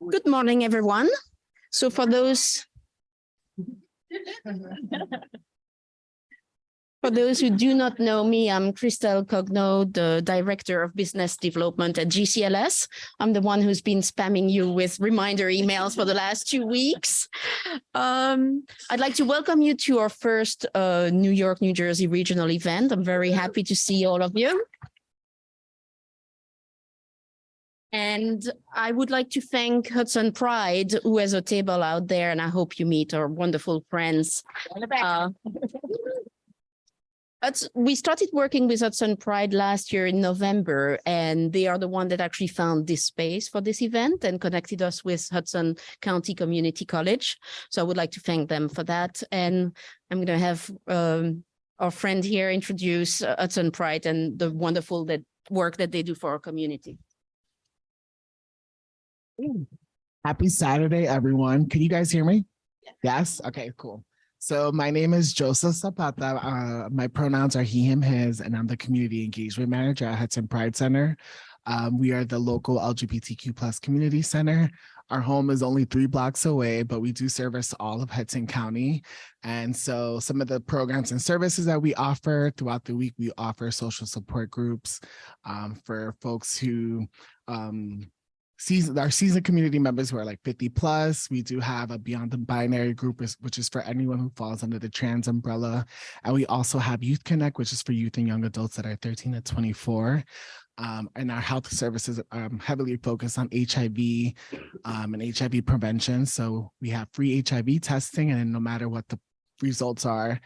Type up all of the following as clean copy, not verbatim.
Good morning, everyone. So for those who do not know me, I'm Christelle Cogno, the Director of Business Development at GCLS. I'm the one who's been spamming you with reminder emails for the last 2 weeks. I'd like to welcome you to our first New York, New Jersey regional event. I'm very happy to see all of you. And I would like to thank Hudson Pride, who has a table out there, and I hope you meet our wonderful friends. We started working with Hudson Pride last year in November, and they are the one that actually found this space for this event and connected us with Hudson County Community College. So I would like to thank them for that. And I'm going to have our friend here introduce Hudson Pride and the wonderful work that they do for our community. Happy Saturday, everyone. Can you guys hear me? Yes? Okay, cool. So my name is Joseph Zapata. My pronouns are he, him, his, and I'm the Community Engagement Manager at Hudson Pride Center. We are the local LGBTQ+ community center. Our home is only 3 blocks away, but we do service all of Hudson County. And so some of the programs and services that we offer throughout the week, we offer social support groups for folks who our seasoned community members who are like 50+. We do have a Beyond the Binary group, which is for anyone who falls under the trans umbrella. And we also have Youth Connect, which is for youth and young adults that are 13 to 24. And our health services heavily focused on HIV and HIV prevention. So we have free HIV testing, and no matter what the results are,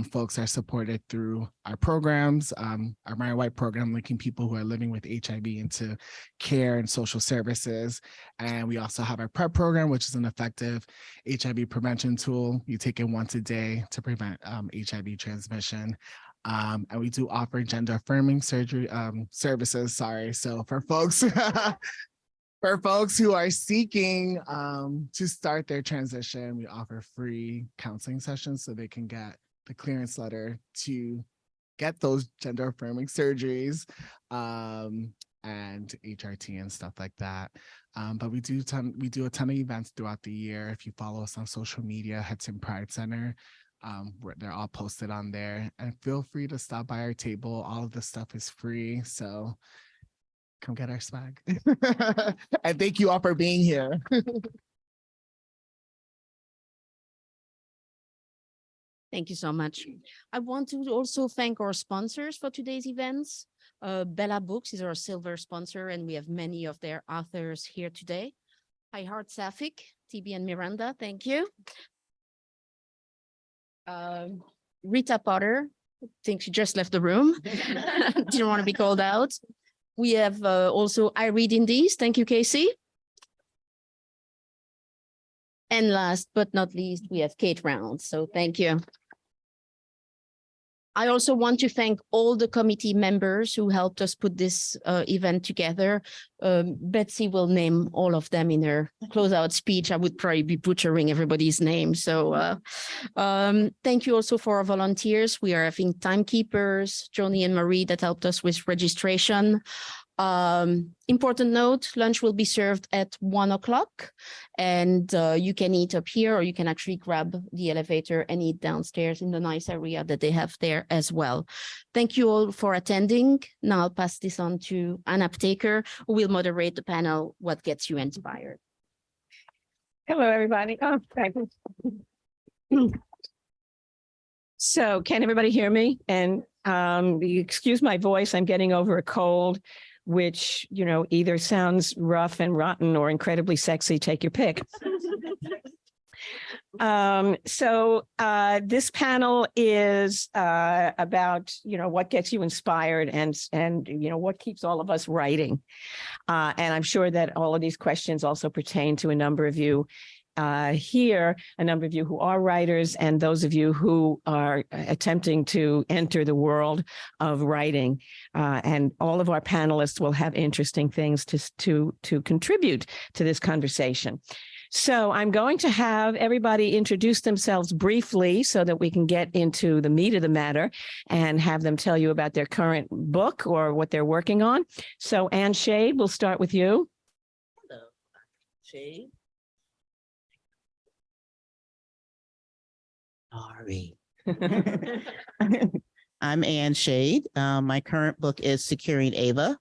folks are supported through our programs, our My White program, linking people who are living with HIV into care and social services. And we also have our PrEP program, which is an effective HIV prevention tool. You take it once a day to prevent HIV transmission. And we do offer gender affirming surgery services. So for folks for folks who are seeking to start their transition, we offer free counseling sessions so they can get the clearance letter to get those gender affirming surgeries and HRT and stuff like that. But we do a ton of events throughout the year. If you follow us on social media, Hudson Pride Center, they're all posted on there. And feel free to stop by our table. All of the stuff is free. So come get our swag. And thank you all for being here. Thank you so much. I want to also thank our sponsors for today's events. Bella Books is our silver sponsor, and we have many of their authors here today. iHeartSapphic, TB and Miranda, thank you. Rita Potter, I think she just left the room. Didn't want to be called out. We have also iReadIndies. Thank you, Casey. And last but not least, we have Kate Rounds. So thank you. I also want to thank all the committee members who helped us put this event together. Betsy will name all of them in her closeout speech. I would probably be butchering everybody's name. So thank you also for our volunteers. We are having timekeepers, Joni and Marie, that helped us with registration. Important note, lunch will be served at 1 o'clock, and you can eat up here, or you can actually grab the elevator and eat downstairs in the nice area that they have there as well. Thank you all for attending. Now I'll pass this on to Anna Ptaker, who will moderate the panel, What Gets You Inspired. Hello, everybody. Oh, thank you. So can everybody hear me? And excuse my voice, I'm getting over a cold, which, you know, either sounds rough and rotten or incredibly sexy. Take your pick. This panel is about, you know, what gets you inspired and you know, what keeps all of us writing. And I'm sure that all of these questions also pertain to a number of you here, a number of you who are writers, and those of you who are attempting to enter the world of writing. And all of our panelists will have interesting things to contribute to this conversation. So I'm going to have everybody introduce themselves briefly so that we can get into the meat of the matter and have them tell you about their current book or what they're working on. So Anne Shade, we'll start with you. Shade. Sorry. I'm Ann Shade. My current book is Securing Ava.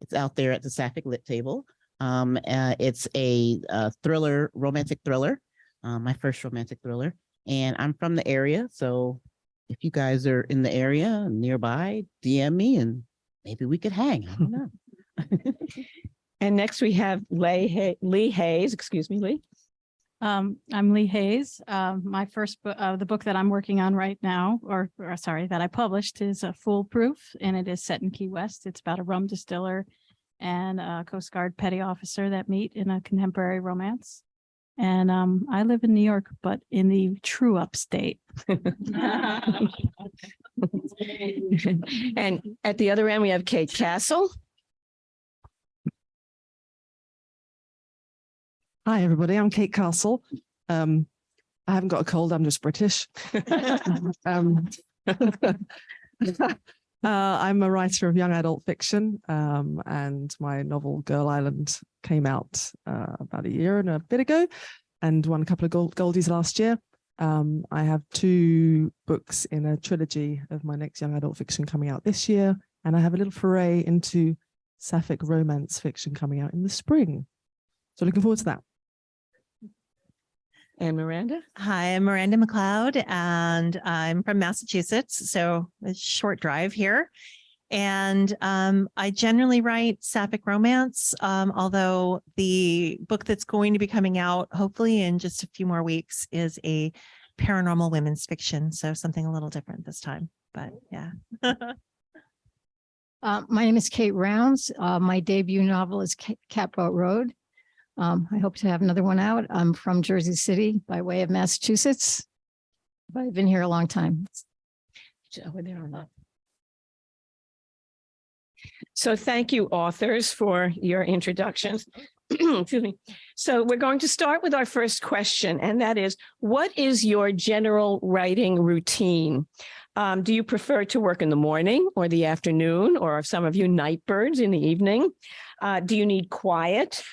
It's out there at the Sapphic Lit Table. It's a thriller, romantic thriller, my first romantic thriller. And I'm from the area. So if you guys are in the area nearby, DM me and maybe we could hang. I don't know. And next we have Lee Hayes. Excuse me, Lee. I'm Lee Hayes. My first book, the book that I'm working on right now, or sorry, that I published is Foolproof, and it is set in Key West. It's about a rum distiller and a Coast Guard petty officer that meet in a contemporary romance. And I live in New York, but in the true upstate. And at the other end, we have Kate Castle. Hi, everybody. I'm Kate Castle. I haven't got a cold. I'm just British. I'm a writer of young adult fiction, and my novel Girl Island came out about a year and a bit ago and won a couple of Goldies last year. I have 2 books in a trilogy of my next young adult fiction coming out this year, and I have a little foray into Sapphic romance fiction coming out in the spring. So looking forward to that. And Miranda? Hi, I'm Miranda McLeod, and I'm from Massachusetts, so a short drive here. And I generally write Sapphic romance, although the book that's going to be coming out, hopefully in just a few more weeks, is a paranormal women's fiction, so something a little different this time, but yeah. My name is Kate Rounds. My debut novel is Catboat Road. I hope to have another one out. I'm from Jersey City by way of Massachusetts, but I've been here a long time. So thank you, authors, for your introductions. Excuse me. So we're going to start with our first question, and that is, what is your general writing routine? Do you prefer to work in the morning or the afternoon, or are some of you night birds in the evening? Do you need quiet?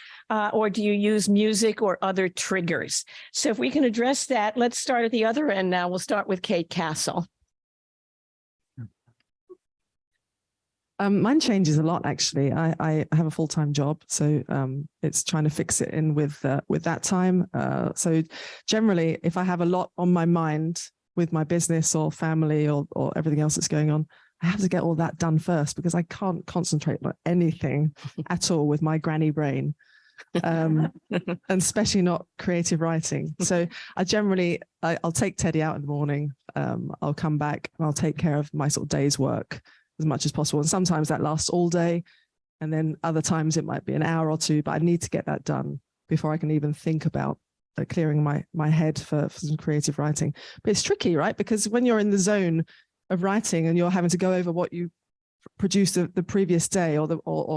Or do you use music or other triggers? So if we can address that, let's start at the other end now. We'll start with Kate Castle. Mine changes a lot, actually. I have a full-time job, so it's trying to fix it in with that time. So generally, if I have a lot on my mind with my business or family or everything else that's going on, I have to get all that done first because I can't concentrate on anything at all with my granny brain. And especially not creative writing. So I generally, I'll take Teddy out in the morning. I'll come back and I'll take care of my sort of day's work as much as possible. And sometimes that lasts all day. And then other times it might be an hour or 2, but I need to get that done before I can even think about clearing my head for some creative writing. But it's tricky, right? Because when you're in the zone of writing and you're having to go over what you produced the previous day or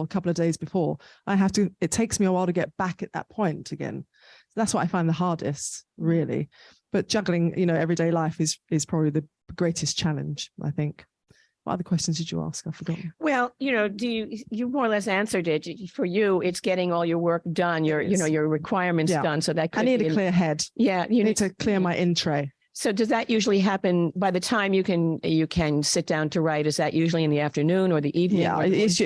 a couple of days before, it takes me a while to get back at that point again. So that's what I find the hardest, really. But juggling, everyday life is probably the greatest challenge, I think. What other questions did you ask? I've forgotten. Well, you more or less answered it. For you, it's getting all your work done, your requirements done. So that I need a clear head. Yeah. You need to clear my in tray. So does that usually happen by the time you can sit down to write? Is that usually in the afternoon or the evening? Yeah,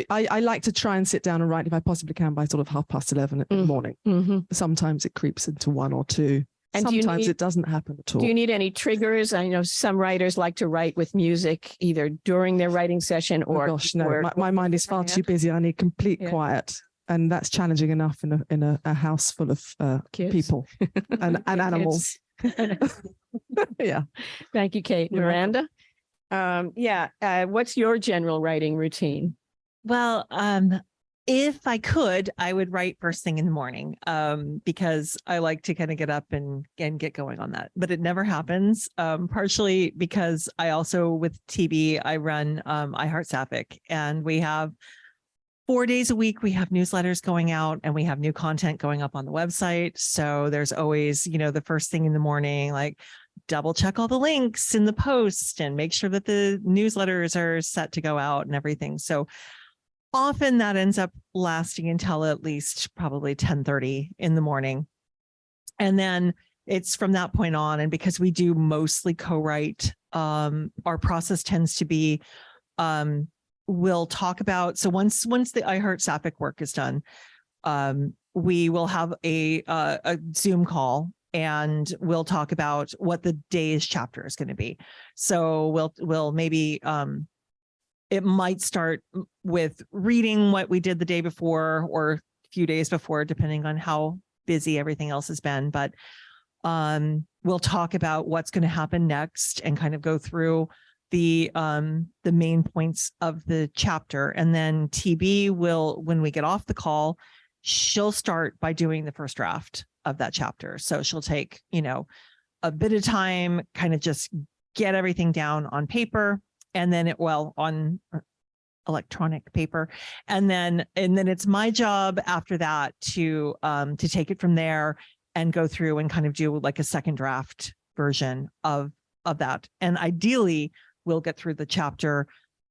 I like to try and sit down and write if I possibly can by sort of 11:30 in the morning. Mm-hmm. Sometimes it creeps into 1 or 2. And sometimes it doesn't happen at all. Do you need any triggers? I know some writers like to write with music either during their writing session or. Oh gosh, no, my mind is far too busy. I need complete quiet. And that's challenging enough in a house full of people and animals. Yeah. Thank you, Kate. You're Miranda? What's your general writing routine? Well, if I could, I would write first thing in the morning because I like to kind of get up and get going on that. But it never happens, partially because I also, with TV, I run iHeartSapphic, and we have 4 days a week, we have newsletters going out and we have new content going up on the website. So there's always, the first thing in the morning, like double check all the links in the post and make sure that the newsletters are set to go out and everything. So often that ends up lasting until at least probably 10:30 in the morning. And then it's from that point on. And because we do mostly co-write, our process tends to be, we'll talk about, so once the IHeartSapphic work is done, we will have a Zoom call and we'll talk about what the day's chapter is going to be. So we'll maybe, it might start with reading what we did the day before or a few days before, depending on how busy everything else has been. But we'll talk about what's going to happen next and kind of go through the main points of the chapter. And then TB will, when we get off the call, she'll start by doing the first draft of that chapter. So she'll take, a bit of time, kind of just get everything down on paper, and then on electronic paper. And then it's my job after that to take it from there and go through and kind of do like a second draft version of that. And ideally we'll get through the chapter.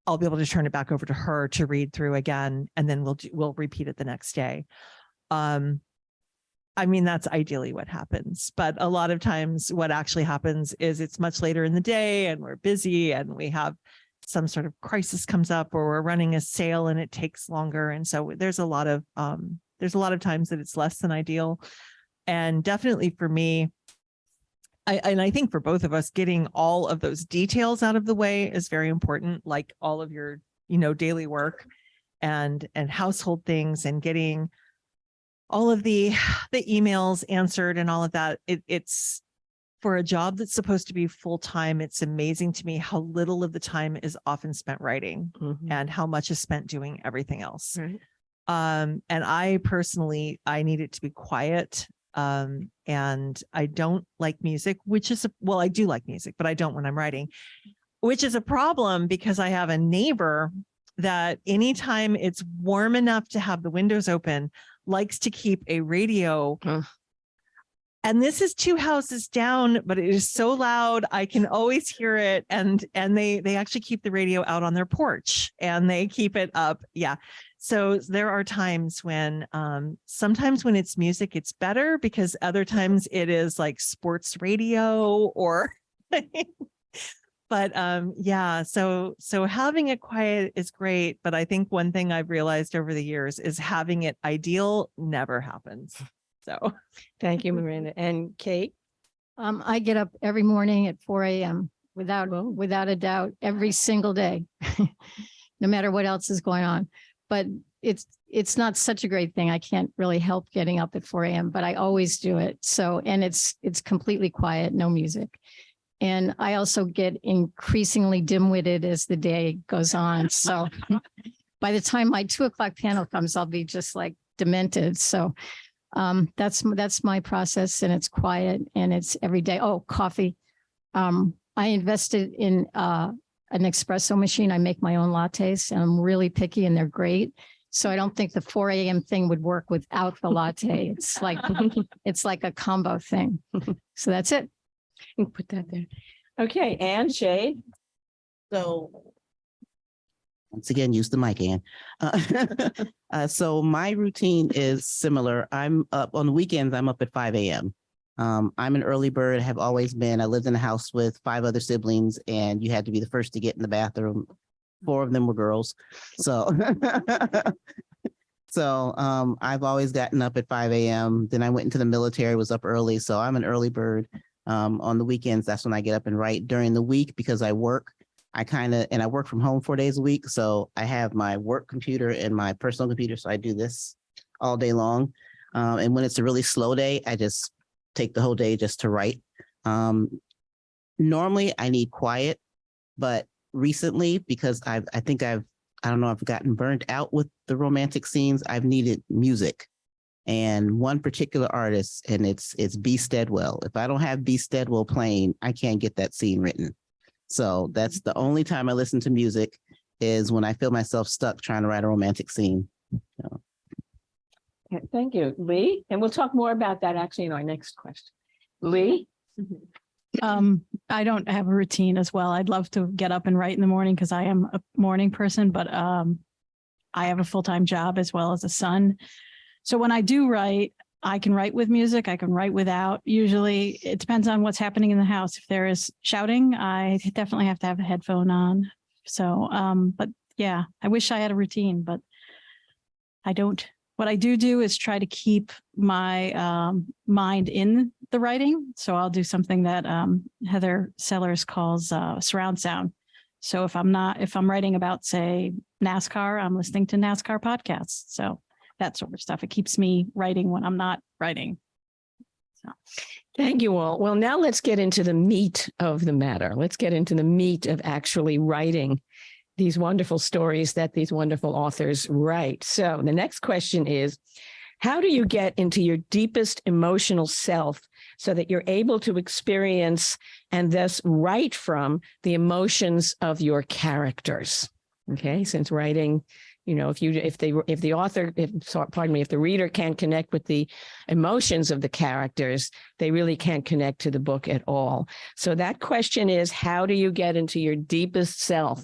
I'll be able to turn it back over to her to read through again, and then we'll repeat it the next day. That's ideally what happens, but a lot of times what actually happens is it's much later in the day and we're busy and we have some sort of crisis comes up, or we're running a sale and it takes longer. And so there's a lot of times that it's less than ideal. And definitely for me, I think for both of us, getting all of those details out of the way is very important, like all of your, daily work and household things, and getting all of the emails answered and all of that. It's for a job that's supposed to be full time. It's amazing to me how little of the time is often spent writing and how much is spent doing everything else. Right. And I personally, I need it to be quiet. And I don't like music, I do like music, but I don't when I'm writing, which is a problem because I have a neighbor that anytime it's warm enough to have the windows open, likes to keep a radio. And this is 2 houses down, but it is so loud. I can always hear it. And they actually keep the radio out on their porch and they keep it up. Yeah. So there are times when, sometimes when it's music, it's better, because other times it is like sports radio or, but yeah, so having it quiet is great. But I think one thing I've realized over the years is having it ideal never happens. So Thank you, Miranda. And Kate? I get up every morning at 4 a.m. without a doubt, every single day, no matter what else is going on. But it's not such a great thing. I can't really help getting up at 4 a.m., but I always do it. So, and it's completely quiet, no music. And I also get increasingly dim-witted as the day goes on. So by the time my 2 o'clock panel comes, I'll be just like demented. So that's my process, and it's quiet and it's every day. Oh, coffee. I invested in an espresso machine. I make my own lattes and I'm really picky and they're great. So I don't think the 4 a.m. thing would work without the latte. It's like a combo thing. So that's it. You can put that there. Okay, and Shay? So once again, use the mic, Ann. So my routine is similar. I'm up on the weekends. I'm up at 5 a.m. I'm an early bird, have always been. I lived in a house with 5 other siblings, and you had to be the first to get in the bathroom. 4 of them were girls. So, I've always gotten up at 5 a.m. Then I went into the military, was up early. So I'm an early bird. On the weekends, that's when I get up and write. During the week, because I work, I work from home 4 days a week. So I have my work computer and my personal computer. So I do this all day long. And when it's a really slow day, I just take the whole day just to write. Normally I need quiet, but recently, because I don't know, I've gotten burnt out with the romantic scenes. I've needed music. And one particular artist, and it's B. Steadwell. If I don't have B. Steadwell playing, I can't get that scene written. So that's the only time I listen to music, is when I feel myself stuck trying to write a romantic scene. So. Okay, thank you, Lee. And we'll talk more about that actually in our next question. Lee? I don't have a routine as well. I'd love to get up and write in the morning because I am a morning person, but I have a full-time job as well as a son. So when I do write, I can write with music, I can write without. Usually it depends on what's happening in the house. If there is shouting, I definitely have to have a headphone on. So, but yeah, I wish I had a routine, but I don't. What I do is try to keep my mind in the writing. So I'll do something that Heather Sellers calls surround sound. So if I'm writing about, say, NASCAR, I'm listening to NASCAR podcasts. So that sort of stuff. It keeps me writing when I'm not writing. So. Thank you all. Well, now let's get into the meat of the matter. Let's get into the meat of actually writing these wonderful stories that these wonderful authors write. So the next question is, how do you get into your deepest emotional self so that you're able to experience and thus write from the emotions of your characters? Okay, since writing, if the reader can't connect with the emotions of the characters, they really can't connect to the book at all. So that question is, how do you get into your deepest self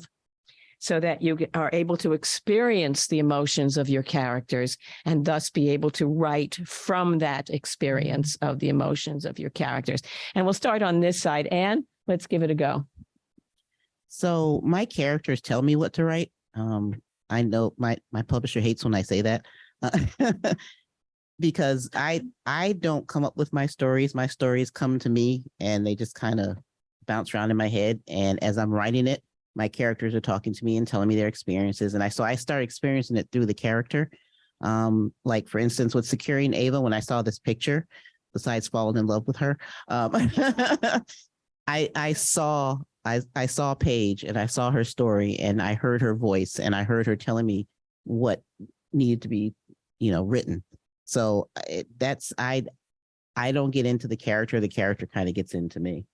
so that you are able to experience the emotions of your characters and thus be able to write from that experience of the emotions of your characters? And we'll start on this side. Anne, let's give it a go. So my characters tell me what to write. I know my publisher hates when I say that because I don't come up with my stories. My stories come to me and they just kind of bounce around in my head. And as I'm writing it, my characters are talking to me and telling me their experiences. And I start experiencing it through the character. Like for instance, with Securing Ava, when I saw this picture, besides falling in love with her, I saw Paige and I saw her story and I heard her voice and I heard her telling me what needed to be, written. So I don't get into the character kind of gets into me.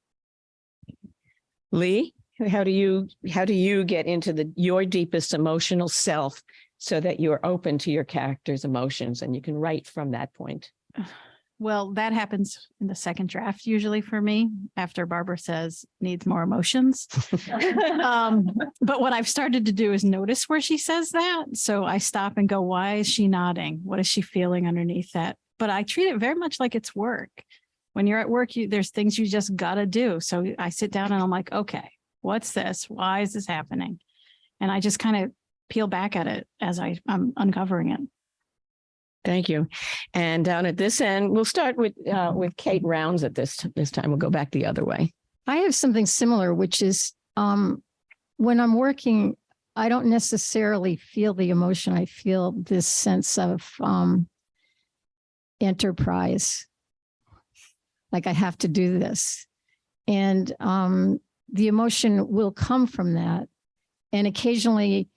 Lee, how do you get into your deepest emotional self so that you're open to your character's emotions and you can write from that point? Well, that happens in the second draft, usually for me, after Barbara says needs more emotions. But what I've started to do is notice where she says that. So I stop and go, why is she nodding? What is she feeling underneath that? But I treat it very much like it's work. When you're at work, there's things you just got to do. So I sit down and I'm like, okay, what's this? Why is this happening? And I just kind of peel back at it as I'm uncovering it. Thank you. And down at this end, we'll start with Kate Rounds at this time. We'll go back the other way. I have something similar, which is when I'm working, I don't necessarily feel the emotion. I feel this sense of enterprise, like I have to do this. And the emotion will come from that. And occasionally,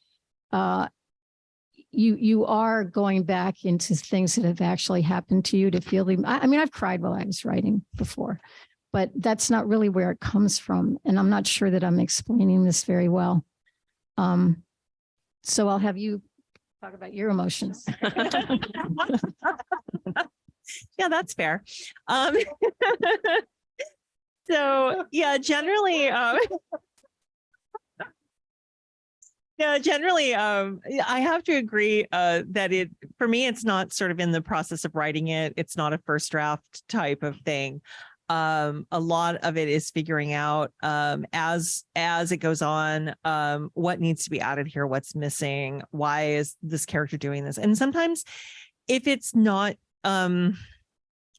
you are going back into things that have actually happened to you to feel I mean, I've cried while I was writing before, but that's not really where it comes from. And I'm not sure that I'm explaining this very well. So I'll have you talk about your emotions. Yeah, that's fair. So yeah, generally, I have to agree that for me, it's not sort of in the process of writing it. It's not a first draft type of thing. A lot of it is figuring out as it goes on, what needs to be added here, what's missing, why is this character doing this? And sometimes if it's not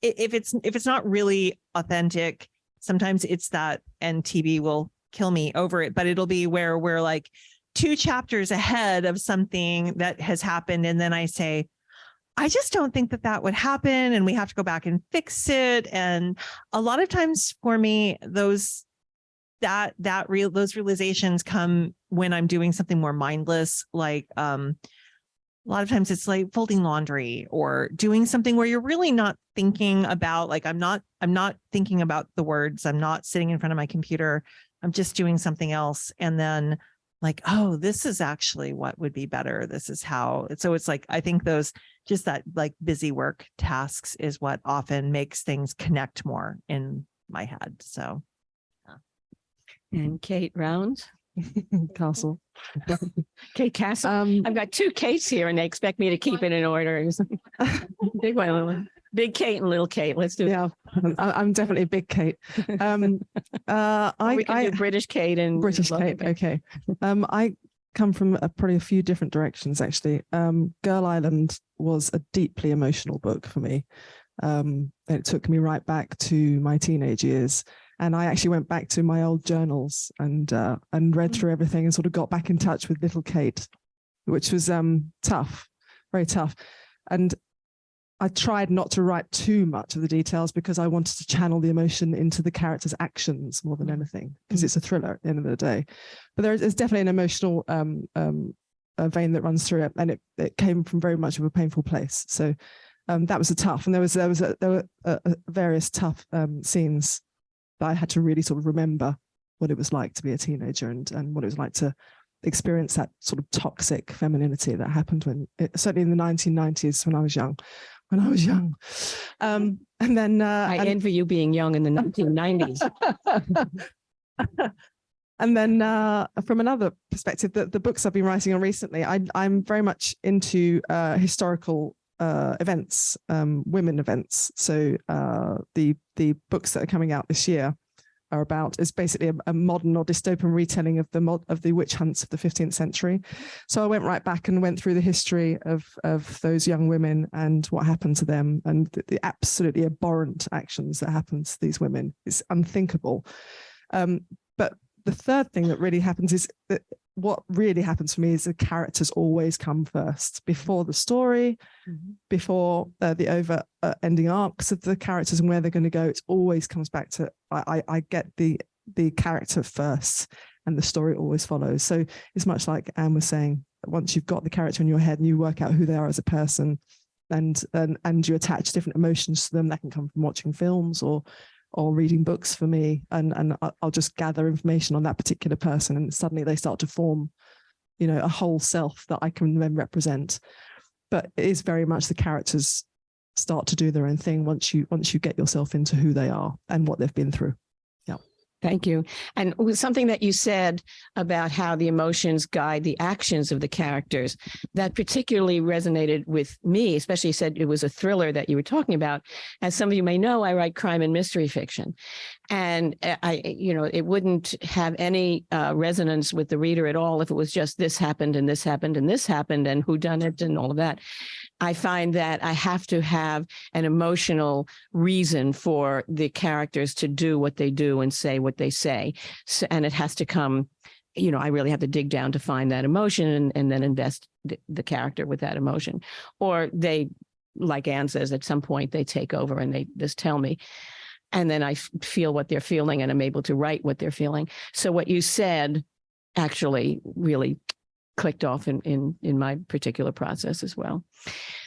if it's not really authentic, sometimes it's that, and TB will kill me over it, but it'll be where we're like 2 chapters ahead of something that has happened. And then I say, I just don't think that would happen. And we have to go back and fix it. And a lot of times for me, those realizations come when I'm doing something more mindless, like a lot of times it's like folding laundry or doing something where you're really not thinking about, like, I'm not thinking about the words. I'm not sitting in front of my computer. I'm just doing something else. And then like, oh, this is actually what would be better. This is how. So it's like, I think just that like busy work tasks is what often makes things connect more in my head. So. And Kate Rounds. Castle. Kate Castle. I've got two Kates here and they expect me to keep it in order. Big one, little one. Big Kate and little Kate. Let's do Yeah, I'm definitely a big Kate. we can do British Kate and British Kate. Okay. I come from probably a few different directions, actually. Girl Island was a deeply emotional book for me. It took me right back to my teenage years. And I actually went back to my old journals and read through everything and sort of got back in touch with little Kate, which was tough, very tough. And I tried not to write too much of the details because I wanted to channel the emotion into the character's actions more than anything, because it's a thriller at the end of the day. But there's definitely an emotional vein that runs through it, and it came from very much of a painful place. So that was a tough, and there were various tough scenes that I had to really sort of remember what it was like to be a teenager and what it was like to experience that sort of toxic femininity that happened certainly in the 1990s when I was young. And then I envy you being young in the 1990s. And then from another perspective, the books I've been writing on recently, I'm very much into historical events, women events. So the books that are coming out this year is basically a modern or dystopian retelling of the witch hunts of the 15th century. So I went right back and went through the history of those young women and what happened to them, and the absolutely abhorrent actions that happened to these women. It's unthinkable. But the third thing that really happens is that what really happens for me is the characters always come first, before the story, before the over-ending arcs of the characters and where they're going to go. It always comes back to I get the character first, and the story always follows. So it's much like Anne was saying, once you've got the character in your head and you work out who they are as a person, and you attach different emotions to them, that can come from watching films or reading books for me, and I'll just gather information on that particular person, and suddenly they start to form, a whole self that I can then represent. But it is very much the characters start to do their own thing once you get yourself into who they are and what they've been through. Yeah. Thank you. And something that you said about how the emotions guide the actions of the characters, that particularly resonated with me, especially you said it was a thriller that you were talking about. As some of you may know, I write crime and mystery fiction. And it wouldn't have any resonance with the reader at all if it was just this happened and this happened and this happened and who done it and all of that. I find that I have to have an emotional reason for the characters to do what they do and say what they say. So, and it has to come, I really have to dig down to find that emotion and then invest the character with that emotion. Or they, like Anne says, at some point they take over and they just tell me. And then I feel what they're feeling and I'm able to write what they're feeling. So what you said actually really clicked off in my particular process as well.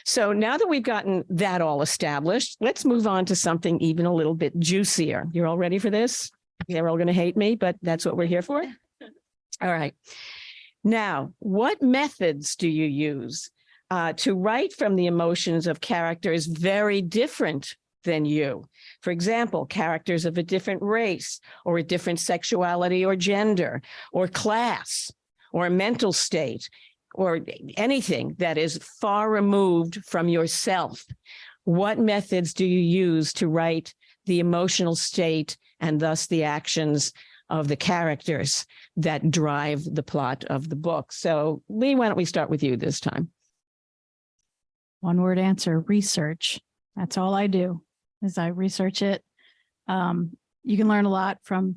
So now that we've gotten that all established, let's move on to something even a little bit juicier. You're all ready for this? They're all going to hate me, but that's what we're here for. All right. Now, what methods do you use to write from the emotions of characters very different than you? For example, characters of a different race or a different sexuality or gender or class or a mental state or anything that is far removed from yourself. What methods do you use to write the emotional state and thus the actions of the characters that drive the plot of the book? So Lee, why don't we start with you this time? One word answer: research. That's all I do, is I research it. You can learn a lot from,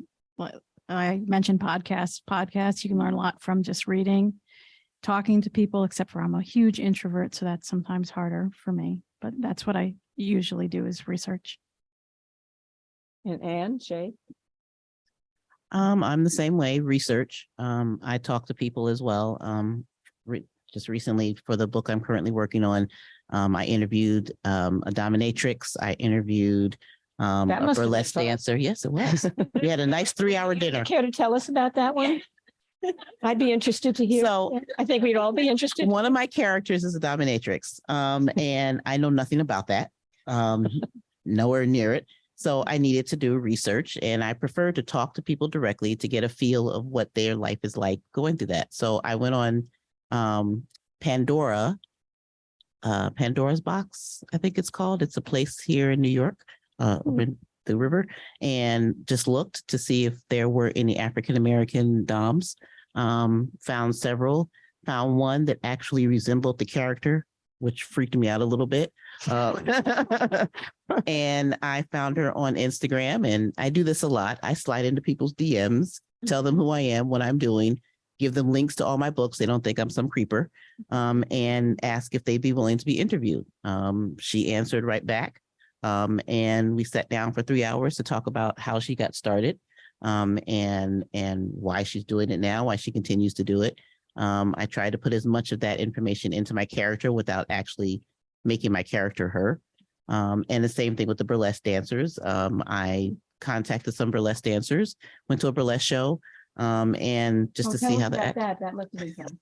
I mentioned podcasts. You can learn a lot from just reading, talking to people, except for I'm a huge introvert, so that's sometimes harder for me. But that's what I usually do, is research. And Anne, Shay? I'm the same way, research. I talk to people as well. Just recently for the book I'm currently working on, I interviewed a dominatrix. I interviewed a burlesque dancer. Yes, it was. We had a nice 3-hour dinner. Care to tell us about that one? I'd be interested to hear. So I think we'd all be interested. One of my characters is a dominatrix, and I know nothing about that, nowhere near it. So I needed to do research, and I prefer to talk to people directly to get a feel of what their life is like going through that. So I went on Pandora's Box, I think it's called. It's a place here in New York, over in the river, and just looked to see if there were any African-American doms. Found several, found one that actually resembled the character, which freaked me out a little bit. And I found her on Instagram, and I do this a lot. I slide into people's DMs, tell them who I am, what I'm doing, give them links to all my books. They don't think I'm some creeper, and ask if they'd be willing to be interviewed. She answered right back. And we sat down for 3 hours to talk about how she got started, and why she's doing it now, why she continues to do it. I tried to put as much of that information into my character without actually making my character her. And the same thing with the burlesque dancers. I contacted some burlesque dancers, went to a burlesque show, and just to see how that must have been fun.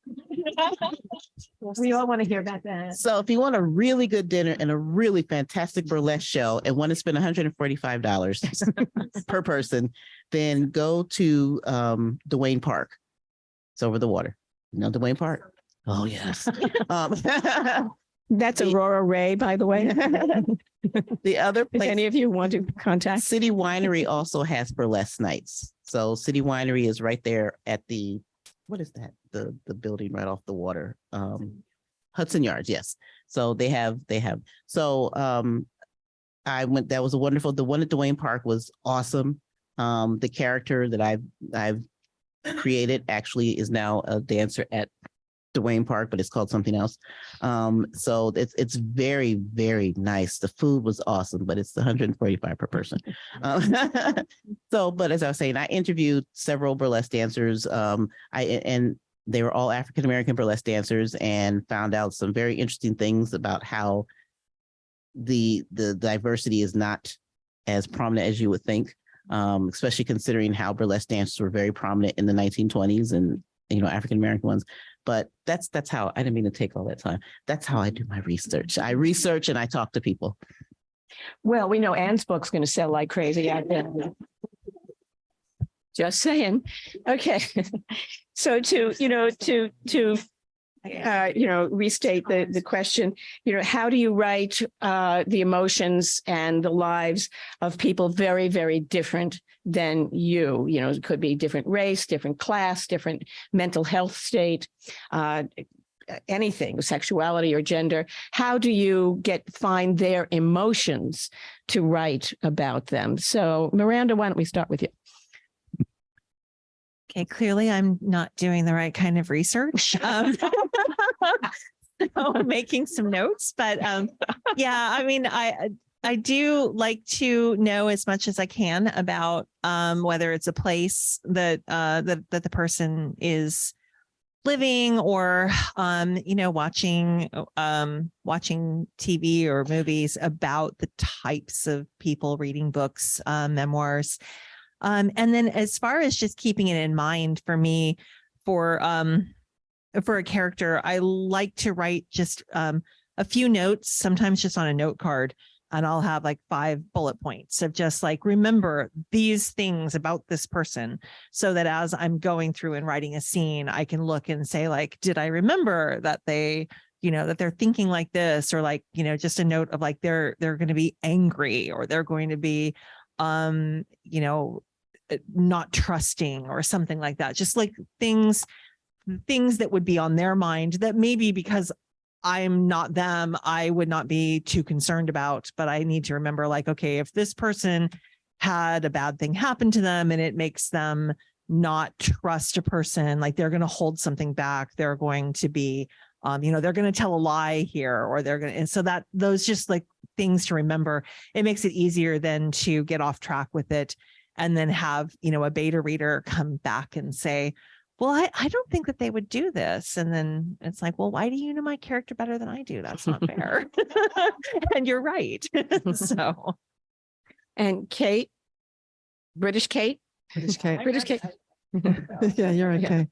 We all want to hear about that. So if you want a really good dinner and a really fantastic burlesque show and want to spend $145 per person, then go to Dwayne Park. It's over the water. You know Dwayne Park? Oh, yes. That's Aurora Ray, by the way. The other If place, any of you want to contact. City Winery also has burlesque nights. So City Winery is right there at the, what is that? The building right off the water. Hudson Yards, yes. So they have, so I went, that was a wonderful, the one at Dwayne Park was awesome. The character that I've created actually is now a dancer at Dwayne Park, but it's called something else. So it's very, very nice. The food was awesome, but it's $145 per person. So, but as I was saying, I interviewed several burlesque dancers. And they were all African-American burlesque dancers, and found out some very interesting things about how the diversity is not as prominent as you would think, especially considering how burlesque dancers were very prominent in the 1920s and, you know, African-American ones. But that's how, I didn't mean to take all that time. That's how I do my research. I research and I talk to people. Well, we know Anne's book's going to sell like crazy out there. Just saying. Okay. So to restate the question, how do you write the emotions and the lives of people very, very different than you? It could be different race, different class, different mental health state, anything, sexuality or gender. How do you find their emotions to write about them? So Miranda, why don't we start with you? Okay, clearly I'm not doing the right kind of research. So making some notes, but yeah, I mean, I do like to know as much as I can about whether it's a place that the person is living, or watching TV or movies about the types of people reading books, memoirs. And then as far as just keeping it in mind for me, for a character, I like to write just a few notes, sometimes just on a note card, and I'll have like 5 bullet points of just like, remember these things about this person, so that as I'm going through and writing a scene, I can look and say like, did I remember that they, that they're thinking like this, or like, just a note of like, they're going to be angry, or they're going to be not trusting, or something like that. Just like things that would be on their mind that maybe because I'm not them, I would not be too concerned about, but I need to remember like, okay, if this person had a bad thing happen to them and it makes them not trust a person, like they're going to hold something back. They're going to be, they're going to tell a lie here, or they're going to, and so that those just like things to remember, it makes it easier then to get off track with it. And then have, a beta reader come back and say, well, I don't think that they would do this. And then it's like, well, why do you know my character better than I do? That's not fair. And you're right. So. And Kate, British Kate. Yeah, you're okay.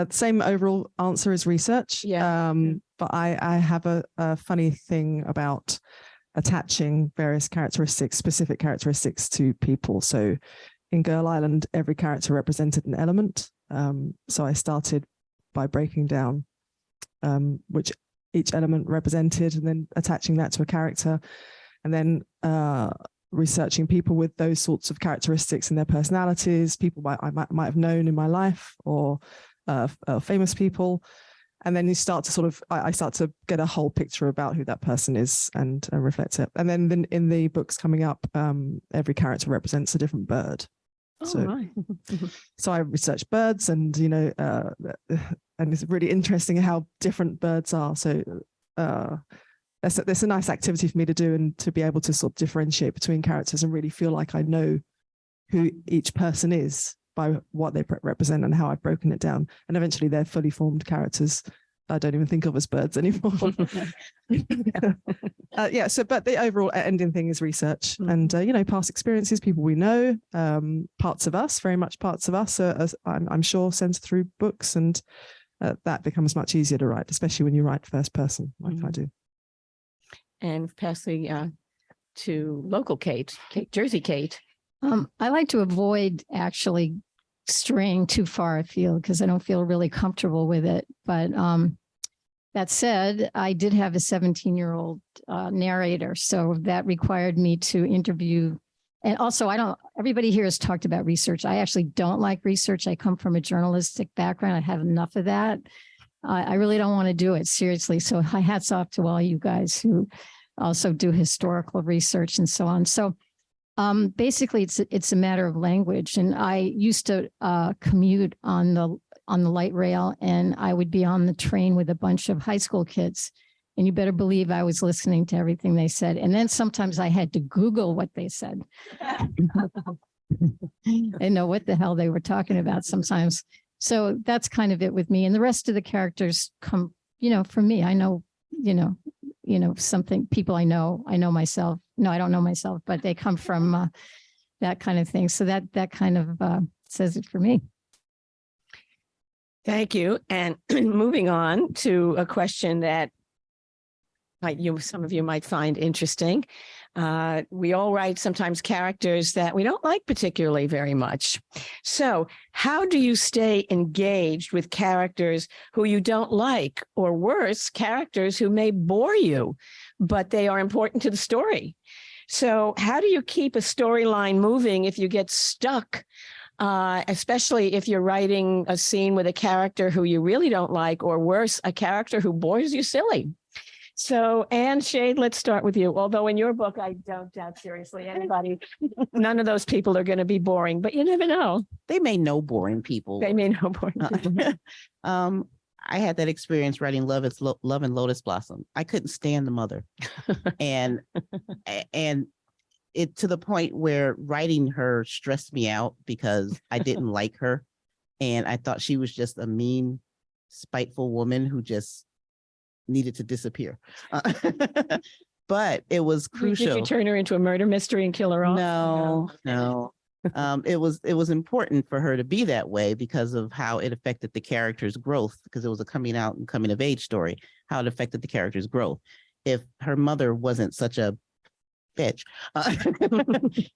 Same overall answer as research. Yeah. But I have a funny thing about attaching various characteristics, specific characteristics to people. So in Girl Island, every character represented an element. So I started by breaking down which each element represented and then attaching that to a character, and then researching people with those sorts of characteristics in their personalities, people I might have known in my life, or famous people. And then you start to sort of, I start to get a whole picture about who that person is and reflect it. And then in the books coming up, every character represents a different bird. So I researched birds, and and it's really interesting how different birds are. So that's a nice activity for me to do, and to be able to sort of differentiate between characters and really feel like I know who each person is by what they represent and how I've broken it down. And eventually they're fully formed characters I don't even think of as birds anymore. But the overall ending thing is research and, past experiences, people we know, parts of us, very much parts of us, I'm sure, sent through books, and that becomes much easier to write, especially when you write first person like I do. And passing to local Kate, Jersey Kate. I like to avoid actually straying too far afield because I don't feel really comfortable with it. But that said, I did have a 17-year-old narrator, so that required me to interview. And also, everybody here has talked about research. I actually don't like research. I come from a journalistic background. I have enough of that. I really don't want to do it, seriously. So hats off to all you guys who also do historical research and so on. So basically, it's a matter of language. And I used to commute on the light rail, and I would be on the train with a bunch of high school kids. And you better believe I was listening to everything they said. And then sometimes I had to Google what they said. I know what the hell they were talking about sometimes. So that's kind of it with me. And the rest of the characters come, from me. I know, something, people I know myself. No, I don't know myself, but they come from that kind of thing. So that kind of says it for me. Thank you. And moving on to a question that some of you might find interesting. We all write sometimes characters that we don't like particularly very much. So how do you stay engaged with characters who you don't like, or worse, characters who may bore you, but they are important to the story? So how do you keep a storyline moving if you get stuck, especially if you're writing a scene with a character who you really don't like, or worse, a character who bores you silly? So, Anne Shade, let's start with you. Although in your book, I don't doubt seriously anybody, none of those people are going to be boring, but you never know. They may know boring people. They may know boring people. I had that experience writing Love and Lotus Blossom. I couldn't stand the mother. and it to the point where writing her stressed me out because I didn't like her. And I thought she was just a mean, spiteful woman who just needed to disappear. But it was crucial. Did you turn her into a murder mystery and kill her off? No. It was important for her to be that way because of how it affected the character's growth, because it was a coming out and coming of age story, how it affected the character's growth. If her mother wasn't such a bitch,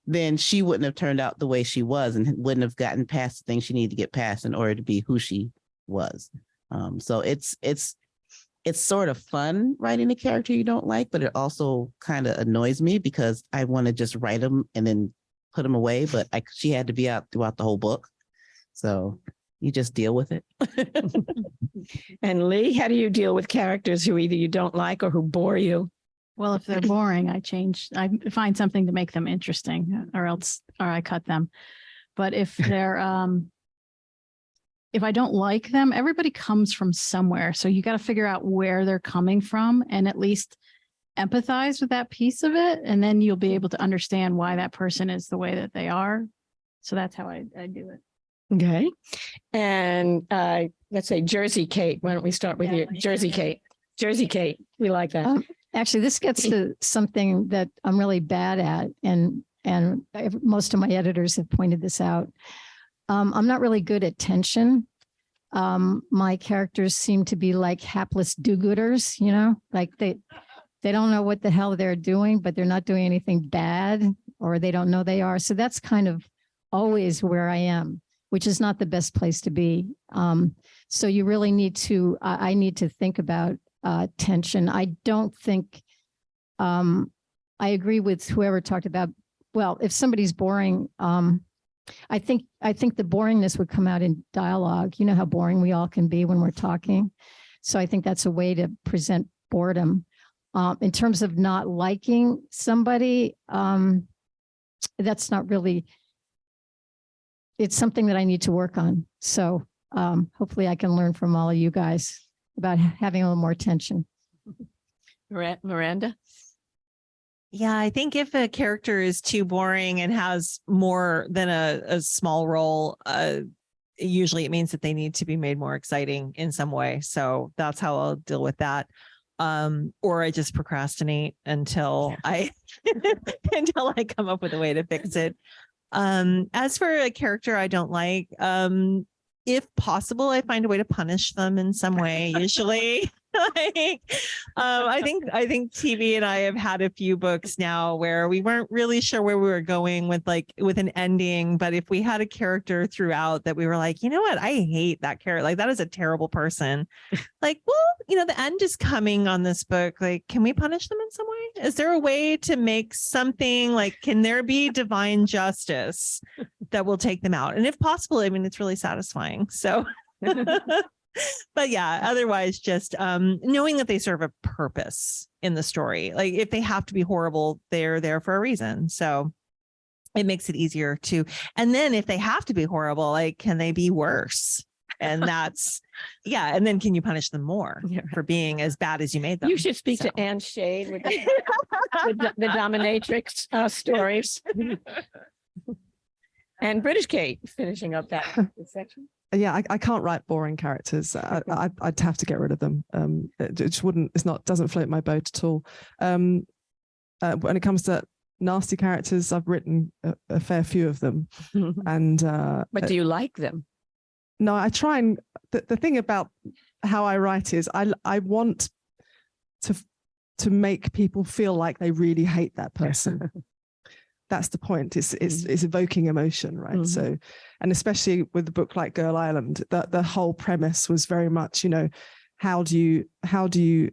then she wouldn't have turned out the way she was and wouldn't have gotten past the things she needed to get past in order to be who she was. So it's sort of fun writing a character you don't like, but it also kind of annoys me because I want to just write them and then put them away. But she had to be out throughout the whole book. So you just deal with it. And Lee, how do you deal with characters who either you don't like or who bore you? Well, if they're boring, I find something to make them interesting, or I cut them. But if they're, if I don't like them, everybody comes from somewhere. So you got to figure out where they're coming from and at least empathize with that piece of it. And then you'll be able to understand why that person is the way that they are. So that's how I do it. Okay. And let's say Jersey Kate. Why don't we start with you? Jersey Kate. Jersey Kate. We like that. Actually, this gets to something that I'm really bad at. And most of my editors have pointed this out. I'm not really good at tension. My characters seem to be like hapless do-gooders, like they don't know what the hell they're doing, but they're not doing anything bad, or they don't know they are. So that's kind of always where I am, which is not the best place to be. So you really need to, I need to think about tension. I don't think, I agree with whoever talked about, well, if somebody's boring, I think the boringness would come out in dialogue. You know how boring we all can be when we're talking. So I think that's a way to present boredom. In terms of not liking somebody, that's not really, it's something that I need to work on. So hopefully I can learn from all of you guys about having a little more tension. Miranda? Yeah, I think if a character is too boring and has more than a small role, usually it means that they need to be made more exciting in some way. So that's how I'll deal with that. Or I just procrastinate until I come up with a way to fix it. As for a character I don't like, if possible, I find a way to punish them in some way, usually. Like, I think TV and I have had a few books now where we weren't really sure where we were going with an ending, but if we had a character throughout that we were like, you know what, I hate that character, like that is a terrible person. Like, well, the end is coming on this book. Like, can we punish them in some way? Is there a way to make something like, can there be divine justice that will take them out? And if possible, I mean, it's really satisfying. So but yeah, otherwise just knowing that they serve a purpose in the story. Like if they have to be horrible, they're there for a reason. So it makes it easier to, and then if they have to be horrible, like, can they be worse? And that's, yeah. And then can you punish them more for being as bad as you made them? You should speak to Anne Shade with the dominatrix stories. And British Kate finishing up that section. Yeah, I can't write boring characters. I'd have to get rid of them. It just wouldn't. Doesn't float my boat at all. When it comes to nasty characters, I've written a fair few of them. And but do you like them? No, I try and the thing about how I write is I want to make people feel like they really hate that person. That's the point. It's evoking emotion, right? Mm-hmm. So, and especially with a book like Girl Island, the whole premise was very much, how do you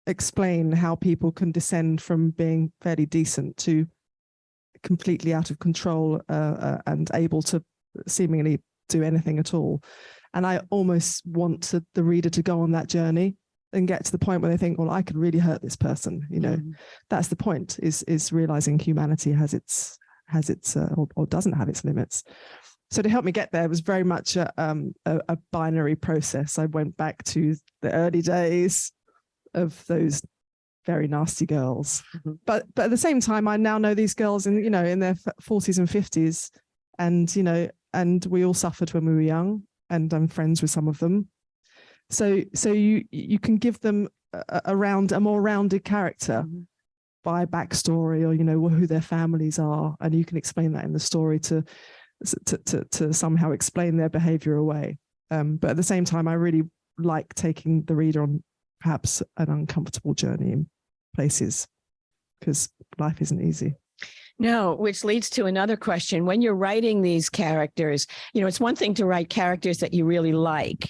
explain how people can descend from being fairly decent to completely out of control and able to seemingly do anything at all? And I almost want the reader to go on that journey and get to the point where they think, well, I could really hurt this person. That's the point, is realizing humanity has its or doesn't have its limits. So to help me get there was very much a binary process. I went back to the early days of those very nasty girls, but at the same time, I now know these girls in their 40s and 50s, and we all suffered when we were young, and I'm friends with some of them. So you can give them a more rounded character by backstory, or who their families are, and you can explain that in the story to somehow explain their behavior away. But at the same time, I really like taking the reader on perhaps an uncomfortable journey in places, because life isn't easy. No, which leads to another question. When you're writing these characters, it's one thing to write characters that you really like.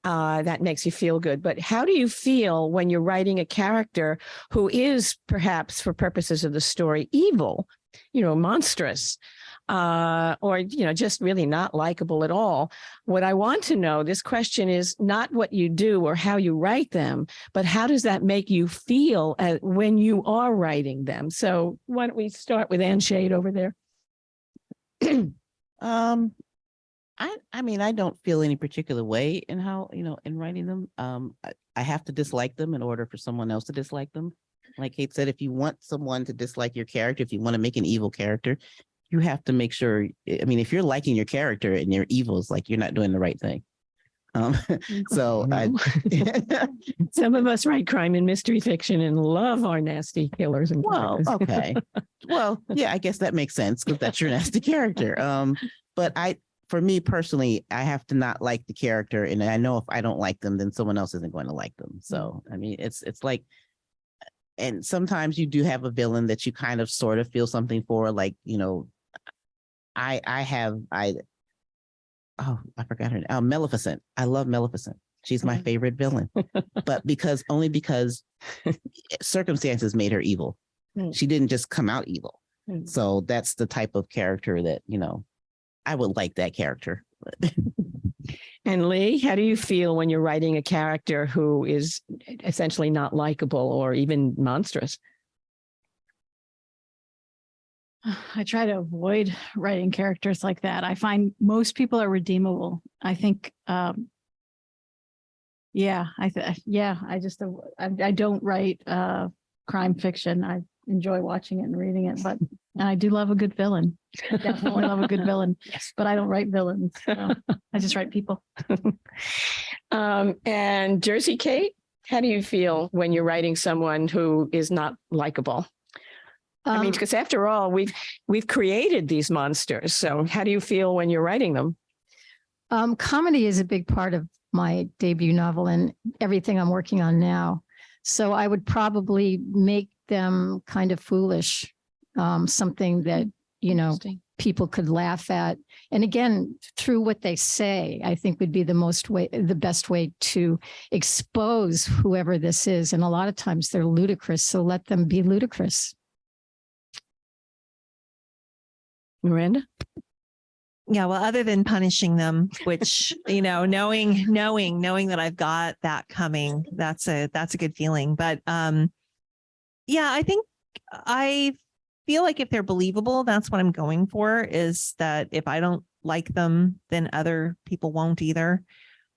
That makes you feel good. But how do you feel when you're writing a character who is perhaps, for purposes of the story, evil, monstrous, or, just really not likable at all? What I want to know, this question is not what you do or how you write them, but how does that make you feel when you are writing them? So why don't we start with Anne Shade over there? I mean, I don't feel any particular way in how, in writing them. I have to dislike them in order for someone else to dislike them. Like Kate said, if you want someone to dislike your character, if you want to make an evil character, you have to make sure, if you're liking your character and you're evil, it's like you're not doing the right thing. So some of us write crime and mystery fiction and love our nasty killers and killers. Well, okay. Well, yeah, I guess that makes sense because that's your nasty character. But for me personally, I have to not like the character, and I know if I don't like them, then someone else isn't going to like them. So, it's like, and sometimes you do have a villain that you kind of sort of feel something for, like, you know, I forgot her name. Maleficent. I love Maleficent. She's my favorite villain, but because circumstances made her evil. She didn't just come out evil. So that's the type of character that, you know, I would like that character. And Lee, how do you feel when you're writing a character who is essentially not likable or even monstrous? I try to avoid writing characters like that. I find most people are redeemable. I think, I don't write crime fiction. I enjoy watching it and reading it, but I do love a good villain. I definitely love a good villain, but I don't write villains. So I just write people. And Jersey Kate, how do you feel when you're writing someone who is not likable? I mean, because after all, we've created these monsters. So how do you feel when you're writing them? Comedy is a big part of my debut novel and everything I'm working on now. So I would probably make them kind of foolish, something that, you know, people could laugh at. And again, through what they say, I think would be the best way to expose whoever this is. And a lot of times they're ludicrous. So let them be ludicrous. Miranda? Yeah, well, other than punishing them, which, you know, knowing that I've got that coming, that's a good feeling. But yeah, I think I feel like if they're believable, that's what I'm going for, is that if I don't like them, then other people won't either.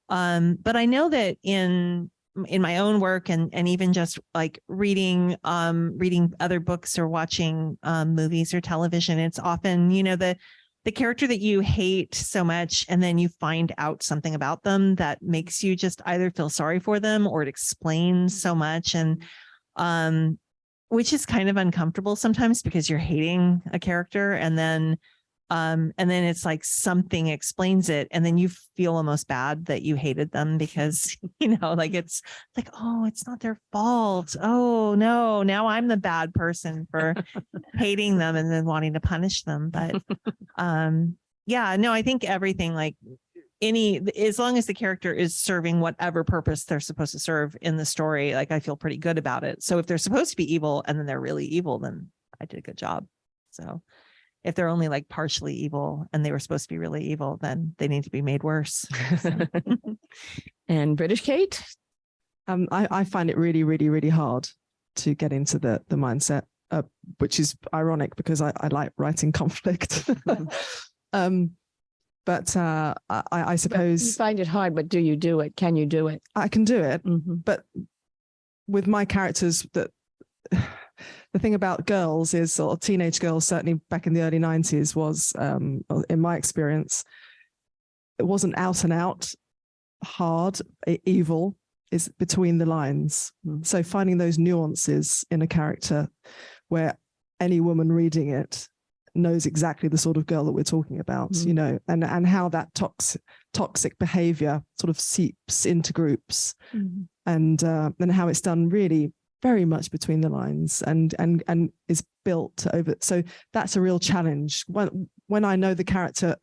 But I know that in my own work and even just like reading other books or watching movies or television, it's often, you know, the character that you hate so much, and then you find out something about them that makes you just either feel sorry for them or it explains so much. And which is kind of uncomfortable sometimes because you're hating a character and then it's like something explains it, and then you feel almost bad that you hated them because, you know, like it's like, oh, it's not their fault. Oh no, now I'm the bad person for hating them and then wanting to punish them. But yeah, no, I think everything, like as long as the character is serving whatever purpose they're supposed to serve in the story, like I feel pretty good about it. So if they're supposed to be evil and then they're really evil, then I did a good job. So if they're only like partially evil and they were supposed to be really evil, then they need to be made worse. And British Kate? I find it really, really, really hard to get into the mindset, which is ironic because I like writing conflict. But I suppose But you find it hard, but do you do it? Can you do it? I can do it, but with my characters, that the thing about girls is, or teenage girls, certainly back in the early 90s, was, in my experience, it wasn't out and out hard evil, is between the lines. So finding those nuances in a character where any woman reading it knows exactly the sort of girl that we're talking about, you know, and how that toxic behavior sort of seeps into groups, and how it's done really very much between the lines and is built over. So that's a real challenge when I know the character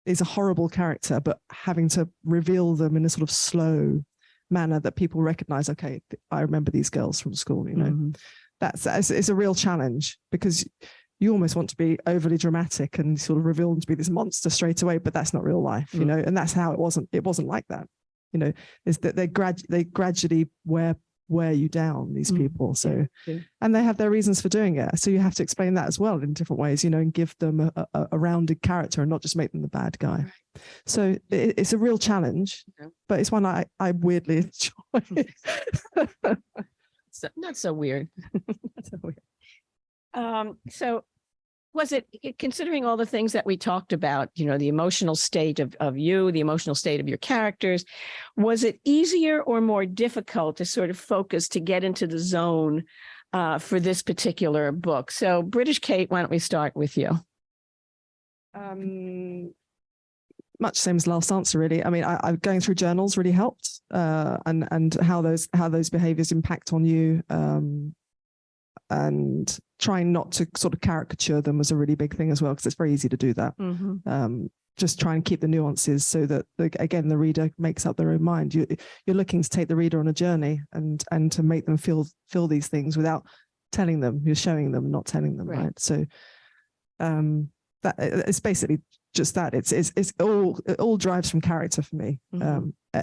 is a horrible character, but having to reveal them in a sort of slow manner that people recognize. Okay, I remember these girls from school, you know. It's a real challenge because you almost want to be overly dramatic and sort of reveal them to be this monster straight away, but that's not real life, you know. And that's how it wasn't like that, you know, is that they gradually wear you down, these people. So, and they have their reasons for doing it. So you have to explain that as well in different ways, you know, and give them a rounded character and not just make them the bad guy. So it's a real challenge, but it's one I weirdly enjoy. Not so weird. So was it, considering all the things that we talked about, you know, the emotional state of you, the emotional state of your characters, was it easier or more difficult to sort of focus, to get into the zone for this particular book? So British Kate, why don't we start with you? Much same as last answer, really. I mean, I going through journals really helped, and how those behaviors impact on you. and trying not to sort of caricature them was a really big thing as well, because it's very easy to do that. Just try and keep the nuances so that, again, the reader makes up their own mind. You're looking to take the reader on a journey and to make them feel these things without telling them. You're showing them, not telling them, right? So that it's basically just that. It all drives from character for me.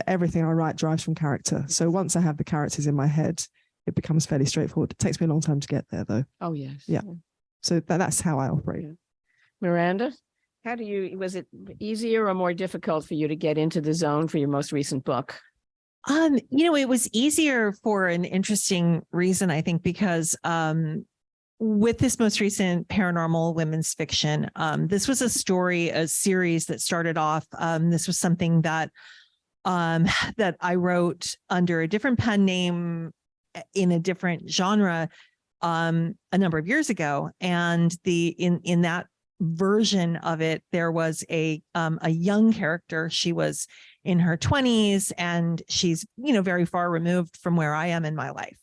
Everything I write drives from character. So once I have the characters in my head, it becomes fairly straightforward. It takes me a long time to get there, though. Oh, yes. Yeah. So that's how I operate. Yeah. Miranda, was it easier or more difficult for you to get into the zone for your most recent book? It was easier for an interesting reason, I think, because with this most recent paranormal women's fiction, this was a series that started off. This was something that I wrote under a different pen name in a different genre a number of years ago, and in that version of it, there was a young character. She was in her 20s, and she's very far removed from where I am in my life.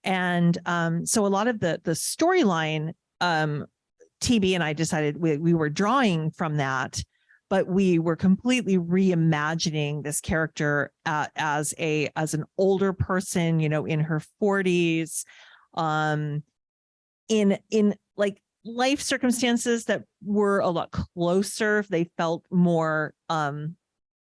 And so a lot of the storyline, TB and I decided we were drawing from that, but we were completely reimagining this character as an older person, in her 40s, in like life circumstances that were a lot closer. They felt more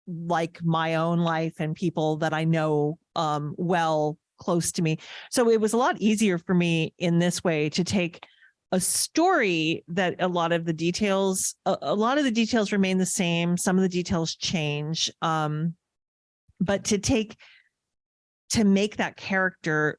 like my own life and people that I know well, close to me. So it was a lot easier for me in this way to take a story that a lot of the details remain the same. Some of the details change. But to make that character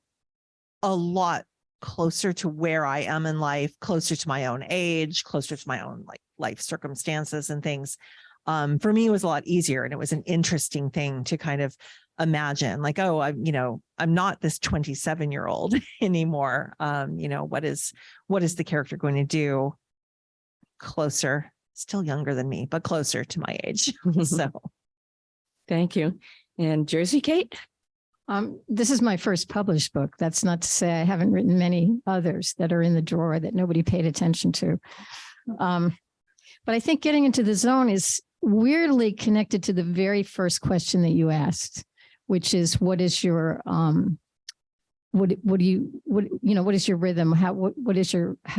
a lot closer to where I am in life, closer to my own age, closer to my own life circumstances and things. For me, it was a lot easier, and it was an interesting thing to kind of imagine, I'm not this 27-year-old anymore. What is the character going to do? Closer, still younger than me, but closer to my age. So, thank you. And Jersey Kate? This is my first published book. That's not to say I haven't written many others that are in the drawer that nobody paid attention to. But I think getting into the zone is weirdly connected to the very first question that you asked, which is, what is your what is your rhythm? How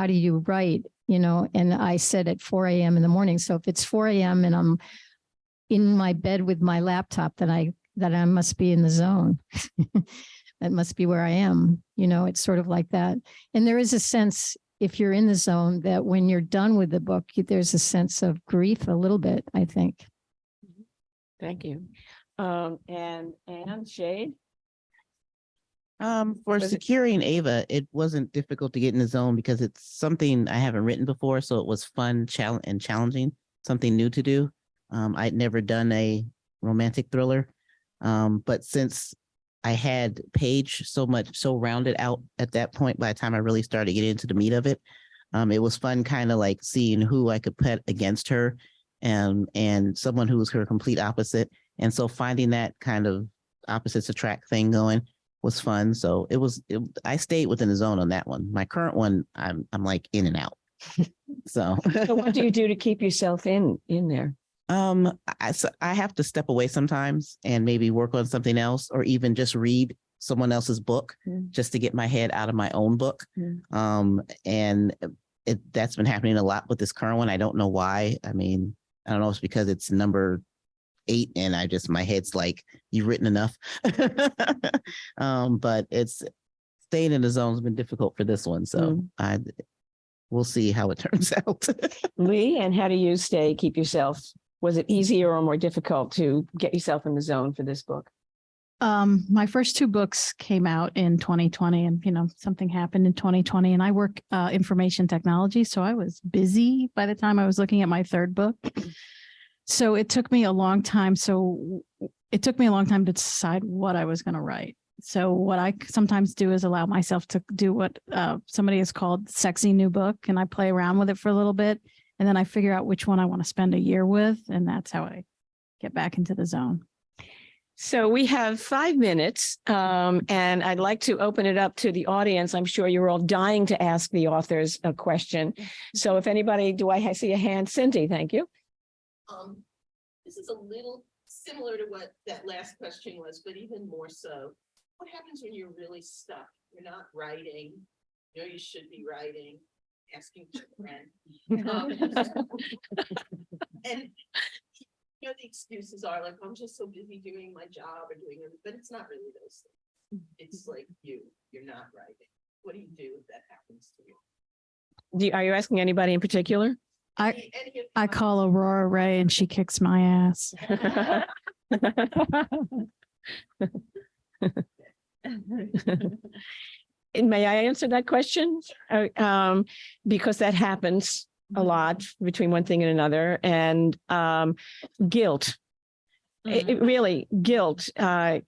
do you write? And I said at 4 a.m. in the morning. So if it's 4 a.m. and I'm in my bed with my laptop, then I must be in the zone. That must be where I am. It's sort of like that. And there is a sense, if you're in the zone, that when you're done with the book, there's a sense of grief a little bit, I think. Thank you. And Shade? For securing Ava, it wasn't difficult to get in the zone because it's something I haven't written before. So it was fun, and challenging, something new to do. I'd never done a romantic thriller. But since I had Paige so rounded out at that point, by the time I really started getting into the meat of it, it was fun kind of like seeing who I could put against her and someone who was her complete opposite. And so finding that kind of opposites attract thing going was fun. So I stayed within the zone on that one. My current one, I'm like in and out. So what do you do to keep yourself in there? I have to step away sometimes and maybe work on something else, or even just read someone else's book just to get my head out of my own book. And that's been happening a lot with this current one. I don't know why. I mean, I don't know if it's because it's number 8 and my head's like, you've written enough. But it's staying in the zone has been difficult for this one. So we'll see how it turns out. Lee, and how do you keep yourself? Was it easier or more difficult to get yourself in the zone for this book? My first 2 books came out in 2020, and something happened in 2020, and I work information technology, so I was busy by the time I was looking at my 3rd book. So it took me a long time. To decide what I was going to write. So what I sometimes do is allow myself to do what somebody has called sexy new book, and I play around with it for a little bit. And then I figure out which one I want to spend a year with. And that's how I get back into the zone. So we have 5 minutes, and I'd like to open it up to the audience. I'm sure you're all dying to ask the authors a question. So if anybody, do I see a hand? Cindy, thank you. This is a little similar to what that last question was, but even more so. What happens when you're really stuck? You're not writing, you know you should be writing, asking for a friend. And you know, the excuses are like, I'm just so busy doing my job or doing it, but it's not really those things. It's like you're not writing. What do you do if that happens to you? Are you asking anybody in particular? I call Aurora Ray and she kicks my ass. May I answer that question? Because that happens a lot between one thing and another. And guilt. Really, guilt. For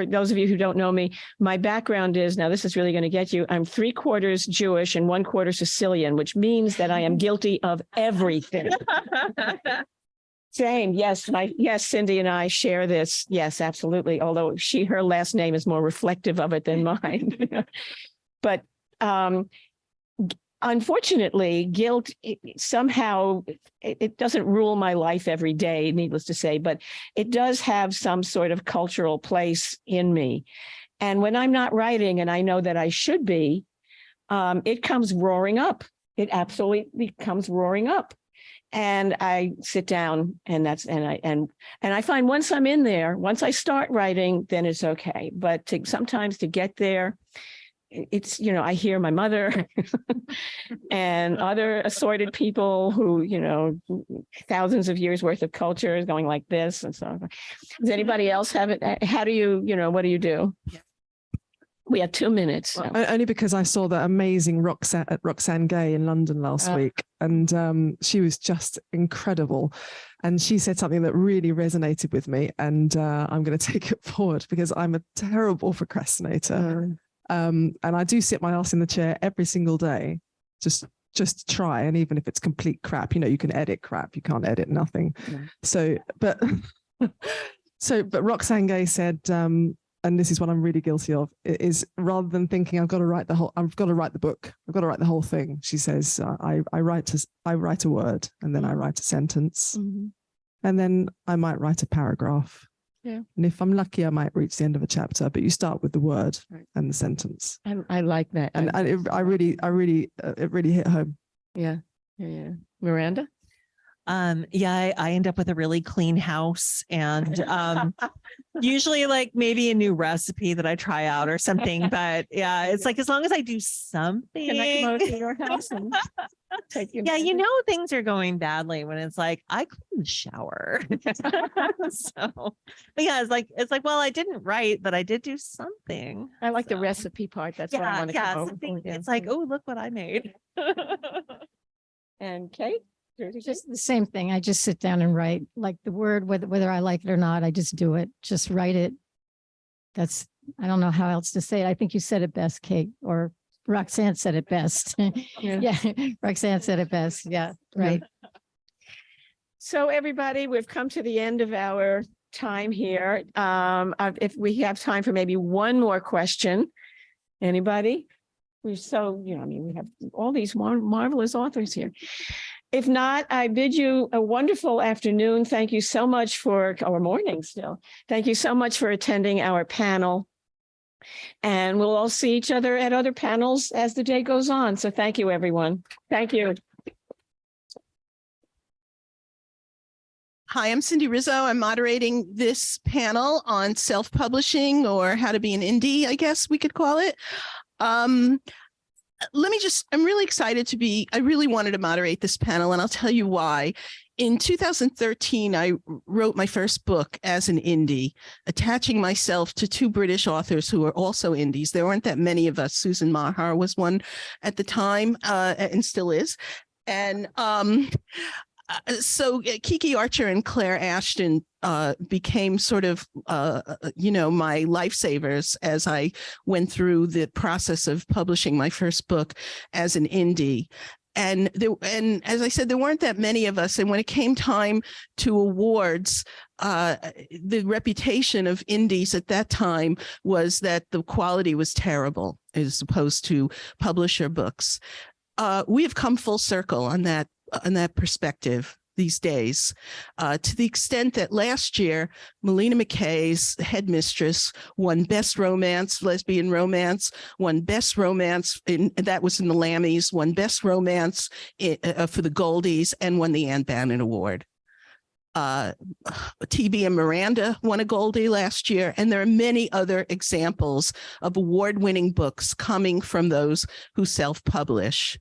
those of you who don't know me, my background is, now this is really going to get you, I'm 3/4 Jewish and 1/4 Sicilian, which means that I am guilty of everything. Same. Yes. Yes. Cindy and I share this. Yes, absolutely. Although her last name is more reflective of it than mine. But unfortunately, guilt somehow it doesn't rule my life every day, needless to say, but it does have some sort of cultural place in me. And when I'm not writing and I know that I should be, it comes roaring up. It absolutely comes roaring up. And I sit down and I find once I'm in there, once I start writing, then it's okay. But sometimes to get there, it's, you know, I hear my mother and other assorted people who, you know, thousands of years worth of culture is going like this. And so does anybody else have it? How do you, what do you do? Yeah. We have 2 minutes. So. Only because I saw that amazing Roxanne Gay in London last week, and she was just incredible. And she said something that really resonated with me, and I'm going to take it forward because I'm a terrible procrastinator. And I do sit my ass in the chair every single day, just try. And even if it's complete crap, you can edit crap, you can't edit nothing. So, but Roxanne Gay said, and this is what I'm really guilty of, is rather than thinking I've got to write the book, I've got to write the whole thing. She says, I write a word, and then I write a sentence, and then I might write a paragraph. Yeah. And if I'm lucky, I might reach the end of a chapter, but you start with the word and the sentence. I like that. And it really hit home. Yeah. Miranda? I end up with a really clean house, and usually like maybe a new recipe that I try out or something. But yeah, it's like as long as I do something. Can I come over to your house and take you? Yeah, things are going badly when it's like I couldn't shower. So, but yeah, it's like well, I didn't write, but I did do something. I like the recipe part. That's what I want to come over. It's like, oh, look what I made. And Kate? Just the same thing. I just sit down and write, like the word, whether I like it or not, I just do it, just write it. I don't know how else to say it. I think you said it best, Kate, or Roxanne said it best. Yeah, Roxanne said it best. Yeah, right. So everybody, we've come to the end of our time here. If we have time for maybe one more question, anybody? We have all these marvelous authors here. If not, I bid you a wonderful afternoon. Thank you so much or morning still. Thank you so much for attending our panel. And we'll all see each other at other panels as the day goes on. So thank you, everyone. Thank you. Hi, I'm Cindy Rizzo. I'm moderating this panel on self-publishing, or how to be an indie, I guess we could call it. I'm really excited I really wanted to moderate this panel, and I'll tell you why. In 2013, I wrote my first book as an indie, attaching myself to 2 British authors who were also indies. There weren't that many of us. Susan Maher was one at the time, and still is. And so Kiki Archer and Claire Ashton became sort of, my lifesavers as I went through the process of publishing my first book as an indie. And as I said, there weren't that many of us. And when it came time to awards, the reputation of indies at that time was that the quality was terrible as opposed to publisher books. We have come full circle on that perspective these days, to the extent that last year, Melina McKay's Headmistress won Best Romance, Lesbian Romance, won Best Romance, that was in the Lammys, won Best Romance for the Goldies, and won the Anne Bannon Award. TB and Miranda won a Goldie last year, and there are many other examples of award-winning books coming from those who self-publish.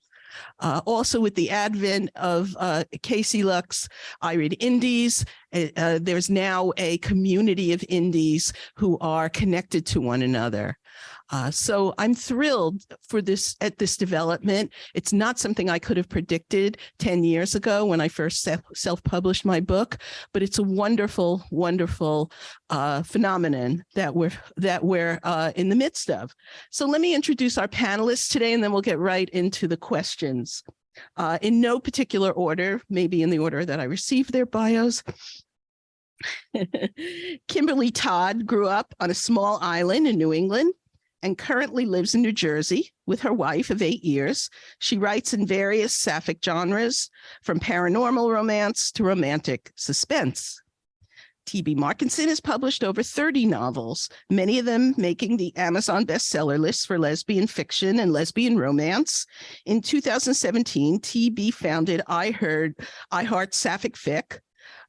Also, with the advent of Casey Luck's iReadIndies, there's now a community of indies who are connected to one another. So I'm thrilled at this development. It's not something I could have predicted 10 years ago when I first self-published my book, but it's a wonderful, wonderful phenomenon that we're in the midst of. So let me introduce our panelists today, and then we'll get right into the questions. In no particular order, maybe in the order that I received their bios. Kimberly Todd grew up on a small island in New England and currently lives in New Jersey with her wife of 8 years. She writes in various Sapphic genres, from paranormal romance to romantic suspense. T.B. Markinson has published over 30 novels, many of them making the Amazon bestseller list for lesbian fiction and lesbian romance. In 2017, T.B. founded IHeartSapphic,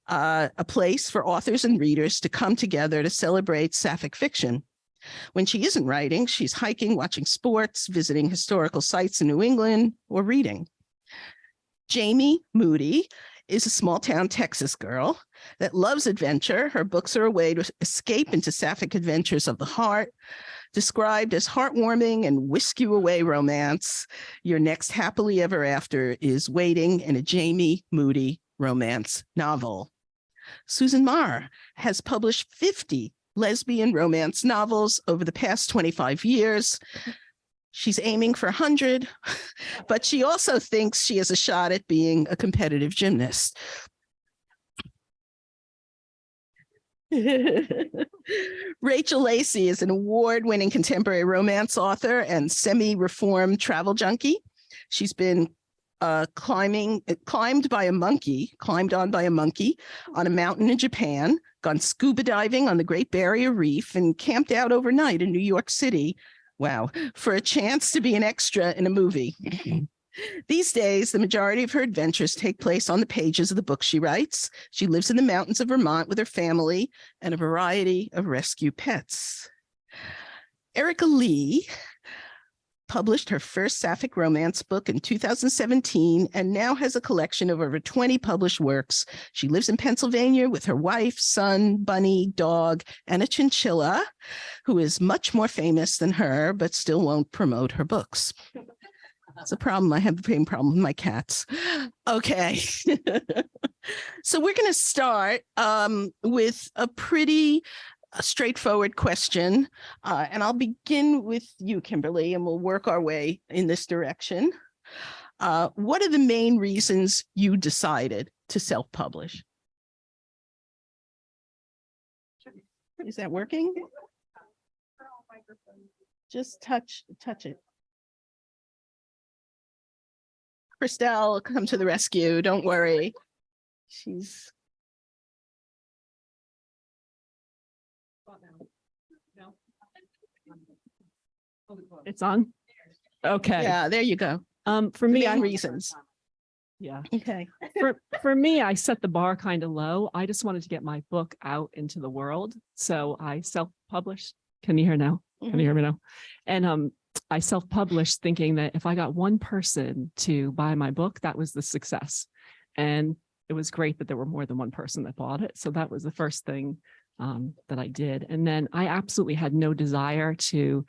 a place for authors and readers to come together to celebrate Sapphic fiction. When she isn't writing, she's hiking, watching sports, visiting historical sites in New England, or reading. Jamie Moody is a small-town Texas girl that loves adventure. Her books are a way to escape into Sapphic adventures of the heart, described as heartwarming and whisk-you-away romance. Your next happily ever after is waiting in a Jamie Moody romance novel. Susan Marr has published 50 lesbian romance novels over the past 25 years. She's aiming for 100, but she also thinks she has a shot at being a competitive gymnast. Rachel Lacey is an award-winning contemporary romance author and semi-reformed travel junkie. She's been climbed on by a monkey on a mountain in Japan, gone scuba diving on the Great Barrier Reef, and camped out overnight in New York City. Wow, for a chance to be an extra in a movie. These days, the majority of her adventures take place on the pages of the books she writes. She lives in the mountains of Vermont with her family and a variety of rescue pets. Erica Lee published her first Sapphic romance book in 2017 and now has a collection of over 20 published works. She lives in Pennsylvania with her wife, son, bunny, dog, and a chinchilla, who is much more famous than her, but still won't promote her books. It's a problem. I have the same problem with my cats. Okay. So we're going to start with a pretty straightforward question. And I'll begin with you, Kimberly, and we'll work our way in this direction. What are the main reasons you decided to self-publish? Is that working? Just touch it. Christelle, come to the rescue. Don't worry. She's... It's on. Okay. Yeah, there you go. For me, Main reasons. yeah. Okay. For me, I set the bar kind of low. I just wanted to get my book out into the world. So I self-published. Can you hear now? Can you hear me now? And I self-published thinking that if I got one person to buy my book, that was the success. And it was great that there were more than one person that bought it. So that was the first thing that I did. And then I absolutely had no desire to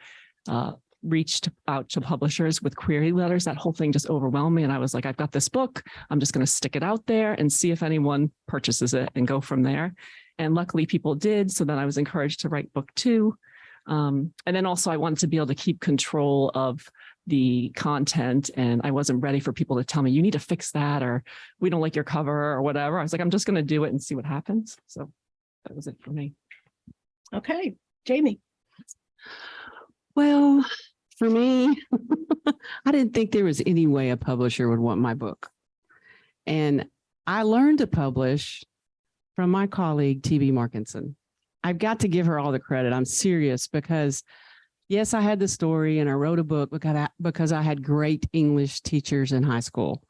reach out to publishers with query letters. That whole thing just overwhelmed me. And I was like, I've got this book. I'm just going to stick it out there and see if anyone purchases it and go from there. And luckily people did. So then I was encouraged to write book 2. And then also I wanted to be able to keep control of the content, and I wasn't ready for people to tell me, you need to fix that, or we don't like your cover or whatever. I was like, I'm just going to do it and see what happens. So that was it for me. Okay, Jamie. Well, for me, I didn't think there was any way a publisher would want my book. And I learned to publish from my colleague, T.B. Markinson. I've got to give her all the credit. I'm serious because, yes, I had the story and I wrote a book because I had great English teachers in high school.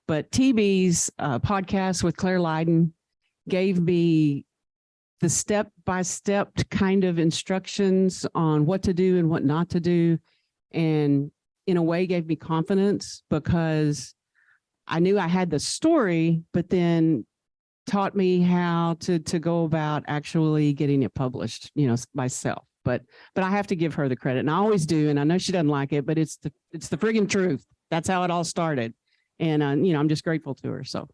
But TB's podcast with Claire Lydon gave me the step-by-step kind of instructions on what to do and what not to do. And in a way gave me confidence because I knew I had the story, but then taught me how to go about actually getting it published, myself. But I have to give her the credit, and I always do. And I know she doesn't like it, but it's the friggin' truth. That's how it all started. And I'm just grateful to her. So,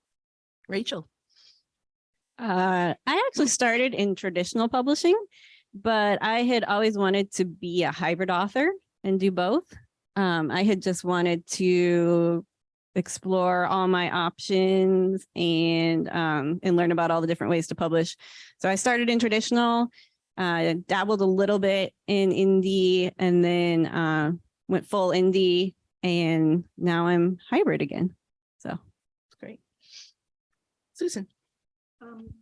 Rachel. I actually started in traditional publishing, but I had always wanted to be a hybrid author and do both. I had just wanted to explore all my options and learn about all the different ways to publish. So I started in traditional, dabbled a little bit in indie, and then went full indie, and now I'm hybrid again. So It's great. Susan.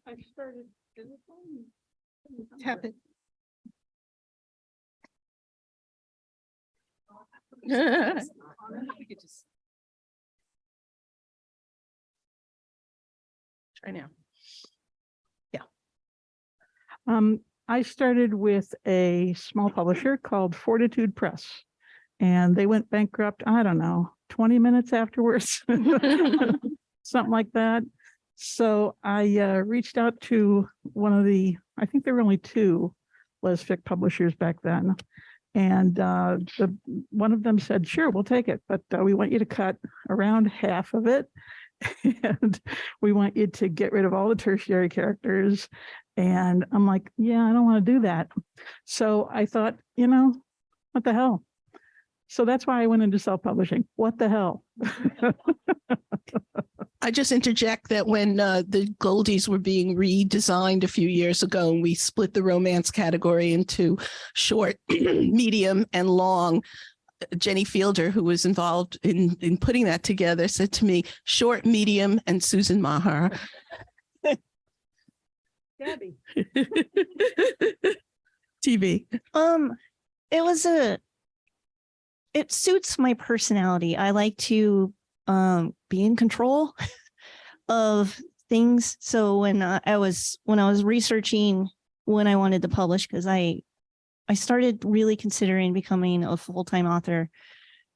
I started. Tap it. Try now. Yeah. I started with a small publisher called Fortitude Press, and they went bankrupt, I don't know, 20 minutes afterwards, something like that. So I reached out to one of I think there were only two lesfic publishers back then. And one of them said, sure, we'll take it, but we want you to cut around half of it. And we want you to get rid of all the tertiary characters. And I'm like, yeah, I don't want to do that. So I thought, what the hell? So that's why I went into self-publishing. What the hell? I just interject that when the Goldies were being redesigned a few years ago, and we split the romance category into short, medium, and long, Jenny Fielder, who was involved in putting that together, said to me, short, medium, and Susan Maher. Gabby. TV. It suits my personality. I like to be in control of things. So when I was researching when I wanted to publish, because I started really considering becoming a full-time author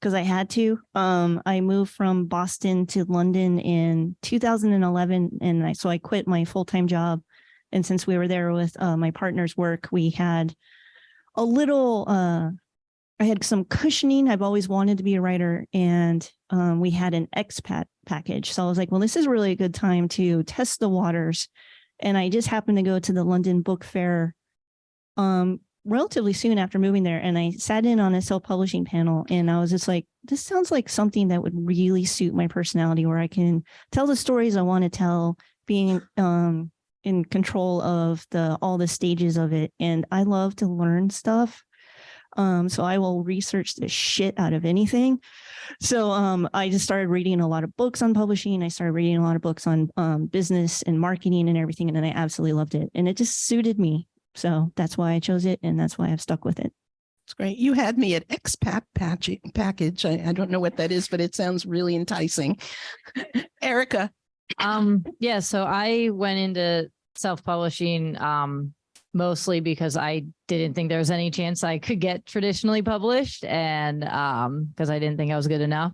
because I had to. I moved from Boston to London in 2011, and so I quit my full-time job. And since we were there with my partner's work, we had a little. I had some cushioning. I've always wanted to be a writer, and we had an expat package. So I was like, well, this is really a good time to test the waters. And I just happened to go to the London Book Fair relatively soon after moving there. And I sat in on a self-publishing panel, and I was just like, this sounds like something that would really suit my personality, where I can tell the stories I want to tell, being in control of all the stages of it. And I love to learn stuff. So I will research the shit out of anything. So I just started reading a lot of books on publishing. I started reading a lot of books on business and marketing and everything. And then I absolutely loved it. And it just suited me. So that's why I chose it. And that's why I've stuck with it. It's great. You had me at expat package. I don't know what that is, but it sounds really enticing. Erica. Yeah, so I went into self-publishing mostly because I didn't think there was any chance I could get traditionally published, and because I didn't think I was good enough.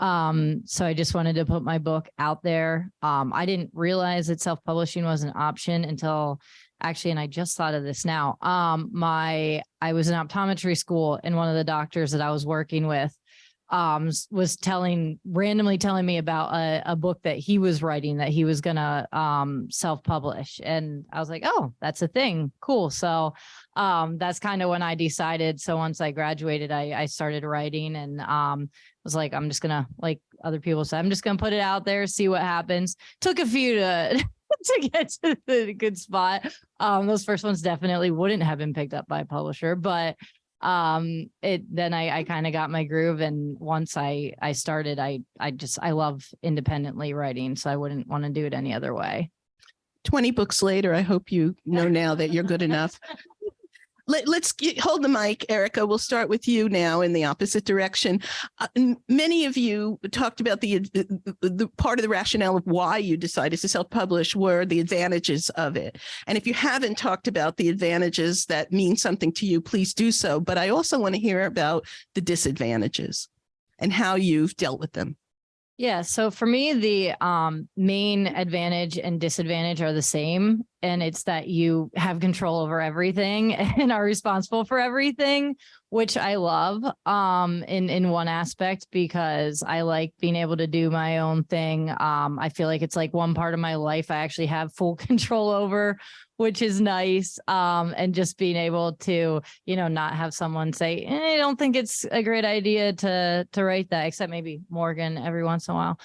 So I just wanted to put my book out there. I didn't realize that self-publishing was an option until actually, and I just thought of this now. I was in optometry school, and one of the doctors that I was working with was randomly telling me about a book that he was writing that he was gonna self-publish, and I was like, oh, that's a thing, cool. So that's kind of when I decided. So once I graduated, I started writing, and was like, I'm just gonna, like other people said, I'm just gonna put it out there, see what happens. Took a few to to get to the good spot. Those first ones definitely wouldn't have been picked up by a publisher, but then I kind of got my groove. And once I started, I love independently writing. So I wouldn't want to do it any other way. 20 books later, I hope you know now that you're good enough. Let's hold the mic, Erica. We'll start with you now in the opposite direction. Many of you talked about the part of the rationale of why you decided to self-publish were the advantages of it. And if you haven't talked about the advantages that mean something to you, please do so. But I also want to hear about the disadvantages and how you've dealt with them. Yeah. So for me, the main advantage and disadvantage are the same. And it's that you have control over everything and are responsible for everything, which I love in one aspect, because I like being able to do my own thing. I feel like it's like one part of my life I actually have full control over, which is nice. And just being able to, not have someone say, I don't think it's a great idea to write that, except maybe Morgan every once in a while.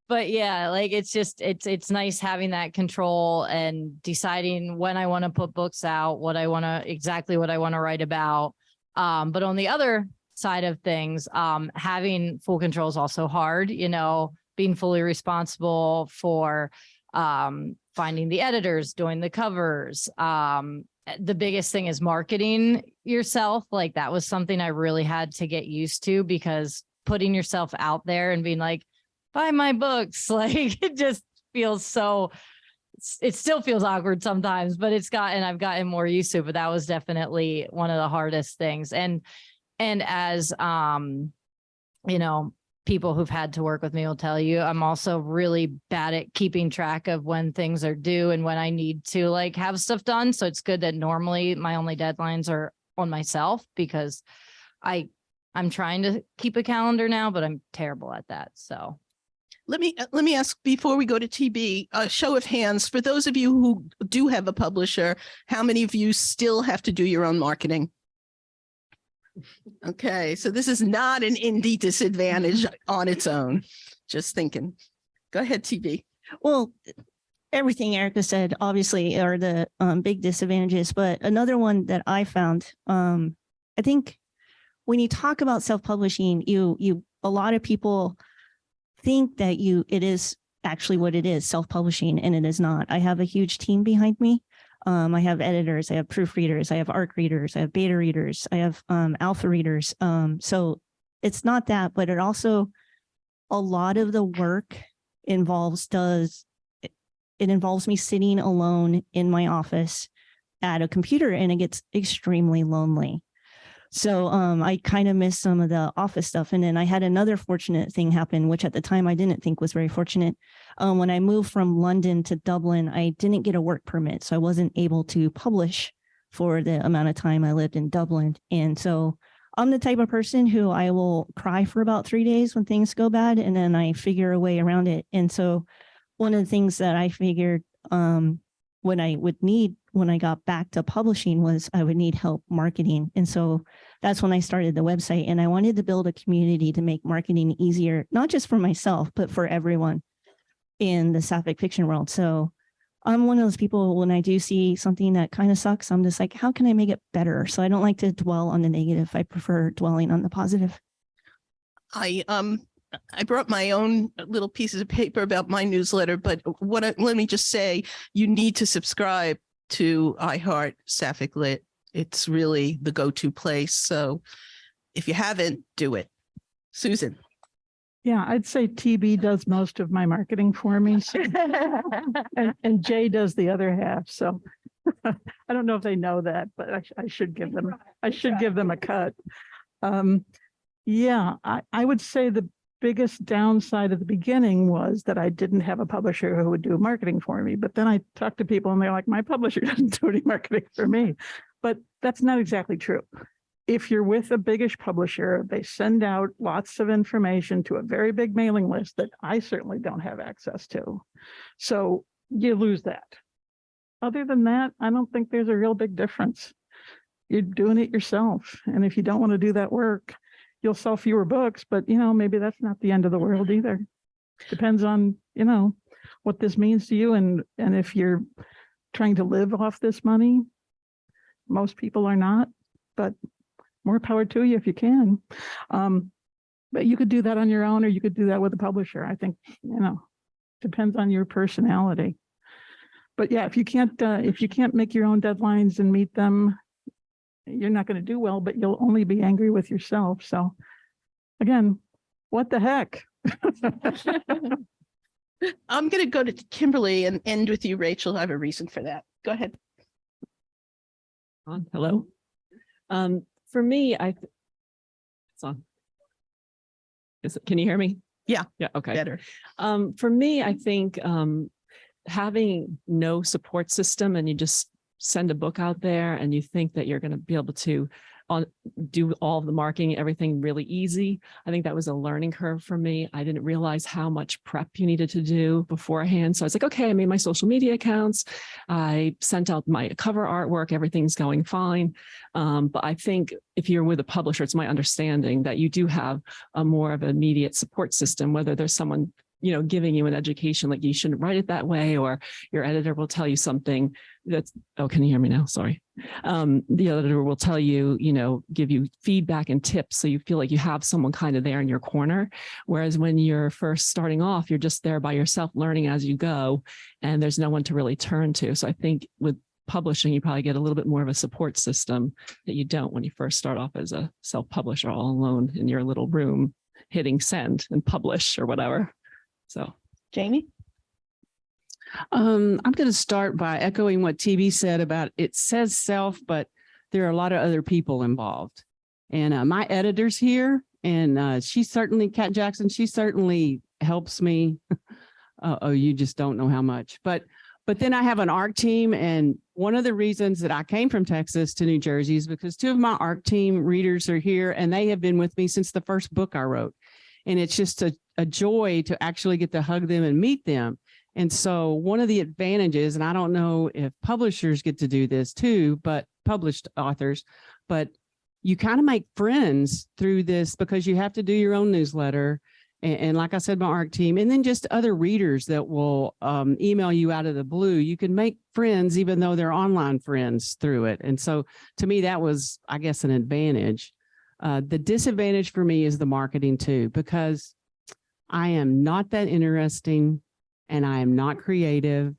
But yeah, like it's nice having that control and deciding when I want to put books out, exactly what I want to write about. But on the other side of things, having full control is also hard, being fully responsible for finding the editors, doing the covers. The biggest thing is marketing yourself. Like that was something I really had to get used to, because putting yourself out there and being like, buy my books, like it just feels it still feels awkward sometimes, but I've gotten more used to it. But that was definitely one of the hardest things. And as people who've had to work with me will tell you, I'm also really bad at keeping track of when things are due and when I need to like have stuff done. So it's good that normally my only deadlines are on myself, because I'm trying to keep a calendar now, but I'm terrible at that. So let me ask, before we go to TB, a show of hands for those of you who do have a publisher, how many of you still have to do your own marketing? Okay, so this is not an indie disadvantage on its own. Just thinking. Go ahead, TB. Well, everything Erica said obviously are the big disadvantages, but another one that I found, I think when you talk about self-publishing, a lot of people think that it is actually what it is, self-publishing, and it is not. I have a huge team behind me. I have editors, I have proofreaders, I have ARC readers, I have beta readers, I have alpha readers. So it's not that, but it also, a lot of the work involves me sitting alone in my office at a computer, and it gets extremely lonely. So I kind of missed some of the office stuff. And then I had another fortunate thing happen, which at the time I didn't think was very fortunate. When I moved from London to Dublin, I didn't get a work permit. So I wasn't able to publish for the amount of time I lived in Dublin. And so I'm the type of person who I will cry for about 3 days when things go bad, and then I figure a way around it. And so one of the things that I figured what I would need when I got back to publishing was I would need help marketing. And so that's when I started the website, and I wanted to build a community to make marketing easier, not just for myself, but for everyone in the Sapphic fiction world. So I'm one of those people, when I do see something that kind of sucks, I'm just like, how can I make it better? So I don't like to dwell on the negative. I prefer dwelling on the positive. I brought my own little pieces of paper about my newsletter, but let me just say, you need to subscribe to iHeartSapphic Lit. It's really the go-to place. So if you haven't, do it. Susan. Yeah, I'd say TB does most of my marketing for me. So, and Jay does the other half. So I don't know if they know that, but I should give them a cut. Yeah, I would say the biggest downside at the beginning was that I didn't have a publisher who would do marketing for me. But then I talked to people and they're like, my publisher doesn't do any marketing for me. But that's not exactly true. If you're with a biggish publisher, they send out lots of information to a very big mailing list that I certainly don't have access to. So you lose that. Other than that, I don't think there's a real big difference. You're doing it yourself. And if you don't want to do that work, you'll sell fewer books, but maybe that's not the end of the world either. Depends on, what this means to you and if you're trying to live off this money. Most people are not, but more power to you if you can. But you could do that on your own, or you could do that with a publisher. I think, depends on your personality. But yeah, if you can't make your own deadlines and meet them, you're not going to do well, but you'll only be angry with yourself. So again, what the heck? I'm going to go to Kimberly and end with you, Rachel. I have a reason for that. Go ahead. Hello. For me, it's on. Can you hear me? Yeah. Yeah. Okay. Better. For me, I think having no support system and you just send a book out there and you think that you're going to be able to do all of the marketing, everything really easy. I think that was a learning curve for me. I didn't realize how much prep you needed to do beforehand. So I was like, okay, I made my social media accounts. I sent out my cover artwork. Everything's going fine. But I think if you're with a publisher, it's my understanding that you do have a more of an immediate support system, whether there's someone giving you an education, like you shouldn't write it that way, or your editor will tell you something that's, oh, can you hear me now? Sorry. The editor will tell you, give you feedback and tips. So you feel like you have someone kind of there in your corner. Whereas when you're first starting off, you're just there by yourself learning as you go, and there's no one to really turn to. So I think with publishing, you probably get a little bit more of a support system that you don't when you first start off as a self-publisher all alone in your little room, hitting send and publish or whatever. So, Jamie? I'm going to start by echoing what TB said about it says self, but there are a lot of other people involved. And my editor's here, and she certainly, Kat Jackson, she certainly helps me. Oh, you just don't know how much. But then I have an ARC team, and one of the reasons that I came from Texas to New Jersey is because two of my ARC team readers are here, and they have been with me since the first book I wrote. And it's just a joy to actually get to hug them and meet them. And so one of the advantages, and I don't know if publishers get to do this too, but published authors, but you kind of make friends through this because you have to do your own newsletter. And like I said, my ARC team, and then just other readers that will email you out of the blue. You can make friends, even though they're online friends through it. And so to me, that was, I guess, an advantage. The disadvantage for me is the marketing too, because I am not that interesting and I am not creative.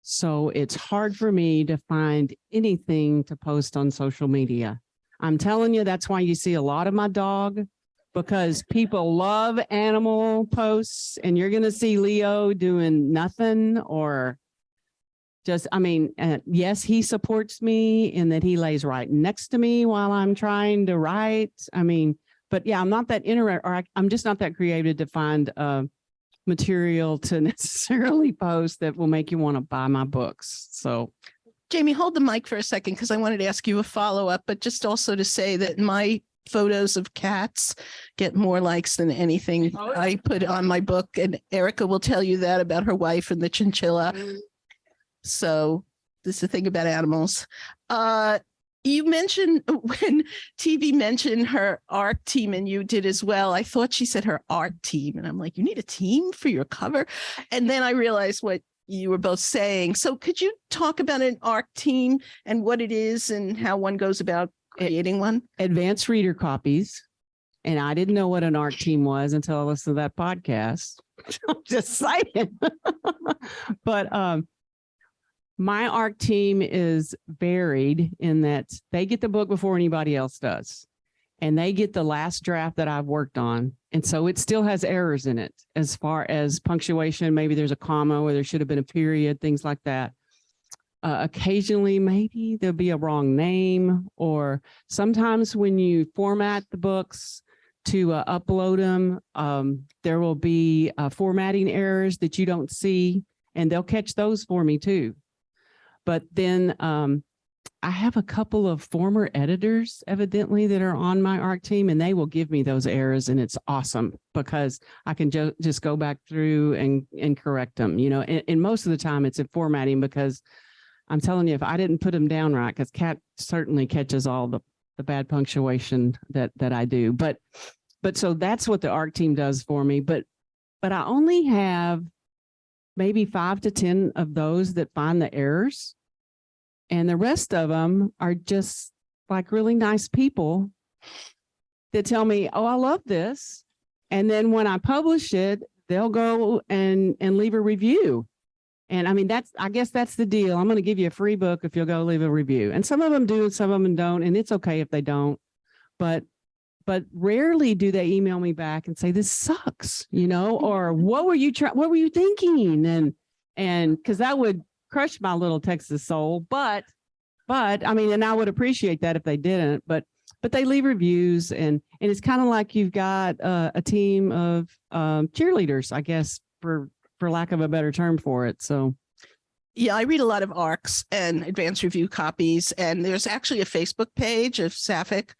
So it's hard for me to find anything to post on social media. I'm telling you, that's why you see a lot of my dog, because people love animal posts, and you're going to see Leo doing nothing or just, yes, he supports me in that he lays right next to me while I'm trying to write. But yeah, I'm not that interested, or I'm just not that creative to find material to necessarily post that will make you want to buy my books. So Jamie, hold the mic for a second, because I wanted to ask you a follow-up, but just also to say that my photos of cats get more likes than anything I put on my book. And Erica will tell you that about her wife and the chinchilla. So this is the thing about animals. You mentioned when TV mentioned her ARC team, and you did as well. I thought she said her art team, and I'm like, you need a team for your cover? And then I realized what you were both saying. So could you talk about an ARC team and what it is and how one goes about creating one? Advanced reader copies. And I didn't know what an ARC team was until I listened to that podcast. I'm just saying. But my ARC team is varied in that they get the book before anybody else does. And they get the last draft that I've worked on. And so it still has errors in it as far as punctuation. Maybe there's a comma where there should have been a period, things like that. Occasionally, maybe there'll be a wrong name, or sometimes when you format the books to upload them, there will be formatting errors that you don't see, and they'll catch those for me too. But then I have a couple of former editors, evidently, that are on my ARC team, and they will give me those errors, and it's awesome because I can just go back through and correct them. And most of the time it's in formatting, because I'm telling you, if I didn't put them down right, because Kat certainly catches all the bad punctuation that I do. But so that's what the ARC team does for me. But but I only have maybe 5 to 10 of those that find the errors. And the rest of them are just like really nice people that tell me, oh, I love this. And then when I publish it, they'll go and leave a review. And I mean, I guess that's the deal. I'm going to give you a free book if you'll go leave a review. And some of them do and some of them don't. And it's okay if they don't. But rarely do they email me back and say, this sucks, or what were you thinking? And because that would crush my little Texas soul. But I mean, and I would appreciate that if they didn't, but they leave reviews and it's kind of like you've got a team of cheerleaders, I guess, for lack of a better term for it. So. Yeah, I read a lot of ARCs and advanced review copies, and there's actually a Facebook page of Sapphic,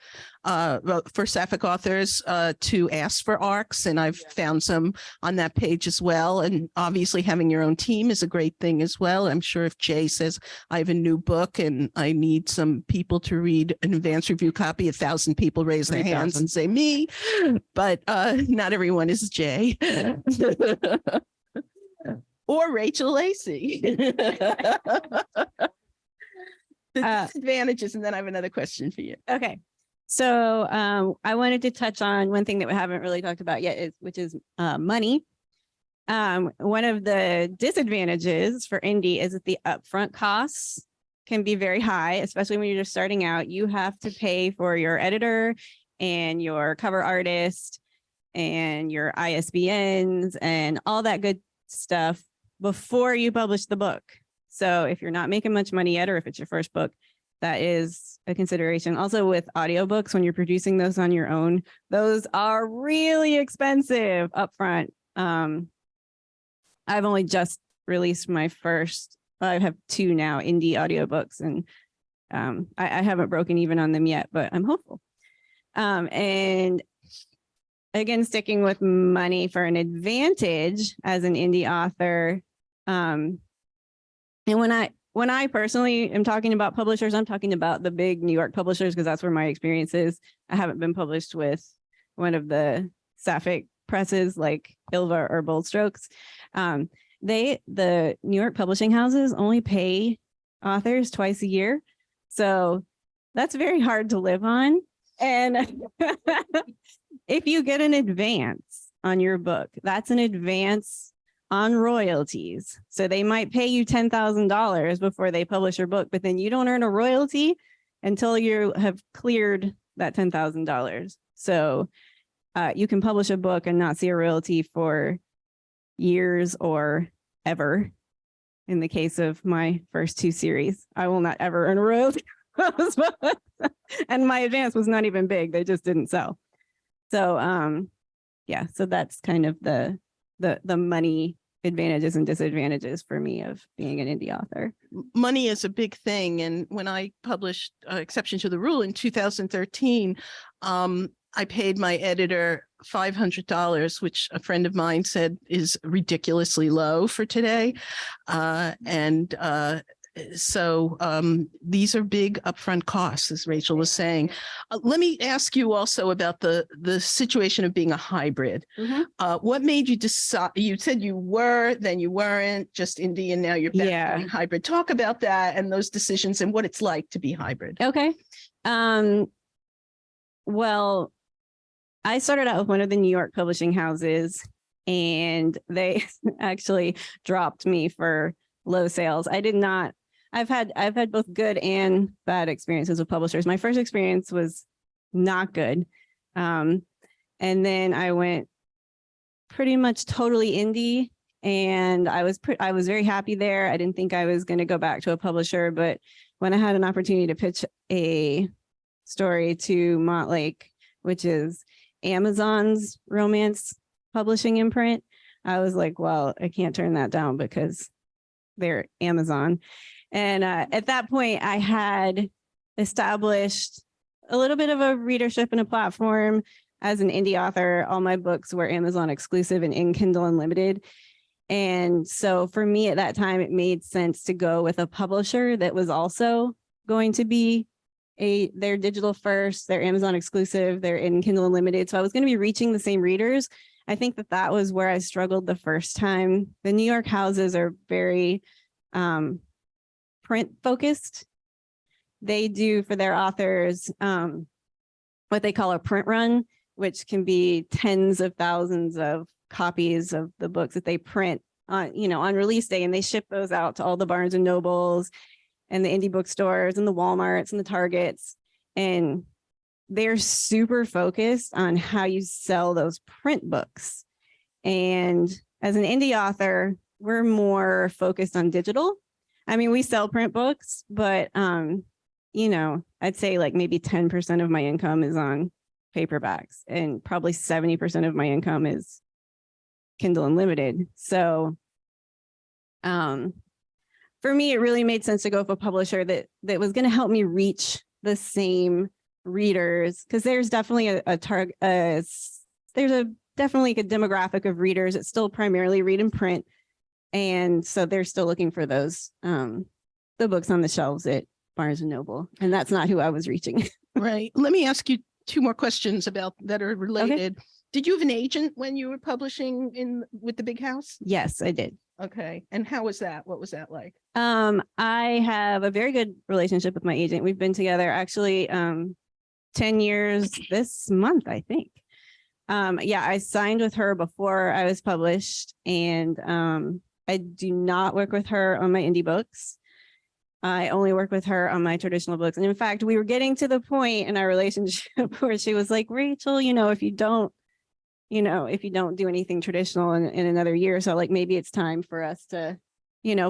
for Sapphic authors to ask for ARCs, and I've found some on that page as well. And obviously having your own team is a great thing as well. I'm sure if Jay says, I have a new book and I need some people to read an advanced review copy, 1,000 people raise their hands and say me, but not everyone is Jay. Or Rachel Lacey. The disadvantages, and then I have another question for you. Okay. So I wanted to touch on one thing that we haven't really talked about yet, which is money. One of the disadvantages for indie is that the upfront costs can be very high, especially when you're just starting out. You have to pay for your editor and your cover artist and your ISBNs and all that good stuff before you publish the book. So if you're not making much money yet, or if it's your first book, that is a consideration. Also with audiobooks, when you're producing those on your own, those are really expensive upfront. I've only just released my first, I have 2 now, indie audiobooks, and I haven't broken even on them yet, but I'm hopeful. And again, sticking with money for an advantage as an indie author. And when I personally am talking about publishers, I'm talking about the big New York publishers, because that's where my experience is. I haven't been published with one of the Sapphic presses like Ilva or Bold Strokes. The New York publishing houses only pay authors twice a year. So that's very hard to live on. And if you get an advance on your book, that's an advance on royalties. So they might pay you $10,000 before they publish your book, but then you don't earn a royalty until you have cleared that $10,000. So you can publish a book and not see a royalty for years or ever. In the case of my first 2 series, I will not ever earn a royalty. And my advance was not even big. They just didn't sell. So yeah, so that's kind of the money advantages and disadvantages for me of being an indie author. Money is a big thing. And when I published Exception to the Rule in 2013, I paid my editor $500, which a friend of mine said is ridiculously low for today. So these are big upfront costs, as Rachel was saying. Let me ask you also about the situation of being a hybrid. What made you decide? You said you were, then you weren't, just indie, and now you're back to being hybrid. Talk about that and those decisions and what it's like to be hybrid. Okay. Well, I started out with one of the New York publishing houses, and they actually dropped me for low sales. I did not. I've had both good and bad experiences with publishers. My first experience was not good. And then I went pretty much totally indie, and I was very happy there. I didn't think I was going to go back to a publisher, but when I had an opportunity to pitch a story to Montlake, which is Amazon's romance publishing imprint, I was like, well, I can't turn that down because they're Amazon. And at that point, I had established a little bit of a readership and a platform as an indie author. All my books were Amazon exclusive and in Kindle Unlimited. And so for me at that time, it made sense to go with a publisher that was also going to be their digital first, their Amazon exclusive, their in Kindle Unlimited. So I was going to be reaching the same readers I think that that was where I struggled the first time. The New York houses are very print focused. They do for their authors what they call a print run, which can be tens of thousands of copies of the books that they print on, on release day, and they ship those out to all the Barnes and Nobles and the indie bookstores and the Walmarts and the Targets. And they're super focused on how you sell those print books. And as an indie author, we're more focused on digital. I mean, we sell print books, but I'd say like maybe 10% of my income is on paperbacks, and probably 70% of my income is Kindle Unlimited. So for me, it really made sense to go with a publisher that was going to help me reach the same readers, because there's definitely definitely a demographic of readers that still primarily read in print. And so they're still looking for those, the books on the shelves at Barnes and Noble. And that's not who I was reaching. Right. Let me ask you two more questions about that are related. Okay. Did you have an agent when you were publishing with the big house? Yes, I did. Okay. And how was that? What was that like? I have a very good relationship with my agent. We've been together actually 10 years this month, I think. I signed with her before I was published, and I do not work with her on my indie books. I only work with her on my traditional books. And in fact, we were getting to the point in our relationship where she was like, Rachel, if you don't do anything traditional in another year or so, like maybe it's time for us to,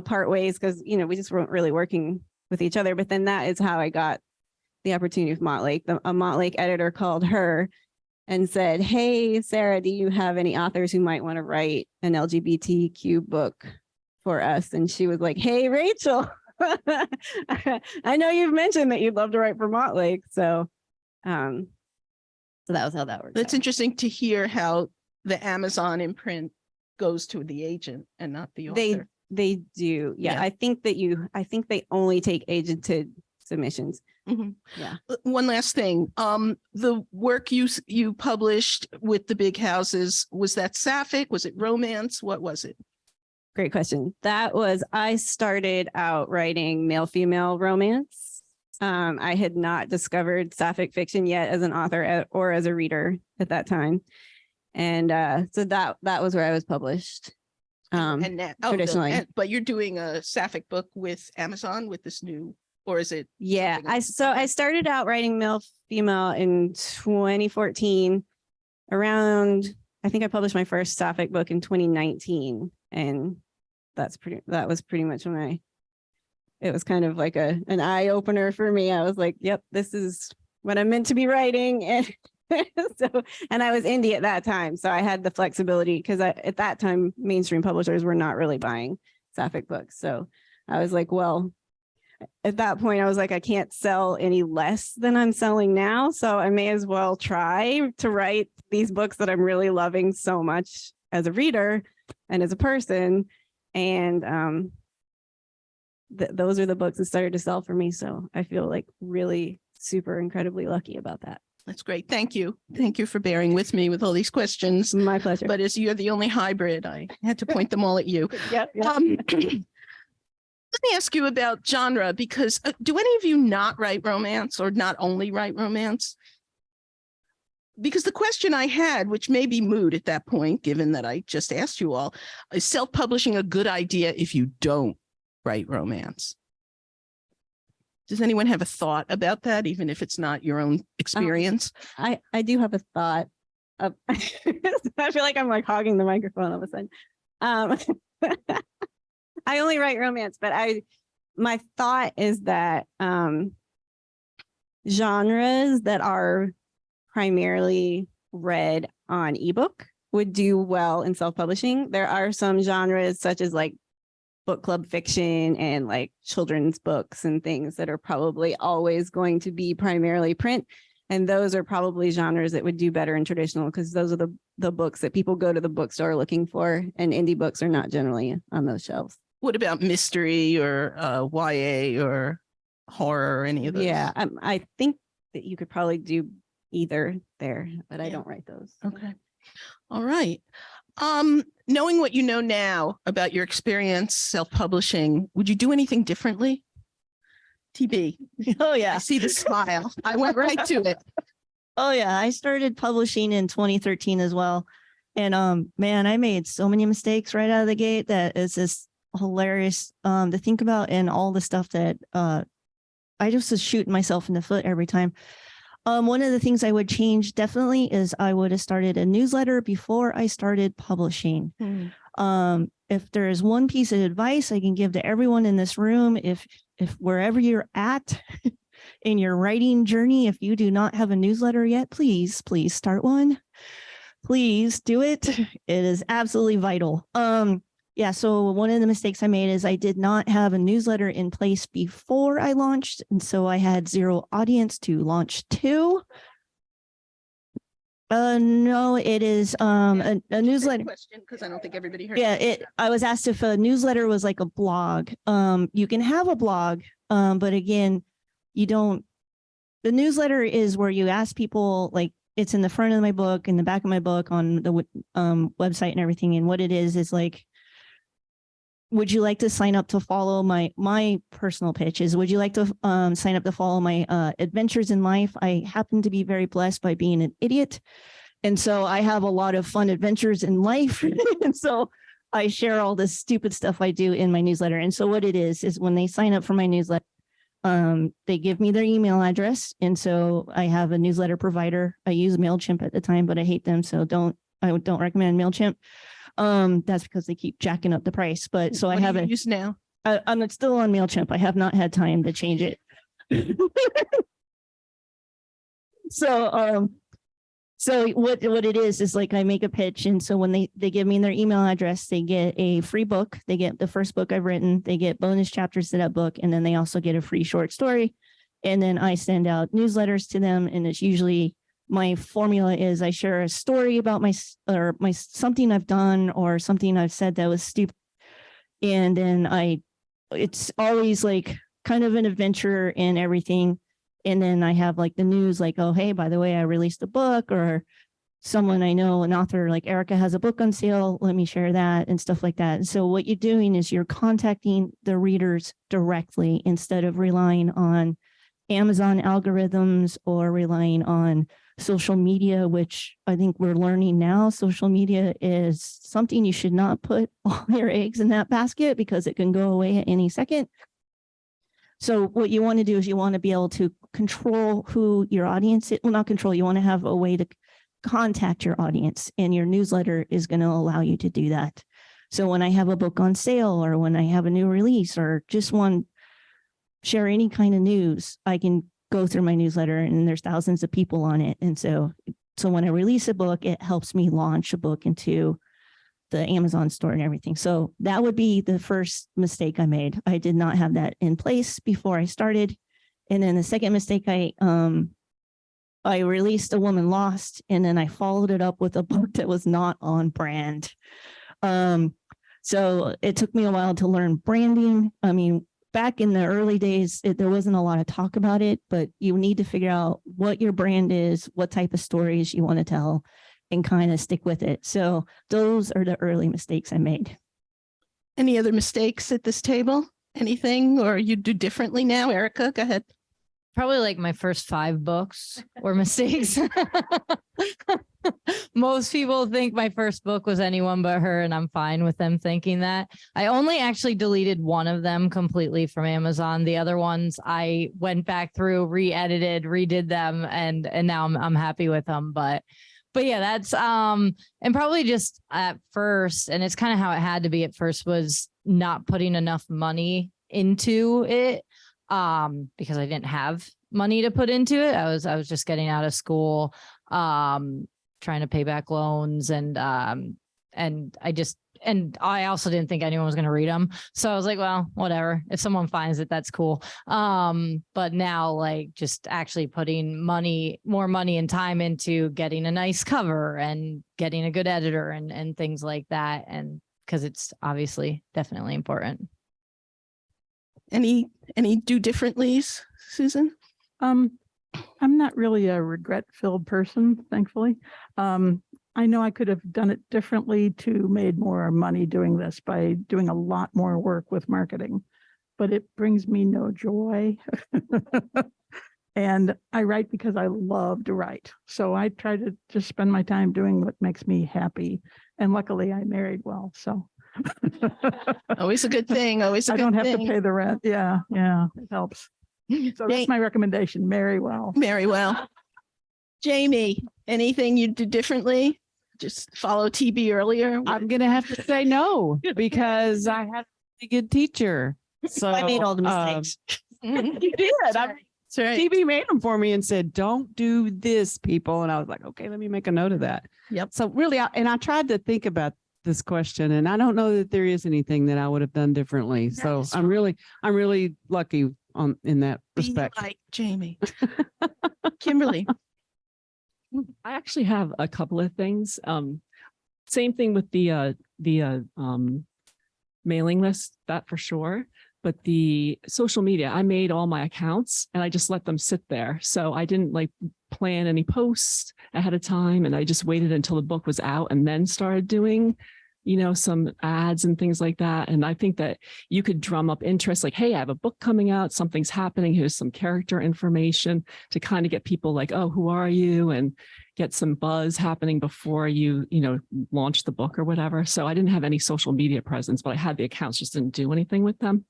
part ways, because, we just weren't really working with each other. But then that is how I got the opportunity with Montlake. A Montlake editor called her and said, hey, Sarah, do you have any authors who might want to write an LGBTQ book for us? And she was like, hey, Rachel, I know you've mentioned that you'd love to write for Montlake. So that was how that worked. That's interesting to hear how the Amazon imprint goes to the agent and not the author. They do. Yeah. I think they only take agented submissions. Mm-hmm. Yeah. One last thing. The work you published with the big houses, was that Sapphic? Was it romance? What was it? Great question. I started out writing male-female romance. I had not discovered Sapphic fiction yet as an author or as a reader at that time. And so that was where I was published. Traditionally. But you're doing a Sapphic book with Amazon with this new, or is it? Yeah, I started out writing male-female in 2014. I think I published my first Sapphic book in 2019. And that was pretty much when it was kind of like an eye opener for me. I was like, yep, this is what I'm meant to be writing. And and I was indie at that time. So I had the flexibility, because at that time, mainstream publishers were not really buying Sapphic books. So I was like, well, at that point, I was like, I can't sell any less than I'm selling now. So I may as well try to write these books that I'm really loving so much as a reader and as a person. And those are the books that started to sell for me. So I feel like really super incredibly lucky about that. That's great. Thank you. Thank you for bearing with me with all these questions. My pleasure. But as you're the only hybrid, I had to point them all at you. Yep. Let me ask you about genre, because do any of you not write romance, or not only write romance? Because the question I had, which may be moot at that point, given that I just asked you all, is self-publishing a good idea if you don't write romance? Does anyone have a thought about that, even if it's not your own experience? I do have a thought. I feel like I'm like hogging the microphone all of a sudden. I only write romance, but my thought is that genres that are primarily read on ebook would do well in self-publishing. There are some genres such as like book club fiction and like children's books and things that are probably always going to be primarily print. And those are probably genres that would do better in traditional, because those are the books that people go to the bookstore looking for, and indie books are not generally on those shelves. What about mystery or YA or horror or any of those? Yeah, I think that you could probably do either there, but I don't write those. Okay. All right. Knowing what you know now about your experience self-publishing, would you do anything differently? TB. Oh yeah. I see the smile. I went right to it. Oh yeah, I started publishing in 2013 as well. And man, I made so many mistakes right out of the gate that it's just hilarious to think about, and all the stuff that I just was shooting myself in the foot every time. One of the things I would change definitely is I would have started a newsletter before I started publishing. If there is one piece of advice I can give to everyone in this room, if wherever you're at in your writing journey, if you do not have a newsletter yet, please start one. Please do it. It is absolutely vital. Yeah, so one of the mistakes I made is I did not have a newsletter in place before I launched. And so I had zero audience to launch to. No, it is a newsletter. Question, because I don't think everybody heard. Yeah, I was asked if a newsletter was like a blog. You can have a blog, but again, you don't. The newsletter is where you ask people, like, it's in the front of my book, in the back of my book, on the website and everything. And what it is like, would you like to sign up to follow my personal pitches? Would you like to sign up to follow my adventures in life? I happen to be very blessed by being an idiot. And so I have a lot of fun adventures in life. And so I share all this stupid stuff I do in my newsletter. And so what it is when they sign up for my newsletter, they give me their email address. And so I have a newsletter provider. I use MailChimp at the time, but I hate them. So I don't recommend MailChimp. That's because they keep jacking up the price. But so What I have do you it. use now. I'm still on MailChimp. I have not had time to change it. So what it is like I make a pitch. And so when they give me their email address, they get a free book. They get the first book I've written. They get bonus chapters to that book. And then they also get a free short story. And then I send out newsletters to them. And it's usually, my formula is I share a story about my something I've done or something I've said that was stupid. And then it's always like kind of an adventure and everything. And then I have like the news, like, oh, hey, by the way, I released a book, or someone I know, an author like Erica has a book on sale. Let me share that and stuff like that. And so what you're doing is you're contacting the readers directly instead of relying on Amazon algorithms or relying on social media, which I think we're learning now. Social media is something you should not put all your eggs in that basket because it can go away at any second. So what you want to do is you want to be able to control who your audience is. Well, not control, you want to have a way to contact your audience, and your newsletter is going to allow you to do that. So when I have a book on sale, or when I have a new release, or just want to share any kind of news, I can go through my newsletter, and there's thousands of people on it. And so when I release a book, it helps me launch a book into the Amazon store and everything. So that would be the first mistake I made. I did not have that in place before I started. And then the second mistake, I released A Woman Lost, and then I followed it up with a book that was not on brand. So it took me a while to learn branding. I mean, back in the early days, there wasn't a lot of talk about it, but you need to figure out what your brand is, what type of stories you want to tell, and kind of stick with it. So those are the early mistakes I made. Any other mistakes at this table? Anything, or you do differently now? Erica, go ahead. Probably like my first 5 books were mistakes. Most people think my first book was Anyone But Her, and I'm fine with them thinking that. I only actually deleted one of them completely from Amazon. The other ones I went back through, re-edited, redid them, and now I'm happy with them. But yeah, that's and probably just at first, and it's kind of how it had to be at first, was not putting enough money into it. Because I didn't have money to put into it. I was just getting out of school, trying to pay back loans, and I also didn't think anyone was going to read them. So I was like, well, whatever. If someone finds it, that's cool. But now, like, just actually putting more money and time into getting a nice cover and getting a good editor and things like that. And because it's obviously definitely important. Any do differentlies, Susan? I'm not really a regret-filled person, thankfully. I know I could have done it differently to made more money doing this by doing a lot more work with marketing, but it brings me no joy. And I write because I love to write. So I try to just spend my time doing what makes me happy. And luckily I married well, so. Always a good thing. Always a I good don't have thing. to pay the rent. Yeah, it helps. So that's my recommendation, marry well. Marry well. Jamie, anything you do differently? Just follow TB earlier? I'm going to have to say no because I had a good teacher. So I made all the mistakes. You did. That's right. TB made them for me and said, don't do this, people. And I was like, okay, let me make a note of that. Yep. So really, I tried to think about this question, and I don't know that there is anything that I would have done differently. So I'm really lucky in that respect. Be like Jamie. Kimberly. I actually have a couple of things. Same thing with the mailing list, that for sure. But the social media, I made all my accounts and I just let them sit there. So I didn't like plan any posts ahead of time. And I just waited until the book was out and then started doing, some ads and things like that. And I think that you could drum up interest, like, hey, I have a book coming out, something's happening. Here's some character information to kind of get people like, oh, who are you? And get some buzz happening before you launch the book or whatever. So I didn't have any social media presence, but I had the accounts, just didn't do anything with them.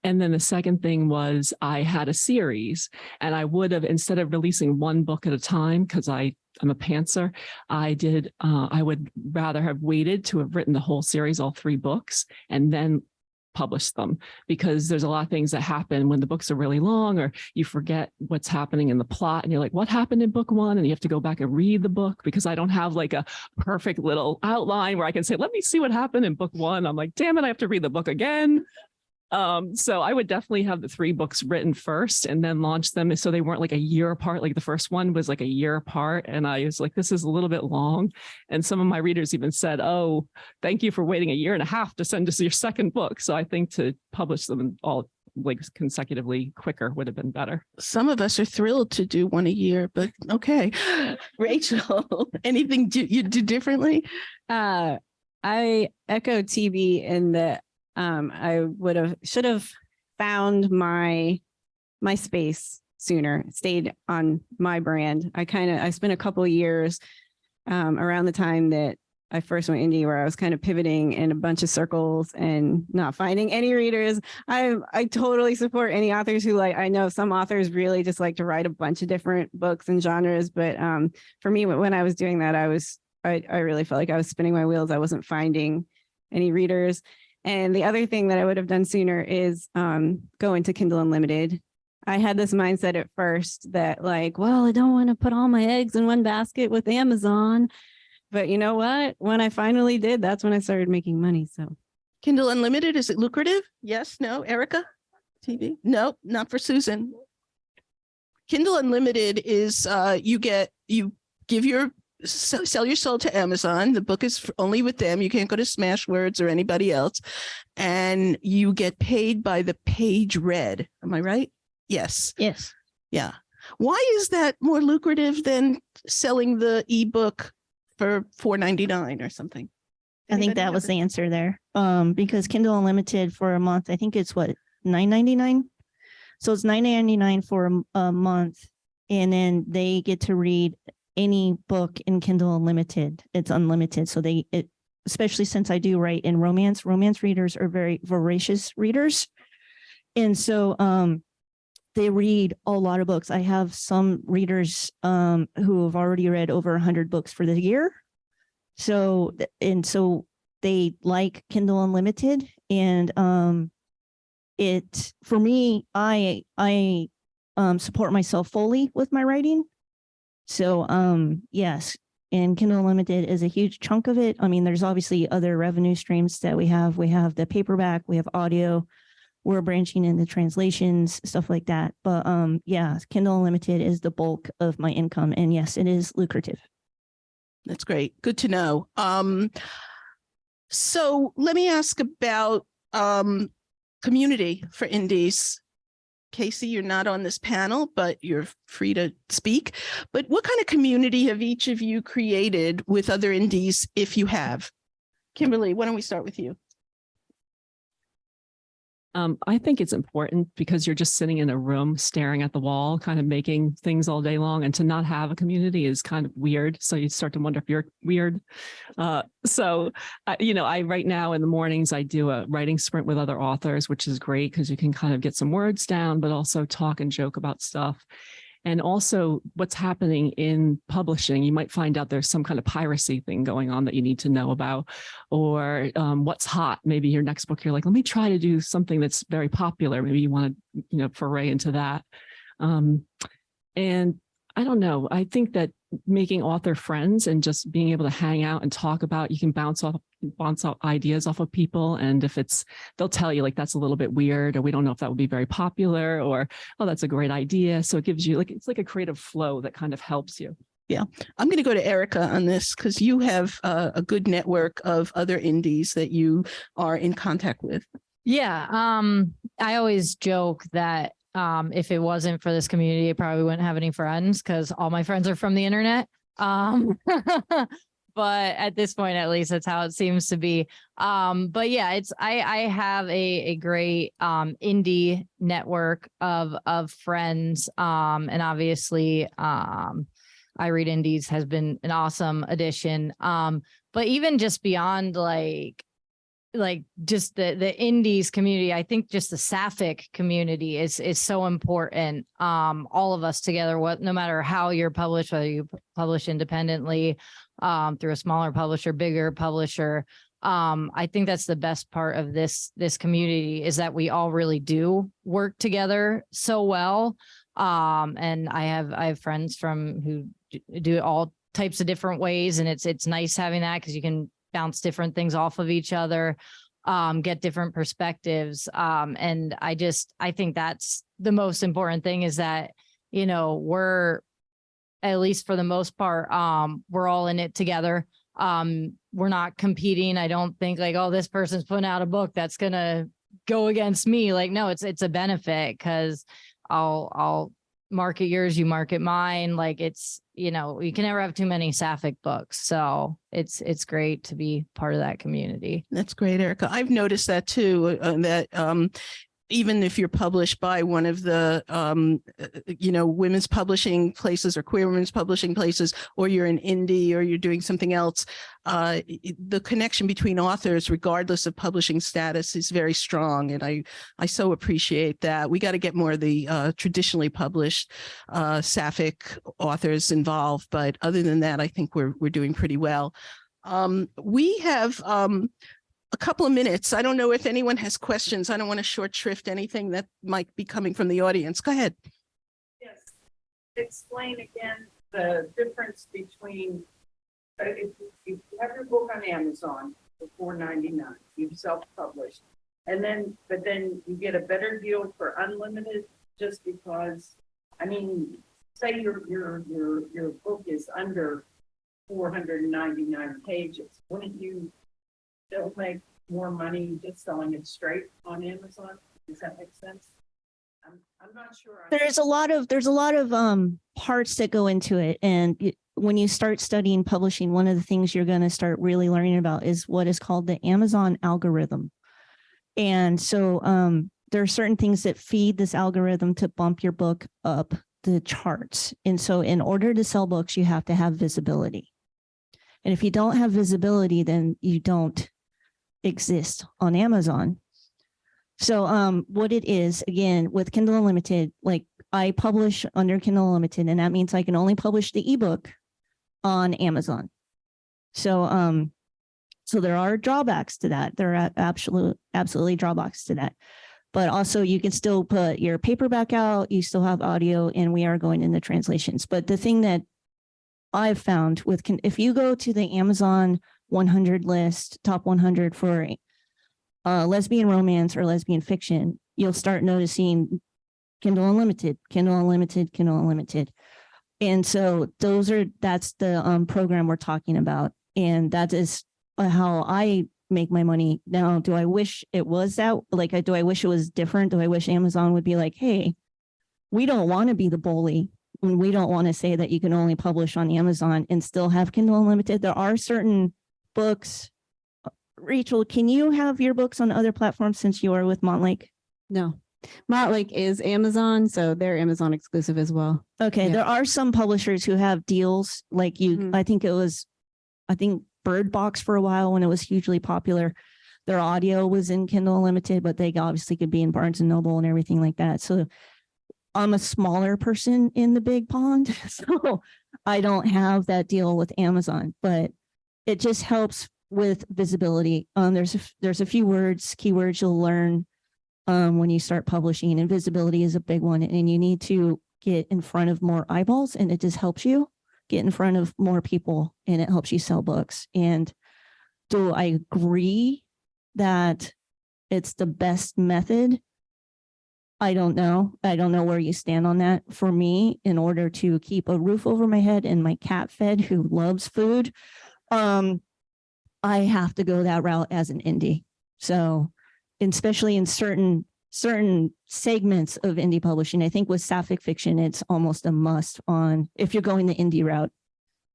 And then the second thing was I had a series, and I would have, instead of releasing one book at a time, because I'm a pantser, I would rather have waited to have written the whole series, all 3 books, and then publish them, because there's a lot of things that happen when the books are really long, or you forget what's happening in the plot and you're like, what happened in book 1? And you have to go back and read the book, because I don't have like a perfect little outline where I can say, let me see what happened in book 1. I'm like, damn it, I have to read the book again. So I would definitely have the 3 books written first and then launch them, so they weren't like a year apart. Like the first one was like a year apart, and I was like, this is a little bit long. And some of my readers even said, oh, thank you for waiting 1.5 years to send us your second book. So I think to publish them all like consecutively quicker would have been better. Some of us are thrilled to do one a year, but okay. Rachel, anything you do differently? I echo TB in that I should have found my space sooner, stayed on my brand. I spent a couple of years around the time that I first went indie, where I was kind of pivoting in a bunch of circles and not finding any readers. I totally support any authors who I know some authors really just like to write a bunch of different books and genres. But for me, when I was doing that, I really felt like I was spinning my wheels. I wasn't finding any readers. And the other thing that I would have done sooner is go into Kindle Unlimited. I had this mindset at first that I don't want to put all my eggs in one basket with Amazon. But you know what? When I finally did, that's when I started making money. So Kindle Unlimited, is it lucrative? Yes, no, Erica? TV? No, not for Susan. Kindle Unlimited is sell your soul to Amazon. The book is only with them. You can't go to Smashwords or anybody else. And you get paid by the page read. Am I right? Yes. Yes. Yeah. Why is that more lucrative than selling the ebook for $4.99 or something? I think that was the answer there. Because Kindle Unlimited for a month, I think it's $9.99. So it's $9.99 for a month. And then they get to read any book in Kindle Unlimited. It's unlimited. So especially since I do write in romance readers are very voracious readers. And so they read a lot of books. I have some readers who have already read over 100 books for the year. So they like Kindle Unlimited. And for me, I support myself fully with my writing. So yes, and Kindle Unlimited is a huge chunk of it. I mean, there's obviously other revenue streams that we have. We have the paperback, we have audio, we're branching into translations, stuff like that. But yeah, Kindle Unlimited is the bulk of my income. And yes, it is lucrative. That's great. Good to know. So let me ask about community for indies. Casey, you're not on this panel, but you're free to speak. But what kind of community have each of you created with other indies, if you have? Kimberly, why don't we start with you? I think it's important because you're just sitting in a room staring at the wall, kind of making things all day long, and to not have a community is kind of weird. So you start to wonder if you're weird. I right now in the mornings, I do a writing sprint with other authors, which is great because you can kind of get some words down, but also talk and joke about stuff. And also what's happening in publishing, you might find out there's some kind of piracy thing going on that you need to know about, or what's hot. Maybe your next book, you're like, let me try to do something that's very popular. Maybe you want to, foray into that. And I don't know. I think that making author friends and just being able to hang out and talk about, you can bounce off ideas off of people. And if they'll tell you like, that's a little bit weird, or we don't know if that would be very popular, or, oh, that's a great idea. So it gives you it's like a creative flow that kind of helps you. Yeah, I'm going to go to Erica on this because you have a good network of other indies that you are in contact with. Yeah. I always joke that if it wasn't for this community, I probably wouldn't have any friends because all my friends are from the internet. But at this point, at least that's how it seems to be. But yeah, I have a great indie network of friends. And obviously iReadIndies has been an awesome addition. But even just beyond like just the indies community, I think just the Sapphic community is so important. All of us together, no matter how you're published, whether you publish independently, through a smaller publisher, bigger publisher. I think that's the best part of this community is that we all really do work together so well. And I have friends who do all types of different ways, and it's nice having that because you can bounce different things off of each other, get different perspectives. And I think that's the most important thing is that, we're, at least for the most part, we're all in it together. We're not competing. I don't think like, oh, this person's putting out a book that's going to go against me. Like, no, it's a benefit because I'll market yours, you market mine. Like you can never have too many Sapphic books. So it's great to be part of that community. That's great, Erica. I've noticed that too, that even if you're published by one of the, women's publishing places or queer women's publishing places, or you're an indie or you're doing something else, the connection between authors, regardless of publishing status, is very strong. And I so appreciate that. We got to get more of the traditionally published Sapphic authors involved. But other than that, I think we're doing pretty well. We have a couple of minutes. I don't know if anyone has questions. I don't want to short shrift anything that might be coming from the audience. Go ahead. Yes. Explain again the difference between if you have your book on Amazon for $4.99, you've self-published, but then you get a better deal for unlimited just because, say your book is under 499 pages. Wouldn't you still make more money just selling it straight on Amazon? Does that make sense? I'm not sure. There's a lot of parts that go into it. And when you start studying publishing, one of the things you're going to start really learning about is what is called the Amazon algorithm. And so there are certain things that feed this algorithm to bump your book up the charts. And so in order to sell books, you have to have visibility. And if you don't have visibility, then you don't exist on Amazon. So what it is, again, with Kindle Unlimited, like I publish under Kindle Unlimited, and that means I can only publish the ebook on Amazon. So so there are drawbacks to that. There are absolutely drawbacks to that. But also you can still put your paperback out, you still have audio, and we are going into translations. But the thing that I've found if you go to the Amazon 100 list, top 100 for lesbian romance or lesbian fiction, you'll start noticing Kindle Unlimited, Kindle Unlimited, Kindle Unlimited. And so that's the program we're talking about. And that is how I make my money. Now, do I wish it was that? Like, do I wish it was different? Do I wish Amazon would be like, hey, we don't want to be the bully. And we don't want to say that you can only publish on Amazon and still have Kindle Unlimited. There are certain books. Rachel, can you have your books on other platforms since you are with Montlake? No. Montlake is Amazon, so they're Amazon exclusive as well. Okay, Yeah. there are some publishers who have deals like you. Mhm. I think Bird Box for a while when it was hugely popular. Their audio was in Kindle Unlimited, but they obviously could be in Barnes and Noble and everything like that. So I'm a smaller person in the big pond, so I don't have that deal with Amazon, but it just helps with visibility. There's a few keywords you'll learn when you start publishing, and visibility is a big one. And you need to get in front of more eyeballs, and it just helps you get in front of more people, and it helps you sell books. And do I agree that it's the best method? I don't know. I don't know where you stand on that. For me, in order to keep a roof over my head and my cat fed, who loves food, I have to go that route as an indie. So, especially in certain segments of indie publishing, I think with Sapphic fiction, it's almost a must on if you're going the indie route.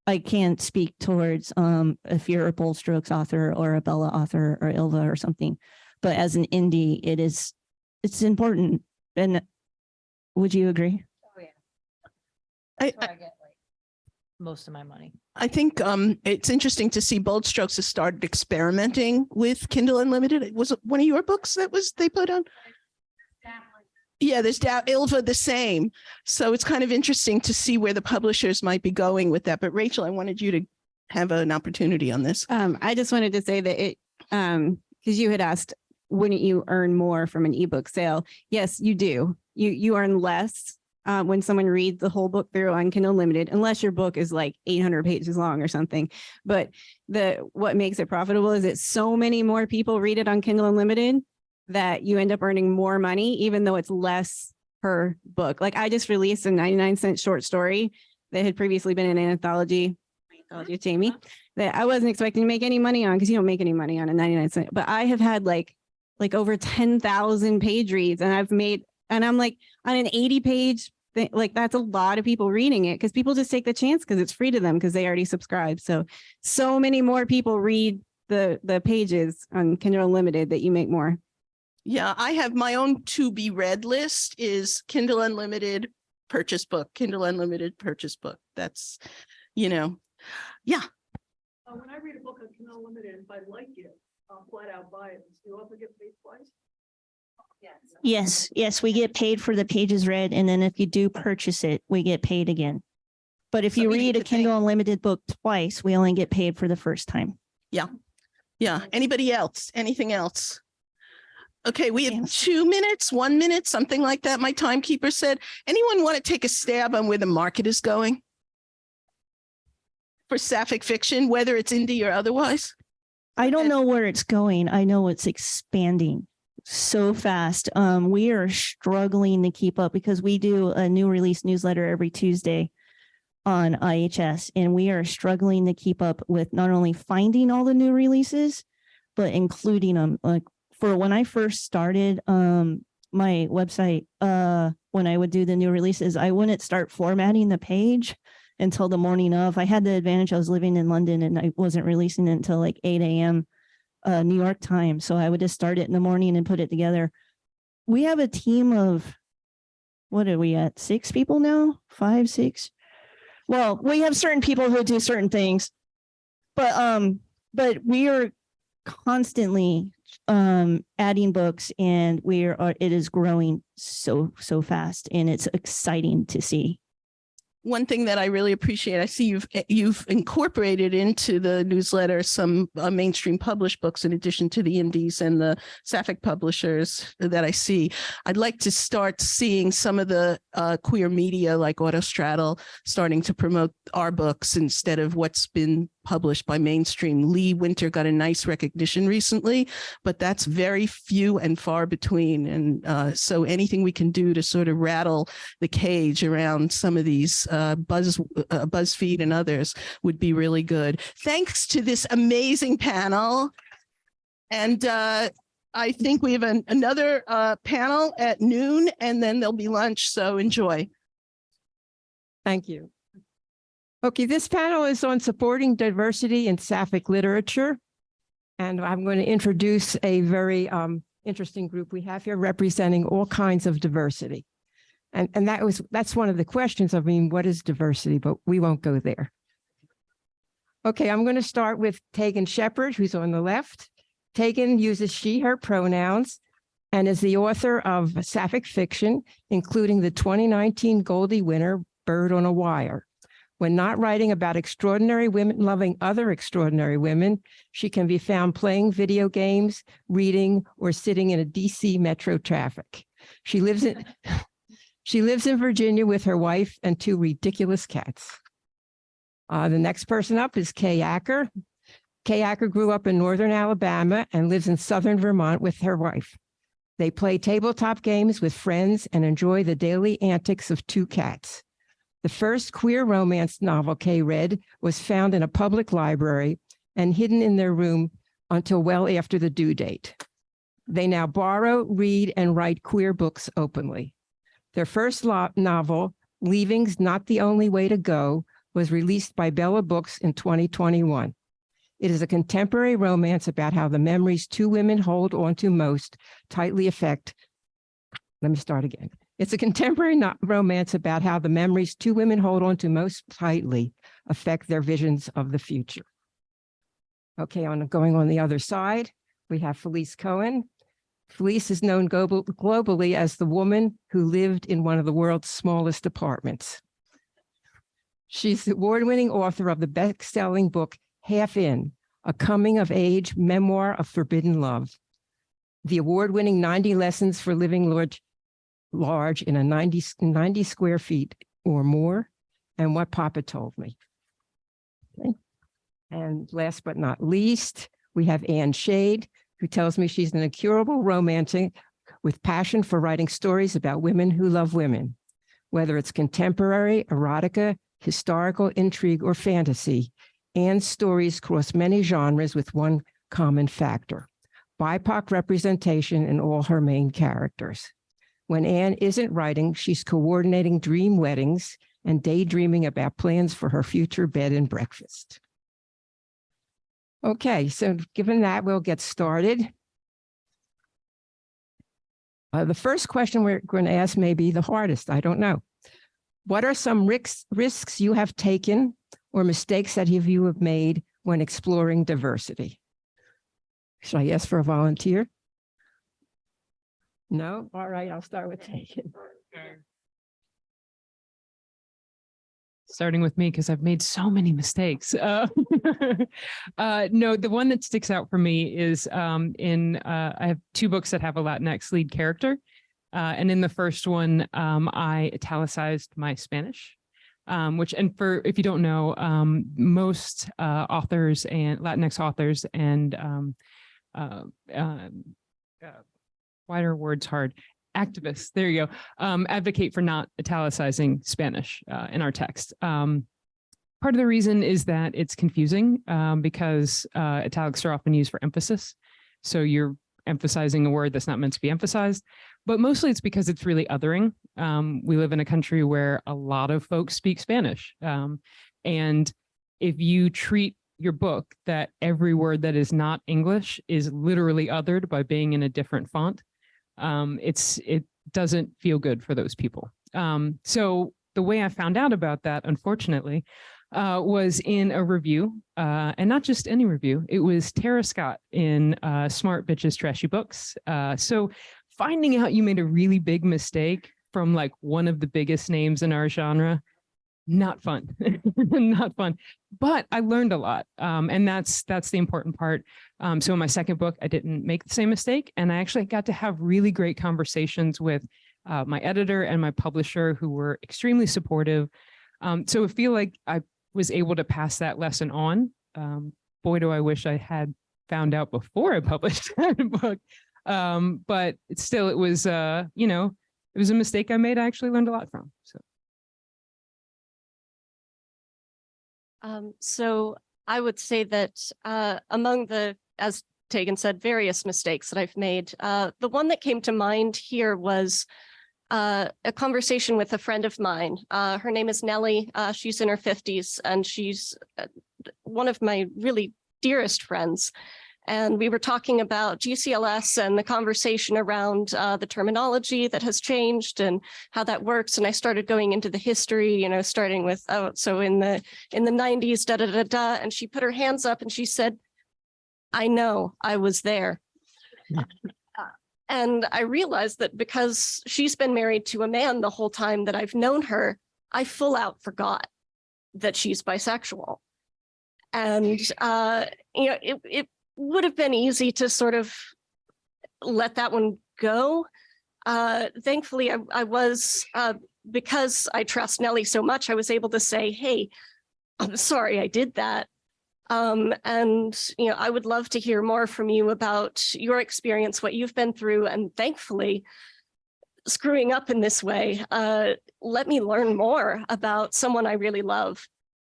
I can't speak towards if you're a Bold Strokes author or a Bella author or Ilva or something, but as an indie, it's important. And would you agree? Oh yeah. I That's where I get like most of my money. I think it's interesting to see Bold Strokes has started experimenting with Kindle Unlimited. Was it one of your books that they put on? Yeah, there's Ilva the same. So it's kind of interesting to see where the publishers might be going with that. But Rachel, I wanted you to have an opportunity on this. I just wanted to say that because you had asked, wouldn't you earn more from an ebook sale? Yes, you do. You earn less when someone reads the whole book through on Kindle Unlimited, unless your book is like 800 pages long or something. But what makes it profitable is that so many more people read it on Kindle Unlimited that you end up earning more money, even though it's less per book. Like I just released a 99-cent short story that had previously been in an anthology of Jamie that I wasn't expecting to make any money on because you don't make any money on a 99-cent. But I have had like over 10,000 page reads, and I'm like on an 80-page thing, like that's a lot of people reading it because people just take the chance because it's free to them because they already subscribe. So many more people read the pages on Kindle Unlimited that you make more. Yeah, I have my own to be read list is Kindle Unlimited purchase book, Kindle Unlimited purchase book. That's, yeah. When I read a book on Kindle Unlimited, if I like it, I'll flat out buy it. Do you also get paid twice? Yes, we get paid for the pages read, and then if you do purchase it, we get paid again. But if you read a Kindle Unlimited book twice, we only get paid for the first time. Yeah. Anybody else? Anything else? Okay, we have 2 minutes, 1 minute, something like that. My timekeeper said. Anyone want to take a stab on where the market is going for Sapphic fiction, whether it's indie or otherwise? I don't know where it's going. I know it's expanding so fast. We are struggling to keep up because we do a new release newsletter every Tuesday on IHS, and we are struggling to keep up with not only finding all the new releases, but including them. Like for when I first started my website, when I would do the new releases, I wouldn't start formatting the page until the morning of. I had the advantage I was living in London and I wasn't releasing it until like 8 a.m. New York time. So I would just start it in the morning and put it together. We have a team of, what are we at? 6 people now? 5, 6? Well, we have certain people who do certain things, but we are constantly adding books, and it is growing so fast, and it's exciting to see. One thing that I really appreciate, I see you've incorporated into the newsletter some mainstream published books in addition to the indies and the Sapphic publishers that I see. I'd like to start seeing some of the queer media like Autostraddle starting to promote our books instead of what's been published by mainstream. Lee Winter got a nice recognition recently, but that's very few and far between. And so anything we can do to sort of rattle the cage around some of these BuzzFeed and others would be really good. Thanks to this amazing panel. And I think we have another panel at noon, and then there'll be lunch, so enjoy. Thank you. Okay, this panel is on supporting diversity in Sapphic literature. And I'm going to introduce a very interesting group we have here representing all kinds of diversity. And that's one of the questions. I mean, what is diversity? But we won't go there. Okay, I'm going to start with Tegan Shepard, who's on the left. Tegan uses she, her pronouns and is the author of Sapphic fiction, including the 2019 Goldie winner, Bird on a Wire. When not writing about extraordinary women loving other extraordinary women, she can be found playing video games, reading, or sitting in a DC metro traffic. She lives in Virginia with her wife and 2 ridiculous cats. The next person up is Kay Acker. Kay Acker grew up in northern Alabama and lives in southern Vermont with her wife. They play tabletop games with friends and enjoy the daily antics of 2 cats. The first queer romance novel Kay read was found in a public library and hidden in their room until well after the due date. They now borrow, read, and write queer books openly. Their first novel, Leaving's Not the Only Way to Go, was released by Bella Books in 2021. It is a contemporary romance about how the memories 2 women hold on to most tightly affect. Let me start again. It's a contemporary romance about how the memories 2 women hold on to most tightly affect their visions of the future. Okay, going on the other side, we have Felice Cohen. Felice is known globally as the woman who lived in one of the world's smallest apartments. She's the award-winning author of the best-selling book, Half In, a coming-of-age memoir of forbidden love. The award-winning 90 Lessons for Living Large in a 90 square feet or more, and What Papa Told Me. Okay. And last but not least, we have Anne Shade, who tells me she's an incurable romantic with passion for writing stories about women who love women. Whether it's contemporary, erotica, historical, intrigue, or fantasy, Anne's stories cross many genres with one common factor: BIPOC representation in all her main characters. When Anne isn't writing, she's coordinating dream weddings and daydreaming about plans for her future bed and breakfast. Okay, so given that, we'll get started. The first question we're going to ask may be the hardest, I don't know. What are some risks you have taken or mistakes that you have made when exploring diversity? Should I ask for a volunteer? No? All right, I'll start with Tegan. Starting with me, because I've made so many mistakes. No, the one that sticks out for me is I have 2 books that have a Latinx lead character. And in the first one, I italicized my Spanish, if you don't know, most authors and Latinx authors and wider words hard, activists, there you go, advocate for not italicizing Spanish in our text. Part of the reason is that it's confusing because italics are often used for emphasis. So you're emphasizing a word that's not meant to be emphasized, but mostly it's because it's really othering. We live in a country where a lot of folks speak Spanish. And if you treat your book that every word that is not English is literally othered by being in a different font, it doesn't feel good for those people. So the way I found out about that, unfortunately, was in a review, and not just any review. It was Tara Scott in Smart Bitches Trashy Books. So finding out you made a really big mistake from like one of the biggest names in our genre, not fun, not fun, but I learned a lot. And that's the important part. So in my second book, I didn't make the same mistake. And I actually got to have really great conversations with my editor and my publisher, who were extremely supportive. So I feel like I was able to pass that lesson on. Boy, do I wish I had found out before I published that book. But still, it was, it was a mistake I made. I actually learned a lot from. So I would say that as Tegan said, various mistakes that I've made. The one that came to mind here was a conversation with a friend of mine. Her name is Nellie. She's in her 50s, and she's one of my really dearest friends. And we were talking about GCLS and the conversation around the terminology that has changed and how that works. And I started going into the history, you know, starting with, so in the 90s, da, da, da, da. And she put her hands up and she said, I know, I was there. And I realized that because she's been married to a man the whole time that I've known her, I full out forgot that she's bisexual. And, you know, it would have been easy to sort of let that one go. Thankfully, I was, because I trust Nellie so much, I was able to say, hey, I'm sorry I did that. And, you know, I would love to hear more from you about your experience, what you've been through, and thankfully, screwing up in this way, let me learn more about someone I really love.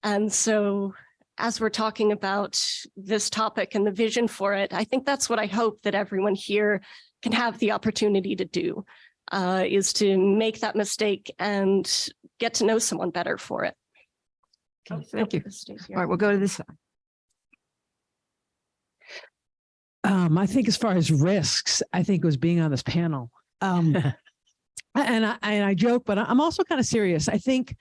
And so as we're talking about this topic and the vision for it, I think that's what I hope that everyone here can have the opportunity to do, is to make that mistake and get to know someone better for it. Okay, thank you. All right, we'll go to this side. I think as far as risks, I think it was being on this panel. And I joke, but I'm also kind of serious. I think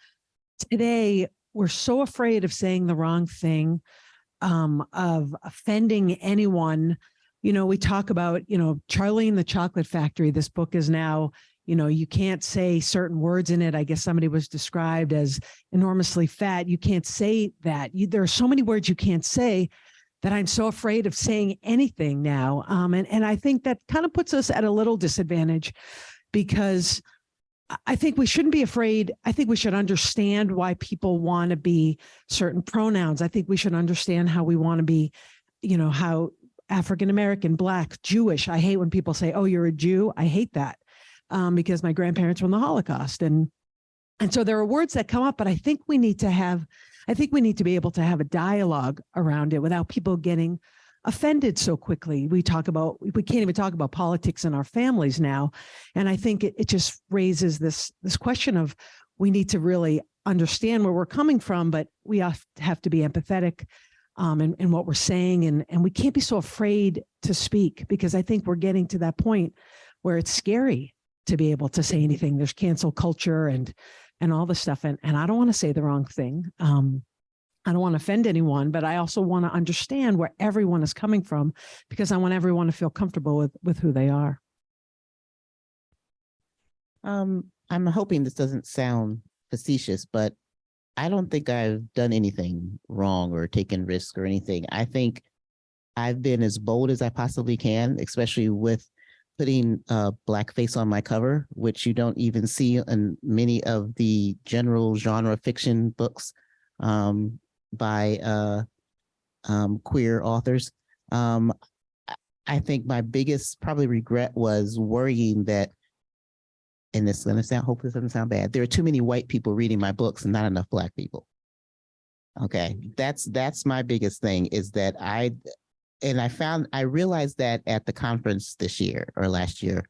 today we're so afraid of saying the wrong thing, of offending anyone. You know, we talk about, you know, Charlie and the Chocolate Factory. This book is now, you know, you can't say certain words in it. I guess somebody was described as enormously fat. You can't say that. There are so many words you can't say that I'm so afraid of saying anything now. And I think that kind of puts us at a little disadvantage, because I think we shouldn't be afraid. I think we should understand why people want to be certain pronouns. I think we should understand how we want to be, you know, how African-American, Black, Jewish. I hate when people say, oh, you're a Jew. I hate that, because my grandparents were in the Holocaust. And so there are words that come up, but I think we need to be able to have a dialogue around it without people getting offended so quickly. We can't even talk about politics in our families now. And I think it just raises this question of, we need to really understand where we're coming from, but we have to be empathetic in what we're saying. And we can't be so afraid to speak, because I think we're getting to that point where it's scary to be able to say anything. There's cancel culture and all this stuff. And I don't want to say the wrong thing. I don't want to offend anyone, but I also want to understand where everyone is coming from, because I want everyone to feel comfortable with who they are. I'm hoping this doesn't sound facetious, but I don't think I've done anything wrong or taken risks or anything. I think I've been as bold as I possibly can, especially with putting blackface on my cover, which you don't even see in many of the general genre fiction books by queer authors. I think my biggest probably regret was worrying that, and this is going to sound, hope this doesn't sound bad, there are too many white people reading my books and not enough Black people. Okay, that's my biggest thing, is that I realized that at the conference this year or last year,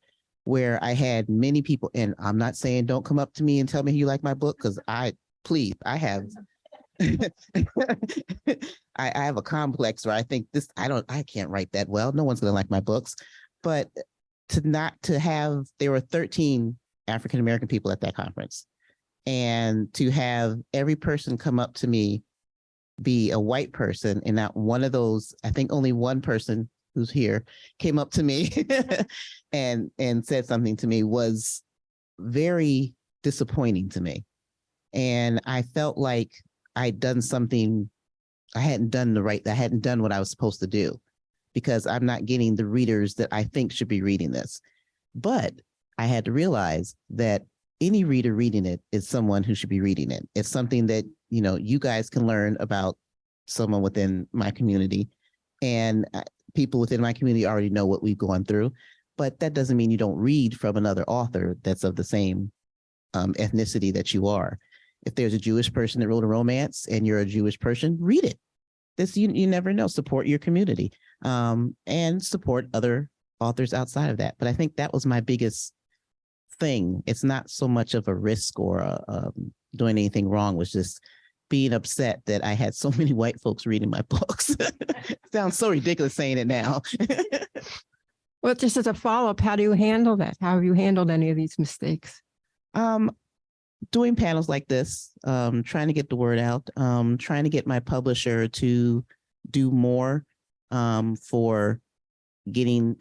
where I had many people, and I'm not saying don't come up to me and tell me you like my book, because I have I have a complex where I think I can't write that well. No one's gonna like my books. But there were 13 African-American people at that conference, and to have every person come up to me be a white person, and not one of those, I think only one person who's here came up to me and said something to me, was very disappointing to me. And I felt like I'd done something, I hadn't done what I was supposed to do, because I'm not getting the readers that I think should be reading this. But I had to realize that any reader reading it is someone who should be reading it. It's something that, you know, you guys can learn about someone within my community, and people within my community already know what we've gone through, but that doesn't mean you don't read from another author that's of the same ethnicity that you are. If there's a Jewish person that wrote a romance and you're a Jewish person, read it. you never know, support your community, and support other authors outside of that. But I think that was my biggest thing. It's not so much of a risk or doing anything wrong, was just being upset that I had so many white folks reading my books. Sounds so ridiculous saying it now. Well, just as a follow-up, how do you handle that? How have you handled any of these mistakes? Doing panels like this, trying to get the word out, trying to get my publisher to do more for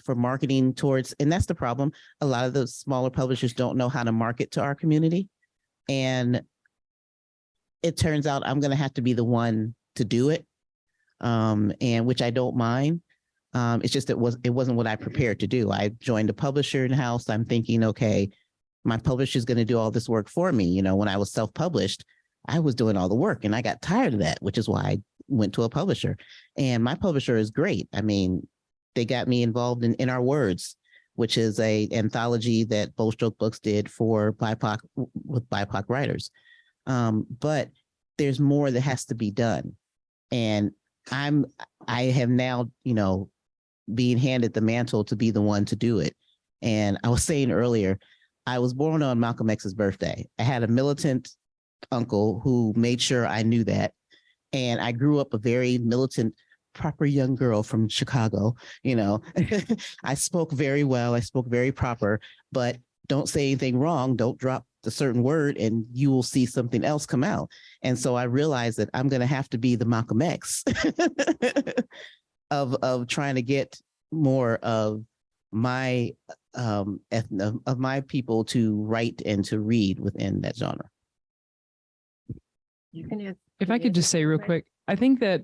marketing towards, and that's the problem. A lot of the smaller publishers don't know how to market to our community. And it turns out I'm going to have to be the one to do it, and which I don't mind. It's just it wasn't what I prepared to do. I joined a publisher in-house. I'm thinking, okay, my publisher is going to do all this work for me. You know, when I was self-published, I was doing all the work and I got tired of that, which is why I went to a publisher. And my publisher is great. I mean, they got me involved in Our Words, which is a anthology that Bold Stroke Books did for BIPOC writers. But there's more that has to be done. And I have now, you know, being handed the mantle to be the one to do it. And I was saying earlier, I was born on Malcolm X's birthday. I had a militant uncle who made sure I knew that. And I grew up a very militant, proper young girl from Chicago. You know, I spoke very well. I spoke very proper, but don't say anything wrong. Don't drop a certain word and you will see something else come out. And so I realized that I'm going to have to be the Malcolm X of trying to get more of my of my people to write and to read within that genre. You can If I could just say real quick, I think that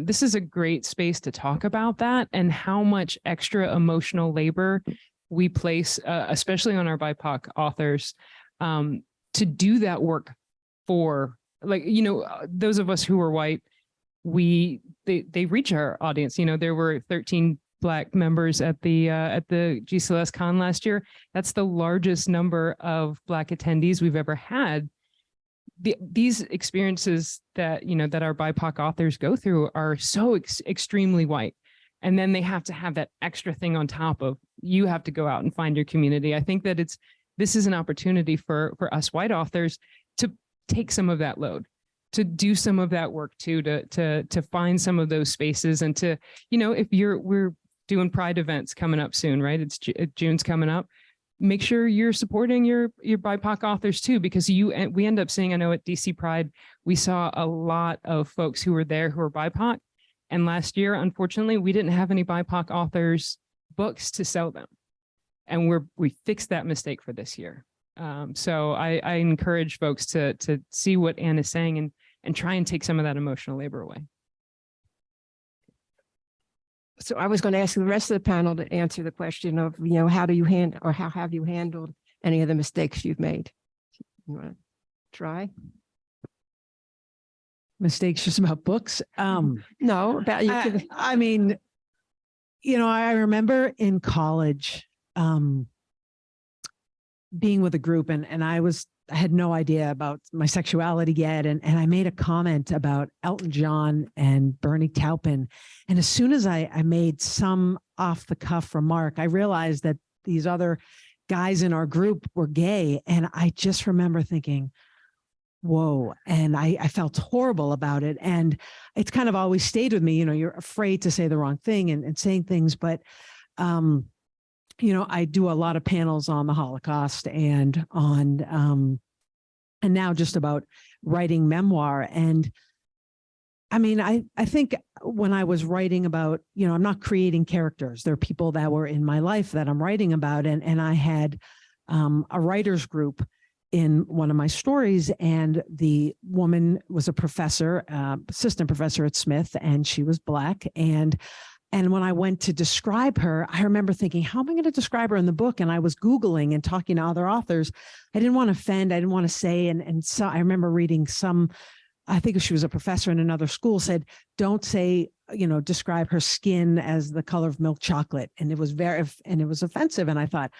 this is a great space to talk about that and how much extra emotional labor we place, especially on our BIPOC authors, to do that work for, like, you know, those of us who are white, they reach our audience. You know, there were 13 Black members at the GCLS Con last year. That's the largest number of Black attendees we've ever had. These experiences that, you know, that our BIPOC authors go through are so extremely white. And then they have to have that extra thing on top of, you have to go out and find your community. I think that this is an opportunity for us white authors to take some of that load, to do some of that work too, to find some of those spaces, and to, you know, if we're doing Pride events coming up soon, right? June's coming up. Make sure you're supporting your BIPOC authors too, because we end up seeing, I know at DC Pride, we saw a lot of folks who were there who were BIPOC. And last year, unfortunately, we didn't have any BIPOC authors books to sell them. And we fixed that mistake for this year. So I encourage folks to see what Anne is saying and try and take some of that emotional labor away. So I was going to ask the rest of the panel to answer the question of, you know, how do you handle, or how have you handled any of the mistakes you've made? You want to try? Mistakes just about books? No, about you. I mean, you know, I remember in college being with a group, and I had no idea about my sexuality yet. And I made a comment about Elton John and Bernie Taupin. And as soon as I made some off the cuff remark, I realized that these other guys in our group were gay. And I just remember thinking, whoa. And I felt horrible about it. And it's kind of always stayed with me. You know, you're afraid to say the wrong thing and saying things, but you know, I do a lot of panels on the Holocaust and on, and now just about writing memoir. And I mean, I think when I was writing about, you know, I'm not creating characters. There are people that were in my life that I'm writing about. And I had a writers group in one of my stories, and the woman was a professor, assistant professor at Smith, and she was Black. And when I went to describe her, I remember thinking, how am I going to describe her in the book? And I was Googling and talking to other authors. I didn't want to offend. I didn't want to say. And so I remember reading I think she was a professor in another school, said, don't say, you know, describe her skin as the color of milk chocolate. And it was offensive. And I thought,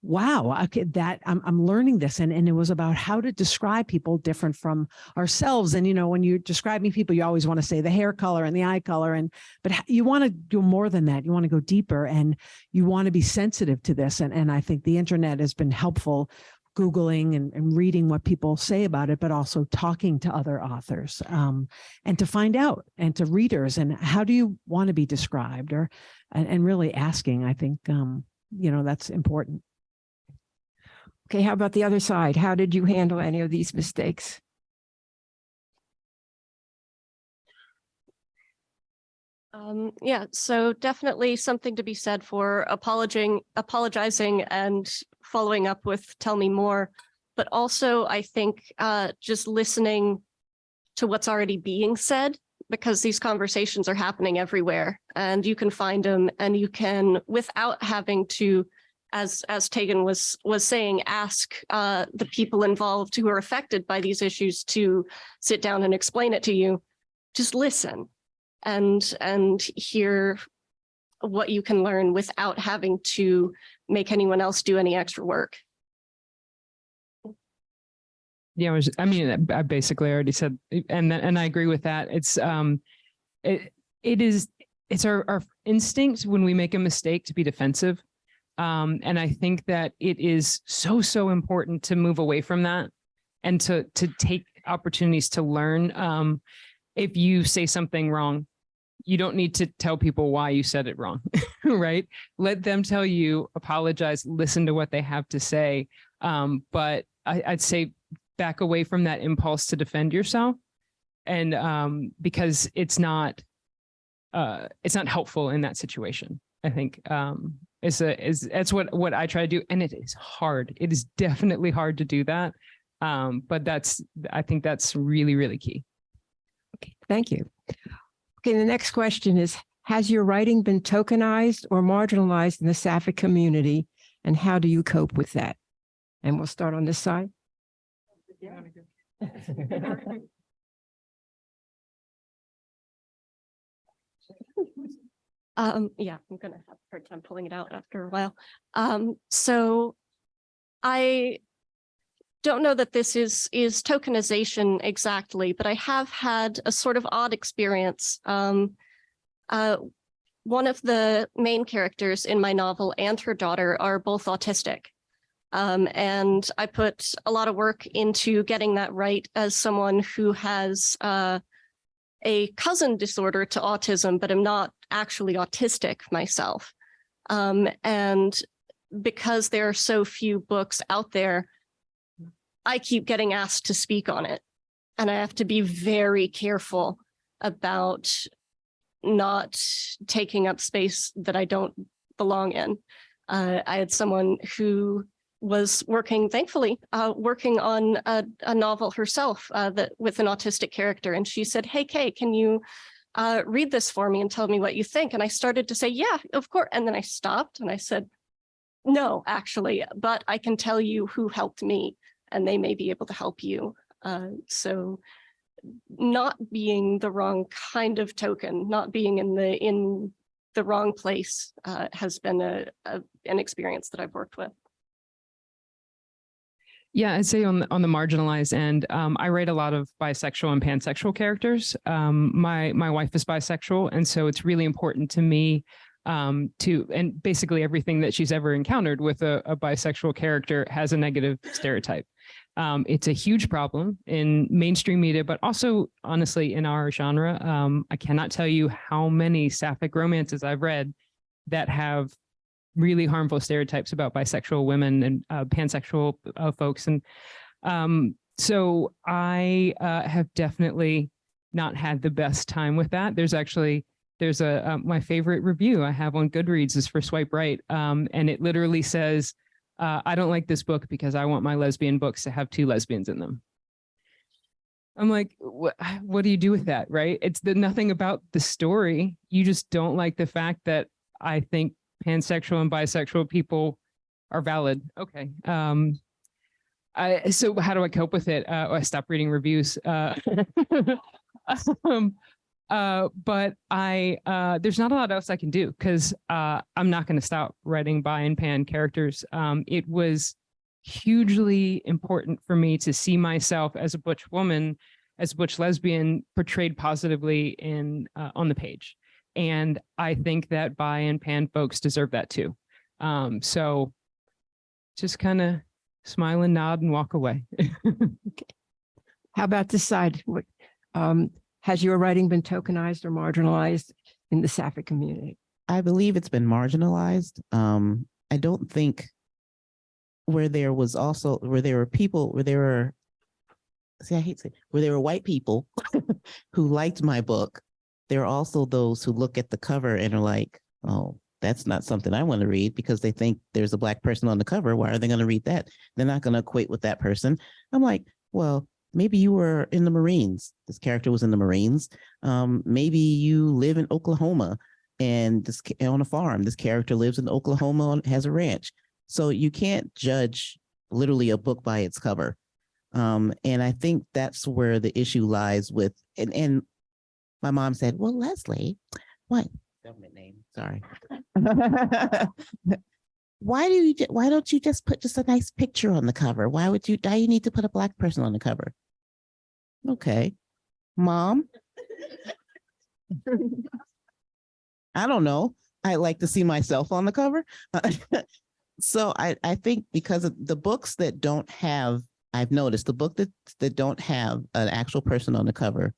wow, okay, that I'm learning this. And it was about how to describe people different from ourselves. And, when you're describing people, you always want to say the hair color and the eye color. But you want to do more than that. You want to go deeper and you want to be sensitive to this. And I think the internet has been helpful, Googling and reading what people say about it, but also talking to other authors and to find out, and to readers, and how do you want to be described, and really asking, I think, that's important. Okay, how about the other side? How did you handle any of these mistakes? Yeah, so definitely something to be said for apologizing and following up with tell me more, but also I think just listening to what's already being said, because these conversations are happening everywhere and you can find them, and you can, without having to, as Tegan was saying, ask the people involved who are affected by these issues to sit down and explain it to you. Just listen and hear what you can learn without having to make anyone else do any extra work. Yeah, I basically already said, and I agree with that. It's it's our instinct when we make a mistake to be defensive. And I think that it is so important to move away from that and to take opportunities to learn. If you say something wrong, you don't need to tell people why you said it wrong, right? Let them tell you, apologize, listen to what they have to say. But I'd say back away from that impulse to defend yourself, and because it's not helpful in that situation. I think that's what I try to do, and it is hard. It is definitely hard to do that, but I think that's really, really key. Okay, thank you. Okay, the next question is, has your writing been tokenized or marginalized in the Sapphic community, and how do you cope with that? And we'll start on this side. Yeah, I'm gonna have a hard time pulling it out after a while. So I don't know that this is tokenization exactly, but I have had a sort of odd experience. One of the main characters in my novel and her daughter are both autistic. And I put a lot of work into getting that right as someone who has a cousin disorder to autism, but I'm not actually autistic myself. And because there are so few books out there, I keep getting asked to speak on it. And I have to be very careful about not taking up space that I don't belong in. I had someone who was thankfully working on a novel herself that with an autistic character. And she said, "Hey, Kay, can you read this for me and tell me what you think?" And I started to say, "Yeah, of course." And then I stopped and I said, "No, actually, but I can tell you who helped me and they may be able to help you." So not being the wrong kind of token, not being in the wrong place has been an experience that I've worked with. Yeah, I'd say on the marginalized end, I write a lot of bisexual and pansexual characters. My wife is bisexual, and so it's really important to me and basically everything that she's ever encountered with a bisexual character has a negative stereotype. It's a huge problem in mainstream media, but also honestly in our genre. I cannot tell you how many Sapphic romances I've read that have really harmful stereotypes about bisexual women and pansexual folks. And so I have definitely not had the best time with that. There's my favorite review I have on Goodreads is for Swipe Right. And it literally says, "I don't like this book because I want my lesbian books to have 2 lesbians in them." I'm like, what do you do with that? Right? It's nothing about the story. You just don't like the fact that I think pansexual and bisexual people are valid. Okay. So how do I cope with it? I stopped reading reviews. But there's not a lot else I can do because I'm not going to stop writing bi and pan characters. It was hugely important for me to see myself as a butch woman, as a butch lesbian, portrayed positively in on the page. And I think that bi and pan folks deserve that too. So just kind of smile and nod and walk away. How about this side? Has your writing been tokenized or marginalized in the Sapphic community? I believe it's been marginalized. I don't think where there were white people who liked my book, there are also those who look at the cover and are like, oh, that's not something I want to read because they think there's a Black person on the cover. Why are they going to read that? They're not going to equate with that person. I'm like, well, maybe you were in the Marines. This character was in the Marines. Maybe you live in Oklahoma and on a farm. This character lives in Oklahoma and has a ranch. So you can't judge literally a book by its cover. And I think that's where the issue lies with, and my mom said, well, Leslie, what? Government name, sorry. Why don't you just put just a nice picture on the cover? Why you need to put a Black person on the cover? Okay, Mom. I don't know. I like to see myself on the cover. So I think because of the books that don't have, I've noticed the book that don't have an actual person on the cover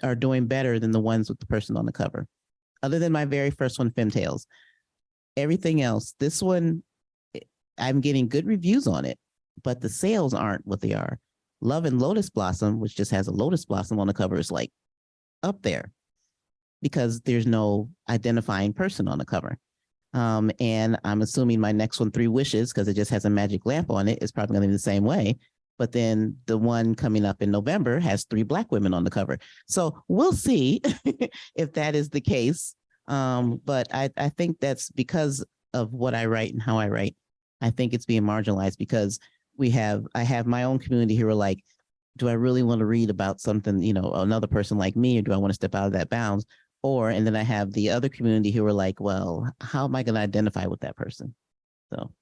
are doing better than the ones with the person on the cover. Other than my very first one, Femtales. Everything else, this one, I'm getting good reviews on it, but the sales aren't what they are. Love and Lotus Blossom, which just has a lotus blossom on the cover, is like up there because there's no identifying person on the cover. And I'm assuming my next one, Three Wishes, because it just has a magic lamp on it, is probably going to be the same way. But then the one coming up in November has 3 Black women on the cover. So we'll see if that is the case. But I think that's because of what I write and how I write. I think it's being marginalized because I have my own community who are like, do I really want to read about something, another person like me, or do I want to step out of that bounds? And then I have the other community who are like, well, how am I going to identify with that person? So.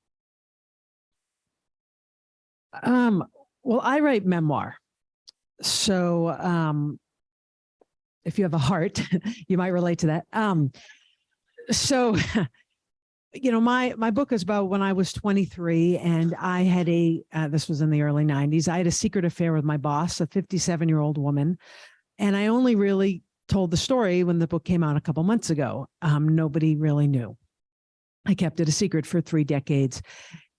Well, I write memoir. So if you have a heart, you might relate to that. So, my book is about when I was 23 and I had this was in the early 90s. I had a secret affair with my boss, a 57-year-old woman. And I only really told the story when the book came out a couple months ago. Nobody really knew. I kept it a secret for 3 decades.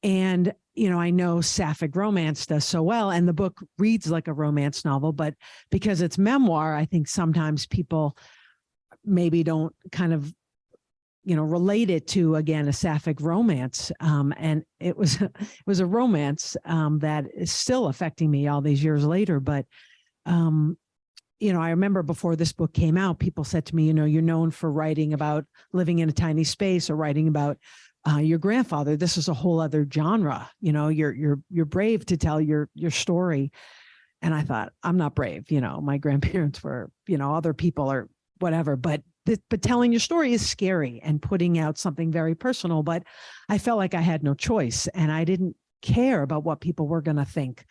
And, I know Sapphic romance does so well, and the book reads like a romance novel, but because it's memoir, I think sometimes people maybe don't kind of, relate it to, again, a Sapphic romance. And it was a romance that is still affecting me all these years later. But, I remember before this book came out, people said to me, you're known for writing about living in a tiny space or writing about your grandfather. This is a whole other genre. You're brave to tell your story. And I thought, I'm not brave. My grandparents were, other people or whatever, but telling your story is scary and putting out something very personal. But I felt like I had no choice and I didn't care about what people were going to think.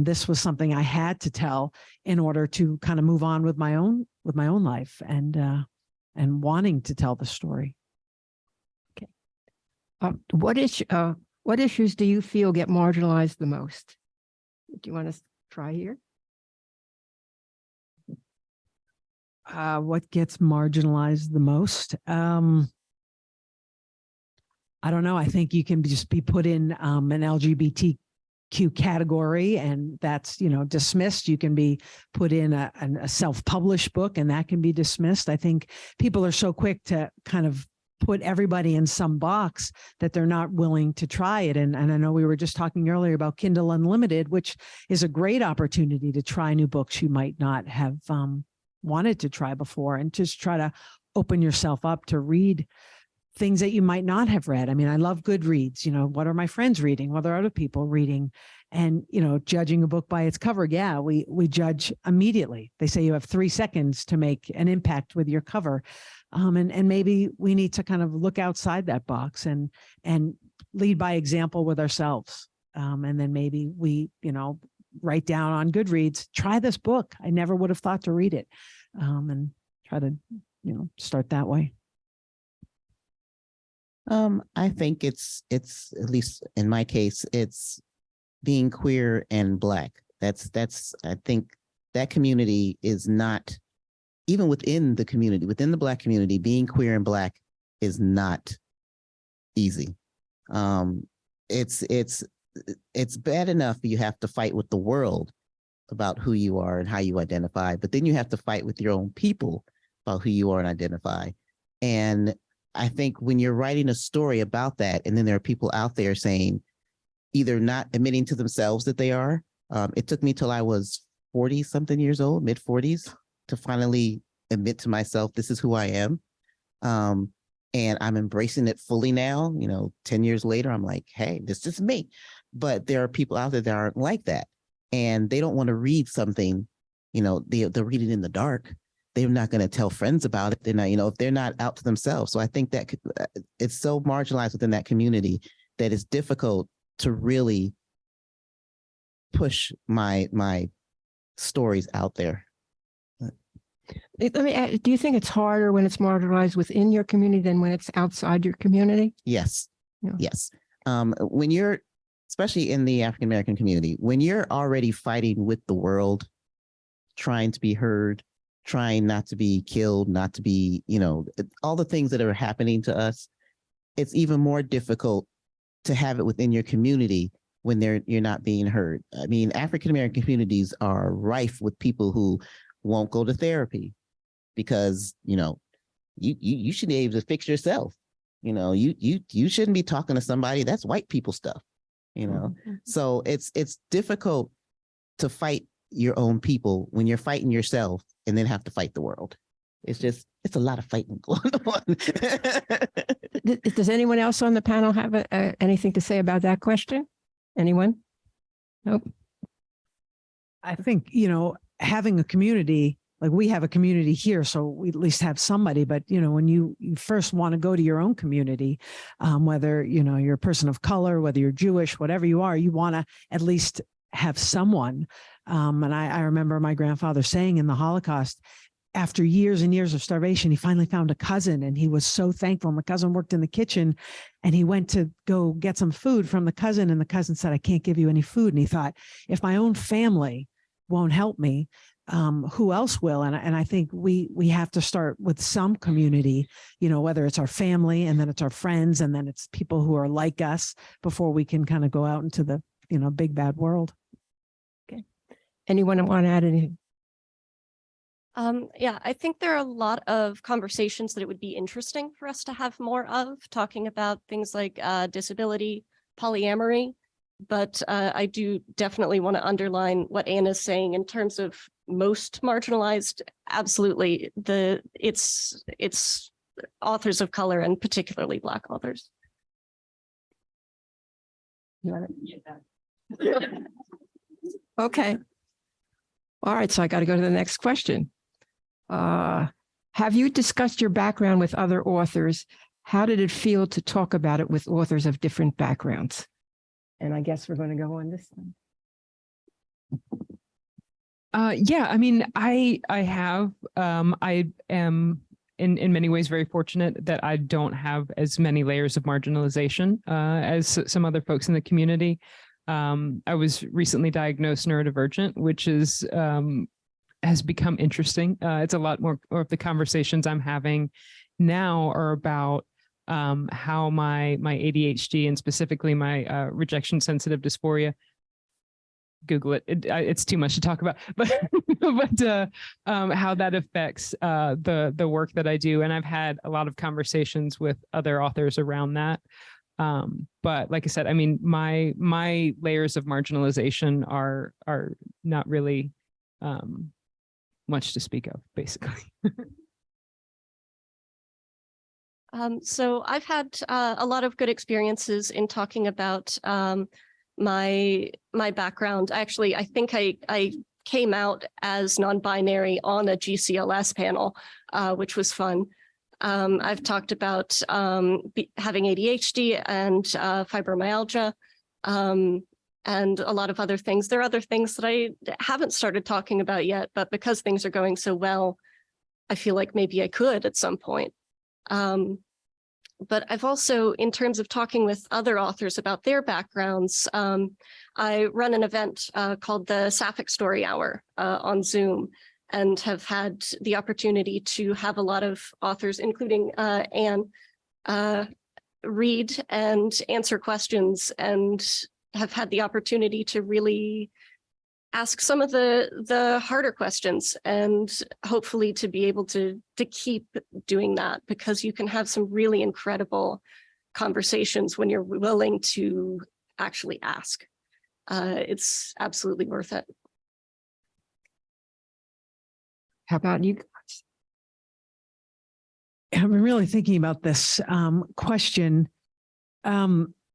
This was something I had to tell in order to kind of move on with my own life and wanting to tell the story. What issues do you feel get marginalized the most? Do you want to try here? What gets marginalized the most? I don't know. I think you can just be put in an LGBTQ category and that's, dismissed. You can be put in a self-published book and that can be dismissed. I think people are so quick to kind of put everybody in some box that they're not willing to try it. And I know we were just talking earlier about Kindle Unlimited, which is a great opportunity to try new books you might not have wanted to try before, and just try to open yourself up to read things that you might not have read. I mean, I love Goodreads. What are my friends reading? What are other people reading? And, judging a book by its cover, yeah, we judge immediately. They say you have 3 seconds to make an impact with your cover. And maybe we need to kind of look outside that box and lead by example with ourselves. And then maybe we, write down on Goodreads, try this book. I never would have thought to read it. And try to, start that way. I think it's at least in my case, it's being queer and Black. That's I think that community is not, even within the community, within the Black community, being queer and Black is not easy. It's bad enough you have to fight with the world about who you are and how you identify, but then you have to fight with your own people about who you are and identify. And I think when you're writing a story about that, and then there are people out there saying, either not admitting to themselves that they are, it took me till I was 40 something years old, mid 40s, to finally admit to myself, this is who I am. And I'm embracing it fully now. 10 years later, I'm like, hey, this is me. But there are people out there that aren't like that. And they don't want to read something, they'll read it in the dark. They're not going to tell friends about it. They're not, if they're not out to themselves. So I think that it's so marginalized within that community that it's difficult to really push my stories out there. Let me add, do you think it's harder when it's marginalized within your community than when it's outside your community? Yes. Yeah. Yes. When you're, especially in the African American community, when you're already fighting with the world, trying to be heard, trying not to be killed, not to be, all the things that are happening to us, it's even more difficult to have it within your community when you're not being heard. I mean, African American communities are rife with people who won't go to therapy because, you should be able to fix yourself. You shouldn't be talking to somebody. That's white people stuff, So it's difficult to fight your own people when you're fighting yourself and then have to fight the world. It's a lot of fighting going on. Does anyone else on the panel have anything to say about that question? Anyone? Nope. I think, having a community, like we have a community here, so we at least have somebody, but, when you first want to go to your own community, whether, you're a person of color, whether you're Jewish, whatever you are, you want to at least have someone. And I remember my grandfather saying in the Holocaust, after years and years of starvation, he finally found a cousin and he was so thankful. And the cousin worked in the kitchen and he went to go get some food from the cousin. And the cousin said, I can't give you any food. And he thought, if my own family won't help me, who else will? And I think we have to start with some community, whether it's our family and then it's our friends and then it's people who are like us before we can kind of go out into the, big bad world. Okay. Anyone want to add anything? Yeah, I think there are a lot of conversations that it would be interesting for us to have more of, talking about things like disability, polyamory. But I do definitely want to underline what Anna's saying in terms of most marginalized. Absolutely, it's authors of color and particularly Black authors. You want to? Okay. All right, so I got to go to the next question. Have you discussed your background with other authors? How did it feel to talk about it with authors of different backgrounds? And I guess we're going to go on this one. Yeah, I mean, I have, I am in many ways very fortunate that I don't have as many layers of marginalization as some other folks in the community. I was recently diagnosed neurodivergent, which is has become interesting. It's a lot more of the conversations I'm having now are about how my ADHD and specifically my rejection sensitive dysphoria. Google it. It's too much to talk about, but how that affects the work that I do. And I've had a lot of conversations with other authors around that. But like I said, I mean, my layers of marginalization are not really much to speak of, basically. So I've had a lot of good experiences in talking about my background. Actually, I think I came out as non-binary on a GCLS panel, which was fun. I've talked about having ADHD and fibromyalgia, and a lot of other things. There are other things that I haven't started talking about yet, but because things are going so well, I feel like maybe I could at some point. But I've also, in terms of talking with other authors about their backgrounds, I run an event called the Sapphic Story Hour on Zoom, and have had the opportunity to have a lot of authors, including Anne, read and answer questions, and have had the opportunity to really ask some of the harder questions, and hopefully to be able to keep doing that, because you can have some really incredible conversations when you're willing to actually ask. It's absolutely worth it. How about you? I've been really thinking about this question.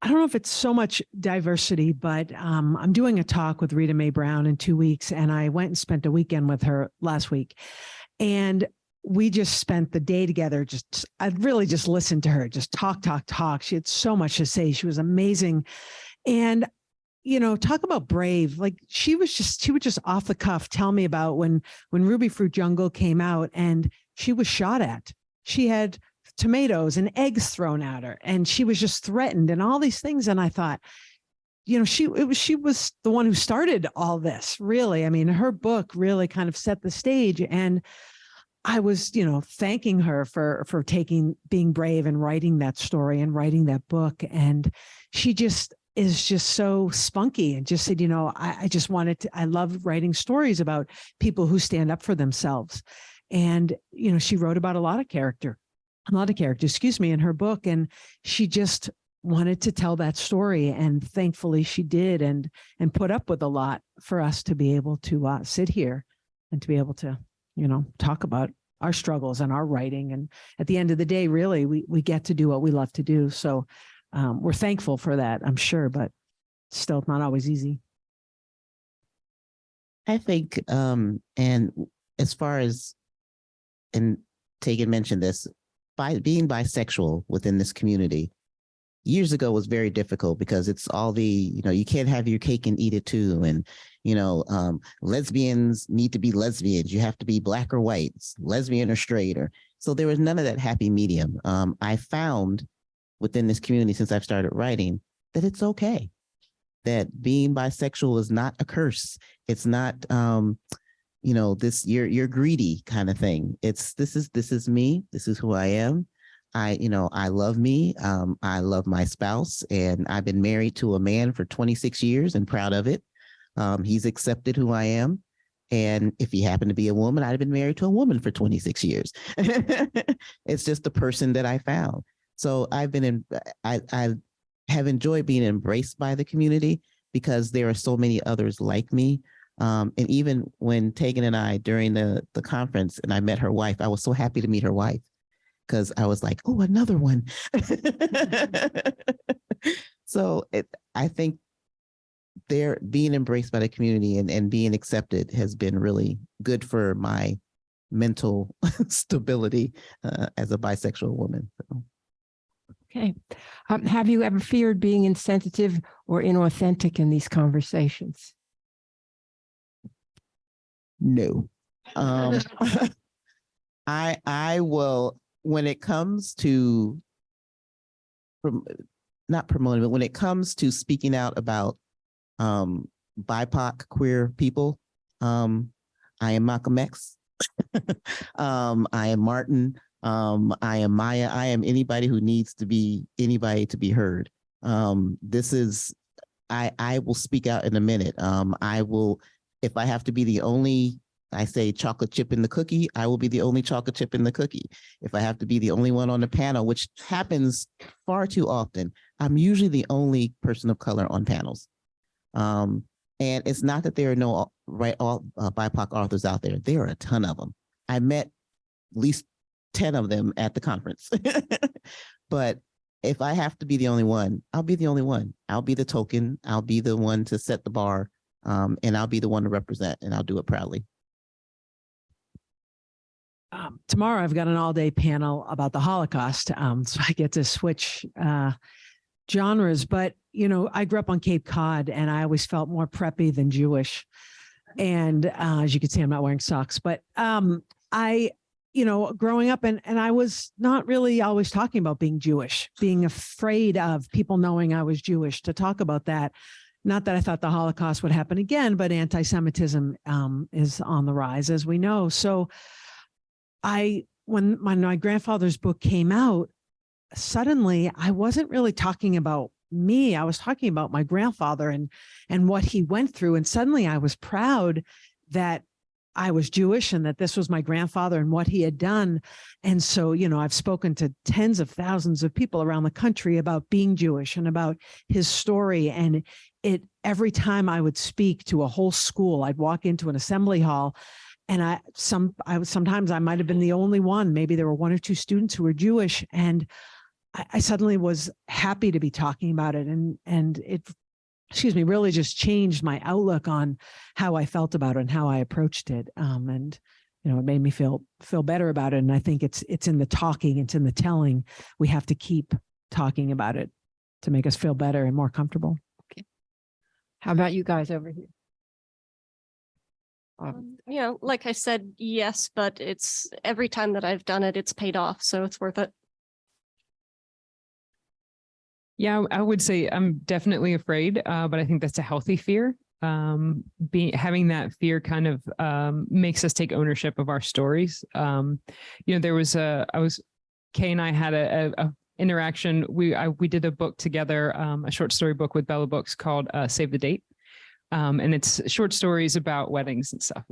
I don't know if it's so much diversity, but I'm doing a talk with Rita Mae Brown in 2 weeks, and I went and spent a weekend with her last week. And we just spent the day together. I really just listened to her, just talk. She had so much to say. She was amazing. And, you know, talk about brave. Like she would just off the cuff tell me about when Ruby Fruit Jungle came out and she was shot at. She had tomatoes and eggs thrown at her, and she was just threatened and all these things. And I thought, you know, she was the one who started all this, really. I mean, her book really kind of set the stage, and I was, you know, thanking her for being brave and writing that story and writing that book. And she just is just so spunky and just said, you know, I love writing stories about people who stand up for themselves. And, you know, she wrote about a lot of characters, in her book. And she just wanted to tell that story. And thankfully she did, and put up with a lot for us to be able to sit here and to be able to, you know, talk about our struggles and our writing. And at the end of the day, really, we get to do what we love to do. So we're thankful for that, I'm sure, but still not always easy. I think, and as far as, and Tegan mentioned this, by being bisexual within this community years ago was very difficult, because it's all the, you know, you can't have your cake and eat it too. And, you know, lesbians need to be lesbians. You have to be black or white, lesbian or straight, or so there was none of that happy medium. I found within this community, since I've started writing, that it's okay, that being bisexual is not a curse. It's not, you know, this you're greedy kind of thing. This is me. This is who I am. I love me. I love my spouse, and I've been married to a man for 26 years and proud of it. He's accepted who I am. And if he happened to be a woman, I'd have been married to a woman for 26 years. It's just the person that I found. So I have enjoyed being embraced by the community, because there are so many others like me. And even when Tegan and I, during the conference, and I met her wife, I was so happy to meet her wife, because I was like, oh, another one. So I think they're being embraced by the community and being accepted has been really good for my mental stability as a bisexual woman. So. Okay. Have you ever feared being insensitive or inauthentic in these conversations? No. I will, when it comes to not promoting, but when it comes to speaking out about BIPOC queer people, I am Malcolm X. I am Martin. I am Maya. I am anybody who needs to be anybody to be heard. I will speak out in a minute. I will, if I have to be the only, I say chocolate chip in the cookie, I will be the only chocolate chip in the cookie. If I have to be the only one on the panel, which happens far too often, I'm usually the only person of color on panels. And it's not that there are no BIPOC authors out there. There are a ton of them. I met at least 10 of them at the conference. But if I have to be the only one, I'll be the only one. I'll be the token. I'll be the one to set the bar, and I'll be the one to represent, and I'll do it proudly. Tomorrow I've got an all-day panel about the Holocaust, so I get to switch genres. But I grew up on Cape Cod, and I always felt more preppy than Jewish. And as you can see, I'm not wearing socks. But I, growing up, and I was not really always talking about being Jewish, being afraid of people knowing I was Jewish, to talk about that. Not that I thought the Holocaust would happen again, but anti-Semitism is on the rise, as we know. So when my grandfather's book came out, suddenly I wasn't really talking about me. I was talking about my grandfather and what he went through. And suddenly I was proud that I was Jewish and that this was my grandfather and what he had done. And so, I've spoken to tens of thousands of people around the country about being Jewish and about his story. And every time I would speak to a whole school, I'd walk into an assembly hall, and sometimes I might have been the only one. Maybe there were one or two students who were Jewish, and I suddenly was happy to be talking about it. And it, really just changed my outlook on how I felt about it and how I approached it. And it made me feel better about it. And I think it's in the talking, it's in the telling. We have to keep talking about it to make us feel better and more comfortable. Okay. How about you guys over here? Like I said, yes, but it's every time that I've done it, it's paid off. So it's worth it. Yeah, I would say I'm definitely afraid, but I think that's a healthy fear. Having that fear kind of makes us take ownership of our stories. There was Kay and I had a interaction. We did a book together, a short story book with Bella Books called Save the Date. And it's short stories about weddings and stuff.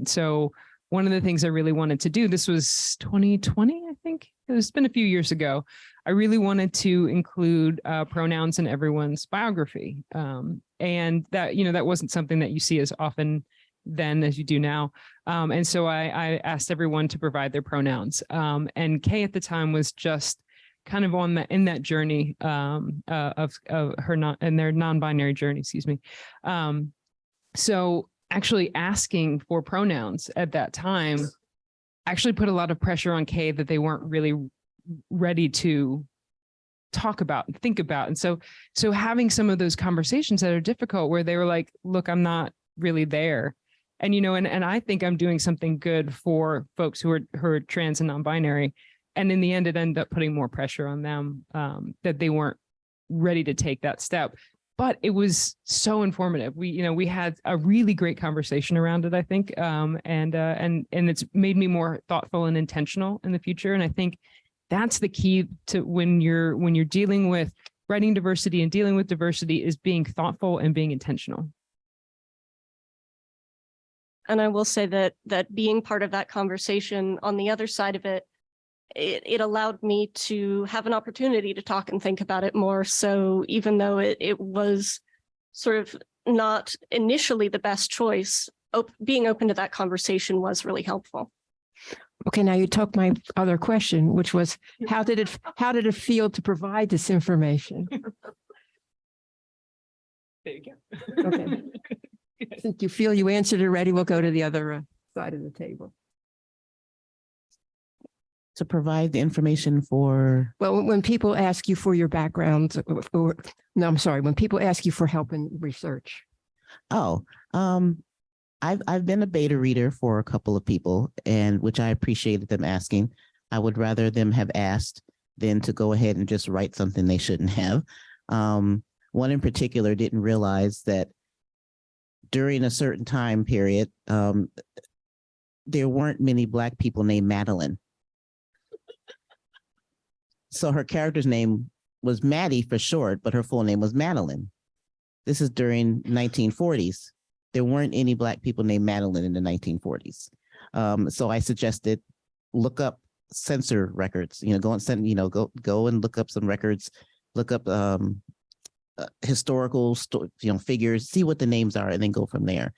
So one of the things I really wanted to do, this was 2020, I think. It's been a few years ago. I really wanted to include pronouns in everyone's biography. And that wasn't something that you see as often then as you do now. And so I asked everyone to provide their pronouns. And Kay at the time was just kind of in that journey of her their non-binary journey, excuse me. So actually asking for pronouns at that time actually put a lot of pressure on Kay that they weren't really ready to talk about and think about. And so having some of those conversations that are difficult where they were like, look, I'm not really there. And, and I think I'm doing something good for folks who are trans and non-binary. And in the end, it ended up putting more pressure on them that they weren't ready to take that step. But it was so informative. We had a really great conversation around it, I think, and it's made me more thoughtful and intentional in the future. And I think that's the key to when you're dealing with writing diversity and dealing with diversity is being thoughtful and being intentional. And I will say that being part of that conversation on the other side of it, it allowed me to have an opportunity to talk and think about it more. So even though it was sort of not initially the best choice, being open to that conversation was really helpful. Okay, now you took my other question, which was how did it feel to provide this information? There you go. Okay. Since you feel you answered it already, we'll go to the other side of the table. To provide the information for? Well, when people ask you for your background, when people ask you for help in research. Oh, I've been a beta reader for a couple of people, and which I appreciated them asking. I would rather them have asked than to go ahead and just write something they shouldn't have. One in particular didn't realize that during a certain time period, there weren't many Black people named Madeline. So her character's name was Maddie for short, but her full name was Madeline. This is during 1940s. There weren't any Black people named Madeline in the 1940s. So I suggested look up censor records, go and look up some records, look up historical figures, see what the names are, and then go from there.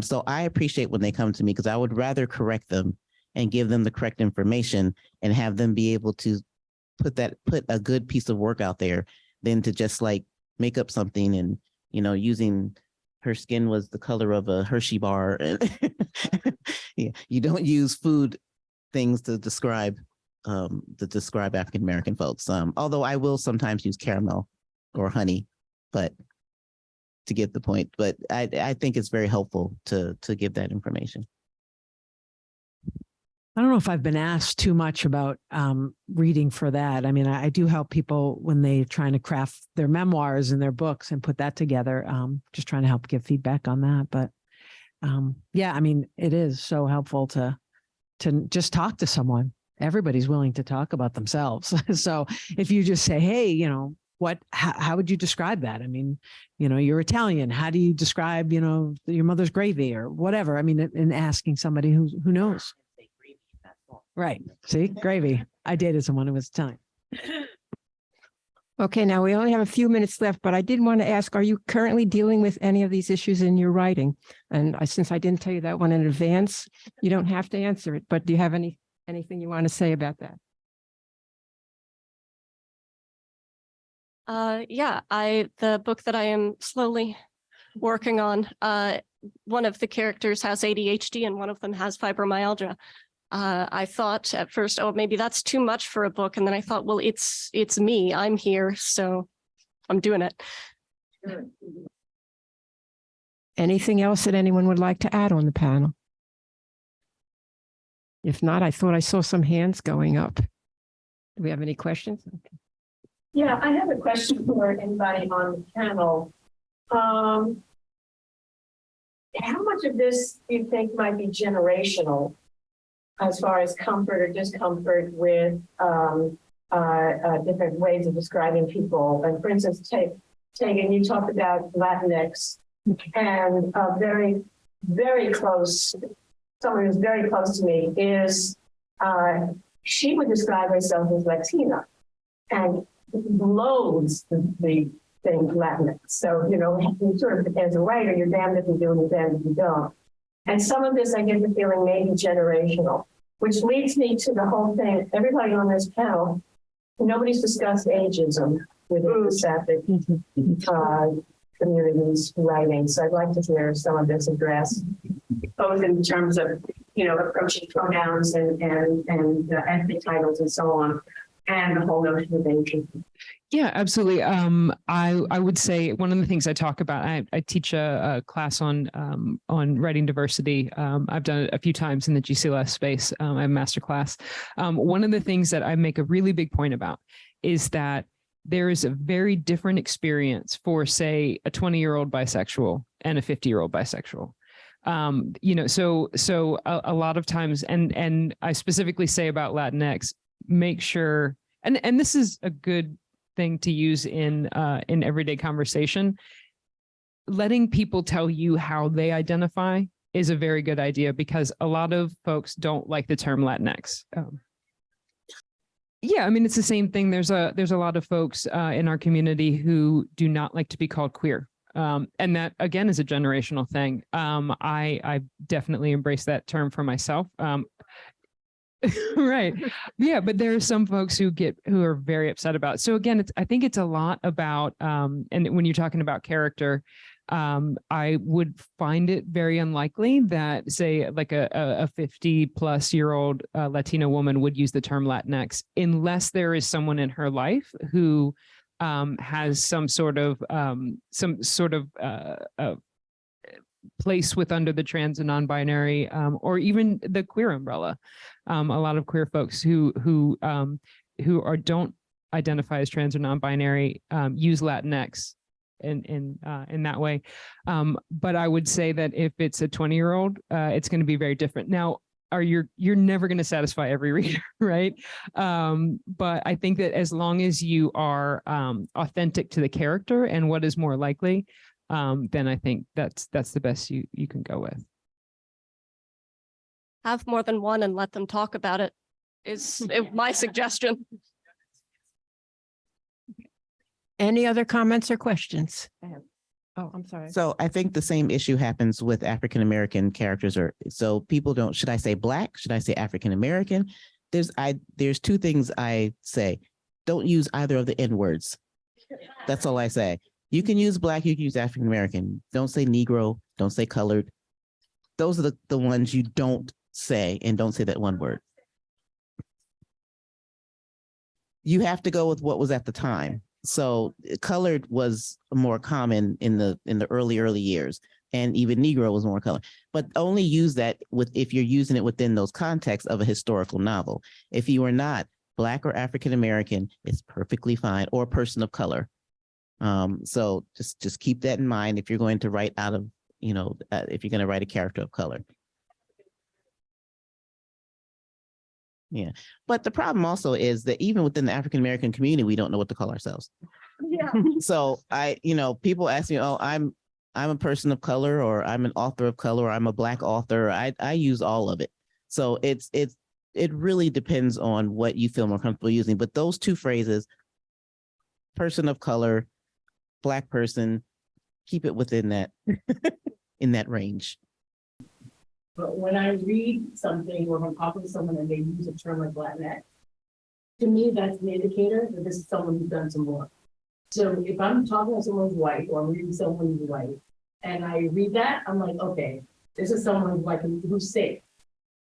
So I appreciate when they come to me because I would rather correct them and give them the correct information and have them be able to put a good piece of work out there than to just like make up something and, using her skin was the color of a Hershey bar. Yeah, you don't use food things to describe African American folks. Although I will sometimes use caramel or honey, but to get the point. But I think it's very helpful to give that information. I don't know if I've been asked too much about reading for that. I mean, I do help people when they're trying to craft their memoirs and their books and put that together. Just trying to help give feedback on that. But yeah, I mean, it is so helpful to just talk to someone. Everybody's willing to talk about themselves. So if you just say, hey, how would you describe that? I mean, you're Italian. How do you describe, your mother's gravy or whatever? I mean, in asking somebody who knows. Right. See, gravy. I dated someone who was Italian. Okay, now we only have a few minutes left, but I did want to ask, are you currently dealing with any of these issues in your writing? And since I didn't tell you that one in advance, you don't have to answer it, but do you have anything you want to say about that? Yeah, the book that I am slowly working on, one of the characters has ADHD and one of them has fibromyalgia. I thought at first, oh, maybe that's too much for a book. And then I thought, well, it's me, I'm here, so I'm doing it. Anything else that anyone would like to add on the panel? If not, I thought I saw some hands going up. Do we have any questions? Okay. Yeah, I have a question for anybody on the panel. How much of this do you think might be generational as far as comfort or discomfort with different ways of describing people? And for instance, Tegan, you talked about Latinx and very, very close, someone who's very close to me is, she would describe herself as Latina and loathes the thing Latinx. So, you sort of, as a writer, you're damned if you do and you're damned if you don't. And some of this, I get the feeling, may be generational, which leads me to the whole thing. Everybody on this panel, nobody's discussed ageism within the Sapphic community's writing. So I'd like to hear some of this addressed, both in terms of, approaching pronouns and ethnic titles and so on, and the whole notion of ageism. Yeah, absolutely. I would say one of the things I talk about, I teach a class on writing diversity. I've done it a few times in the GCLS space. I have a master class. One of the things that I make a really big point about is that there is a very different experience for, say, a 20-year-old bisexual and a 50-year-old bisexual. So a lot of times, and I specifically say about Latinx, make sure, and this is a good thing to use in everyday conversation. Letting people tell you how they identify is a very good idea, because a lot of folks don't like the term Latinx. Yeah, I mean, it's the same thing. There's a lot of folks in our community who do not like to be called queer. And that, again, is a generational thing. I definitely embrace that term for myself. Right. Yeah. But there are some folks who are very upset about it. So again, I think it's a lot about, and when you're talking about character, I would find it very unlikely that, say, like a 50-plus-year-old Latina woman would use the term Latinx, unless there is someone in her life who has some sort of place with under the trans and non-binary, or even the queer umbrella. A lot of queer folks who don't identify as trans or non-binary use Latinx in that way. But I would say that if it's a 20-year-old, it's going to be very different. Now, you're never going to satisfy every reader, right? But I think that as long as you are authentic to the character and what is more likely, then I think that's the best you can go with. Have more than one and let them talk about it is my suggestion. Any other comments or questions? Oh, I'm sorry. So I think the same issue happens with African-American characters, so people don't, should I say Black? Should I say African-American? There's two things I say. don't use either of the N words. That's all I say. You can use Black, you can use African American. Don't say Negro, don't say colored. Those are the ones you don't say, and don't say that one word. You have to go with what was at the time. So colored was more common in the early years, and even Negro was more colored. But only use that if you're using it within those contexts of a historical novel. If you are not Black or African American, it's perfectly fine, or person of color. So just keep that in mind if you're going to write out of, if you're going to write a character of color. Yeah, but the problem also is that even within the African American community, we don't know what to call ourselves. Yeah. So people ask me, oh, I'm a person of color, or I'm an author of color, or I'm a Black author. I use all of it. So it really depends on what you feel more comfortable using. But those two phrases, person of color, Black person, keep it within that in that range. But when I read something or if I'm talking to someone and they use a term like Latinx, to me, that's an indicator that this is someone who's done some work. So if I'm talking to someone who's white or I'm reading someone who's white and I read that, I'm like, okay, this is someone who's safe.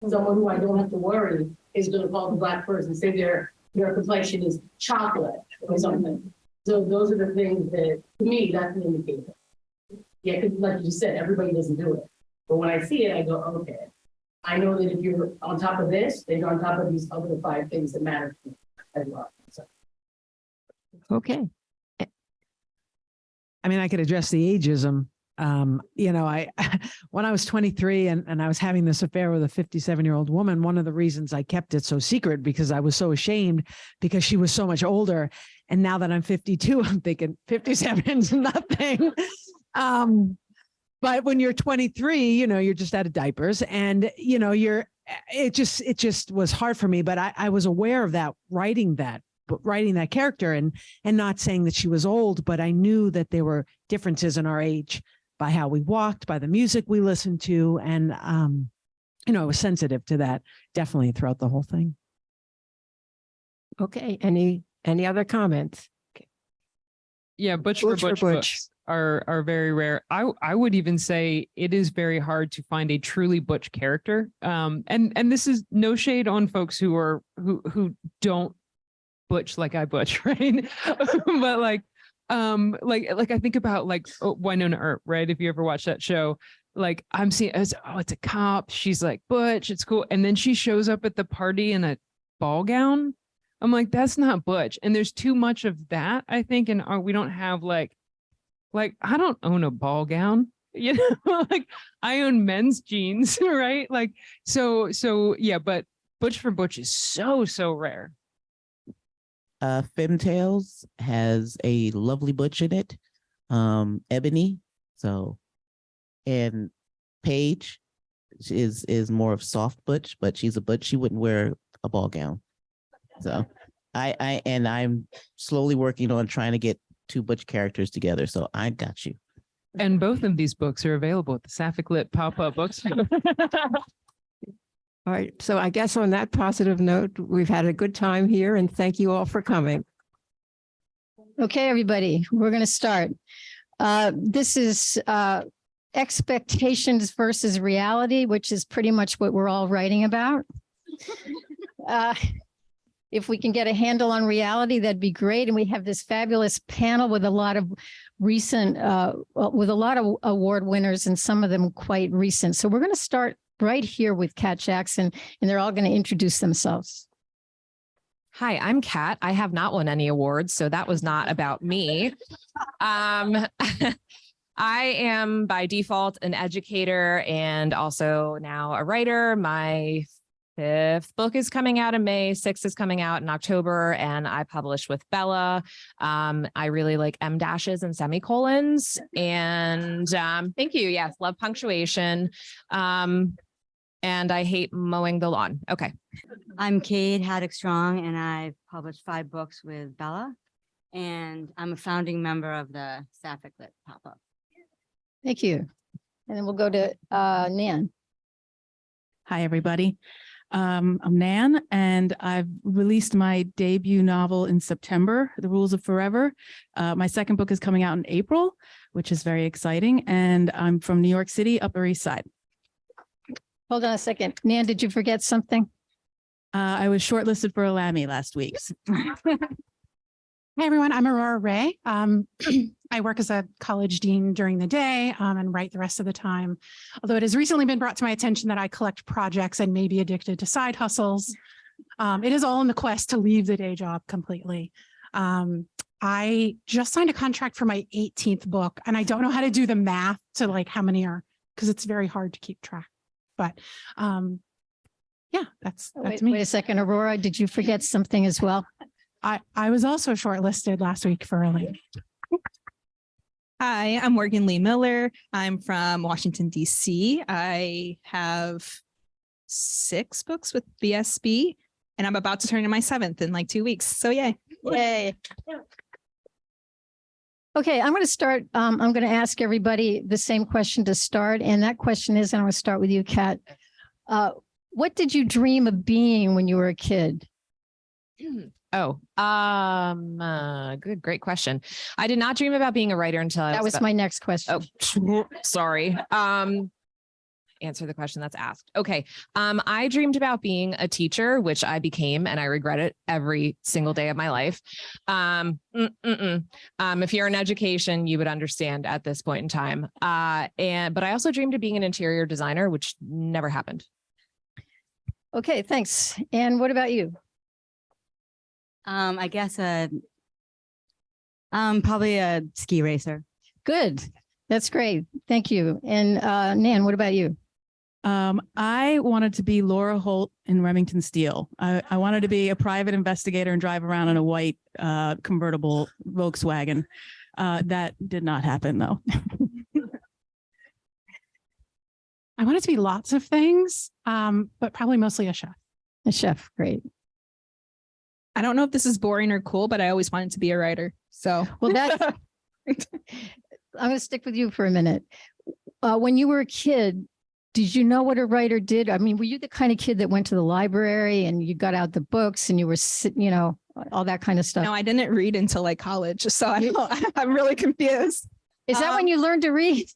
Someone who I don't have to worry is going to call the Black person, say their complexion is chocolate or something. So those are the things that, to me, that's an indicator. Yeah, because like you said, everybody doesn't do it. But when I see it, I go, okay, I know that if you're on top of this, then you're on top of these other 5 things that matter to me as well. So. Okay. I mean, I could address the ageism. I when I was 23 and I was having this affair with a 57-year-old woman, one of the reasons I kept it so secret because I was so ashamed because she was so much older. And now that I'm 52, I'm thinking 57 is nothing. But when you're 23, you're just out of diapers and, it just was hard for me. But I was aware of that, writing that character and not saying that she was old, but I knew that there were differences in our age by how we walked, by the music we listened to. And, I was sensitive to that definitely throughout the whole thing. Okay. Any other comments? Okay. Yeah, Butch for Butch books are very rare. I would even say it is very hard to find a truly Butch character. And this is no shade on folks who don't Butch like I Butch, right? But like I think about Winona Earp, right? If you ever watch that show, like I'm seeing as it's a cop. She's like Butch, it's cool, and then she shows up at the party in a ball gown. I'm like, that's not Butch. And there's too much of that, I think, and we don't have like I don't own a ball gown, like I own men's jeans, right? Like so yeah, but Butch for Butch is so rare. Femtales has a lovely Butch in it. Ebony. So, and Paige is more of soft Butch, but she's a Butch. She wouldn't wear a ball gown. So I'm slowly working on trying to get 2 Butch characters together. So I got you. And both of these books are available at the Sapphic Lit pop-up bookstore. All right. So I guess on that positive note, we've had a good time here and thank you all for coming. Okay, everybody, we're going to start. This is expectations versus reality, which is pretty much what we're all writing about. If we can get a handle on reality, that'd be great. And we have this fabulous panel with a lot of recent, with a lot of award winners and some of them quite recent. So we're going to start right here with Kat Jackson, and they're all going to introduce themselves. Hi, I'm Kat. I have not won any awards, so that was not about me. I am by default an educator and also now a writer. My 5th book is coming out in May, 6th is coming out in October, and I publish with Bella. I really like M dashes and semicolons, and thank you. Yes, love punctuation. And I hate mowing the lawn. Okay. I'm Kate Haddock Strong, and I've published 5 books with Bella, and I'm a founding member of the Sapphic Lit pop-up. Thank you. And then we'll go to Nan. Hi, everybody. I'm Nan, and I've released my debut novel in September, The Rules of Forever. My second book is coming out in April, which is very exciting. And I'm from New York City, Upper East Side. Hold on a second. Nan, did you forget something? I was shortlisted for a Lammy last week. Hey everyone, I'm Aurora Ray. I work as a college dean during the day and write the rest of the time. Although it has recently been brought to my attention that I collect projects and may be addicted to side hustles. It is all in the quest to leave the day job completely. I just signed a contract for my 18th book, and I don't know how to do the math to like how many are, because it's very hard to keep track. But yeah, that's me. Wait a second, Aurora, did you forget something as well? I was also shortlisted last week for a Lammy. Hi, I'm Morgan Lee Miller. I'm from Washington, D.C. I have 6 books with BSB, and I'm about to turn in my 7th in like 2 weeks. So yay. Yay. Okay, I'm going to start. I'm going to ask everybody the same question to start. And that question is, and I'm going to start with you, Kat. What did you dream of being when you were a kid? Great question. I did not dream about being a writer until That was my next question. Oh, sorry. Answer the question that's asked. Okay. I dreamed about being a teacher, which I became, and I regret it every single day of my life. If you're in education, you would understand at this point in time. But I also dreamed of being an interior designer, which never happened. Okay, thanks. And what about you? I guess probably a ski racer. Good. That's great. Thank you. And Nan, what about you? I wanted to be Laura Holt in Remington Steele. I wanted to be a private investigator and drive around in a white convertible Volkswagen. That did not happen though. I wanted to be lots of things, but probably mostly a chef. A chef, great. I don't know if this is boring or cool, but I always wanted to be a writer. So, well, that's, I'm going to stick with you for a minute. When you were a kid, did you know what a writer did? I mean, were you the kind of kid that went to the library and you got out the books and you were sitting, all that kind of stuff? No, I didn't read until like college. So I'm really confused. Is that when you learned to read?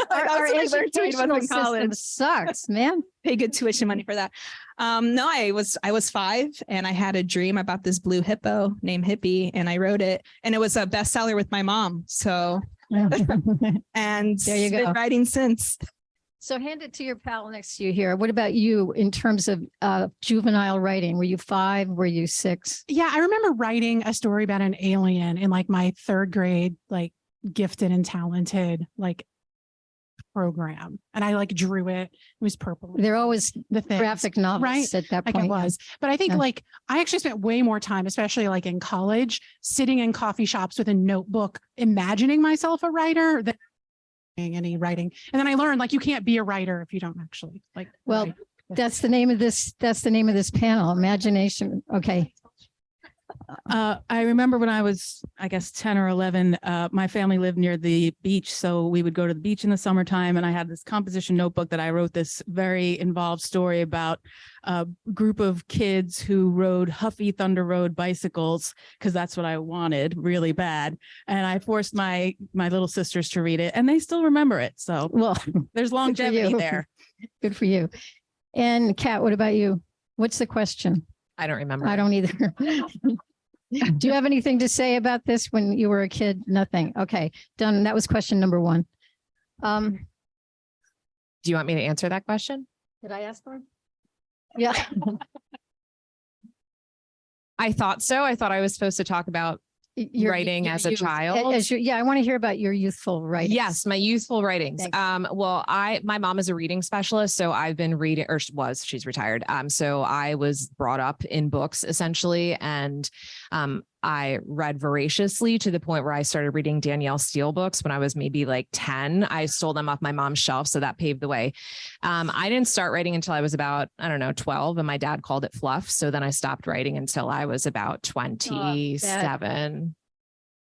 Our educational in college system sucks, man. Pay good tuition money for that. No, I was 5 and I had a dream about this blue hippo named Hippie, and I wrote it, and it was a bestseller with my mom. So, and there you go. Been writing since. So hand it to your pal next to you here. What about you in terms of juvenile writing? Were you 5? Were you 6? Yeah, I remember writing a story about an alien in like my 3rd grade, like gifted and talented, like program. And I like drew it. It was purple. They're always the things, graphic novels, right? At that like point. It was. But I think like I actually spent way more time, especially like in college, sitting in coffee shops with a notebook, imagining myself a writer than any writing. And then I learned like you can't be a writer if you don't actually like. Well, write. that's the name of this. That's the name of this panel. Imagination. Okay. I remember when I was, I guess, 10 or 11, my family lived near the beach. So we would go to the beach in the summertime. And I had this composition notebook that I wrote this very involved story about a group of kids who rode Huffy Thunder Road bicycles, because that's what I wanted really bad. And I forced my little sisters to read it, and they still remember it. So well, there's longevity there. Good for you. And Kat, what about you? What's the question? I don't remember. I don't either. Do you have anything to say about this when you were a kid? Nothing. Okay, done. That was question number 1. Do you want me to answer that question? Did I ask for it? Yeah. I thought so. I thought I was supposed to talk about writing as a child. Yeah, I want to hear about your youthful writing. Yes, my youthful writings. Well, my mom is a reading specialist, so I've been reading, or she's retired. So I was brought up in books essentially, and I read voraciously to the point where I started reading Danielle Steele books when I was maybe like 10. I stole them off my mom's shelf, so that paved the way. I didn't start writing until I was about, 12, and my dad called it fluff. So then I stopped writing until I was about 27.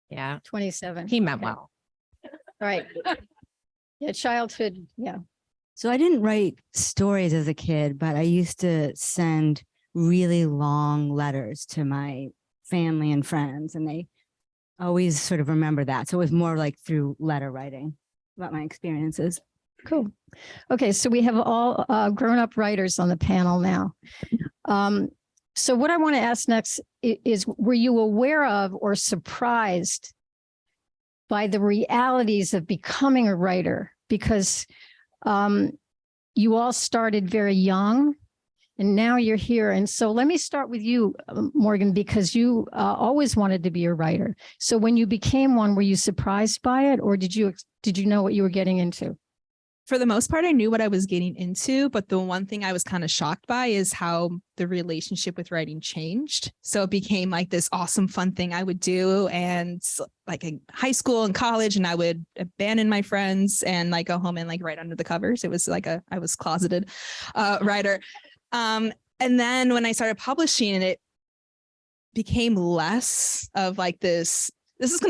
Yeah. 27. He meant well. All right. Yeah, childhood. Yeah. So I didn't write stories as a kid, but I used to send really long letters to my family and friends, and they always sort of remember that. So it was more like through letter writing about my experiences. Cool. Okay, so we have all grown-up writers on the panel now. So what I want to ask next is, were you aware of or surprised by the realities of becoming a writer? Because you all started very young and now you're here. And so let me start with you, Morgan, because you always wanted to be a writer. So when you became one, were you surprised by it, or did you know what you were getting into? For the most part, I knew what I was getting into, but the one thing I was kind of shocked by is how the relationship with writing changed. So it became like this awesome, fun thing I would do. And like in high school and college, and I would abandon my friends and like go home and like write under the covers. It was like I was closeted writer. And then when I started publishing, it became less of like this is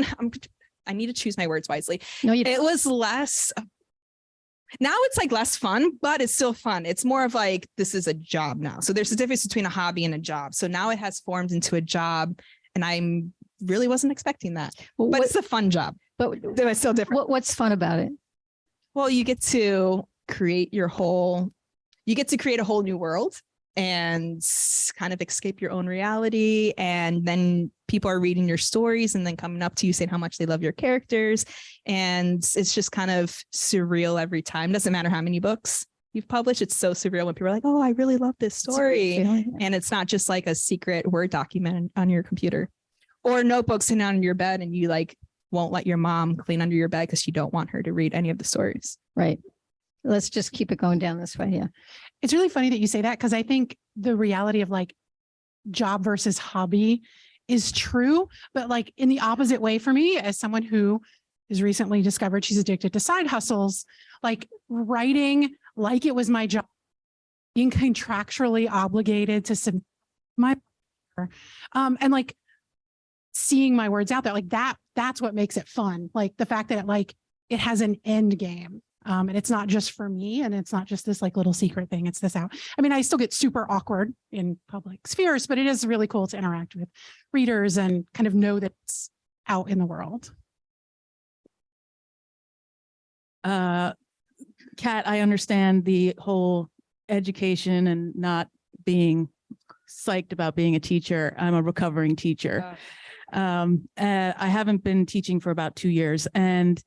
I need to choose my words wisely. No, it was less. Now it's like less fun, but it's still fun. It's more of like, this is a job now. So there's a difference between a hobby and a job. So now it has formed into a job, and I really wasn't expecting that. Well, but it's a fun job. But it's still different. What's fun about it? Well, you get to create a whole new world and kind of escape your own reality. And then people are reading your stories and then coming up to you saying how much they love your characters. And it's just kind of surreal every time. Doesn't matter how many books you've published. It's so surreal when people are like, oh, I really love this story. And it's not just like a secret Word document on your computer or notebook sitting on your bed, and you like won't let your mom clean under your bed because you don't want her to read any of the stories. Right. Let's just keep it going down this way. Yeah. It's really funny that you say that, because I think the reality of like job versus hobby is true, but like in the opposite way for me, as someone who has recently discovered she's addicted to side hustles, like writing like it was my job, being contractually obligated to submit my and like seeing my words out there, like that's what makes it fun. Like the fact that it has an end game. And it's not just for me, and it's not just this like little secret thing. It's this out. I mean, I still get super awkward in public spheres, but it is really cool to interact with readers and kind of know that it's out in the world. Kat, I understand the whole education and not being psyched about being a teacher. I'm a recovering teacher. I haven't been teaching for about 2 years, and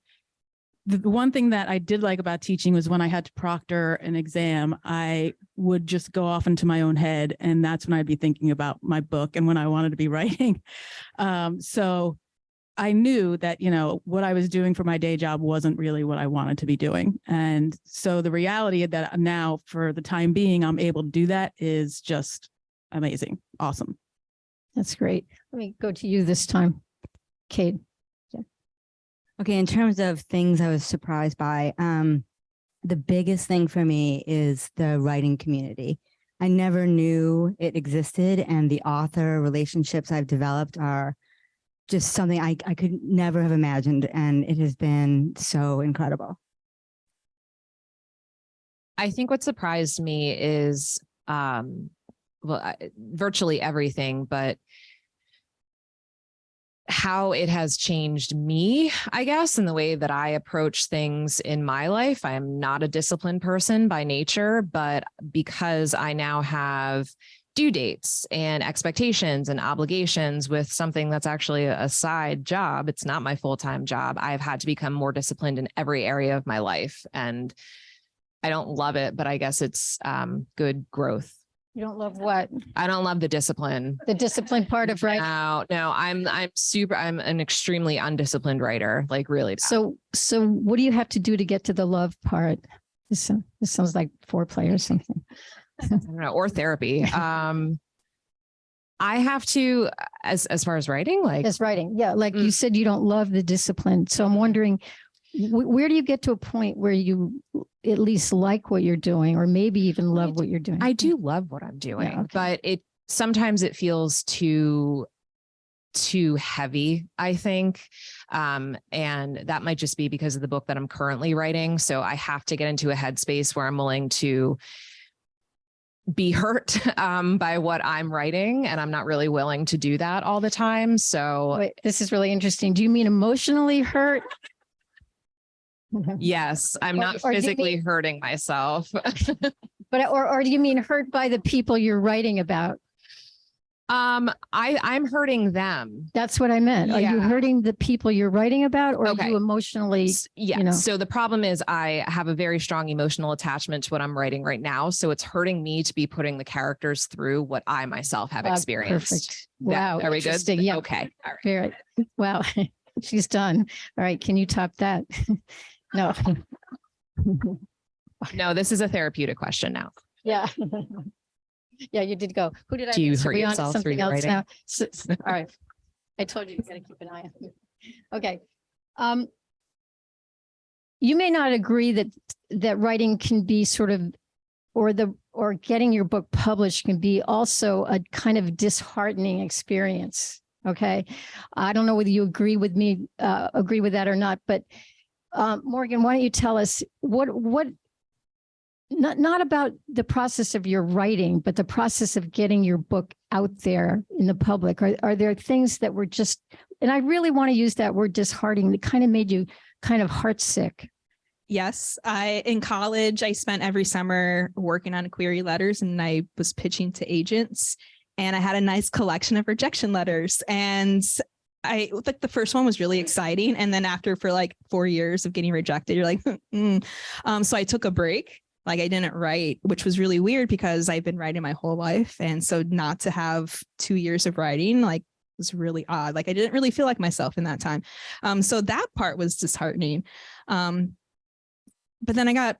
the one thing that I did like about teaching was when I had to proctor an exam, I would just go off into my own head. And that's when I'd be thinking about my book and when I wanted to be writing. So I knew that, what I was doing for my day job wasn't really what I wanted to be doing. And so the reality that now for the time being, I'm able to do that is just amazing. Awesome. That's great. Let me go to you this time, Kate. Okay, in terms of things I was surprised by, the biggest thing for me is the writing community. I never knew it existed, and the author relationships I've developed are just something I could never have imagined, and it has been so incredible. I think what surprised me is, virtually everything, but how it has changed me, I guess, in the way that I approach things in my life. I'm not a disciplined person by nature, but because I now have due dates and expectations and obligations with something that's actually a side job, it's not my full-time job, I've had to become more disciplined in every area of my life. And I don't love it, but I guess it's good growth. You don't love what? I don't love the discipline. The discipline part of writing. No, I'm an extremely undisciplined writer, like really bad. So what do you have to do to get to the love part? This sounds like foreplay or something. I don't know, or therapy. I have to, as far as writing, as writing. Yeah. Like you said, you don't love the discipline. So I'm wondering, where do you get to a point where you at least like what you're doing, or maybe even love what you're doing? I do love what I'm doing, but sometimes it feels too too heavy, I think. And that might just be because of the book that I'm currently writing. So I have to get into a headspace where I'm willing to be hurt by what I'm writing. And I'm not really willing to do that all the time. So Wait, this is really interesting. Do you mean emotionally hurt? yes, I'm not or do you physically mean- hurting myself. Or do you mean hurt by the people you're writing about? I'm hurting them. That's what I meant. Are you Yeah. hurting the people you're writing about, or Okay. are you emotionally, Yeah. you know? So the problem is I have a very strong emotional attachment to what I'm writing right now. So it's hurting me to be putting the characters through what I myself have experienced. Perfect. That- Wow. Are we good? Interesting. Yeah. Okay. All right. Very, wow. She's done. All right. Can you top that? No. No, this is a therapeutic question now. Yeah. Yeah, you did go. Who did I Do you miss? Are hurt we on to yourself through something your else writing? now? All right. I told you you gotta keep an eye on it. Okay. You may not agree that writing can be sort of, or getting your book published can be also a kind of disheartening experience. Okay. I don't know whether you agree with me, agree with that or not, but Morgan, why don't you tell us what not about the process of your writing, but the process of getting your book out there in the public. Are there things that were just, and I really want to use that word disheartening, that kind of made you kind of heartsick? Yes, in college, I spent every summer working on query letters, and I was pitching to agents, and I had a nice collection of rejection letters. And I like the first one was really exciting. And then after for like 4 years of getting rejected, you're like, so I took a break. Like I didn't write, which was really weird because I've been writing my whole life. And so not to have 2 years of writing, like was really odd. Like I didn't really feel like myself in that time. So that part was disheartening. But then I got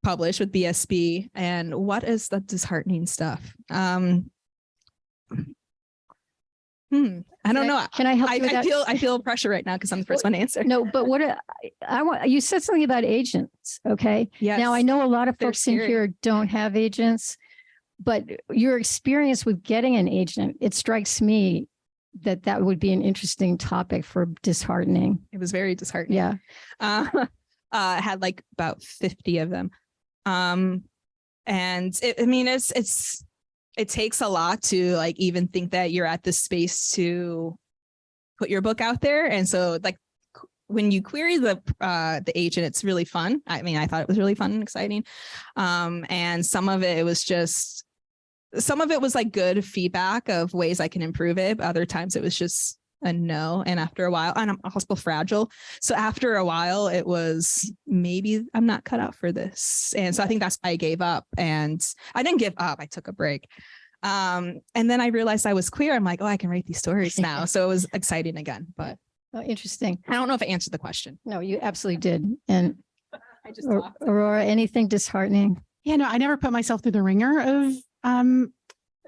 published with BSB, and what is the disheartening stuff? I don't know. Can I help you with that? I feel pressure right now because I'm the first one to answer. No, but what I want, you said something about agents. Okay. Yes. Now I know a lot of They're folks in scary. here don't have agents, but your experience with getting an agent, it strikes me that would be an interesting topic for disheartening. It was very disheartening. Yeah. I had like about 50 of them. And it takes a lot to like even think that you're at this space to put your book out there. And so like when you query the agent, it's really fun. I mean, I thought it was really fun and exciting. And some of it was like good feedback of ways I can improve it. But other times it was just a no. And after a while, and I'm also fragile. So after a while, it was maybe I'm not cut out for this. And so I think that's why I gave up. And I didn't give up. I took a break. And then I realized I was queer. I'm like, oh, I can write these stories now. So it was exciting again. But Oh, interesting. I don't know if I answered the question. No, you absolutely did. And I just Aurora, anything disheartening? Yeah, no, I never put myself through the ringer of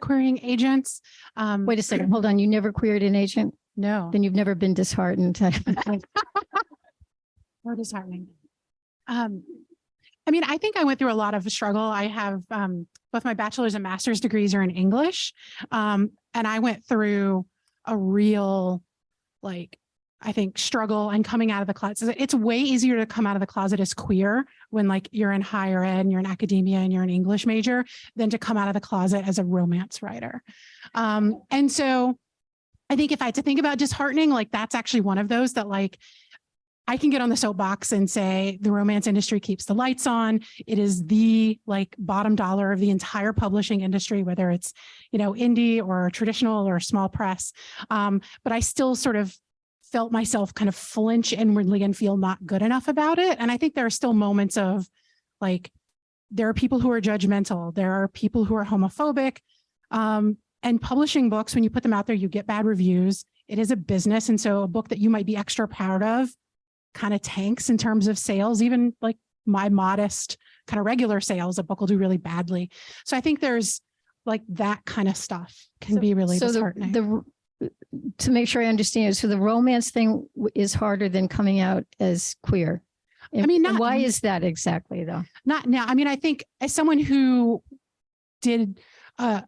querying agents. Wait a second. Hold on. You never queried an agent? No. Then you've never been disheartened. Or disheartening. I mean, I think I went through a lot of struggle. I have both my bachelor's and master's degrees are in English. And I went through a real, like, I think struggle and coming out of the closet. It's way easier to come out of the closet as queer when like you're in higher ed and you're in academia and you're an English major than to come out of the closet as a romance writer. And so I think if I had to think about disheartening, like that's actually one of those that like, I can get on the soapbox and say the romance industry keeps the lights on. It is the like bottom dollar of the entire publishing industry, whether it's, indie or traditional or small press. But I still sort of felt myself kind of flinch inwardly and feel not good enough about it. And I think there are still moments of like, there are people who are judgmental. There are people who are homophobic. And publishing books, when you put them out there, you get bad reviews. It is a business. And so a book that you might be extra proud of kind of tanks in terms of sales, even like my modest kind of regular sales, a book will do really badly. So I think there's like that kind of stuff can be really disheartening. To make sure I understand, so the romance thing is harder than coming out as queer. I mean, and why is that exactly though? Not now. I mean, I think as someone who did an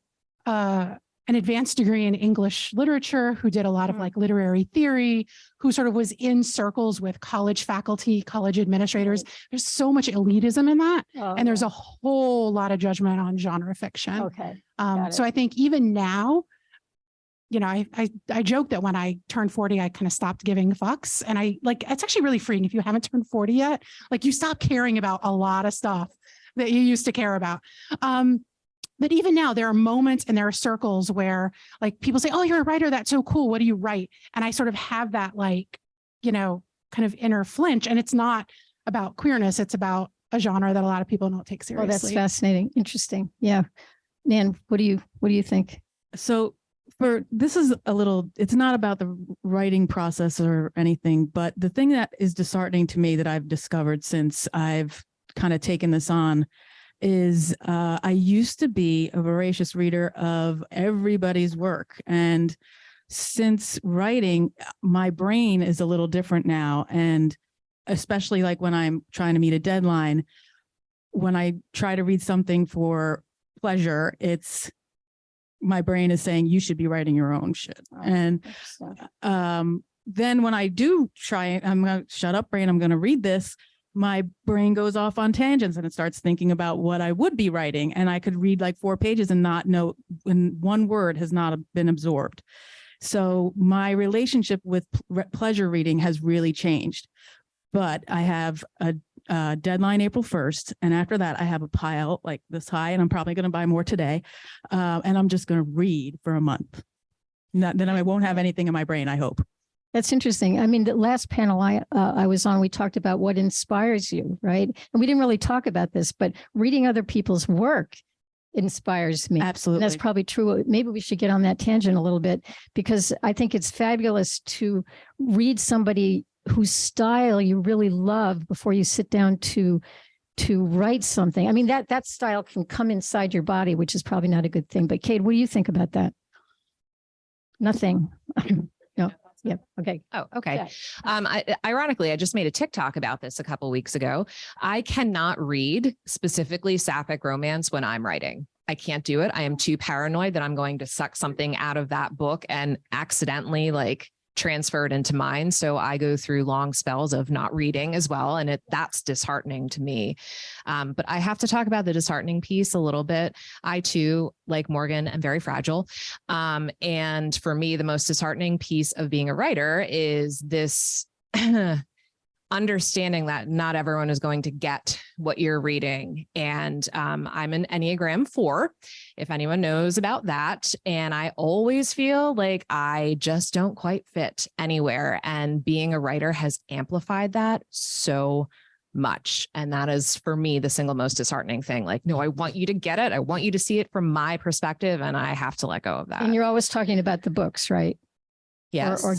an advanced degree in English literature, who did a lot of like literary theory, who sort of was in circles with college faculty, college administrators. There's so much elitism in that. And there's a whole lot of judgment on genre fiction. Okay. So I think even now, you know, I joke that when I turned 40, I kind of stopped giving fucks. And I like, it's actually really freeing. If you haven't turned 40 yet, like you stop caring about a lot of stuff that you used to care about. But even now there are moments and there are circles where like people say, oh, you're a writer. That's so cool. What do you write? And I sort of have that like, you know, kind of inner flinch. And it's not about queerness. It's about a genre that a lot of people don't take seriously. Oh, that's fascinating. Interesting. Yeah. Nan, what do you think? So this is a little, it's not about the writing process or anything, but the thing that is disheartening to me that I've discovered since I've kind of taken this on is I used to be a voracious reader of everybody's work. And since writing, my brain is a little different now. And especially like when I'm trying to meet a deadline, when I try to read something for pleasure, my brain is saying you should be writing your own shit. And then when I do try, I'm going to shut up brain, I'm going to read this, my brain goes off on tangents and it starts thinking about what I would be writing. And I could read like 4 pages and not know when one word has not been absorbed. So my relationship with pleasure reading has really changed. But I have a deadline April 1st. And after that, I have a pile like this high, and I'm probably going to buy more today. And I'm just going to read for a month. Then I won't have anything in my brain, I hope. That's interesting. I mean, the last panel I was on, we talked about what inspires you, right? And we didn't really talk about this, but reading other people's work inspires me. Absolutely. And that's probably true. Maybe we should get on that tangent a little bit, because I think it's fabulous to read somebody whose style you really love before you sit down to write something. I mean, that style can come inside your body, which is probably not a good thing. But Kate, what do you think about that? Nothing. No. Yeah. Okay. Oh, okay. Ironically, I just made a TikTok about this a couple of weeks ago. I cannot read specifically Sapphic romance when I'm writing. I can't do it. I am too paranoid that I'm going to suck something out of that book and accidentally like transfer it into mine. So I go through long spells of not reading as well. And that's disheartening to me. But I have to talk about the disheartening piece a little bit. I too, like Morgan, am very fragile. And for me, the most disheartening piece of being a writer is this understanding that not everyone is going to get what you're reading. And I'm an Enneagram 4, if anyone knows about that. And I always feel like I just don't quite fit anywhere. And being a writer has amplified that so much. And that is, for me, the single most disheartening thing. Like, no, I want you to get it. I want you to see it from my perspective. And I have to let go of that. And you're always talking about the books, right? Yes. Or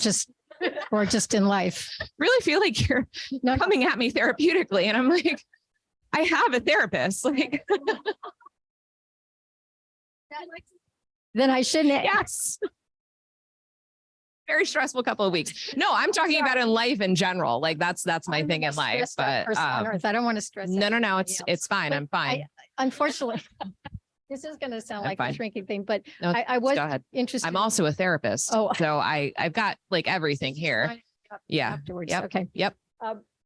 just in life. Really feel like you're coming at me therapeutically. And I'm like, I have a therapist. Like, then I shouldn't. Yes. Very stressful couple of weeks. No, I'm talking about in life in general. Like that's my thing in life. But I don't want to stress. No. It's fine. But I'm fine. Unfortunately. This is going to sound like a shrinking thing, but No, I was go ahead. interested. I'm also a therapist. Oh. So I've got like everything here. Yeah. Afterwards. Yep. Okay. Yep.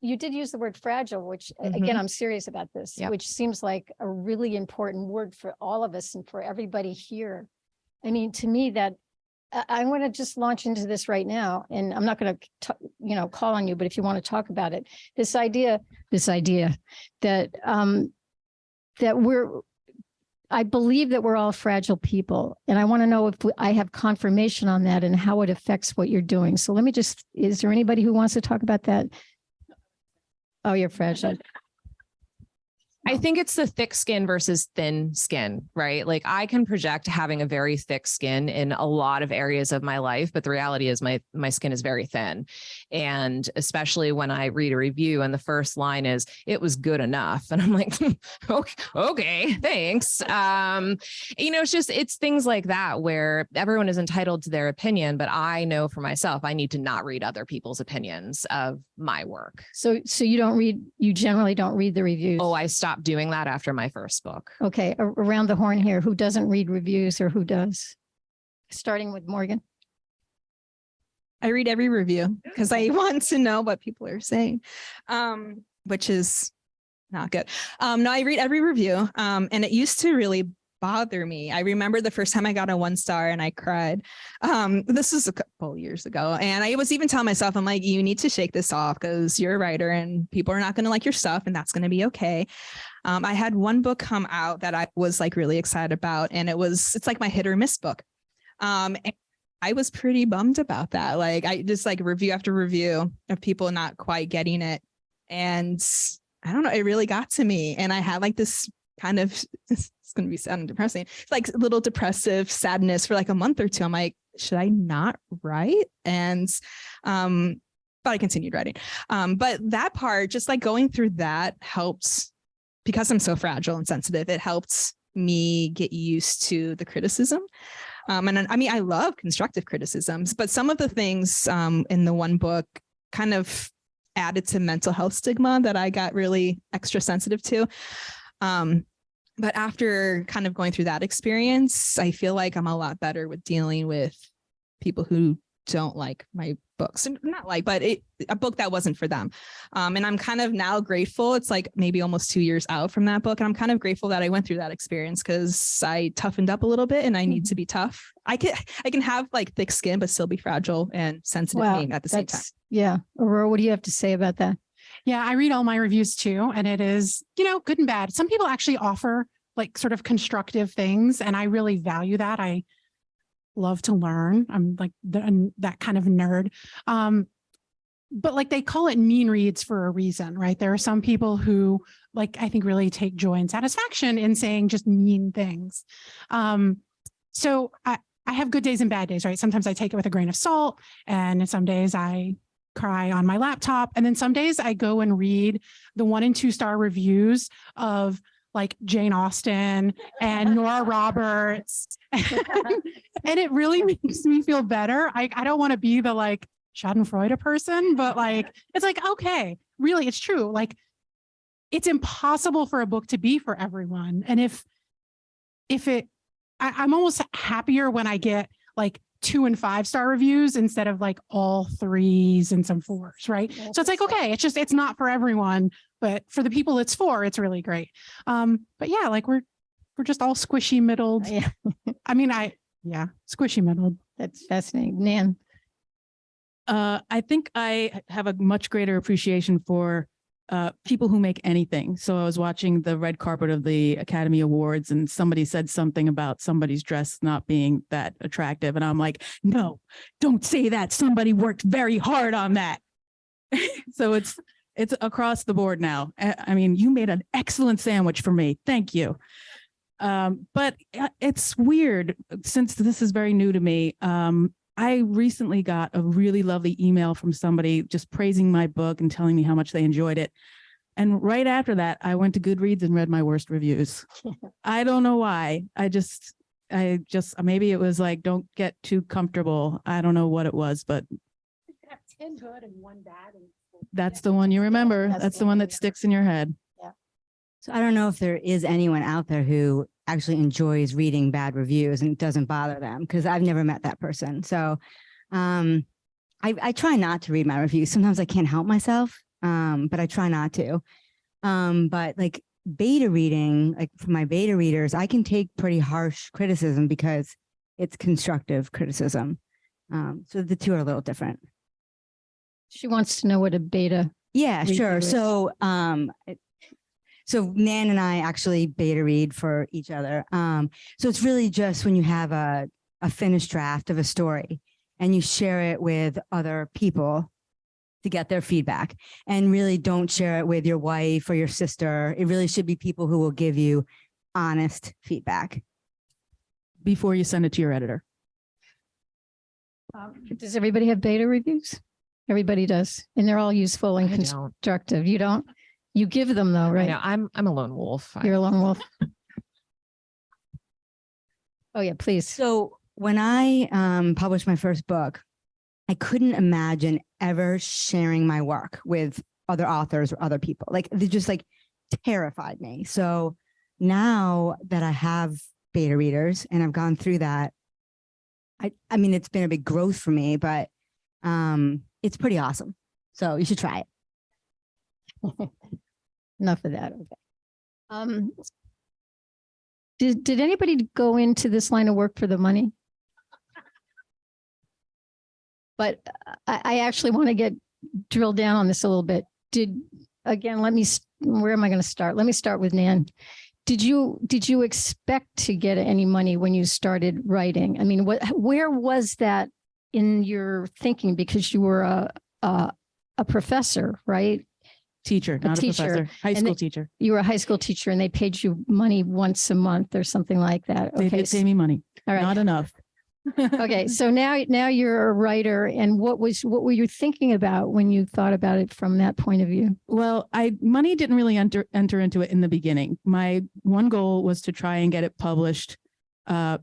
You did use the word fragile, which again, I'm serious about this, which seems like a really important word for all of us and for everybody here. I mean, to me, that I want to just launch into this right now, and I'm not going to, call on you, but if you want to talk about it, this idea that I believe that we're all fragile people. And I want to know if I have confirmation on that and how it affects what you're doing. So is there anybody who wants to talk about that? Oh, you're fragile. I think it's the thick skin versus thin skin, right? Like I can project having a very thick skin in a lot of areas of my life, but the reality is my skin is very thin. And especially when I read a review and the first line is, it was good enough. And I'm like, okay, thanks. It's things like that where everyone is entitled to their opinion, but I know for myself, I need to not read other people's opinions of my work. So you generally don't read the reviews? Oh, I stopped doing that after my first book. Okay. Around the horn here, who doesn't read reviews or who does? Starting with Morgan. I read every review because I want to know what people are saying, which is not good. No, I read every review, and it used to really bother me. I remember the first time I got a 1 star and I cried. This was a couple years ago, and I was even telling myself, I'm like, you need to shake this off because you're a writer and people are not going to like your stuff, and that's going to be okay. I had one book come out that I was like really excited about, and it's like my hit or miss book. And I was pretty bummed about that. Like I just like review after review of people not quite getting it. And I don't know, it really got to me. And I had like this kind of, it's going to be sad and depressing. It's like a little depressive sadness for like a month or two. I'm like, should I not write? And, but I continued writing. But that part, just like going through that helped, because I'm so fragile and sensitive, it helped me get used to the criticism. And I mean, I love constructive criticisms, but some of the things in the one book kind of added to mental health stigma that I got really extra sensitive to. But after kind of going through that experience, I feel like I'm a lot better with dealing with people who don't like my books, and not like, but a book that wasn't for them. And I'm kind of now grateful. It's like maybe almost 2 years out from that book. And I'm kind of grateful that I went through that experience because I toughened up a little bit and I need to be tough. I can have like thick skin, but still be fragile and sensitive at the same time. Yeah. Aurora, what do you have to say about that? Yeah, I read all my reviews too. And it is, good and bad. Some people actually offer like sort of constructive things. And I really value that. I love to learn. I'm like that kind of nerd. But like they call it mean reads for a reason, right? There are some people who like, I think really take joy and satisfaction in saying just mean things. So I have good days and bad days, right? Sometimes I take it with a grain of salt, and some days I cry on my laptop. And then some days I go and read the 1 and 2 star reviews of like Jane Austen and Nora Roberts. And it really makes me feel better. I don't want to be the like Schadenfreude person, but like, it's like, okay, really, it's true. Like it's impossible for a book to be for everyone. And I'm almost happier when I get like 2 and 5 star reviews instead of like all 3s and some 4s, right? So it's like, okay, it's not for everyone, but for the people it's for, it's really great. But yeah, like we're just all squishy middled. Yeah. I mean, squishy middled. That's fascinating. Nan. I think I have a much greater appreciation for people who make anything. So I was watching the red carpet of the Academy Awards, and somebody said something about somebody's dress not being that attractive. And I'm like, no, don't say that. Somebody worked very hard on that. So it's across the board now. I mean, you made an excellent sandwich for me. Thank you. But it's weird, since this is very new to me. I recently got a really lovely email from somebody just praising my book and telling me how much they enjoyed it. And right after that, I went to Goodreads and read my worst reviews. I don't know why. I just maybe it was like, don't get too comfortable. I don't know what it was, but You could have 10 good and 1 bad. that's the one you remember. That's the one that sticks in your head. So I don't know if there is anyone out there who actually enjoys reading bad reviews and it doesn't bother them, because I've never met that person. So I try not to read my reviews. Sometimes I can't help myself, but I try not to. But like beta reading, like for my beta readers, I can take pretty harsh criticism because it's constructive criticism. So the two are a little different. She wants to know what a beta. Yeah, sure. is. So Nan and I actually beta read for each other. So it's really just when you have a finished draft of a story and you share it with other people to get their feedback, and really don't share it with your wife or your sister. It really should be people who will give you honest feedback before you send it to your editor. Does everybody have beta reviews? Everybody does. And they're all useful and I don't. constructive. You don't? You give them though, right? Yeah, I'm a lone wolf. You're a lone wolf. Oh yeah, please. So when I published my first book, I couldn't imagine ever sharing my work with other authors or other people. Like they just like terrified me. So now that I have beta readers and I've gone through that, I mean, it's been a big growth for me, but it's pretty awesome. So you should try it. Enough of that. Okay. Did anybody go into this line of work for the money? But I actually want to get drilled down on this a little bit. Where am I going to start? Let me start with Nan. Did you expect to get any money when you started writing? I mean, where was that in your thinking? Because you were a professor, right? Teacher, not a professor, high school teacher. You were a high school teacher and they paid you money once a month or something like that. They did pay me money. All right. Not enough. Okay. So now you're a writer, and what were you thinking about when you thought about it from that point of view? Well, money didn't really enter into it in the beginning. My one goal was to try and get it published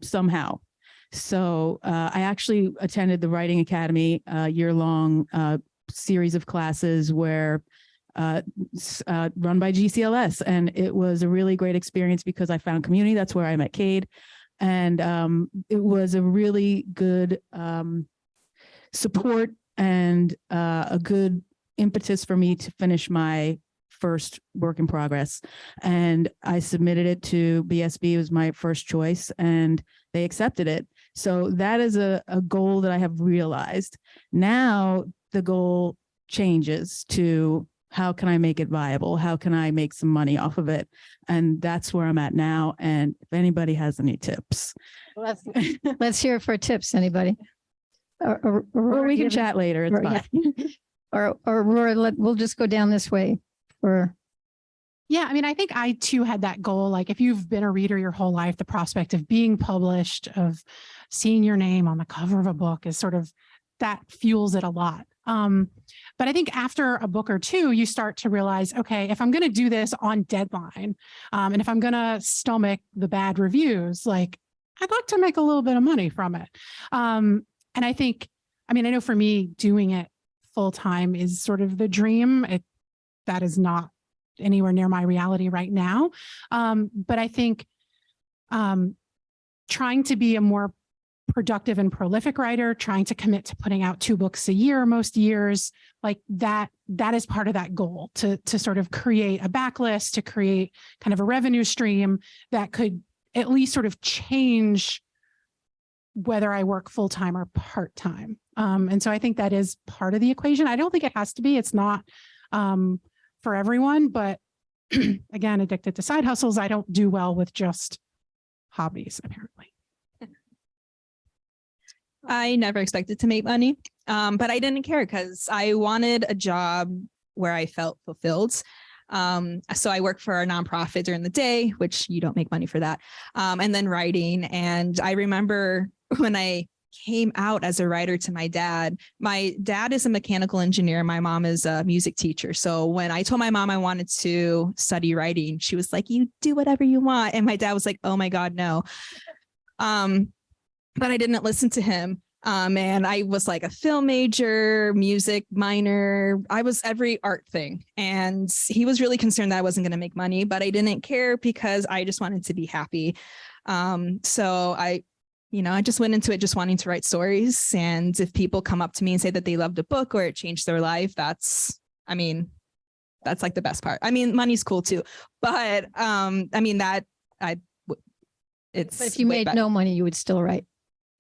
somehow. So I actually attended the Writing Academy, year-long series of classes where run by GCLS. And it was a really great experience because I found community. That's where I met Cade. And it was a really good support and a good impetus for me to finish my first work in progress. And I submitted it to BSB. It was my first choice and they accepted it. So that is a goal that I have realized. Now the goal changes to how can I make it viable? How can I make some money off of it? And that's where I'm at now. And if anybody has any tips. Let's hear it for tips, anybody. Or we can chat later. It's fine. Or we'll just go down this way. Yeah, I mean, I think I too had that goal. Like if you've been a reader your whole life, the prospect of being published, of seeing your name on the cover of a book is sort of, that fuels it a lot. But I think after a book or two, you start to realize, okay, if I'm going to do this on deadline, and if I'm going to stomach the bad reviews, like I'd like to make a little bit of money from it. And I think, I mean, I know for me, doing it full time is sort of the dream. That is not anywhere near my reality right now. But I think trying to be a more productive and prolific writer, trying to commit to putting out 2 books a year, most years, like that is part of that goal, to sort of create a backlist, to create kind of a revenue stream that could at least sort of change whether I work full-time or part-time. And so I think that is part of the equation. I don't think it has to be. It's not for everyone, but again, addicted to side hustles, I don't do well with just hobbies, apparently. I never expected to make money, but I didn't care because I wanted a job where I felt fulfilled. So I work for a nonprofit during the day, which you don't make money for that, and then writing. And I remember when I came out as a writer to my dad is a mechanical engineer. My mom is a music teacher. So when I told my mom I wanted to study writing, she was like, you do whatever you want. And my dad was like, oh my God, no. But I didn't listen to him. And I was like a film major, music minor. I was every art thing. And he was really concerned that I wasn't going to make money, but I didn't care because I just wanted to be happy. So I just went into it just wanting to write stories. And if people come up to me and say that they loved a book or it changed their life, that's like the best part. I mean, money's cool too, but but if you made no money, you would still write.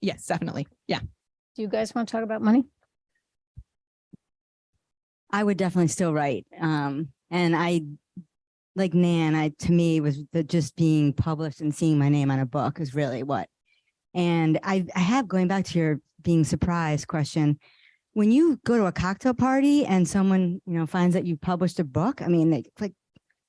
Yes, definitely. Yeah. Do you guys want to talk about money? I would definitely still write. And I, like Nan, to me was just being published and seeing my name on a book is really what. And I have, going back to your being surprised question, when you go to a cocktail party and someone, finds that you published a book, I mean, I think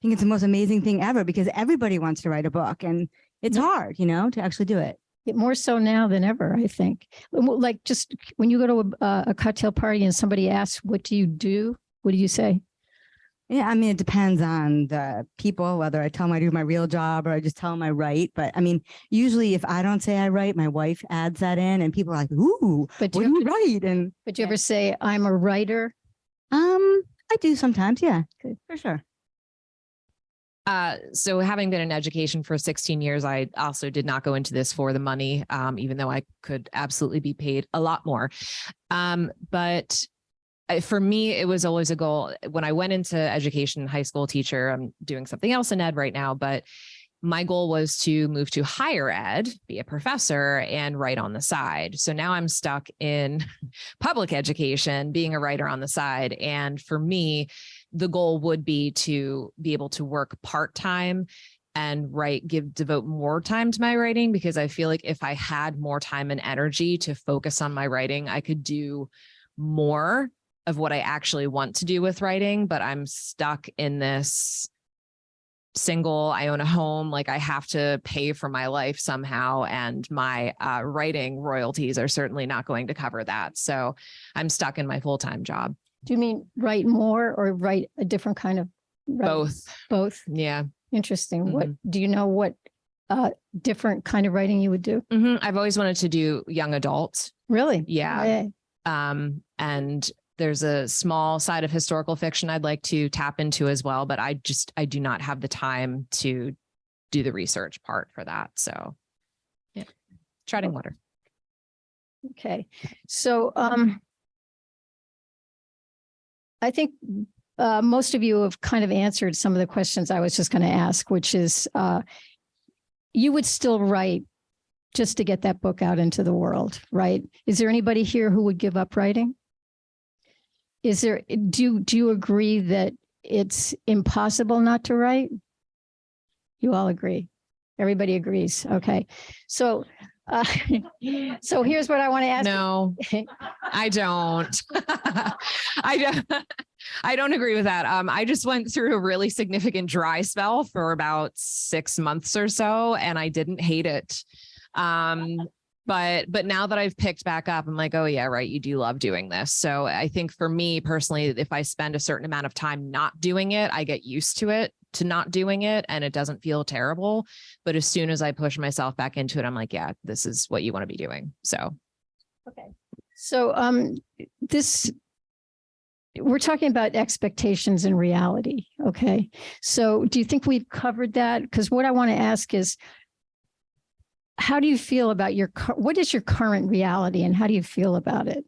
it's the most amazing thing ever because everybody wants to write a book and it's hard, to actually do it. More so now than ever, I think. Like just when you go to a cocktail party and somebody asks, what do you do? What do you say? Yeah, I mean, it depends on the people, whether I tell them I do my real job or I just tell them I write. But I mean, usually if I don't say I write, my wife adds that in and people are like, ooh, what do you write? But you ever say I'm a writer? I do sometimes. Yeah, for sure. So having been in education for 16 years, I also did not go into this for the money, even though I could absolutely be paid a lot more. But for me, it was always a goal. When I went into education, high school teacher, I'm doing something else in ed right now, but my goal was to move to higher ed, be a professor, and write on the side. So now I'm stuck in public education, being a writer on the side. And for me, the goal would be to be able to work part-time and devote more time to my writing, because I feel like if I had more time and energy to focus on my writing, I could do more of what I actually want to do with writing. But I'm stuck in this single, I own a home, like I have to pay for my life somehow. And my writing royalties are certainly not going to cover that. So I'm stuck in my full-time job. Do you mean write more or write a different kind of writing? Both. Both. Yeah. Interesting. What do you know what different kind of writing you would do? I've always wanted to do young adult. Really? Yeah. And there's a small side of historical fiction I'd like to tap into as well, but I do not have the time to do the research part for that. So yeah, treading water. Okay. So I think most of you have kind of answered some of the questions I was just going to ask, which is you would still write just to get that book out into the world, right? Is there anybody here who would give up writing? Do you agree that it's impossible not to write? You all agree. Everybody agrees. Okay. So so here's what I want to ask. No, I don't. I don't agree with that. I just went through a really significant dry spell for about 6 months or so, and I didn't hate it. But now that I've picked back up, I'm like, oh yeah, right. You do love doing this. So I think for me personally, if I spend a certain amount of time not doing it, I get used to not doing it, and it doesn't feel terrible. But as soon as I push myself back into it, I'm like, yeah, this is what you want to be doing. So. Okay. So we're talking about expectations and reality. Okay. So do you think we've covered that? Because what I want to ask is, how do you feel about what is your current reality and how do you feel about it?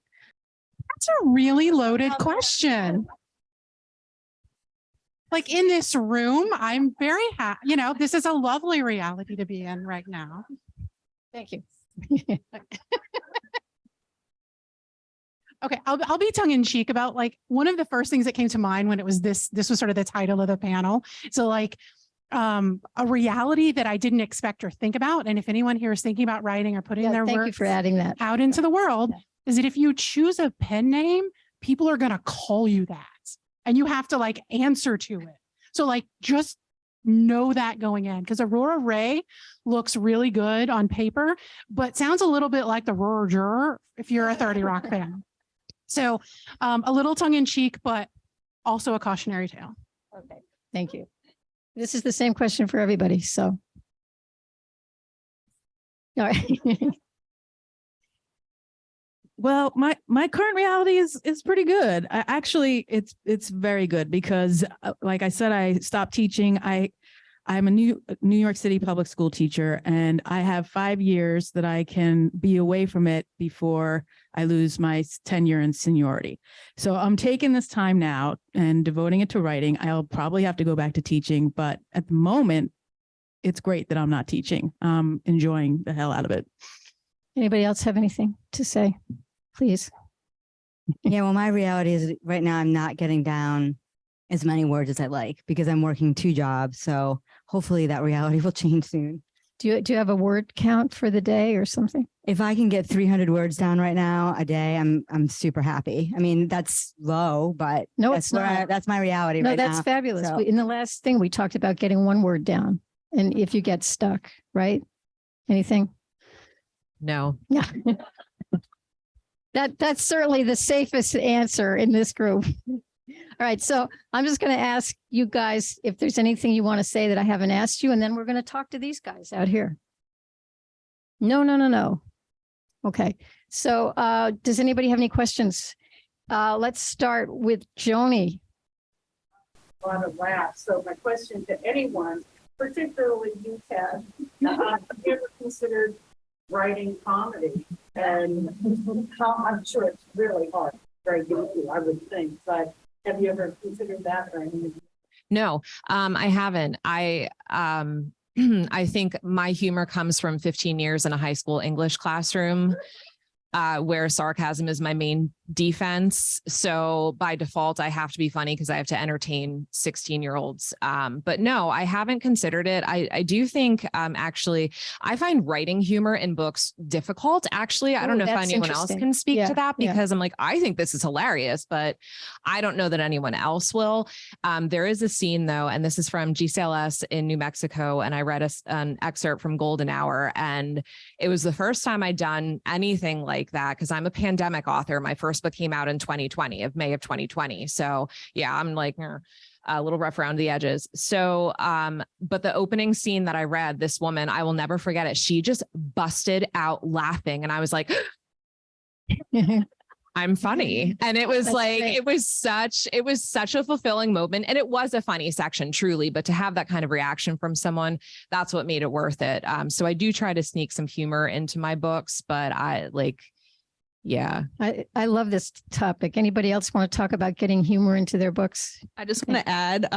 That's a really loaded question. Like in this room, I'm very happy. This is a lovely reality to be in right now. Thank you. Okay, I'll be tongue in cheek about like one of the first things that came to mind when it was this was sort of the title of the panel. So like a reality that I didn't expect or think about. And if anyone here is thinking about writing or putting their thank work you for adding that out into the world, is that if you choose a pen name, people are going to call you that and you have to like answer to it. So like, just know that going in, because Aurora Ray looks really good on paper, but sounds a little bit like the Roar Juror if you're a 30 Rock fan. So a little tongue in cheek, but also a cautionary tale. Okay, thank you. This is the same question for everybody. So. All right. Well, my current reality is pretty good. It's very good because, like I said, I stopped teaching. I'm a New York City public school teacher, and I have 5 years that I can be away from it before I lose my tenure and seniority. So I'm taking this time now and devoting it to writing. I'll probably have to go back to teaching, but at the moment, it's great that I'm not teaching. I'm enjoying the hell out of it. Anybody else have anything to say? Please. Yeah, well, my reality is right now I'm not getting down as many words as I like because I'm working 2 jobs. So hopefully that reality will change soon. Do you have a word count for the day or something? If I can get 300 words down right now a day, I'm super happy. I mean, that's low, but no, it's not. That's my reality no, right now. that's fabulous. So. In the last thing, we talked about getting 1 word down. And if you get stuck, right? Anything? No. Yeah. That's certainly the safest answer in this group. All right. So I'm just going to ask you guys if there's anything you want to say that I haven't asked you, and then we're going to talk to these guys out here. No. Okay. So does anybody have any questions? Let's start with Joni. a lot of laughs. So my question to anyone, particularly you, Kat, have you ever considered writing comedy? And how, I'm sure it's really hard, very difficult, I would think, but have you ever considered that or anything? No, I haven't. I think my humor comes from 15 years in a high school English classroom, where sarcasm is my main defense. So by default, I have to be funny because I have to entertain 16-year-olds. But no, I haven't considered it. I do think, actually, I find writing humor in books difficult. Actually, I don't know if anyone else can speak to that, because I'm like, I think this is hilarious, but I don't know that anyone else will. There is a scene though, and this is from GCLS in New Mexico. And I read an excerpt from Golden Hour, and it was the first time I'd done anything like that, because I'm a pandemic author. My first book came out in 2020, of May of 2020. So yeah, I'm like a little rough around the edges. So, but the opening scene that I read, this woman, I will never forget it. She just busted out laughing. And I was like, I'm funny. And it was like, it was such a fulfilling moment. And it was a funny section, truly, but to have that kind of reaction from someone, that's what made it worth it. So I do try to sneak some humor into my books, but yeah. I love this topic. Anybody else want to talk about getting humor into their books? I just want to add,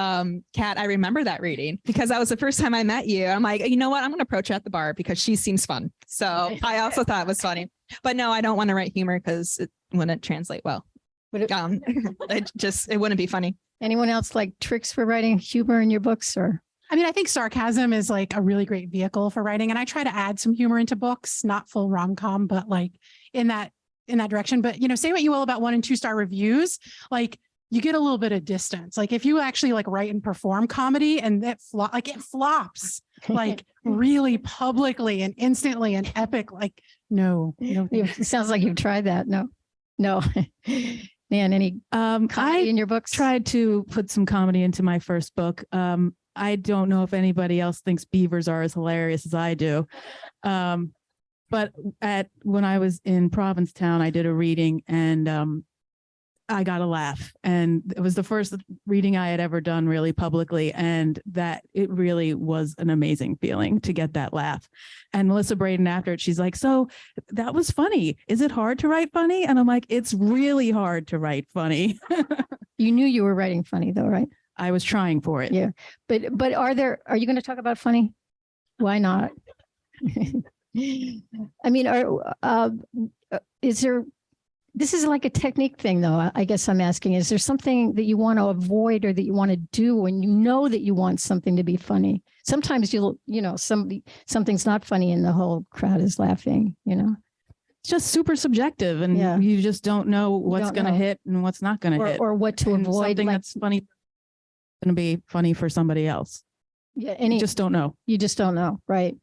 Kat, I remember that reading because that was the first time I met you. I'm like, you know what? I'm going to approach her at the bar because she seems fun. So I also thought it was funny, but no, I don't want to write humor because it wouldn't translate well. It wouldn't be funny. Anyone else like tricks for writing humor in your books? Or I mean, I think sarcasm is like a really great vehicle for writing. And I try to add some humor into books, not full rom-com, but like in that direction. But, say what you will about 1- and 2-star reviews, like you get a little bit of distance. Like if you actually like write and perform comedy and it flops like really publicly and instantly and epic, like no. It sounds like you've tried that. No. Man, any comedy in your books? Tried to put some comedy into my first book. I don't know if anybody else thinks beavers are as hilarious as I do. But when I was in Provincetown, I did a reading and I got a laugh. And it was the first reading I had ever done really publicly. And that it really was an amazing feeling to get that laugh. And Melissa Braden after it, she's like, so that was funny. Is it hard to write funny? And I'm like, it's really hard to write funny. You knew you were writing funny though, right? I was trying for it. Yeah. But are you going to talk about funny? Why not? I mean, this is like a technique thing though. I guess I'm asking, is there something that you want to avoid or that you want to do when you know that you want something to be funny? Sometimes something's not funny and the whole crowd is laughing, It's just super subjective and you just don't know what's going to hit and what's not going to hit. Or what to avoid. Something that's funny going to be funny for somebody else. Yeah. You just don't know. You just don't know. Right.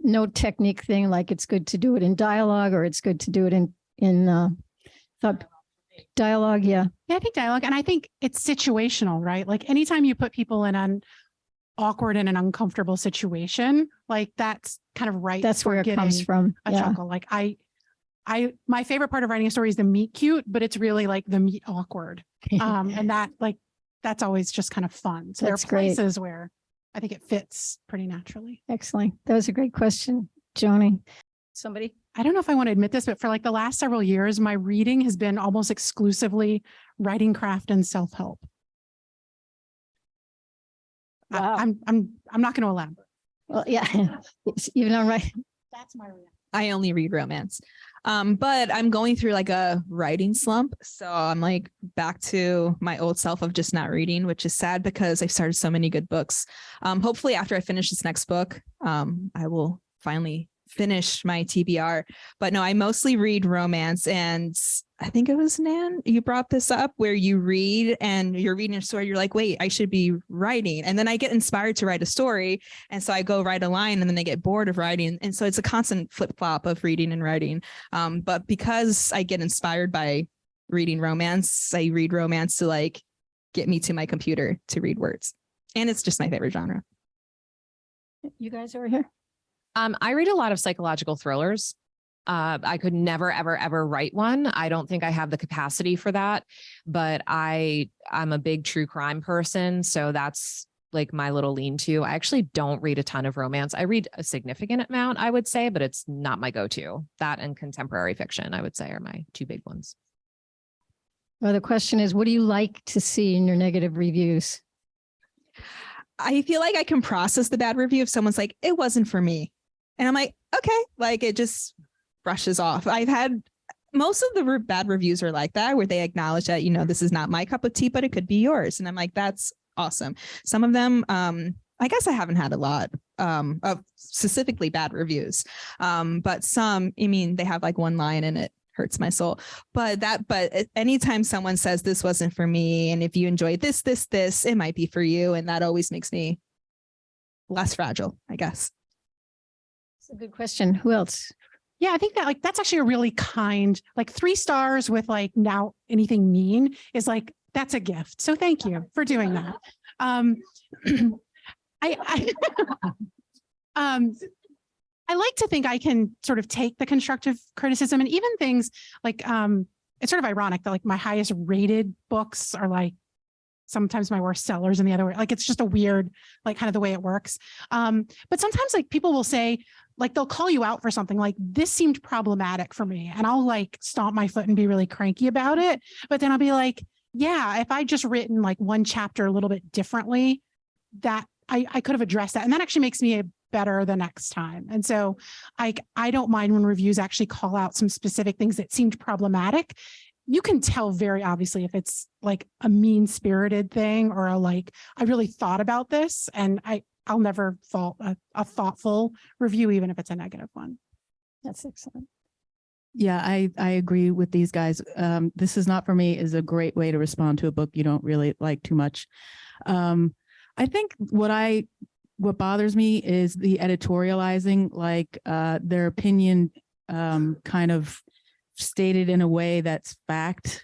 No technique thing, like it's good to do it in dialogue or it's good to do it in dialogue. Yeah. Yeah, I think dialogue. And I think it's situational, right? Like anytime you put people in an awkward and an uncomfortable situation, like that's kind of right. That's where it comes from. A chuckle. Like my favorite part of writing a story is the meet cute, but it's really like the meet awkward. And that's always just kind of fun. So there are places where I think it fits pretty naturally. Excellent. That was a great question, Joni. Somebody? I don't know if I want to admit this, but for like the last several years, my reading has been almost exclusively writing, craft, and self-help. Wow. I'm not going to elaborate. Well, yeah, even on right. That's my reaction. I only read romance. But I'm going through like a writing slump. So I'm like back to my old self of just not reading, which is sad because I've started so many good books. Hopefully after I finish this next book, I will finally finish my TBR. But no, I mostly read romance. And I think it was Nan, you brought this up where you read and you're reading a story. You're like, wait, I should be writing. And then I get inspired to write a story. And so I go write a line and then I get bored of writing. And so it's a constant flip flop of reading and writing. But because I get inspired by reading romance, I read romance to like get me to my computer to read words. And it's just my favorite genre. You guys over here? I read a lot of psychological thrillers. I could never, ever, ever write one. I don't think I have the capacity for that, but I'm a big true crime person. So that's like my little lean to. I actually don't read a ton of romance. I read a significant amount, I would say, but it's not my go-to. That and contemporary fiction, I would say, are my two big ones. Well, the question is, what do you like to see in your negative reviews? I feel like I can process the bad review if someone's like, it wasn't for me. And I'm like, okay, like it just brushes off. I've had most of the bad reviews are like that, where they acknowledge that, this is not my cup of tea, but it could be yours. And I'm like, that's awesome. Some of them, I guess I haven't had a lot of specifically bad reviews. But some, they have like one line and it hurts my soul. But anytime someone says this wasn't for me, and if you enjoy this, it might be for you. And that always makes me less fragile, I guess. It's a good question. Who else? Yeah, I think that that's actually a really kind, 3 stars with now anything mean is that's a gift. So thank you for doing that. I like to think I can sort of take the constructive criticism, and even things it's sort of ironic that my highest rated books are sometimes my worst sellers in the other way. It's just a weird, kind of the way it works. But sometimes people will say, they'll call you out for something this seemed problematic for me. And I'll stomp my foot and be really cranky about it. But then I'll be like, yeah, if I just written one chapter a little bit differently, that I could have addressed that. And that actually makes me better the next time. And so I don't mind when reviews actually call out some specific things that seemed problematic. You can tell very obviously if it's a mean-spirited thing or I really thought about this, and I'll never fault a thoughtful review, even if it's a negative one. That's excellent. Yeah, I agree with these guys. This is not for me is a great way to respond to a book you don't really like too much. I think what bothers me is the editorializing, their opinion kind of stated in a way that's fact.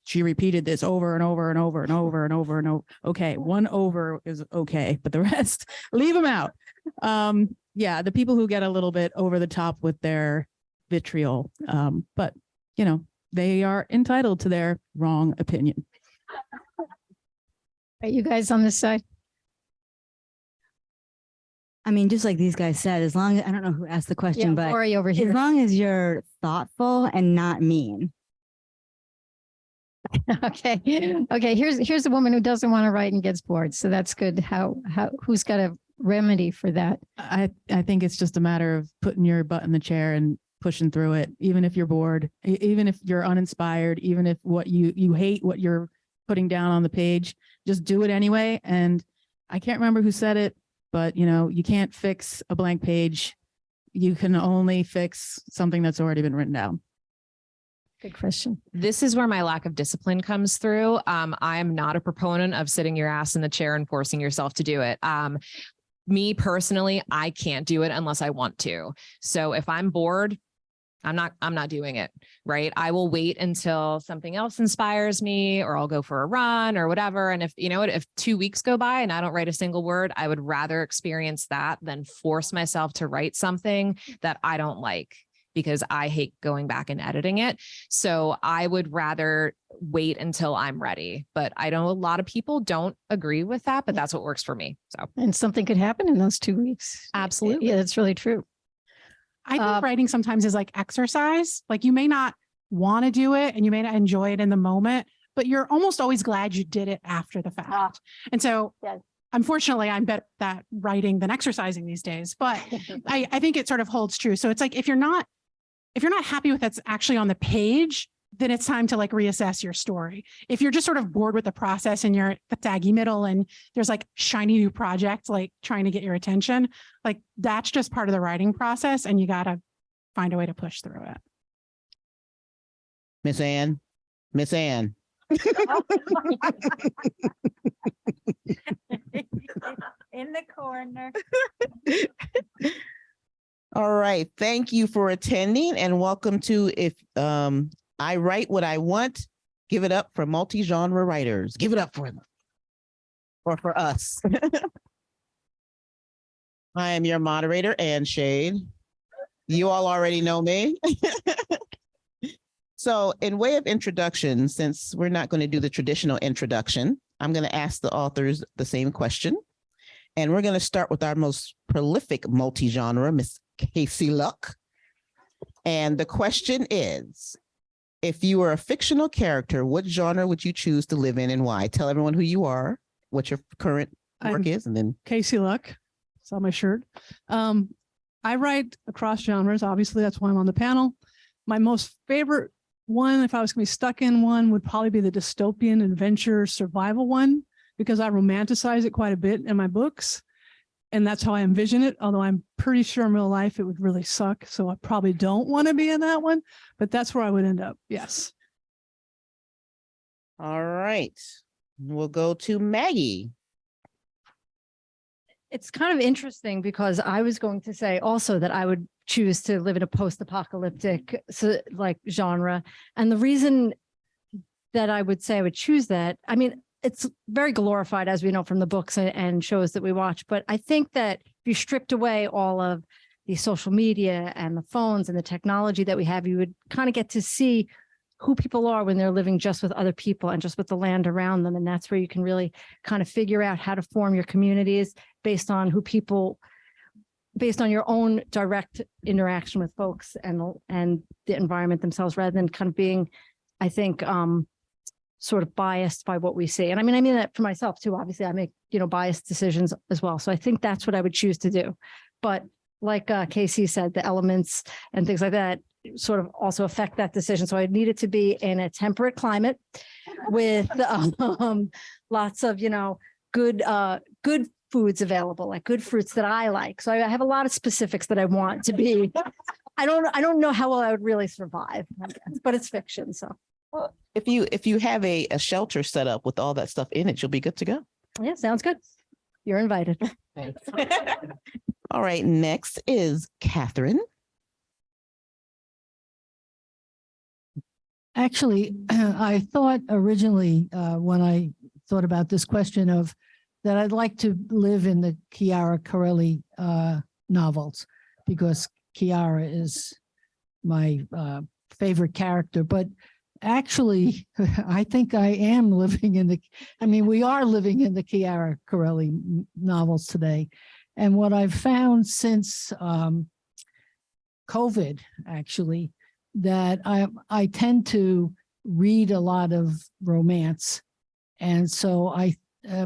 She repeated this over and over and over and over and over and over. Okay, one over is okay, but the rest, leave them out. Yeah, the people who get a little bit over the top with their vitriol, but they are entitled to their wrong opinion. Are you guys on this side? Just like these guys said, as long as I don't know who asked the question, Yeah, but Lori over here. as long as you're thoughtful and not mean. Okay. Here's a woman who doesn't want to write and gets bored. So that's good. Who's got a remedy for that? I think it's just a matter of putting your butt in the chair and pushing through it, even if you're bored, even if you're uninspired, even if what you hate what you're putting down on the page, just do it anyway. And I can't remember who said it, but you can't fix a blank page. You can only fix something that's already been written down. Good question. This is where my lack of discipline comes through. I am not a proponent of sitting your ass in the chair and forcing yourself to do it. Me personally, I can't do it unless I want to. So if I'm bored, I'm not doing it, right? I will wait until something else inspires me, or I'll go for a run or whatever. And if 2 weeks go by and I don't write a single word, I would rather experience that than force myself to write something that I don't like, because I hate going back and editing it. So I would rather wait until I'm ready. But I know a lot of people don't agree with that, but that's what works for me. So, and something could happen in those 2 weeks. Absolutely. Yeah, that's really true. I think writing sometimes is like exercise. You may not want to do it and you may not enjoy it in the moment, but you're almost always glad you did it after the fact. And so unfortunately, I'm better at writing than exercising these days, but I think it sort of holds true. So it's if you're not happy with what's actually on the page, then it's time to reassess your story. If you're just sort of bored with the process and you're at the saggy middle and there's shiny new projects trying to get your attention, that's just part of the writing process, and you got to find a way to push through it. Miss Ann. In the corner. All right. Thank you for attending, and welcome to If I Write What I Want, Give It Up for Multi-Genre Writers. Give it up for them. Or for us. I am your moderator, Ann Shade. You all already know me. So in way of introduction, since we're not going to do the traditional introduction, I'm going to ask the authors the same question. And we're going to start with our most prolific multi-genre, Miss Casey Luck. And the question is, if you were a fictional character, what genre would you choose to live in and why? Tell everyone who you are, what your current work is, and then Casey Luck. It's on my shirt. I write across genres. Obviously, that's why I'm on the panel. My most favorite one, if I was going to be stuck in one, would probably be the dystopian adventure survival one, because I romanticize it quite a bit in my books. And that's how I envision it. Although I'm pretty sure in real life it would really suck. So I probably don't want to be in that one, but that's where I would end up. Yes. all right. We'll go to Maggie. It's kind of interesting because I was going to say also that I would choose to live in a post-apocalyptic like genre. And the reason that I would say I would choose that, I mean, it's very glorified, as we know from the books and shows that we watch. But I think that if you stripped away all of the social media and the phones and the technology that we have, you would kind of get to see who people are when they're living just with other people and just with the land around them. And that's where you can really kind of figure out how to form your communities based on based on your own direct interaction with folks and the environment themselves, rather than kind of being, I think, sort of biased by what we see. And I mean that for myself too. Obviously I make, biased decisions as well. So I think that's what I would choose to do. But like Casey said, the elements and things like that sort of also affect that decision. So I need it to be in a temperate climate with lots of, good foods available, like good fruits that I like. So I have a lot of specifics that I want to be. I don't know how well I would really survive, I guess, but it's fiction. So well, if you have a shelter set up with all that stuff in it, you'll be good to go. Yeah, sounds good. You're invited. All right, next is Catherine. Actually, I thought originally when I thought about this question of that I'd like to live in the Chiara Corelli novels, because Chiara is my favorite character. But actually, I think I am living in we are living in the Chiara Corelli novels today. And what I've found since COVID, actually, that I tend to read a lot of romance. And so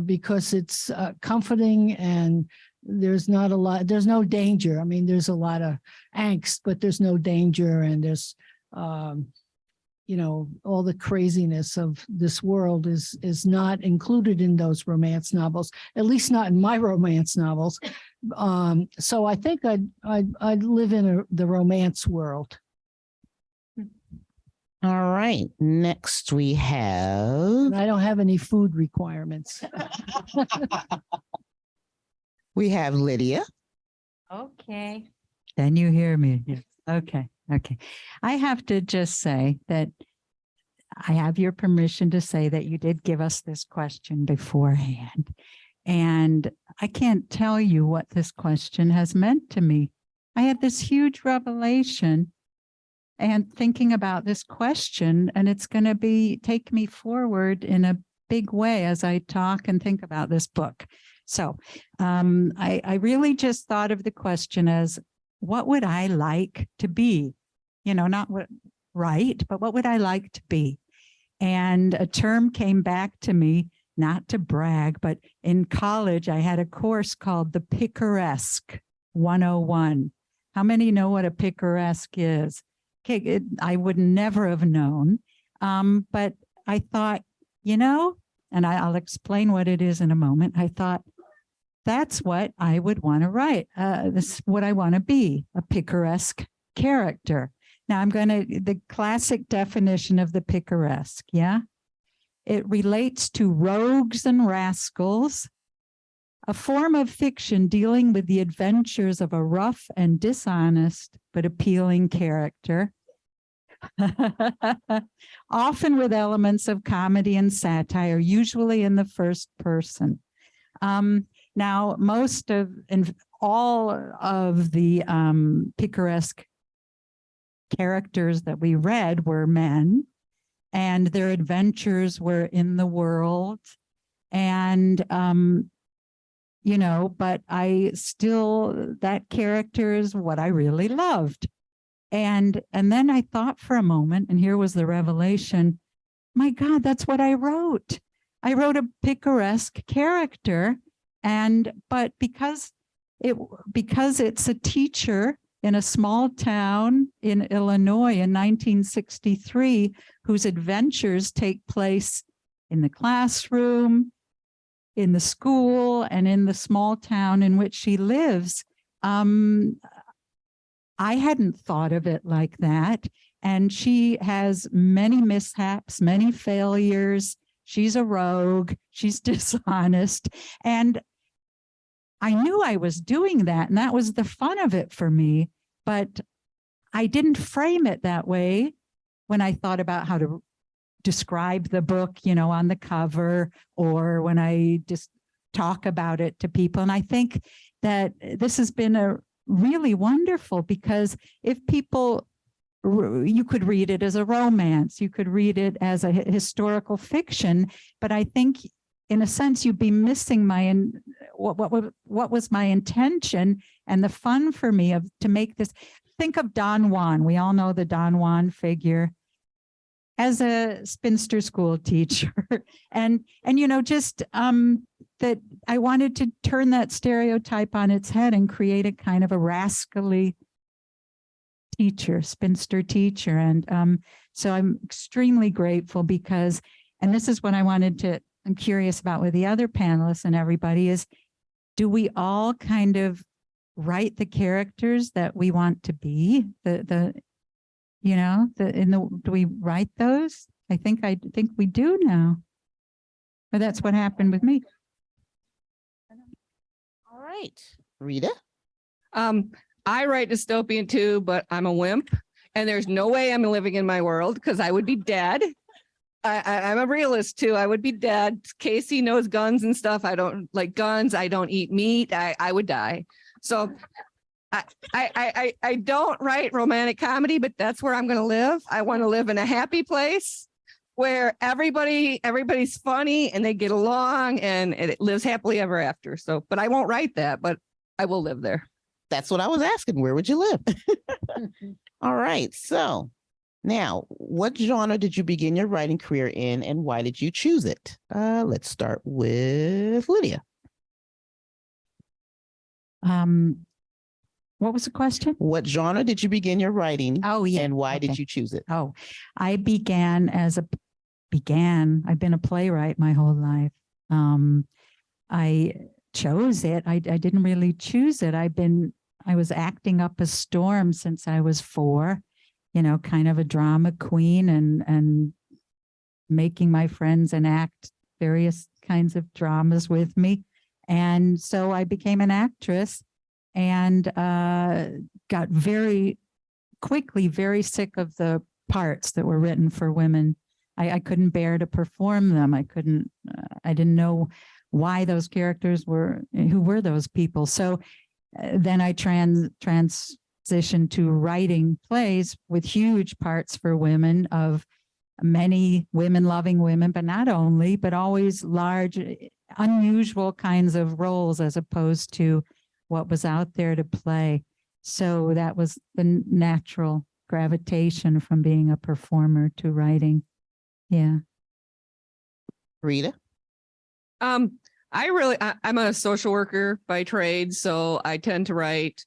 because it's comforting and there's no danger. I mean, there's a lot of angst, but there's no danger. And there's, all the craziness of this world is not included in those romance novels, at least not in my romance novels. So I think I'd live in the romance world. All right. Next we have. I don't have any food requirements. We have Lydia. Okay. Can you hear me? Yes. Okay. Okay. I have to just say that I have your permission to say that you did give us this question beforehand. And I can't tell you what this question has meant to me. I had this huge revelation and thinking about this question, and it's going to take me forward in a big way as I talk and think about this book. So I really just thought of the question as, what would I like to be? Not what right, but what would I like to be? And a term came back to me, not to brag, but in college, I had a course called the Picaresque 101. How many know what a picaresque is? Okay, I would never have known, but I thought, and I'll explain what it is in a moment. I thought, that's what I would want to write. This is what I want to be, a picaresque character. Now the classic definition of the picaresque, yeah? It relates to rogues and rascals, a form of fiction dealing with the adventures of a rough and dishonest but appealing character, often with elements of comedy and satire, usually in the first person. Now, all of the picaresque characters that we read were men, and their adventures were in the world. And, but I still, that character is what I really loved. And then I thought for a moment, and here was the revelation, my God, that's what I wrote. I wrote a picaresque character. But because it's a teacher in a small town in Illinois in 1963, whose adventures take place in the classroom, in the school, and in the small town in which she lives. I hadn't thought of it like that. And she has many mishaps, many failures. She's a rogue. She's dishonest. And I knew I was doing that, and that was the fun of it for me. But I didn't frame it that way when I thought about how to describe the book, on the cover, or when I just talk about it to people. And I think that this has been a really wonderful, because if people, you could read it as a romance, you could read it as a historical fiction, but I think in a sense you'd be missing what was my intention and the fun for me to make this. Think of Don Juan. We all know the Don Juan figure as a spinster school teacher. and just that I wanted to turn that stereotype on its head and create a kind of a rascally teacher, spinster teacher. And so I'm extremely grateful because, and this is what I'm curious about with the other panelists and everybody, is do we all kind of write the characters that we want to be? Do we write those? I think we do now. But that's what happened with me. All right. Rita? I write dystopian too, but I'm a wimp, and there's no way I'm living in my world because I would be dead. I'm a realist too. I would be dead. Casey knows guns and stuff. I don't like guns. I don't eat meat. I would die. So I don't write romantic comedy, but that's where I'm going to live. I want to live in a happy place where everybody's funny and they get along and it lives happily ever after. So, but I won't write that, but I will live there. That's what I was asking. Where would you live? All right. So now, what genre did you begin your writing career in, and why did you choose it? Let's start with Lydia. What was the question? What genre did you begin your writing? Oh, yeah. And why did you choose it? Oh, I began I've been a playwright my whole life. I chose it. I didn't really choose it. I was acting up a storm since I was 4, kind of a drama queen and making my friends enact various kinds of dramas with me. And so I became an actress and got very quickly very sick of the parts that were written for women. I couldn't bear to perform them. I didn't know why those characters who were those people. So then I transitioned to writing plays with huge parts for women, of many women loving women, but not only, but always large, unusual kinds of roles as opposed to what was out there to play. So that was the natural gravitation from being a performer to writing. Yeah. Rita? I'm a social worker by trade, so I tend to write,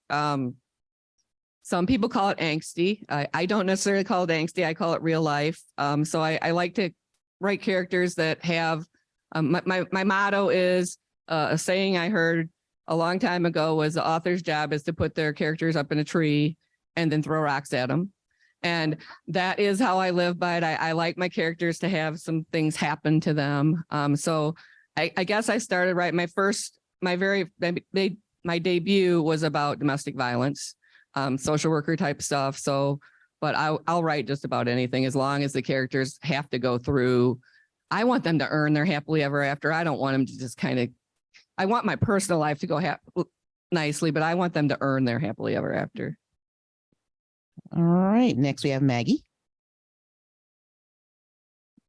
some people call it angsty. I don't necessarily call it angsty. I call it real life. So I like to write characters that have, my motto is a saying I heard a long time ago was the author's job is to put their characters up in a tree and then throw rocks at them. And that is how I live by it. I like my characters to have some things happen to them. So I guess I started writing my debut was about domestic violence, social worker type stuff. So, but I'll write just about anything as long as the characters have to go through. I want them to earn their happily ever after. I don't want them to just I want my personal life to go nicely, but I want them to earn their happily ever after. All right. Next, we have Maggie.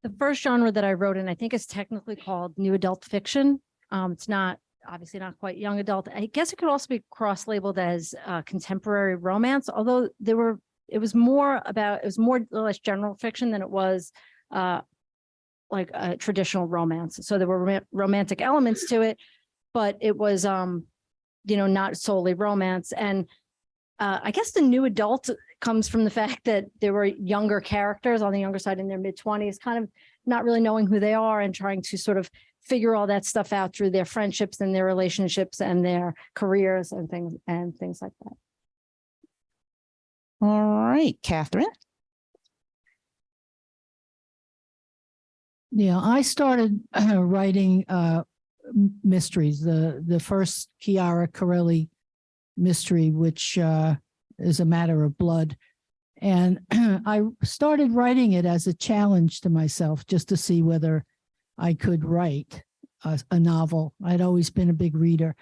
The first genre that I wrote in, I think is technically called new adult fiction. It's not, obviously not quite young adult. I guess it could also be cross-labeled as contemporary romance, although it was more or less general fiction than it was like a traditional romance. So there were romantic elements to it, but it was, not solely romance. And I guess the new adult comes from the fact that there were younger characters on the younger side in their mid-20s, kind of not really knowing who they are and trying to sort of figure all that stuff out through their friendships and their relationships and their careers and things like that. All right, Catherine. Yeah, I started writing mysteries. The first Chiara Corelli mystery, which is A Matter of Blood. And I started writing it as a challenge to myself, just to see whether I could write a novel. I'd always been a big reader,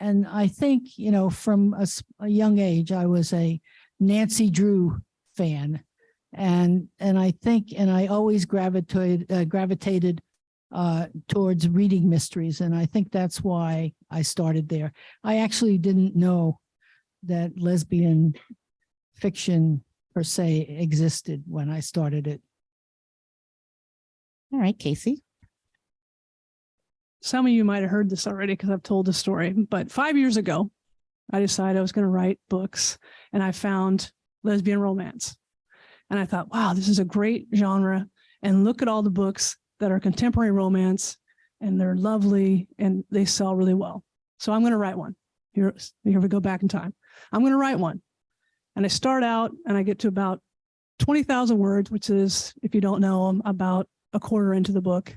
and I think, from a young age, I was a Nancy Drew fan. And I always gravitated towards reading mysteries. And I think that's why I started there. I actually didn't know that lesbian fiction per se existed when I started it. All right, Casey. Some of you might have heard this already because I've told the story, but 5 years ago, I decided I was going to write books, and I found lesbian romance. And I thought, wow, this is a great genre. And look at all the books that are contemporary romance, and they're lovely and they sell really well. So I'm going to write one. Here we go back in time. I'm going to write one. And I start out and I get to about 20,000 words, which is, if you don't know, I'm about a quarter into the book.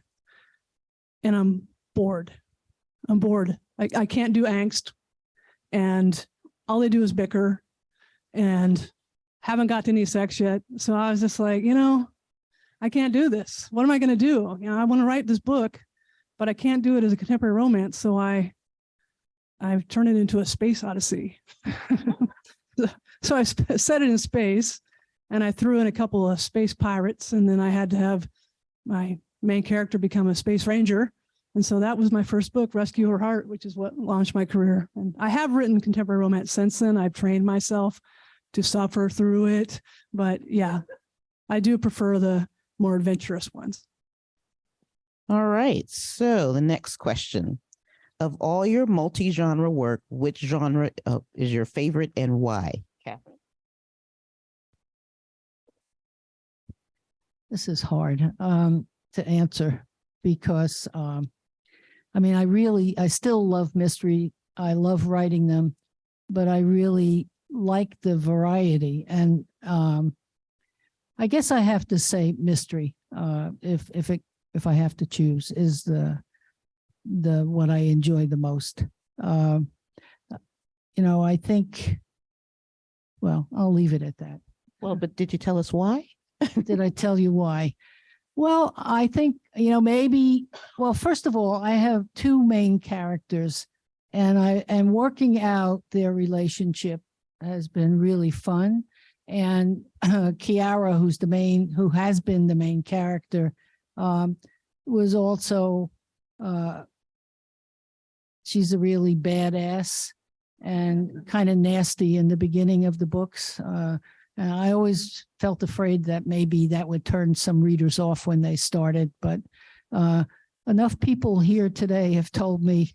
And I'm bored. I'm bored. I can't do angst. And all they do is bicker and haven't got to any sex yet. So I was just like, I can't do this. What am I going to do? I want to write this book, but I can't do it as a contemporary romance. So I've turned it into a space odyssey. So I set it in space, and I threw in a couple of space pirates, and then I had to have my main character become a space ranger. And so that was my first book, Rescue Her Heart, which is what launched my career. And I have written contemporary romance since then. I've trained myself to suffer through it. But yeah, I do prefer the more adventurous ones. All right. So the next question. Of all your multi-genre work, which genre is your favorite and why? Catherine. This is hard to answer because, I still love mystery. I love writing them, but I really like the variety. And I guess I have to say mystery, if I have to choose, is the what I enjoy the most. I think, well, I'll leave it at that. Well, but did you tell us why? Did I tell you why? Well, I think, first of all, I have two main characters, and working out their relationship has been really fun. And Chiara, who has been the main character, was also, she's a really badass and kind of nasty in the beginning of the books. And I always felt afraid that maybe that would turn some readers off when they started, but enough people here today have told me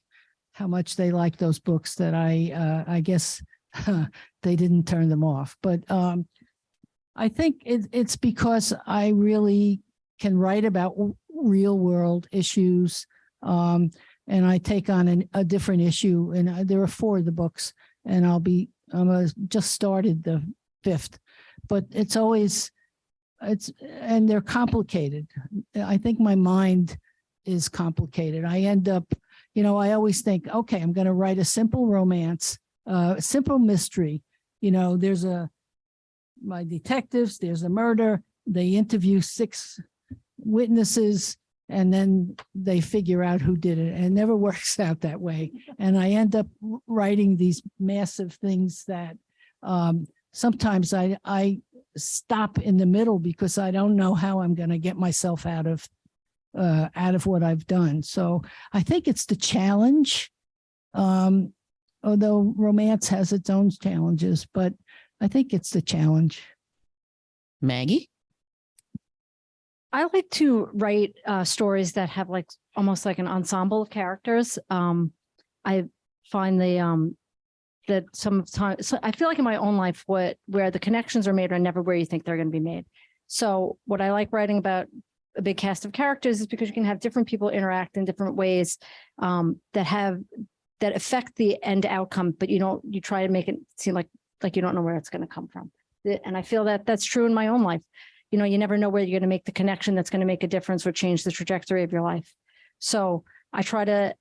how much they like those books that I guess they didn't turn them off. But I think it's because I really can write about real world issues, and I take on a different issue. And there are 4 of the books, and I'm just started the 5th. But and they're complicated. I think my mind is complicated. I end up, I always think, okay, I'm going to write a simple romance, a simple mystery. There's my detectives, there's a murder. They interview 6 witnesses, and then they figure out who did it. And it never works out that way. And I end up writing these massive things that sometimes I stop in the middle because I don't know how I'm going to get myself out of what I've done. So I think it's the challenge. Although romance has its own challenges, but I think it's the challenge. Maggie? I like to write stories that have like almost like an ensemble of characters. I find that sometimes, so I feel like in my own life, where the connections are made are never where you think they're going to be made. So what I like writing about a big cast of characters is because you can have different people interact in different ways that affect the end outcome, but you try to make it seem like you don't know where it's going to come from. And I feel that that's true in my own life. You never know where you're going to make the connection that's going to make a difference or change the trajectory of your life. So I try to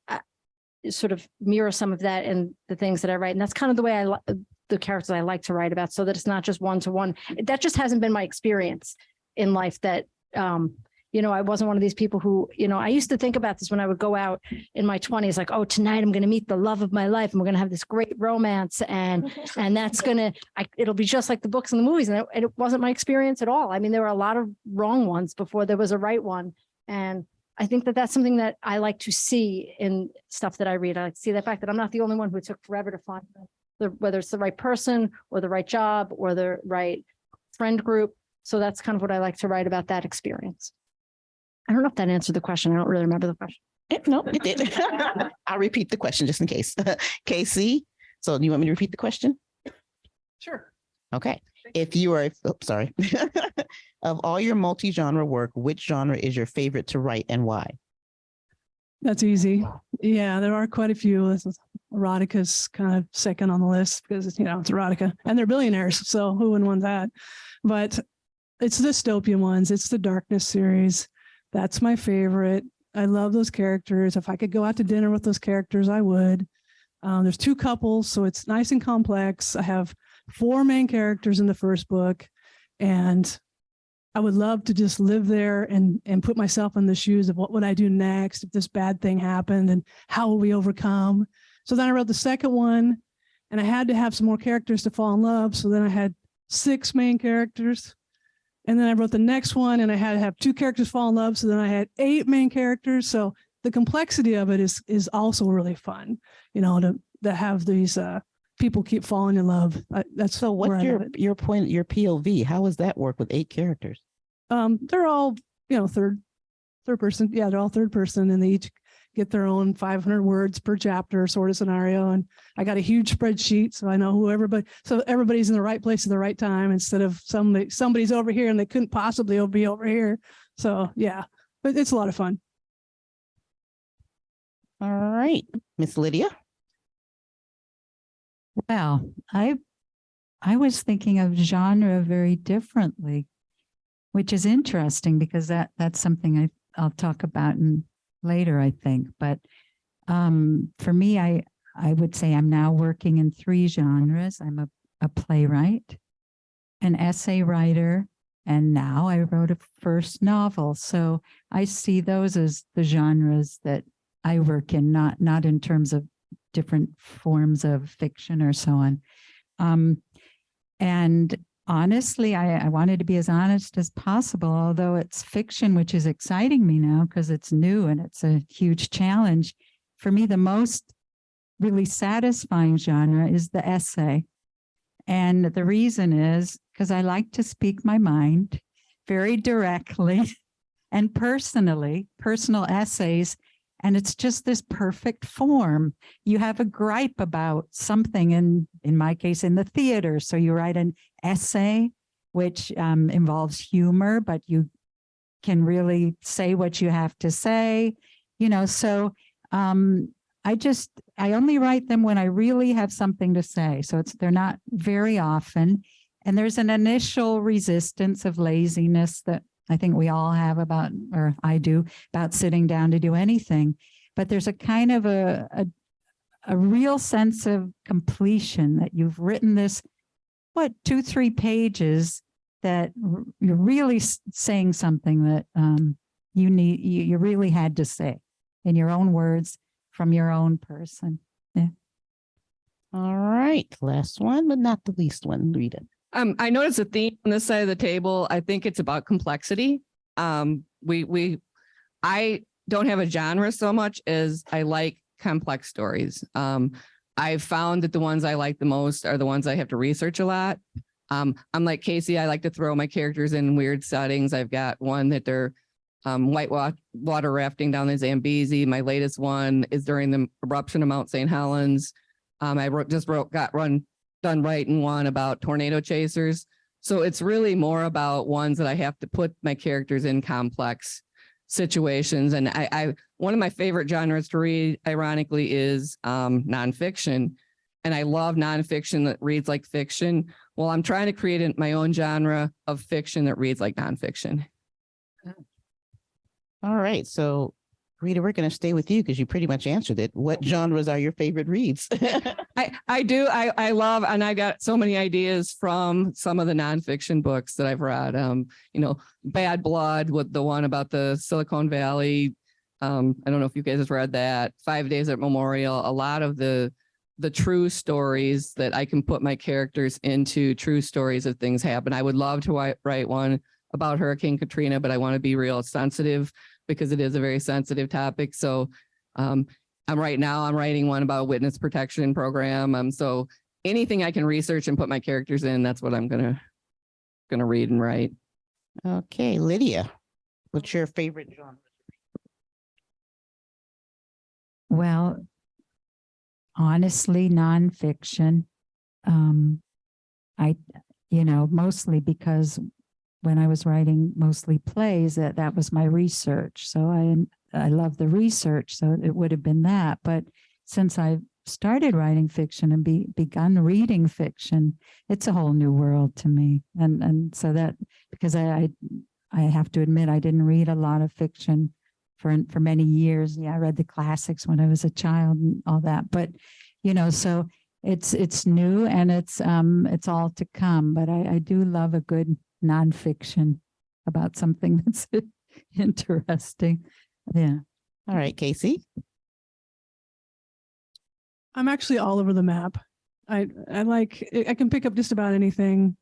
sort of mirror some of that in the things that I write. And that's kind of the way the characters I like to write about, so that it's not just one-to-one. That just hasn't been my experience in life. That, I wasn't one of these people who, I used to think about this when I would go out in my 20s, like, oh, tonight I'm going to meet the love of my life and we're going to have this great romance and that's it'll be just like the books and the movies. And it wasn't my experience at all. I mean, there were a lot of wrong ones before there was a right one. And I think that that's something that I like to see in stuff that I read. I like to see the fact that I'm not the only one who took forever to find whether it's the right person or the right job or the right friend group. So that's kind of what I like to write about, that experience. I don't know if that answered the question. I don't really remember the question. No, it did. I'll repeat the question just in case. Casey, so do you want me to repeat the question? Sure. Okay. If you are, sorry. Of all your multi-genre work, which genre is your favorite to write and why? That's easy. Yeah, there are quite a few. Erotica's kind of second on the list because it's erotica and they're billionaires. So who wouldn't want that? But it's the dystopian ones. It's the Darkness series. That's my favorite. I love those characters. If I could go out to dinner with those characters, I would. There's two couples, so it's nice and complex. I have 4 main characters in the first book, and I would love to just live there and put myself in the shoes of what would I do next if this bad thing happened and how will we overcome. So then I wrote the second one, and I had to have some more characters to fall in love. So then I had 6 main characters. And then I wrote the next one and I had to have 2 characters fall in love. So then I had 8 main characters. So the complexity of it is also really fun, to have these people keep falling in love. That's so what's your point, your POV? How does that work with 8 characters? They're all, third person. Yeah, they're all third person and they each get their own 500 words per chapter sort of scenario. And I got a huge spreadsheet, so I know so everybody's in the right place at the right time instead of somebody's over here and they couldn't possibly be over here. So yeah, but it's a lot of fun. All right, Miss Lydia. Well, I was thinking of genre very differently, which is interesting because that's something I'll talk about later, I think. But for me, I would say I'm now working in 3 genres. I'm a playwright, an essay writer, and now I wrote a first novel. So I see those as the genres that I work in, not in terms of different forms of fiction or so on. And honestly, I wanted to be as honest as possible, although it's fiction, which is exciting me now because it's new and it's a huge challenge. For me, the most really satisfying genre is the essay. And the reason is because I like to speak my mind very directly and personal essays. And it's just this perfect form. You have a gripe about something, in my case, in the theater. So you write an essay, which involves humor, but you can really say what you have to say, so I only write them when I really have something to say. So they're not very often. And there's an initial resistance of laziness that I think we all have or I do, about sitting down to do anything. But there's a kind of a real sense of completion that you've written this, 2-3 pages that you're really saying something that you really had to say in your own words from your own person. Yeah. All right, last one, but not the least one, Rita. I noticed a theme on this side of the table. I think it's about complexity. I don't have a genre so much as I like complex stories. I've found that the ones I like the most are the ones I have to research a lot. I'm like Casey, I like to throw my characters in weird settings. I've got one that they're water rafting down the Zambezi. My latest one is during the eruption of Mount St. Helens. I got done writing one about tornado chasers. So it's really more about ones that I have to put my characters in complex situations. And I one of my favorite genres to read, ironically, is nonfiction. And I love nonfiction that reads like fiction. Well, I'm trying to create my own genre of fiction that reads like nonfiction. All right. So, Rita, we're going to stay with you because you pretty much answered it. What genres are your favorite reads? I do. I love, and I got so many ideas from some of the nonfiction books that I've read. Bad Blood, with the one about the Silicon Valley. I don't know if you guys have read that. 5 Days at Memorial. A lot of the true stories that I can put my characters into, true stories of things happen. I would love to write one about Hurricane Katrina, but I want to be real sensitive because it is a very sensitive topic. So I'm writing one about a witness protection program. So anything I can research and put my characters in, that's what I'm gonna read and write. Okay, Lydia, what's your favorite genre? Well, honestly, nonfiction. Mostly because when I was writing mostly plays, that was my research. So I love the research, so it would have been that. But since I started writing fiction and begun reading fiction, it's a whole new world to me. And so that, because I have to admit, I didn't read a lot of fiction for many years. Yeah, I read the classics when I was a child and all that. But so it's new and it's all to come. But I do love a good nonfiction about something that's interesting. Yeah. All right, Casey. I'm actually all over the map. I can pick up just about anything.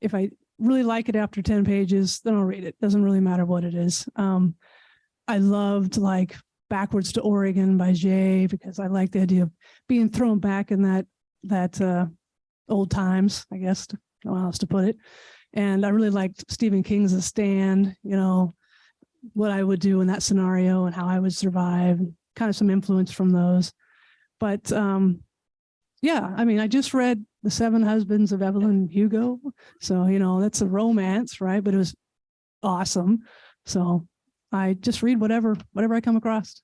If I really like it after 10 pages, then I'll read it. Doesn't really matter what it is. I loved Backwards to Oregon by Jay because I like the idea of being thrown back in that old times, I guess, to know how else to put it. And I really liked Stephen King's The Stand, what I would do in that scenario and how I would survive, kind of some influence from those. But I just read The Seven Husbands of Evelyn Hugo. So, that's a romance, right? But it was awesome. So I just read whatever I come across.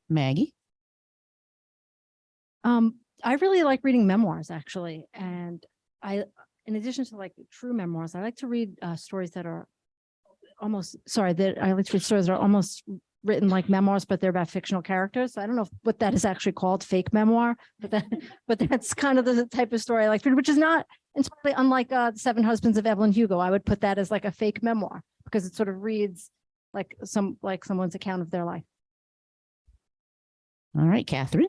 Maggie? I really like reading memoirs, actually. And in addition to true memoirs, I like to read stories that are almost written like memoirs, but they're about fictional characters. I don't know what that is actually called, fake memoir, but that's kind of the type of story I like to read, which is not entirely unlike The Seven Husbands of Evelyn Hugo. I would put that as like a fake memoir because it sort of reads like someone's account of their life. All right, Catherine.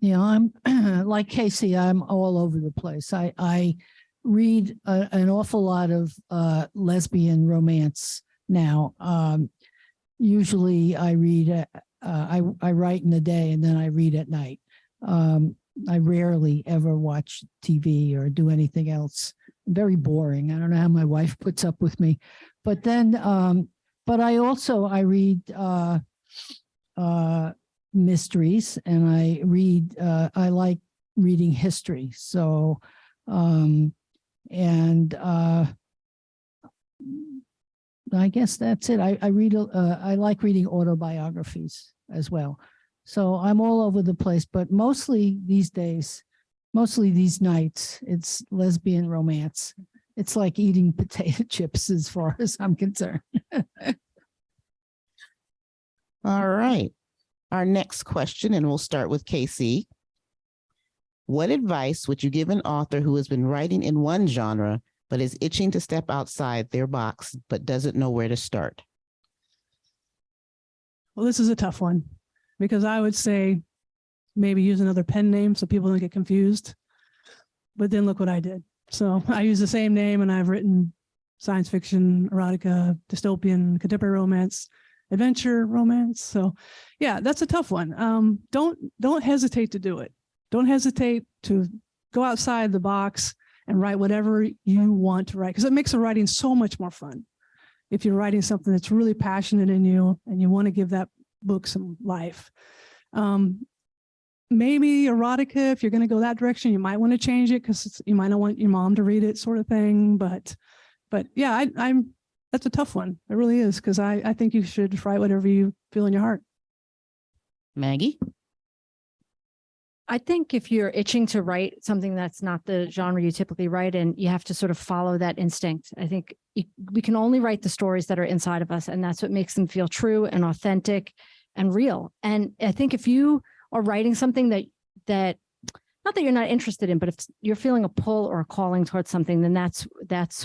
I'm like Casey, I'm all over the place. I read an awful lot of lesbian romance now. Usually I read, I write in the day and then I read at night. I rarely ever watch TV or do anything else. Very boring. I don't know how my wife puts up with me. But then, but I read mysteries and I like reading history. So, I guess that's it. I like reading autobiographies as well. So I'm all over the place, but mostly these nights, it's lesbian romance. It's like eating potato chips as far as I'm concerned. All right. Our next question, and we'll start with Casey. What advice would you give an author who has been writing in one genre but is itching to step outside their box, but doesn't know where to start? Well, this is a tough one because I would say maybe use another pen name so people don't get confused. But then look what I did. So I use the same name and I've written science fiction, erotica, dystopian, contemporary romance, adventure romance. So yeah, that's a tough one. Don't hesitate to do it. Don't hesitate to go outside the box and write whatever you want to write, because it makes the writing so much more fun. If you're writing something that's really passionate in you and you want to give that book some life. Maybe erotica, if you're going to go that direction, you might want to change it because you might not want your mom to read it, sort of thing. But yeah, that's a tough one. It really is, because I think you should write whatever you feel in your heart. Maggie? I think if you're itching to write something that's not the genre you typically write in, you have to sort of follow that instinct. I think we can only write the stories that are inside of us, and that's what makes them feel true and authentic and real. And I think if you are writing something that not that you're not interested in, but if you're feeling a pull or a calling towards something, then that's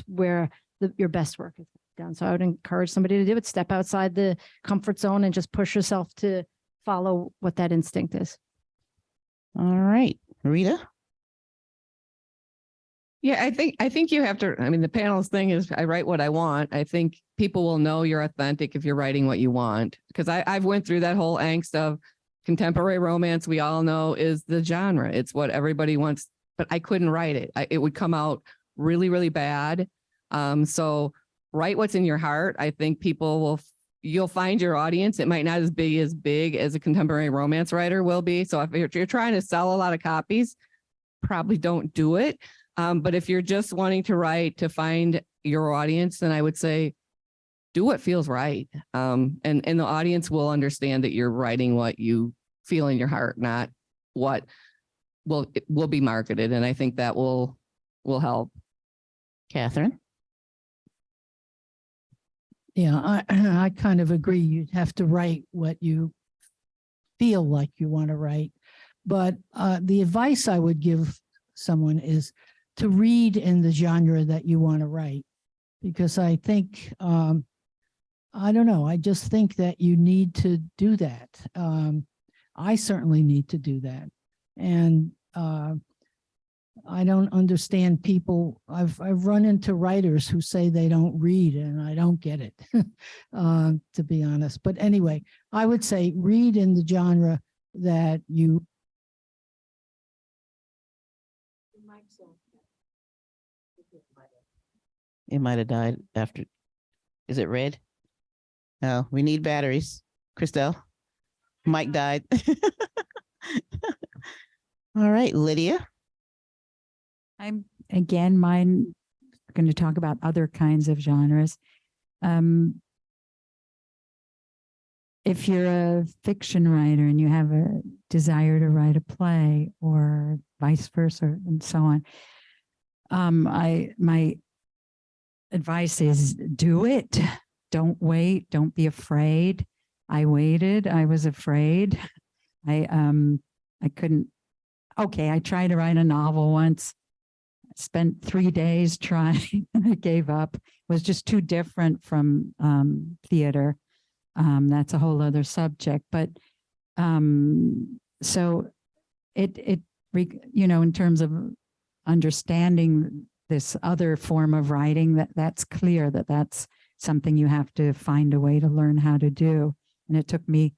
where your best work is done. So I would encourage somebody to do it. Step outside the comfort zone and just push yourself to follow what that instinct is. All right, Rita? Yeah, I think you have to, I mean, the panel's thing is I write what I want. I think people will know you're authentic if you're writing what you want. Because I've went through that whole angst of contemporary romance. We all know is the genre. It's what everybody wants, but I couldn't write it. It would come out really, really bad. So write what's in your heart. I think you'll find your audience. It might not be as big as a contemporary romance writer will be. So if you're trying to sell a lot of copies, probably don't do it. But if you're just wanting to write to find your audience, then I would say do what feels right. And the audience will understand that you're writing what you feel in your heart, not what will be marketed. And I think that will help. Catherine? Yeah, I kind of agree. You'd have to write what you feel like you want to write. But the advice I would give someone is to read in the genre that you want to write. Because I think, I don't know, I just think that you need to do that. I certainly need to do that. And I don't understand people. I've run into writers who say they don't read, and I don't get it, to be honest. But anyway, I would say read in the genre that you. It might have died after. Is it red? No, we need batteries. Christelle, Mike died. All right, Lydia. I'm going to talk about other kinds of genres. If you're a fiction writer and you have a desire to write a play or vice versa and so on, my advice is do it. Don't wait. Don't be afraid. I waited. I was afraid. I couldn't. Okay, I tried to write a novel once. Spent 3 days trying and I gave up. It was just too different from theater. That's a whole other subject. But so in terms of understanding this other form of writing, that's clear that's something you have to find a way to learn how to do. And it took me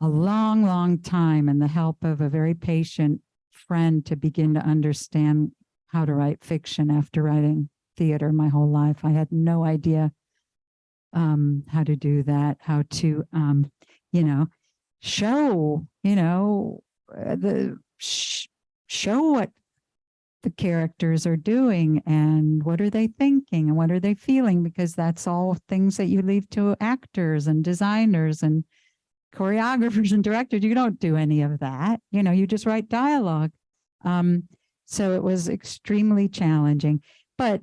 a long, long time and the help of a very patient friend to begin to understand how to write fiction after writing theater my whole life. I had no idea how to do that, how to, show, show what the characters are doing and what are they thinking and what are they feeling, because that's all things that you leave to actors and designers and choreographers and directors. You don't do any of that. You just write dialogue. So it was extremely challenging. But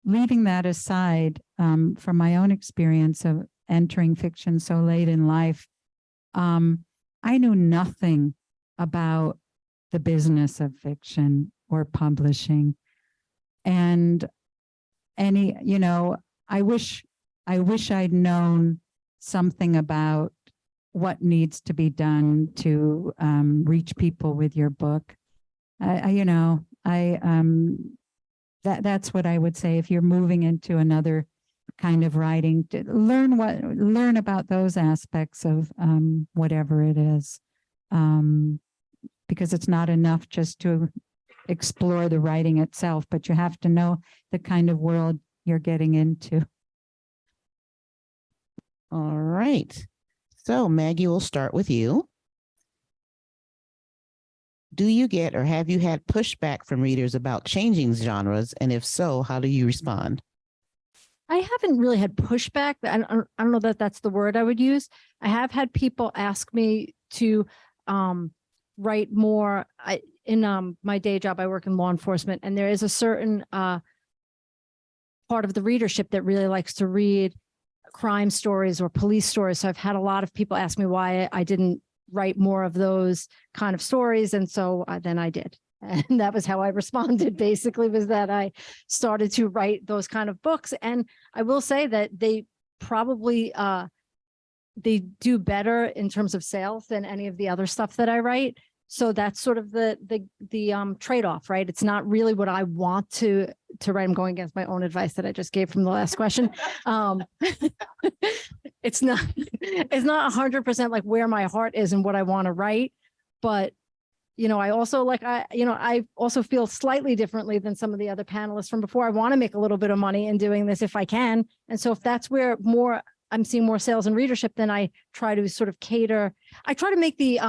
leaving that aside, from my own experience of entering fiction so late in life, I knew nothing about the business of fiction or publishing. And any, I wish I'd known something about what needs to be done to reach people with your book. That's what I would say. If you're moving into another kind of writing, to learn about those aspects of whatever it is, because it's not enough just to explore the writing itself, but you have to know the kind of world you're getting into. All right. So Maggie, we'll start with you. Do you get or have you had pushback from readers about changing genres? And if so, how do you respond? I haven't really had pushback. I don't know that that's the word I would use. I have had people ask me to write more. In my day job, I work in law enforcement, and there is a certain part of the readership that really likes to read crime stories or police stories. So I've had a lot of people ask me why I didn't write more of those kind of stories. And so then I did. And that was how I responded, basically, was that I started to write those kind of books. And I will say that they probably, they do better in terms of sales than any of the other stuff that I write. So that's sort of the trade-off, right? It's not really what I want to write. I'm going against my own advice that I just gave from the last question. It's not 100% like where my heart is and what I want to write, but I also I also feel slightly differently than some of the other panelists from before. I want to make a little bit of money in doing this if I can. And so if that's where I'm seeing more sales and readership, then I try to sort of cater. I try to make the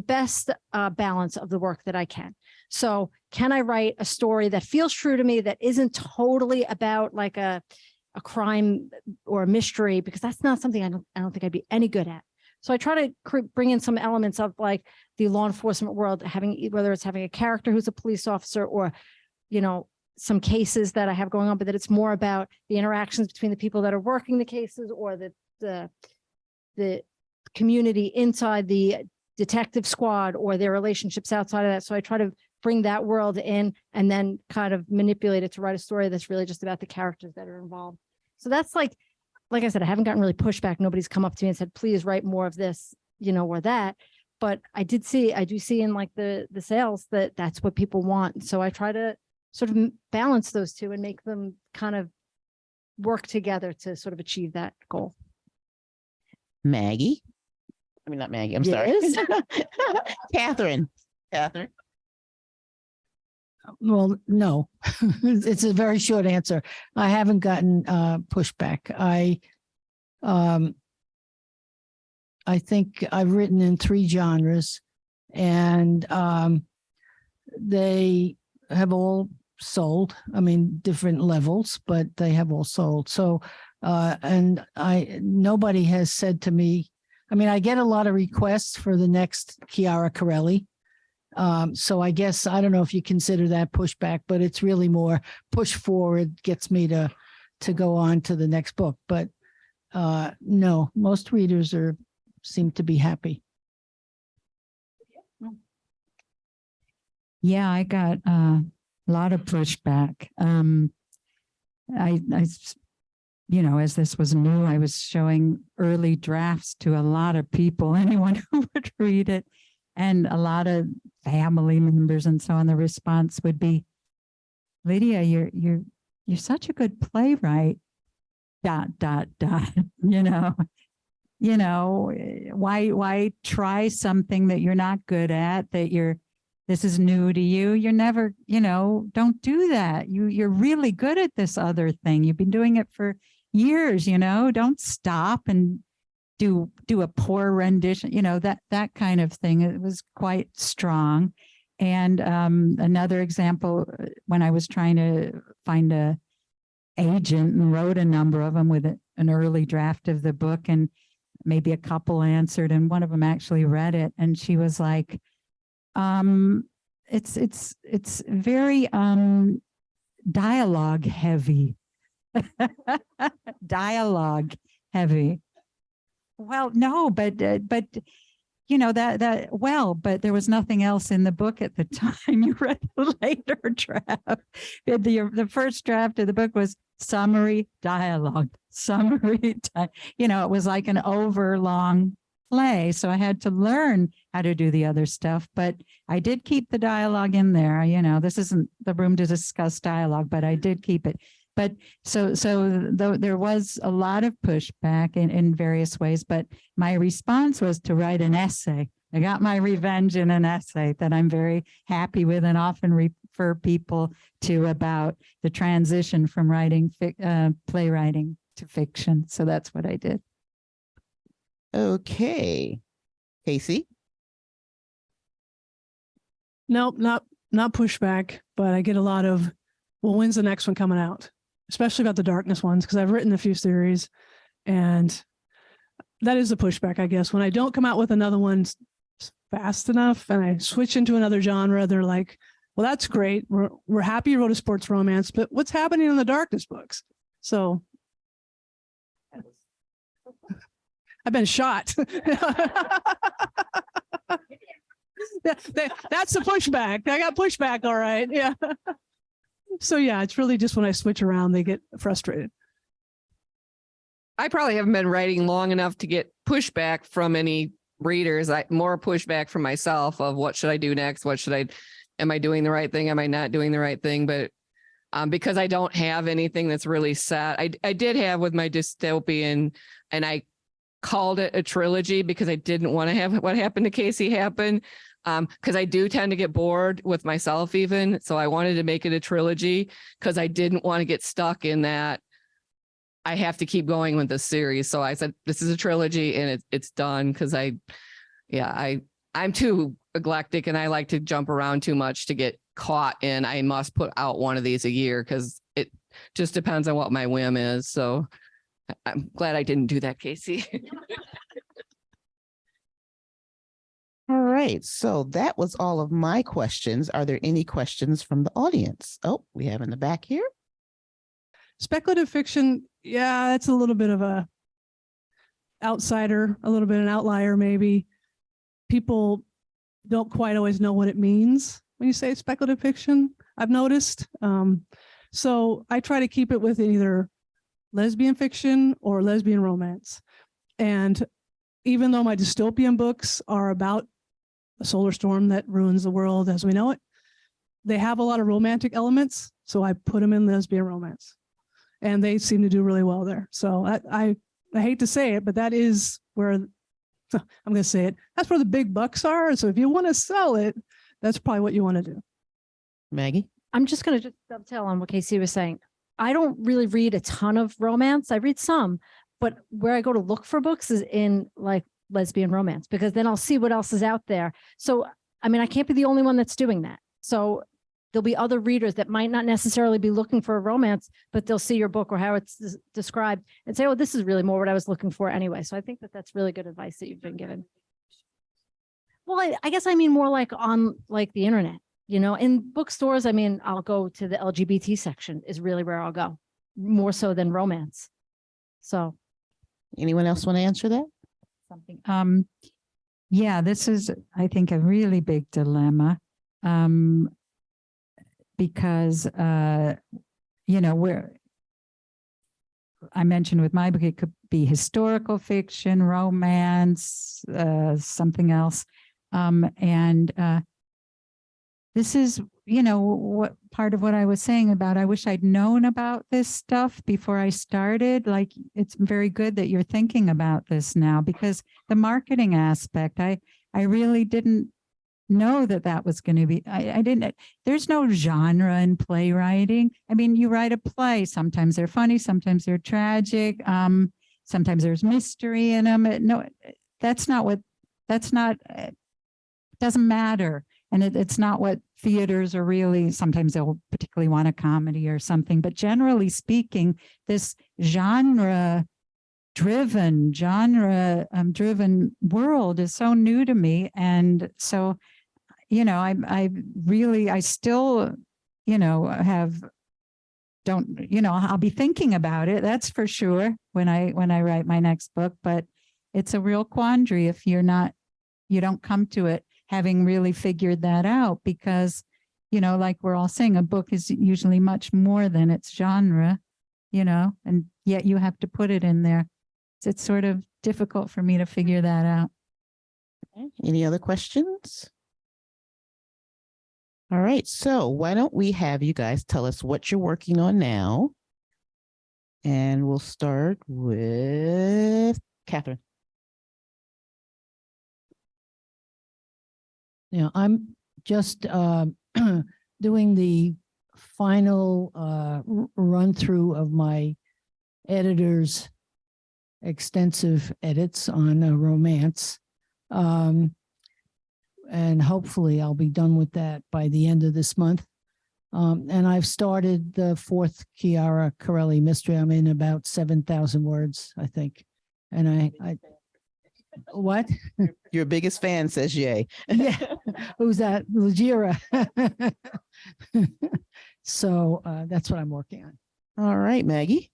best balance of the work that I can. So can I write a story that feels true to me, that isn't totally about like a crime or a mystery, because that's not something I don't think I'd be any good at. So I try to bring in some elements of like the law enforcement world, whether it's having a character who's a police officer or, some cases that I have going on, but that it's more about the interactions between the people that are working the cases or the community inside the detective squad or their relationships outside of that. So I try to bring that world in and then kind of manipulate it to write a story that's really just about the characters that are involved. So that's like I said, I haven't gotten really pushback. Nobody's come up to me and said, please write more of this, or that. But I do see in like the sales that that's what people want. So I try to sort of balance those two and make them kind of work together to sort of achieve that goal. Maggie. I mean, not Maggie. I'm sorry. Catherine. Well, no, it's a very short answer. I haven't gotten pushback. I think I've written in 3 genres, and they have all sold. I mean, different levels, but they have all sold. So, and nobody has said to me, I mean, I get a lot of requests for the next Chiara Corelli. So I guess, I don't know if you consider that pushback, but it's really more push forward, gets me to go on to the next book. But no, most readers seem to be happy. Yeah, I got a lot of pushback. I as this was new, I was showing early drafts to a lot of people, anyone who would read it, and a lot of family members and so on. The response would be, Lydia, you're such a good playwright. ... Why try something that you're not good at, this is new to you. You're never, don't do that. You're really good at this other thing. You've been doing it for years, don't stop and do a poor rendition, that kind of thing. It was quite strong. And another example, when I was trying to find a agent and wrote a number of them with an early draft of the book, and maybe a couple answered, and one of them actually read it, and she was like, it's very dialogue heavy. Dialogue heavy. Well, no, but you know, but there was nothing else in the book at the time. You read the later draft. The first draft of the book was summary dialogue, you know, it was like an overlong play. So I had to learn how to do the other stuff, but I did keep the dialogue in there. You know, this isn't the room to discuss dialogue, but I did keep it. But so though there was a lot of pushback in various ways, but my response was to write an essay. I got my revenge in an essay that I'm very happy with and often refer people to about the transition from writing playwriting to fiction. So that's what I did. Okay. Casey? Nope, not pushback, but I get a lot of, well, when's the next one coming out? Especially about the darkness ones, because I've written a few series, and that is the pushback, I guess. When I don't come out with another one fast enough and I switch into another genre, they're like, well, that's great. We're happy you wrote a sports romance, but what's happening in the darkness books? So I've been shot. That's the pushback. I got pushback. All right. Yeah. So yeah, it's really just when I switch around, they get frustrated. I probably haven't been writing long enough to get pushback from any readers. More pushback from myself of what should I do next? Am I doing the right thing? Am I not doing the right thing? But because I don't have anything that's really set, I did have with my dystopian, and I called it a trilogy because I didn't want to have what happened to Casey happen. Because I do tend to get bored with myself even. So I wanted to make it a trilogy because I didn't want to get stuck in that. I have to keep going with this series. So I said, this is a trilogy and it's done because I'm too eclectic and I like to jump around too much to get caught in. I must put out one of these a year because it just depends on what my whim is. So I'm glad I didn't do that, Casey. All right, so that was all of my questions. Are there any questions from the audience? Oh, we have in the back here. Speculative fiction, yeah, that's a little bit of a outsider, a little bit an outlier maybe. People don't quite always know what it means when you say speculative fiction, I've noticed. So I try to keep it with either lesbian fiction or lesbian romance. And even though my dystopian books are about a solar storm that ruins the world as we know it, they have a lot of romantic elements. So I put them in lesbian romance and they seem to do really well there. So I hate to say it, but that is where, I'm going to say it, that's where the big bucks are. So if you want to sell it, that's probably what you want to do. Maggie? I'm just going to just dovetail on what Casey was saying. I don't really read a ton of romance. I read some, but where I go to look for books is in like lesbian romance, because then I'll see what else is out there. So, I mean, I can't be the only one that's doing that. So there'll be other readers that might not necessarily be looking for a romance, but they'll see your book or how it's described and say, oh, this is really more what I was looking for anyway. So I think that that's really good advice that you've been given. Well, I guess I mean more like on like the internet, you know, in bookstores. I mean, I'll go to the LGBT section is really where I'll go, more so than romance. So anyone else want to answer that? Something. Yeah, this is, I think, a really big dilemma. Because you know, I mentioned with my book, it could be historical fiction, romance, something else. This is, you know, what part of what I was saying about, I wish I'd known about this stuff before I started. Like, it's very good that you're thinking about this now, because the marketing aspect, I really didn't know that was going to be, I didn't, there's no genre in playwriting. I mean, you write a play, sometimes they're funny, sometimes they're tragic. Sometimes there's mystery in them. No, it doesn't matter. And it's not what theaters are really, sometimes they'll particularly want a comedy or something, but generally speaking, this genre driven world is so new to me. And so, you know, I still, you know, I'll be thinking about it. That's for sure when I write my next book, but it's a real quandary if you're not you don't come to it having really figured that out because, you know, like we're all saying, a book is usually much more than its genre, you know, and yet you have to put it in there. It's sort of difficult for me to figure that out. Okay. Any other questions? All right, so why don't we have you guys tell us what you're working on now? And we'll start with Catherine. Yeah, I'm just doing the final run through of my editor's extensive edits on a romance. And hopefully I'll be done with that by the end of this month. And I've started the 4th Chiara Corelli mystery. I'm in about 7,000 words, I think. And I what? Your biggest fan says yay. Yeah. Who's that? Lajira. So that's what I'm working on. All right, Maggie.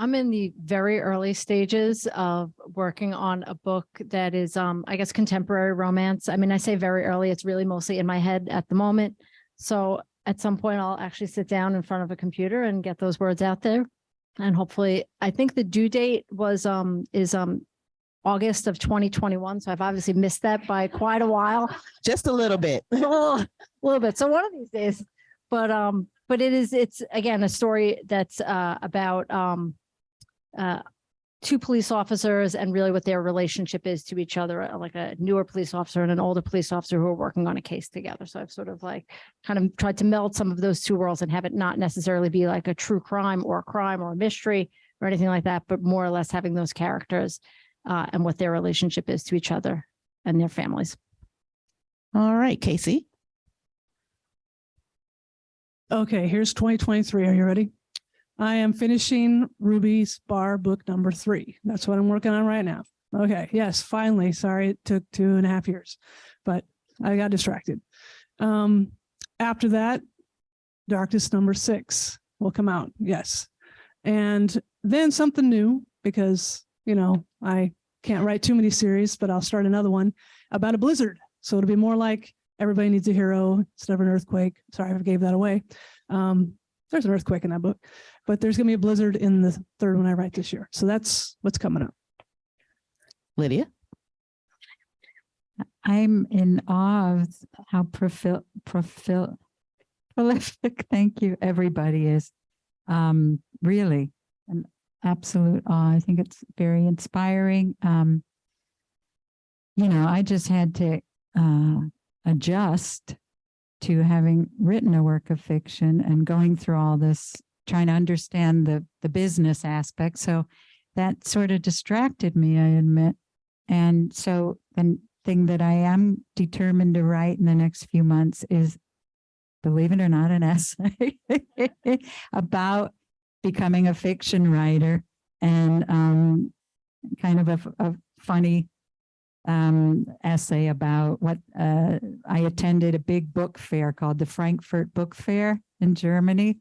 I'm in the very early stages of working on a book that is, I guess, contemporary romance. I mean, I say very early, it's really mostly in my head at the moment. So at some point I'll actually sit down in front of a computer and get those words out there. And hopefully, I think the due date was, is August of 2021. So I've obviously missed that by quite a while. Just a little bit. A little bit. So one of these days, but it's again, a story that's about, two police officers and really what their relationship is to each other, like a newer police officer and an older police officer who are working on a case together. So I've sort of like kind of tried to meld some of those two worlds and have it not necessarily be like a true crime or a mystery or anything like that, but more or less having those characters and what their relationship is to each other and their families. All right, Casey. Okay, here's 2023. Are you ready? I am finishing Ruby's Bar book number 3. That's what I'm working on right now. Okay. Yes, finally. Sorry, it took 2.5 years, but I got distracted. After that, Darkness number 6 will come out. Yes. And then something new because, you know, I can't write too many series, but I'll start another one about a blizzard. So it'll be more like Everybody Needs a Hero instead of an earthquake. Sorry, I gave that away. There's an earthquake in that book, but there's going to be a blizzard in the 3rd one I write this year. So that's what's coming up. Lydia. I'm in awe of how prolific, thank you, everybody is. Really an absolute awe. I think it's very inspiring. You know, I just had to adjust to having written a work of fiction and going through all this, trying to understand the business aspect. So that sort of distracted me, I admit. And so the thing that I am determined to write in the next few months is, believe it or not, an essay about becoming a fiction writer and kind of a funny essay about what I attended a big book fair called the Frankfurt Book Fair in Germany.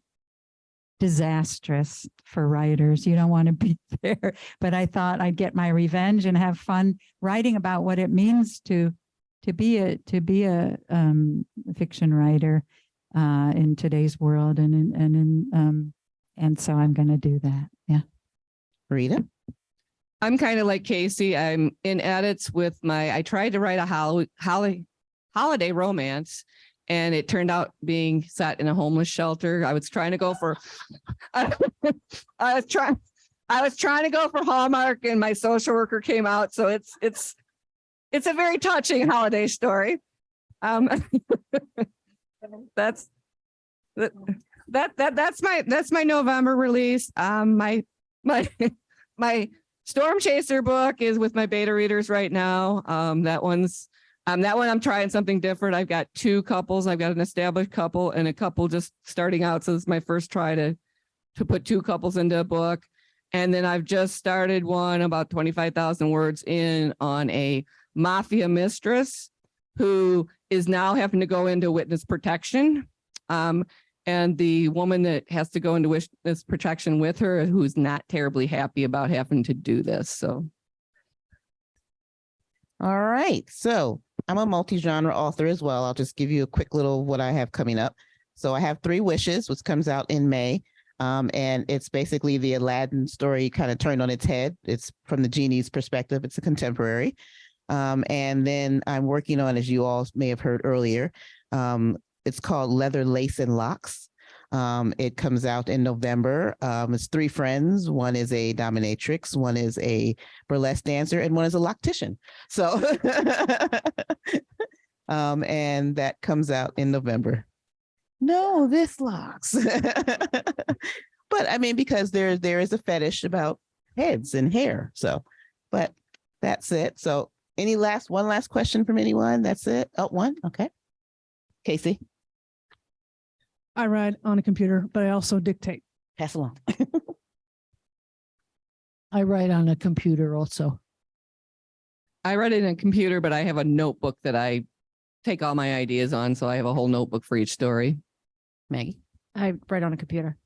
Disastrous for writers. You don't want to be there, but I thought I'd get my revenge and have fun writing about what it means to be a fiction writer in today's world, and so I'm going to do that. Yeah. Rita. I'm kind of like Casey. I'm in edits with I tried to write a holiday romance, and it turned out being set in a homeless shelter. I was trying to go for, I was trying to go for Hallmark, and my social worker came out. So it's a very touching holiday story. That's my November release. My Storm Chaser book is with my beta readers right now. That one I'm trying something different. I've got 2 couples. I've got an established couple and a couple just starting out. So this is my first try to put 2 couples into a book. And then I've just started one about 25,000 words in on a mafia mistress who is now having to go into witness protection. And the woman that has to go into witness protection with her, who's not terribly happy about having to do this. So. All right. So I'm a multi-genre author as well. I'll just give you a quick little what I have coming up. So I have 3 Wishes, which comes out in May. And it's basically the Aladdin story kind of turned on its head. It's from the genie's perspective. It's a contemporary. And then I'm working on, as you all may have heard earlier, it's called Leather, Lace, and Locks. It comes out in November. It's 3 friends. One is a dominatrix, one is a burlesque dancer, and one is a loctician. So, and that comes out in November. No, this locks. But I mean, because there is a fetish about heads and hair. So, but that's it. So one last question from anyone? That's it. Oh, one. Okay. Casey. I write on a computer, but I also dictate. Pass along. I write on a computer also. I write it in a computer, but I have a notebook that I take all my ideas on. So I have a whole notebook for each story. Maggie? I write on a computer.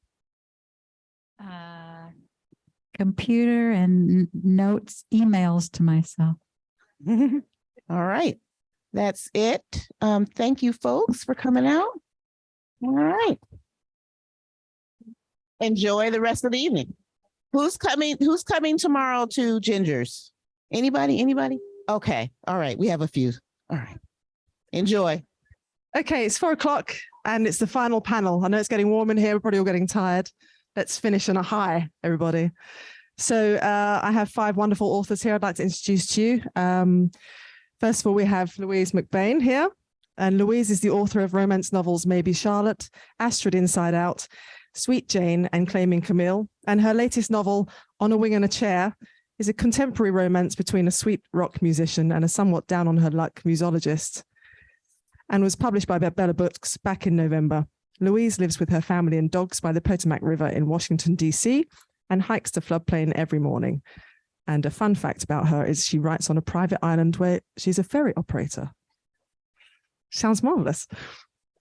Computer and notes, emails to myself. All right. That's it. Thank you, folks, for coming out. All right. Enjoy the rest of the evening. Who's coming tomorrow to Ginger's? Anybody? Okay. All right. We have a few. All right. Enjoy. Okay, it's 4:00 and it's the final panel. I know it's getting warm in here. We're probably all getting tired. Let's finish on a high, everybody. So I have 5 wonderful authors here I'd like to introduce to you. First of all, we have Louise McBain here. And Louise is the author of romance novels Maybe Charlotte, Astrid Inside Out, Sweet Jane, and Claiming Camille. And her latest novel, On a Wing and a Chair, is a contemporary romance between a sweet rock musician and a somewhat down on her luck musologist, and was published by Bella Books back in November. Louise lives with her family and dogs by the Potomac River in Washington, D.C., and hikes the floodplain every morning. And a fun fact about her is she writes on a private island where she's a ferry operator. Sounds marvelous.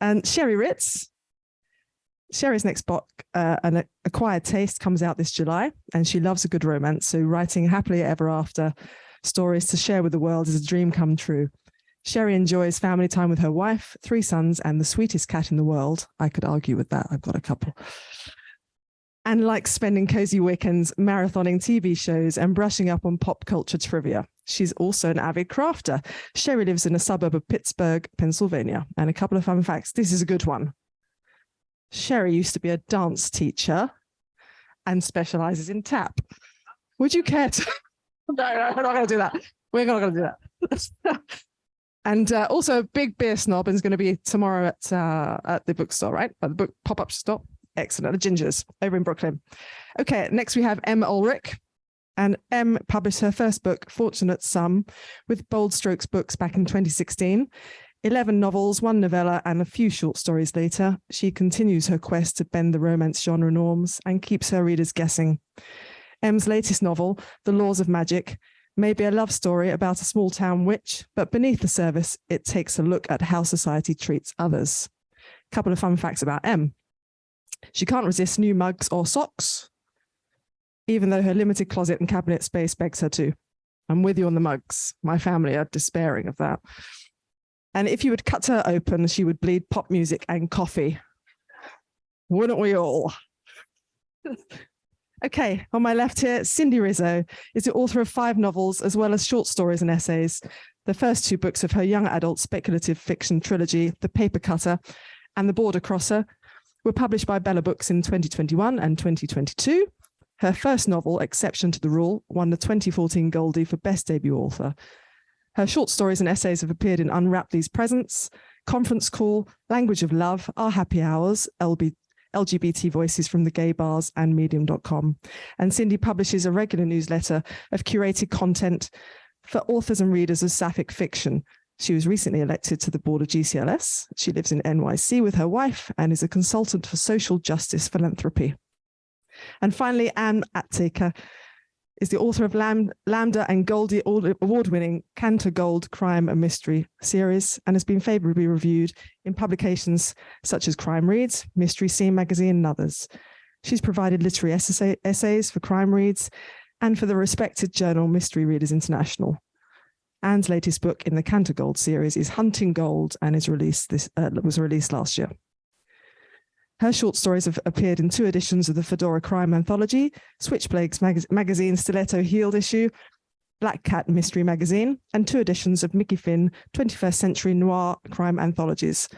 And Sherry Ritz. Sherry's next book, An Acquired Taste, comes out this July, and she loves a good romance. So writing happily ever after stories to share with the world is a dream come true. Sherry enjoys family time with her wife, 3 sons, and the sweetest cat in the world. I could argue with that. I've got a couple. And likes spending cozy weekends marathoning TV shows and brushing up on pop culture trivia. She's also an avid crafter. Sherry lives in a suburb of Pittsburgh, Pennsylvania. And a couple of fun facts. This is a good one. Sherry used to be a dance teacher and specializes in tap. Would you care to? No, we're not going to do that. We're not going to do that. And also a big beer snob and is going to be tomorrow at the bookstore, right? At the book pop-up store. Excellent. At the Ginger's over in Brooklyn. Okay, next we have Em Ulrich. And Em published her first book, Fortunate Sum, with Bold Strokes Books back in 2016. 11 novels, 1 novella, and a few short stories later, she continues her quest to bend the romance genre norms and keeps her readers guessing. Em's latest novel, The Laws of Magic, may be a love story about a small town witch, but beneath the surface, it takes a look at how society treats others. A couple of fun facts about Em. She can't resist new mugs or socks, even though her limited closet and cabinet space begs her to. I'm with you on the mugs. My family are despairing of that. And if you would cut her open, she would bleed pop music and coffee. Wouldn't we all? Okay, on my left here, Cindy Rizzo is the author of 5 novels, as well as short stories and essays. The first 2 books of her young adult speculative fiction trilogy, The Paper Cutter and The Border Crosser, were published by Bella Books in 2021 and 2022. Her first novel, Exception to the Rule, won the 2014 Goldie for Best Debut Author. Her short stories and essays have appeared in Unwrap These Presents, Conference Call, Language of Love, Our Happy Hours, LGBT Voices from the Gay Bars, and Medium.com. And Cindy publishes a regular newsletter of curated content for authors and readers of Sapphic fiction. She was recently elected to the board of GCLS. She lives in NYC with her wife and is a consultant for social justice philanthropy. And finally, Anne Attaker is the author of Lambda and Goldie award-winning Cantor Gold Crime and Mystery series and has been favorably reviewed in publications such as Crime Reads, Mystery Scene magazine, and others. She's provided literary essays for Crime Reads and for the respected journal Mystery Readers International. Anne's latest book in the Cantor Gold series is Hunting Gold and was released last year. Her short stories have appeared in 2 editions of the Fedora Crime Anthology, Switchblades Magazine Stiletto Healed issue, Black Cat Mystery Magazine, and 2 editions of Mickey Finn 21st Century Noir Crime Anthologies.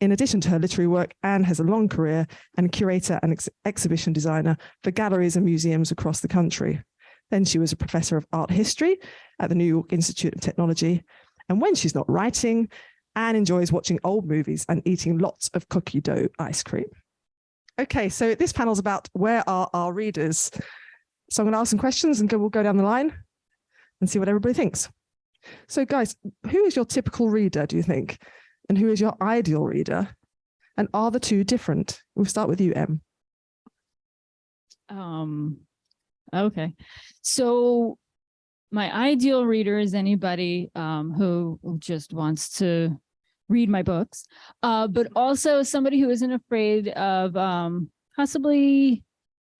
In addition to her literary work, Anne has a long career and curator and exhibition designer for galleries and museums across the country. Then she was a professor of art history at the New York Institute of Technology. And when she's not writing, Anne enjoys watching old movies and eating lots of cookie dough ice cream. Okay, so this panel's about where are our readers? So I'm going to ask some questions and we'll go down the line and see what everybody thinks. So guys, who is your typical reader, do you think? And who is your ideal reader? And are the two different? We'll start with you, Em. Okay. So my ideal reader is anybody who just wants to read my books, but also somebody who isn't afraid of possibly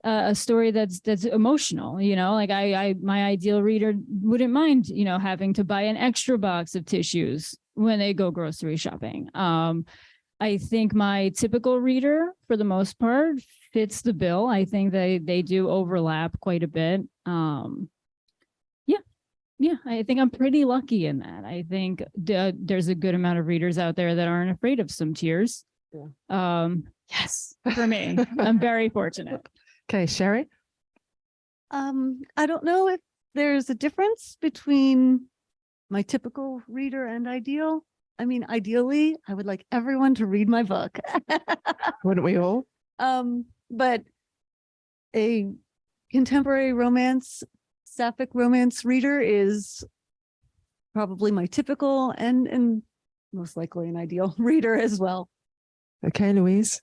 a story that's emotional, you know, like my ideal reader wouldn't mind, you know, having to buy an extra box of tissues when they go grocery shopping. I think my typical reader, for the most part, fits the bill. I think they do overlap quite a bit. Yeah, I think I'm pretty lucky in that. I think there's a good amount of readers out there that aren't afraid of some tears. Yeah. Yes, for me, I'm very fortunate. Okay, Sherry. I don't know if there's a difference between my typical reader and ideal. I mean, ideally, I would like everyone to read my book. Wouldn't we all? But a contemporary romance, Sapphic romance reader is probably my typical and most likely an ideal reader as well. Okay, Louise.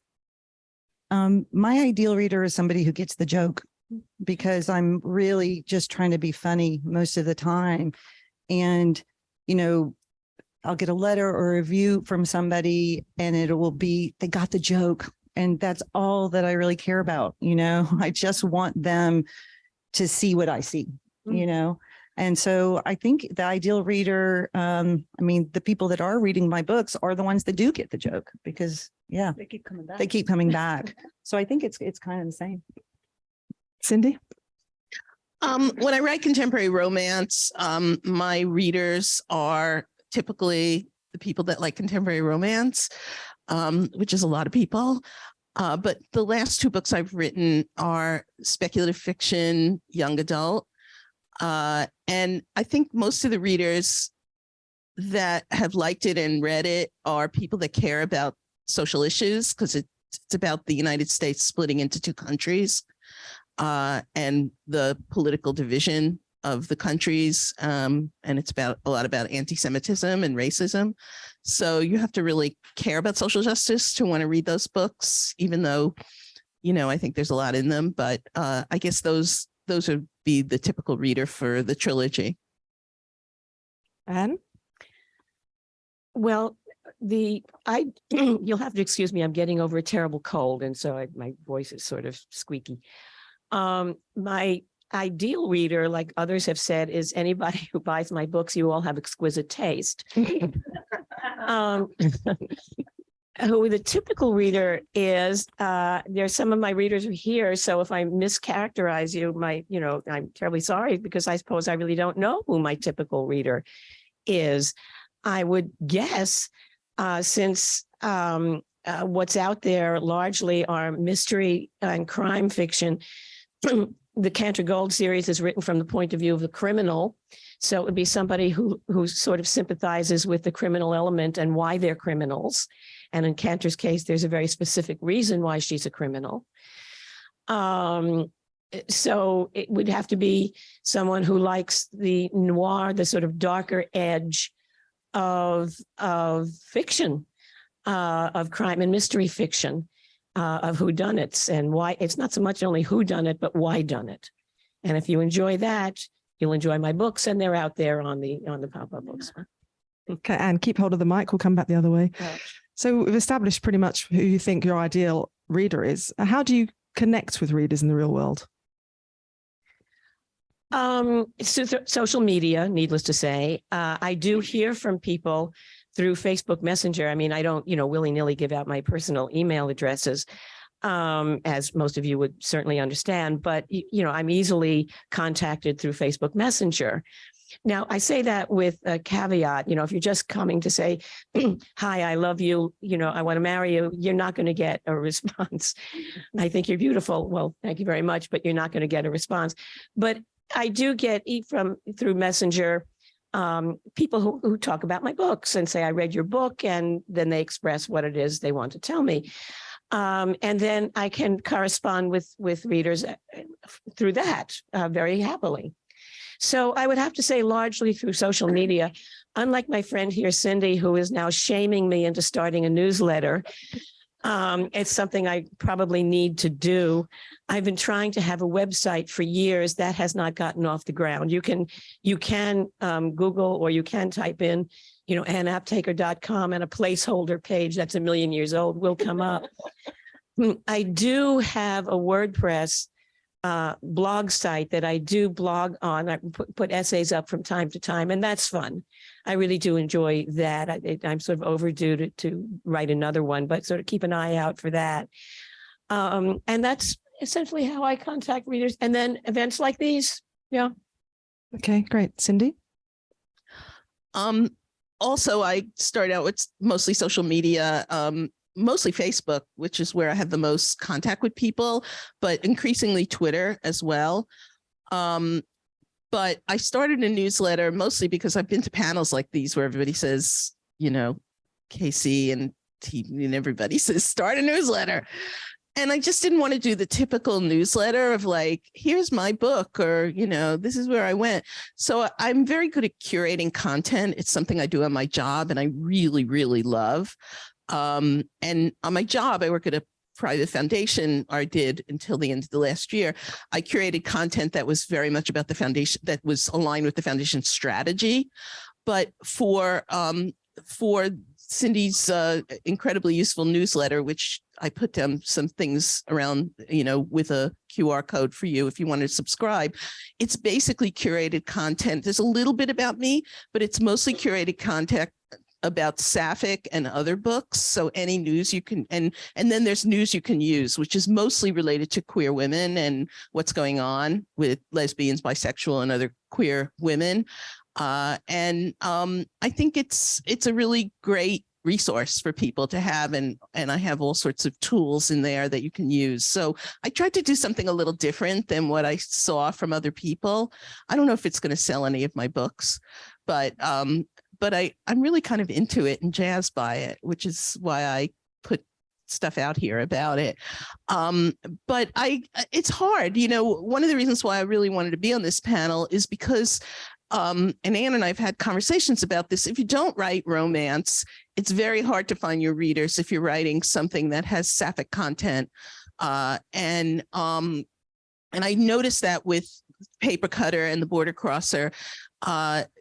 My ideal reader is somebody who gets the joke, because I'm really just trying to be funny most of the time. And, you know, I'll get a letter or a review from somebody and it will be, they got the joke. And that's all that I really care about. You know, I just want them to see what I see, you know? And so I think the ideal reader, I mean, the people that are reading my books are the ones that do get the joke, because yeah, they keep coming back. They keep coming back. So I think it's kind of the same. Cindy? When I write contemporary romance, my readers are typically the people that like contemporary romance, which is a lot of people. But the last 2 books I've written are speculative fiction, young adult. And I think most of the readers that have liked it and read it are people that care about social issues, because it's about the United States splitting into 2 countries and the political division of the countries. And it's a lot about anti-Semitism and racism. So you have to really care about social justice to want to read those books, even though, you know, I think there's a lot in them. But I guess those would be the typical reader for the trilogy. Anne? Well, you'll have to excuse me. I'm getting over a terrible cold, and so my voice is sort of squeaky. My ideal reader, like others have said, is anybody who buys my books. You all have exquisite taste. Who the typical reader is, there's some of my readers are here. So if I mischaracterize you, I'm terribly sorry, because I suppose I really don't know who my typical reader is. I would guess, since what's out there largely are mystery and crime fiction, the Cantor Gold series is written from the point of view of the criminal. So it would be somebody who sort of sympathizes with the criminal element and why they're criminals. And in Cantor's case, there's a very specific reason why she's a criminal. So it would have to be someone who likes the noir, the sort of darker edge of fiction, of crime and mystery fiction, of whodunits, and why. It's not so much only whodunit, but why done it. And if you enjoy that, you'll enjoy my books, and they're out there on the pop-up books. Okay, and keep hold of the mic. We'll come back the other way. So we've established pretty much who you think your ideal reader is. How do you connect with readers in the real world? Social media, needless to say. I do hear from people through Facebook Messenger. I mean, I don't, willy-nilly give out my personal email addresses, as most of you would certainly understand, but, I'm easily contacted through Facebook Messenger. Now, I say that with a caveat, if you're just coming to say, hi, I love you, I want to marry you, you're not going to get a response. I think you're beautiful. Well, thank you very much, but you're not going to get a response. But I do get through Messenger, people who talk about my books and say, I read your book, and then they express what it is they want to tell me. And then I can correspond with readers through that very happily. So I would have to say largely through social media, unlike my friend here, Cindy, who is now shaming me into starting a newsletter. It's something I probably need to do. I've been trying to have a website for years. That has not gotten off the ground. You can Google, or you can type in, annaptaker.com, and a placeholder page that's 1 million years old will come up. I do have a WordPress blog site that I do blog on. I put essays up from time to time, and that's fun. I really do enjoy that. I'm sort of overdue to write another one, but sort of keep an eye out for that. And that's essentially how I contact readers. And then events like these. Yeah. Okay, great. Cindy? Also, I started out with mostly social media, mostly Facebook, which is where I have the most contact with people, but increasingly Twitter as well. But I started a newsletter mostly because I've been to panels like these where everybody says, Casey and everybody says, start a newsletter. And I just didn't want to do the typical newsletter of like, here's my book, or, this is where I went. So I'm very good at curating content. It's something I do on my job, and I really, really love. And on my job, I work at a private foundation, or I did until the end of the last year. I curated content that was very much about the foundation, that was aligned with the foundation's strategy. But for Cindy's incredibly useful newsletter, which I put down some things around, with a QR code for you if you want to subscribe. It's basically curated content. There's a little bit about me, but it's mostly curated content about Sapphic and other books. So any news you can, and then there's news you can use, which is mostly related to queer women and what's going on with lesbians, bisexual, and other queer women. I think it's a really great resource for people to have, and I have all sorts of tools in there that you can use. So I tried to do something a little different than what I saw from other people. I don't know if it's going to sell any of my books, but I'm really kind of into it and jazzed by it, which is why I put stuff out here about it. But it's hard. One of the reasons why I really wanted to be on this panel is because, and Anne and I have had conversations about this. If you don't write romance, it's very hard to find your readers if you're writing something that has Sapphic content. And I noticed that with Paper Cutter and The Border Crosser,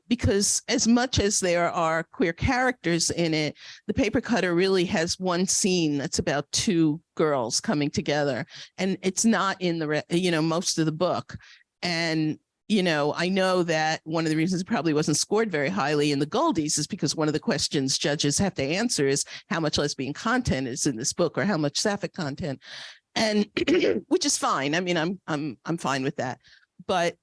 because as much as there are queer characters in it, The Paper Cutter really has one scene that's about two girls coming together, and it's not in the most of the book. And I know that one of the reasons it probably wasn't scored very highly in the Goldies is because one of the questions judges have to answer is how much lesbian content is in this book, or how much Sapphic content, and which is fine. I mean, I'm fine with that. But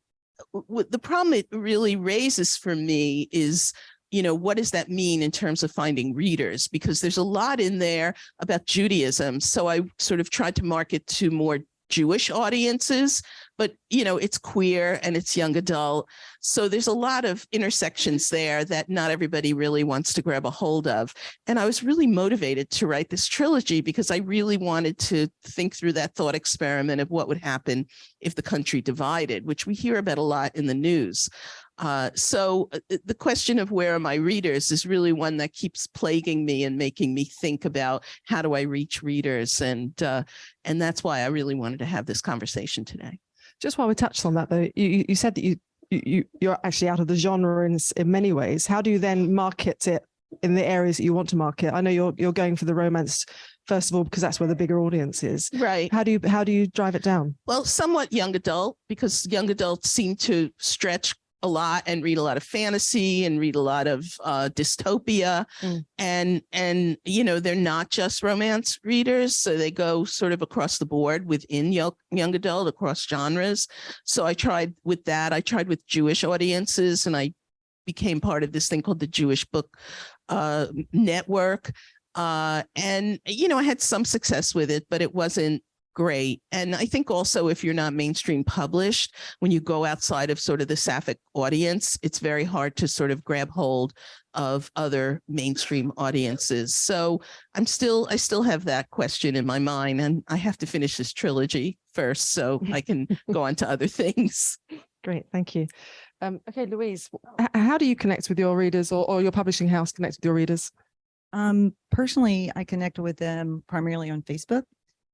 the problem it really raises for me is, what does that mean in terms of finding readers? Because there's a lot in there about Judaism. So I sort of tried to market to more Jewish audiences, but it's queer and it's young adult. So there's a lot of intersections there that not everybody really wants to grab a hold of. And I was really motivated to write this trilogy because I really wanted to think through that thought experiment of what would happen if the country divided, which we hear about a lot in the news. So the question of where are my readers is really one that keeps plaguing me and making me think about how do I reach readers, and that's why I really wanted to have this conversation today. Just while we touched on that, though, you said that you're actually out of the genre in many ways. How do you then market it in the areas that you want to market? I know you're going for the romance first of all, because that's where the bigger audience is. Right. How do you drive it down? Well, somewhat young adult, because young adults seem to stretch a lot and read a lot of fantasy and read a lot of dystopia. And you know, they're not just romance readers, so they go sort of across the board within young adult, across genres. So I tried with that. I tried with Jewish audiences, and I became part of this thing called the Jewish Book Network. And you know, I had some success with it, but it wasn't great. And I think also, if you're not mainstream published, when you go outside of sort of the Sapphic audience, it's very hard to sort of grab hold of other mainstream audiences. So I still have that question in my mind, and I have to finish this trilogy first so I can go on to other things. Great, thank you. Okay, Louise, how do you connect with your readers, or your publishing house connects with your readers? Personally, I connect with them primarily on Facebook.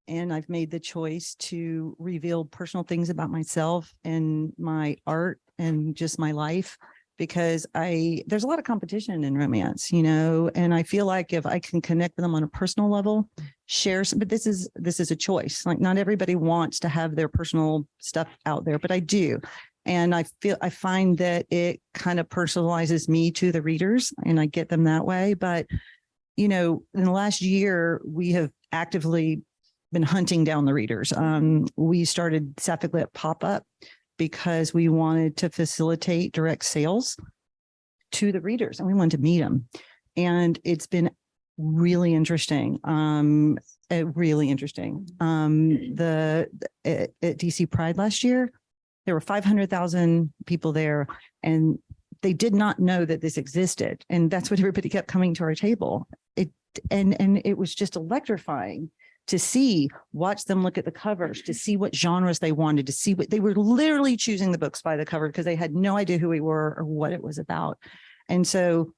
And I've made the choice to reveal personal things about myself and my art and just my life, because there's a lot of competition in romance, you know, and I feel like if I can connect with them on a personal level, but this is a choice. Like, not everybody wants to have their personal stuff out there, but I do. And I find that it kind of personalizes me to the readers, and I get them that way. But, you know, in the last year, we have actively been hunting down the readers. We started Sapphic Lit Pop-Up because we wanted to facilitate direct sales to the readers, and we wanted to meet them. And it's been really interesting. Really interesting. At DC Pride last year, there were 500,000 people there, and they did not know that this existed. And that's what everybody kept coming to our table. And it was just electrifying to watch them look at the covers, to see what genres they wanted, to see what they were literally choosing the books by the cover, because they had no idea who we were or what it was about. And so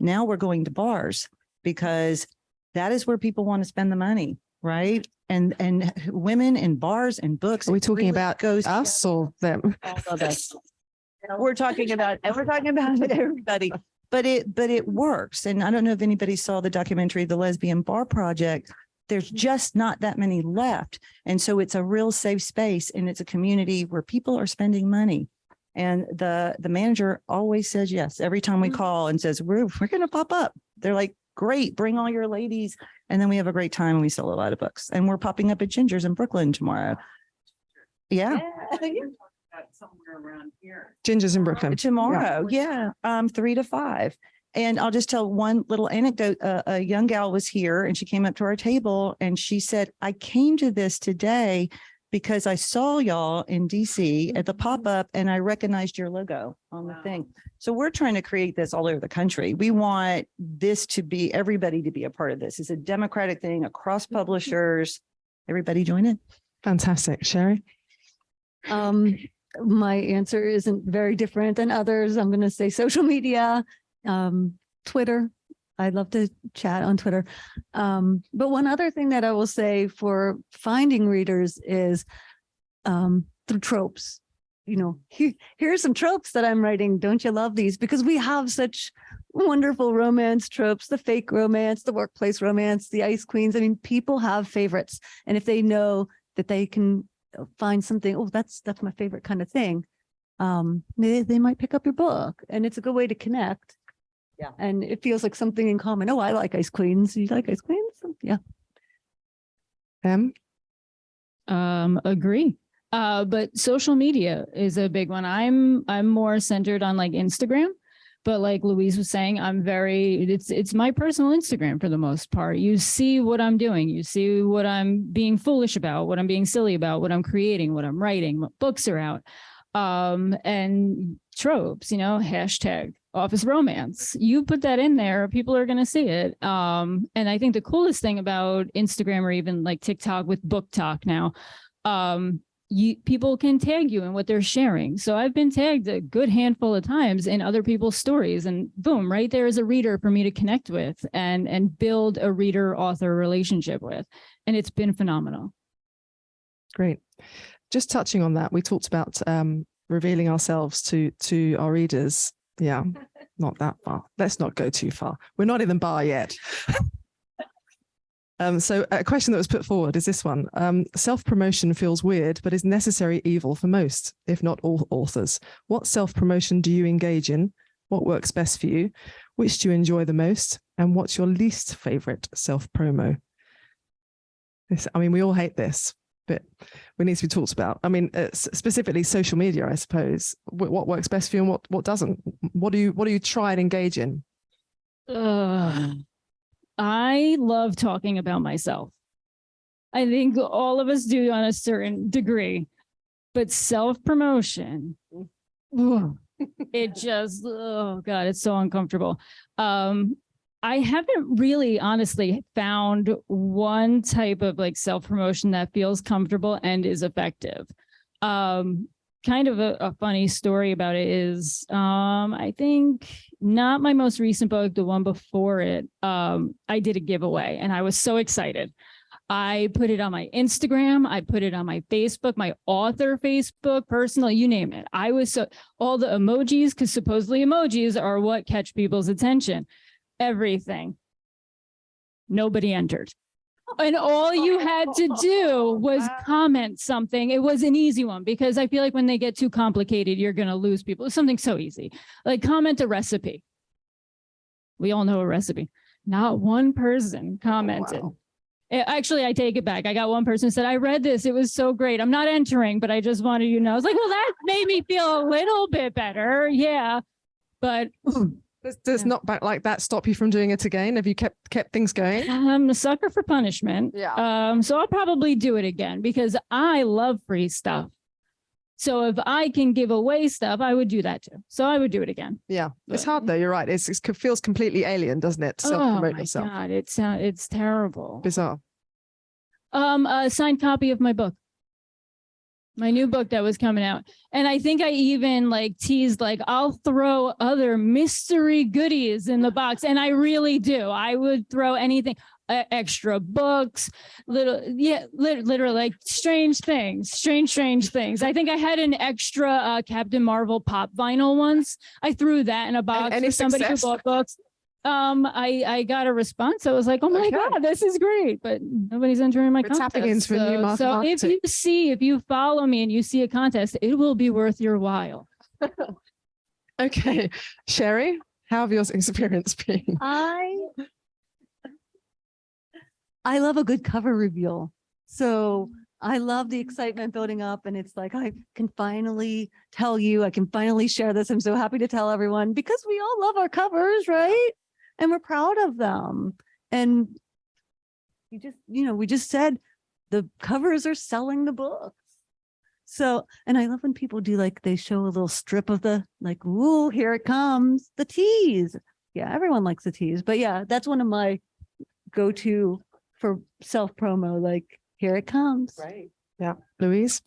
now we're going to bars, because that is where people want to spend the money, right? And women in bars and books. Are we talking about us or them? All of us. We're talking about everybody. But it works. And I don't know if anybody saw the documentary, The Lesbian Bar Project. There's just not that many left. And so it's a real safe space, and it's a community where people are spending money. And the manager always says yes every time we call, and says, we're going to pop up. They're like, great, bring all your ladies. And then we have a great time, and we sell a lot of books. And we're popping up at Ginger's in Brooklyn tomorrow. Yeah. Somewhere around here. Ginger's in Brooklyn. Tomorrow. Yeah. 3 to 5. And I'll just tell one little anecdote. A young gal was here, and she came up to our table, and she said, I came to this today because I saw y'all in DC at the pop-up, and I recognized your logo on the thing. So we're trying to create this all over the country. We want this to be, everybody to be a part of this. It's a democratic thing across publishers. Everybody join in. Fantastic. Sherry? My answer isn't very different than others. I'm going to say social media. Twitter. I love to chat on Twitter. But one other thing that I will say for finding readers is through tropes. You know, here are some tropes that I'm writing. Don't you love these? Because we have such wonderful romance tropes, the fake romance, the workplace romance, the ice queens. I mean, people have favorites. And if they know that they can find something, oh, that's my favorite kind of thing, they might pick up your book, and it's a good way to connect. Yeah. And it feels like something in common. Oh, I like ice queens. You like ice queens? Yeah. Agree. But social media is a big one. I'm more centered on like Instagram, but like Louise was saying, it's my personal Instagram for the most part. You see what I'm doing. You see what I'm being foolish about, what I'm being silly about, what I'm creating, what I'm writing, what books are out. And tropes, you know, hashtag office romance. You put that in there, people are going to see it. And I think the coolest thing about Instagram, or even like TikTok with Book Talk now, people can tag you in what they're sharing. So I've been tagged a good handful of times in other people's stories, and boom, right there is a reader for me to connect with and build a reader-author relationship with. And it's been phenomenal. Great. Just touching on that, we talked about revealing ourselves to our readers. Yeah, not that far. Let's not go too far. We're not in the bar yet. So a question that was put forward is this one. Self-promotion feels weird, but is necessary evil for most, if not all authors. What self-promotion do you engage in? What works best for you? Which do you enjoy the most? And what's your least favorite self-promo? I mean, we all hate this, but we need to be talked about. I mean, specifically social media, I suppose. What works best for you and what doesn't? What do you try and engage in? I love talking about myself. I think all of us do on a certain degree, but self-promotion, it just, oh God, it's so uncomfortable. I haven't really honestly found one type of like self-promotion that feels comfortable and is effective. Kind of a funny story about it is, I think not my most recent book, the one before it, I did a giveaway and I was so excited. I put it on my Instagram. I put it on my Facebook, my author Facebook, personal, you name it. I was all the emojis, because supposedly emojis are what catch people's attention. Everything. Nobody entered. And all you had to do was comment something. It was an easy one because I feel like when they get too complicated, you're going to lose people. It's something so easy. Like comment a recipe. We all know a recipe. Not one person commented. Oh, wow. Actually, I take it back. I got one person who said, I read this. It was so great. I'm not entering, but I just wanted you to know. I was like, well, that made me feel a little bit better. Yeah. But does not back like that stop you from doing it again? Have you kept things going? I'm a sucker for punishment. Yeah. So I'll probably do it again because I love free stuff. So if I can give away stuff, I would do that too. So I would do it again. Yeah. It's hard though. You're right. It feels completely alien, doesn't it? To self-promote yourself. God, it's terrible. Bizarre. A signed copy of my book. My new book that was coming out. And I think I even like teased, like, I'll throw other mystery goodies in the box. And I really do. I would throw anything, extra books, literally like strange things. I think I had an extra Captain Marvel pop vinyl once. I threw that in a box for somebody who bought books. I got a response. I was like, oh my God, this is great. But nobody's entering my contest. Tapping into new market. So if you follow me and you see a contest, it will be worth your while. Okay. Sherry, how have your experience been? I love a good cover reveal. So I love the excitement building up and it's like, I can finally tell you, I can finally share this. I'm so happy to tell everyone because we all love our covers, right? And we're proud of them. And we just said the covers are selling the books. So, and I love when people do like, they show a little strip of the like, ooh, here it comes, the tease. Yeah, everyone likes the tease. But yeah, that's one of my go-to for self-promo, like, here it comes. Right. Yeah. Louise?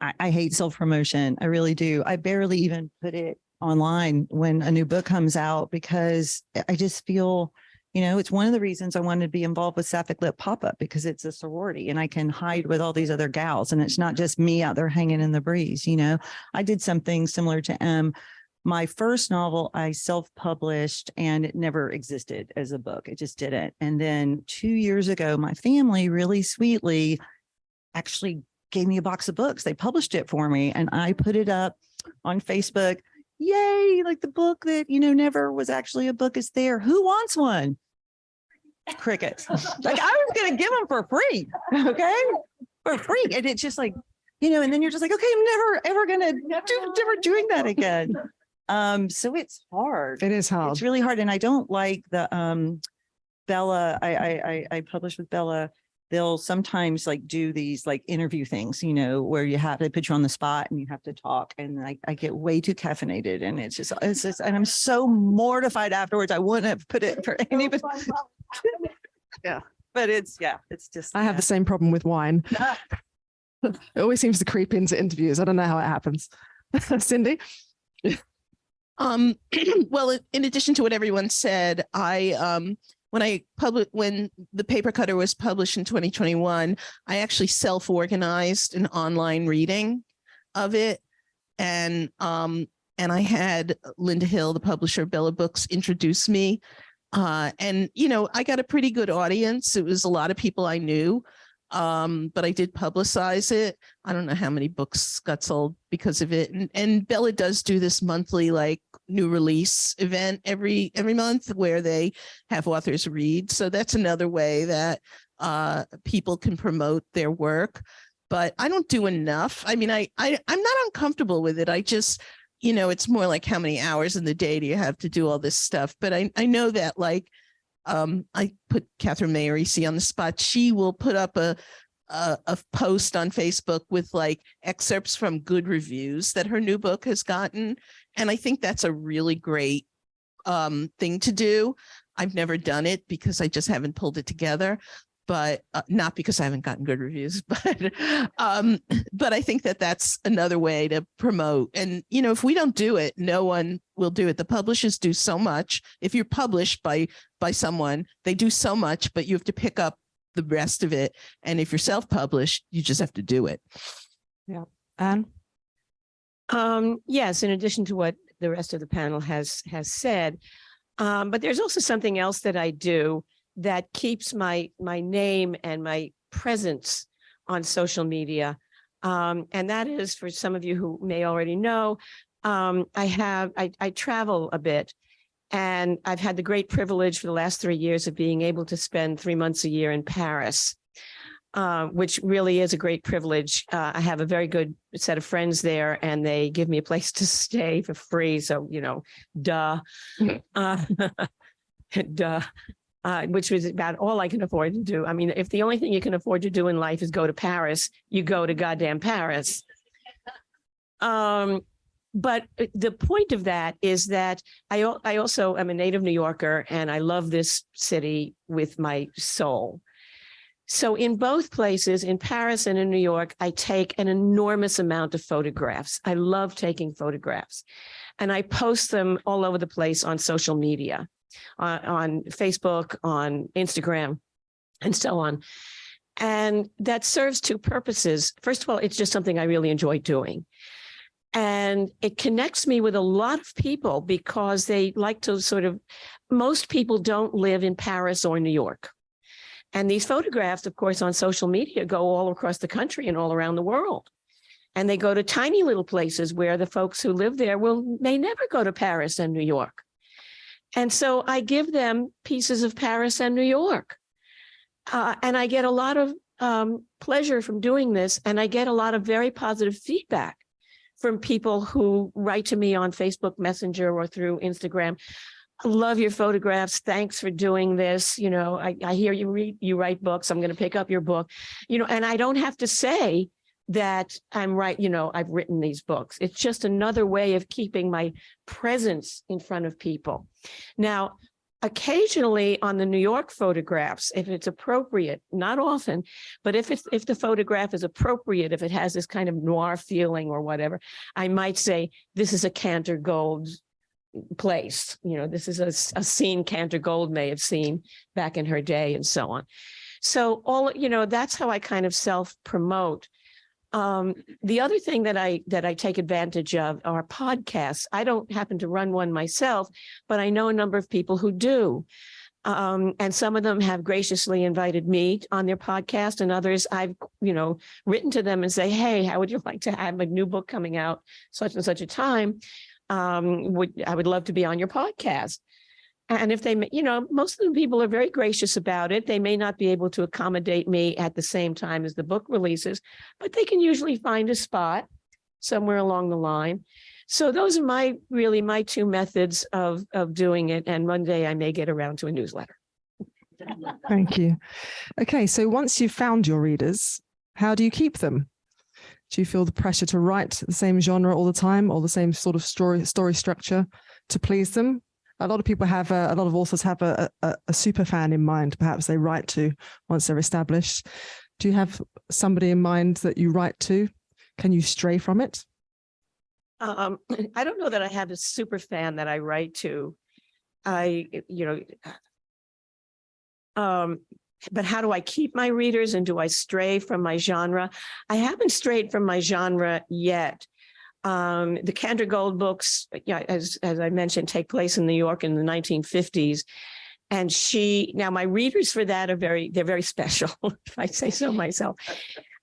I hate self-promotion. I really do. I barely even put it online when a new book comes out because I just feel, it's one of the reasons I wanted to be involved with Sapphic Lit Pop-Up because it's a sorority and I can hide with all these other gals and it's not just me out there hanging in the breeze. I did something similar to my first novel, I self-published and it never existed as a book. It just didn't. And then 2 years ago, my family really sweetly actually gave me a box of books. They published it for me and I put it up on Facebook. Yay, like the book that, never was actually a book is there. Who wants one? Crickets. Like I was going to give them for free. Okay. For free. And it's just like, and then you're just like, okay, I'm never, ever going to never doing that again. So it's hard. It is hard. It's really hard. And I don't like the Bella. I published with Bella. They'll sometimes like do these like interview things, where they put you on the spot and you have to talk. And I get way too caffeinated and it's just, and I'm so mortified afterwards. I wouldn't have put it for anybody. Yeah. But it's just. I have the same problem with wine. It always seems to creep into interviews. I don't know how it happens. Cindy? Well, in addition to what everyone said, when the Paper Cutter was published in 2021, I actually self-organized an online reading of it. And I had Linda Hill, the publisher of Bella Books, introduce me And, I got a pretty good audience. It was a lot of people I knew. But I did publicize it. I don't know how many books got sold because of it. And Bella does do this monthly new release event every month where they have authors read. So that's another way that people can promote their work. But I don't do enough. I mean, I'm not uncomfortable with it. I just, it's more like how many hours in the day do you have to do all this stuff? But I know that I put Catherine Mayorisi on the spot. She will put up a post on Facebook with excerpts from good reviews that her new book has gotten. And I think that's a really great thing to do. I've never done it because I just haven't pulled it together, but not because I haven't gotten good reviews, but I think that that's another way to promote. And, if we don't do it, no one will do it. The publishers do so much. If you're published by someone, they do so much, but you have to pick up the rest of it. And if you're self-published, you just have to do it. Yeah. Anne? Yes, in addition to what the rest of the panel has said, but there's also something else that I do that keeps my name and my presence on social media. And that is, for some of you who may already know, I travel a bit, and I've had the great privilege for the last 3 years of being able to spend 3 months a year in Paris, which really is a great privilege. I have a very good set of friends there, and they give me a place to stay for free. So, duh. Duh. Which was about all I can afford to do. I mean, if the only thing you can afford to do in life is go to Paris, you go to goddamn Paris. But the point of that is that I also am a native New Yorker, and I love this city with my soul. So in both places, in Paris and in New York, I take an enormous amount of photographs. I love taking photographs, and I post them all over the place on social media. On Facebook, on Instagram, and so on. And that serves two purposes. First of all, it's just something I really enjoy doing. And it connects me with a lot of people because they like to most people don't live in Paris or New York. And these photographs, of course, on social media go all across the country and all around the world. And they go to tiny little places where the folks who live there may never go to Paris and New York. And so I give them pieces of Paris and New York. And I get a lot of pleasure from doing this. And I get a lot of very positive feedback from people who write to me on Facebook Messenger or through Instagram. I love your photographs. Thanks for doing this. I hear you write books. I'm going to pick up your book, and I don't have to say that I'm right. I've written these books. It's just another way of keeping my presence in front of people. Now, occasionally on the New York photographs, if it's appropriate, not often, but if the photograph is appropriate, if it has this kind of noir feeling or whatever, I might say, this is a Cantor Gold place. This is a scene Cantor Gold may have seen back in her day, and so on. So that's how I kind of self-promote. The other thing that I take advantage of are podcasts. I don't happen to run one myself, but I know a number of people who do. And some of them have graciously invited me on their podcast, and others I've, written to them and say, hey, how would you like to have a new book coming out such and such a time? I would love to be on your podcast. And if they, most of the people are very gracious about it. They may not be able to accommodate me at the same time as the book releases, but they can usually find a spot somewhere along the line. So those are my two methods of doing it. And one day I may get around to a newsletter. Thank you. Okay, so once you've found your readers, how do you keep them? Do you feel the pressure to write the same genre all the time, or the same sort of story structure to please them? A lot of people have, a lot of authors have a super fan in mind, perhaps they write to once they're established. Do you have somebody in mind that you write to? Can you stray from it? I don't know that I have a super fan that I write to. But how do I keep my readers, and do I stray from my genre? I haven't strayed from my genre yet. The Cantor Gold books, as I mentioned, take place in New York in the 1950s. And now my readers for that they're very special, if I say so myself.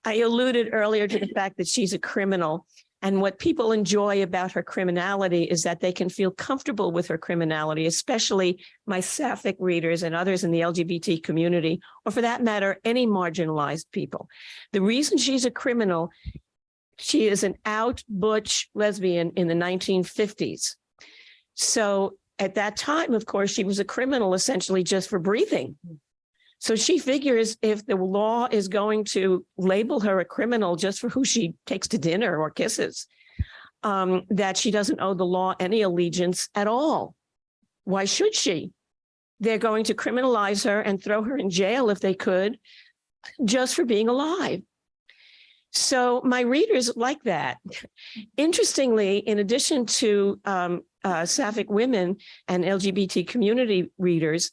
I alluded earlier to the fact that she's a criminal. And what people enjoy about her criminality is that they can feel comfortable with her criminality, especially my Sapphic readers and others in the LGBT community, or for that matter, any marginalized people. The reason she's a criminal, she is an out butch lesbian in the 1950s. So at that time, of course, she was a criminal essentially just for breathing. So she figures if the law is going to label her a criminal just for who she takes to dinner or kisses, that she doesn't owe the law any allegiance at all. Why should she? They're going to criminalize her and throw her in jail if they could, just for being alive. So my readers like that. Interestingly, in addition to Sapphic women and LGBT community readers,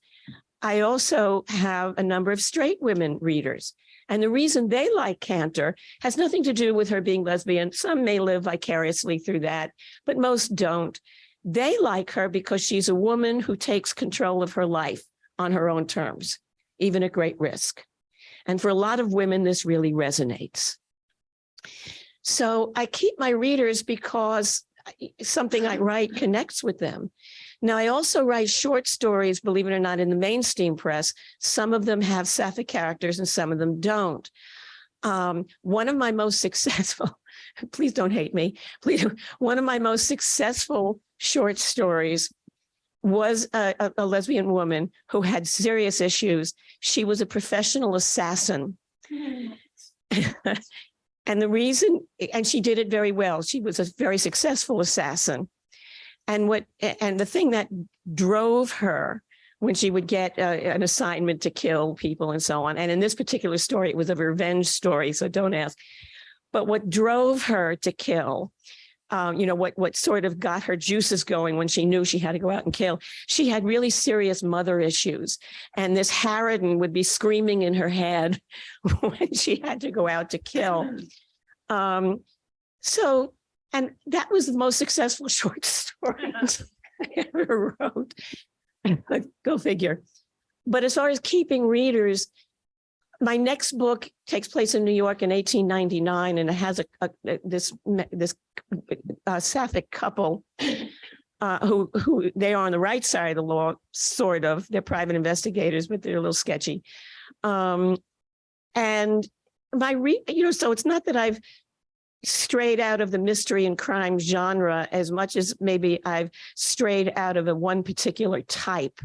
I also have a number of straight women readers. And the reason they like Cantor has nothing to do with her being lesbian. Some may live vicariously through that, but most don't. They like her because she's a woman who takes control of her life on her own terms, even at great risk. And for a lot of women, this really resonates. So I keep my readers because something I write connects with them. Now, I also write short stories, believe it or not, in the mainstream press. Some of them have Sapphic characters and some of them don't. One of my most successful, please don't hate me, please, one of my most successful short stories was a lesbian woman who had serious issues. She was a professional assassin. And the reason, and she did it very well. She was a very successful assassin. And the thing that drove her when she would get an assignment to kill people and so on. And in this particular story, it was a revenge story, so don't ask. But what drove her to kill, what sort of got her juices going when she knew she had to go out and kill, she had really serious mother issues. And this harridan would be screaming in her head when she had to go out to kill. And that was the most successful short story I ever wrote. Go figure. But as far as keeping readers, my next book takes place in New York in 1899, and it has this Sapphic couple who they are on the right side of the law, sort of. They're private investigators, but they're a little sketchy. And so it's not that I've strayed out of the mystery and crime genre as much as maybe I've strayed out of one particular type.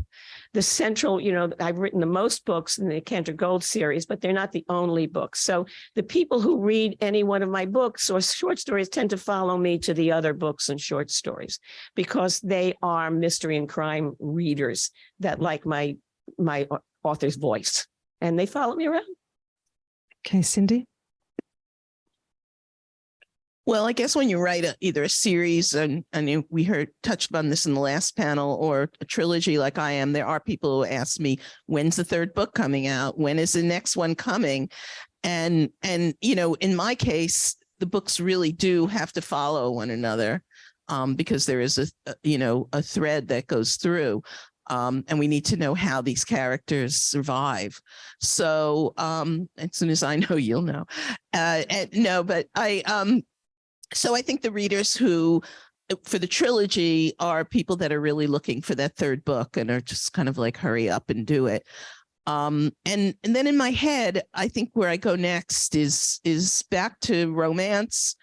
The central, I've written the most books in the Cantor Gold series, but they're not the only books. So the people who read any one of my books or short stories tend to follow me to the other books and short stories because they are mystery and crime readers that like my author's voice, and they follow me around. Okay, Cindy. Well, I guess when you write either a series, and we touched on this in the last panel, or a trilogy like I am, there are people who ask me, when's the third book coming out? When is the next one coming? And in my case, the books really do have to follow one another because there is a thread that goes through. And we need to know how these characters survive. So as soon as I know, you'll know. So I think the readers who, for the trilogy, are people that are really looking for that third book and are just kind of like, hurry up and do it. And then in my head, I think where I go next is back to romance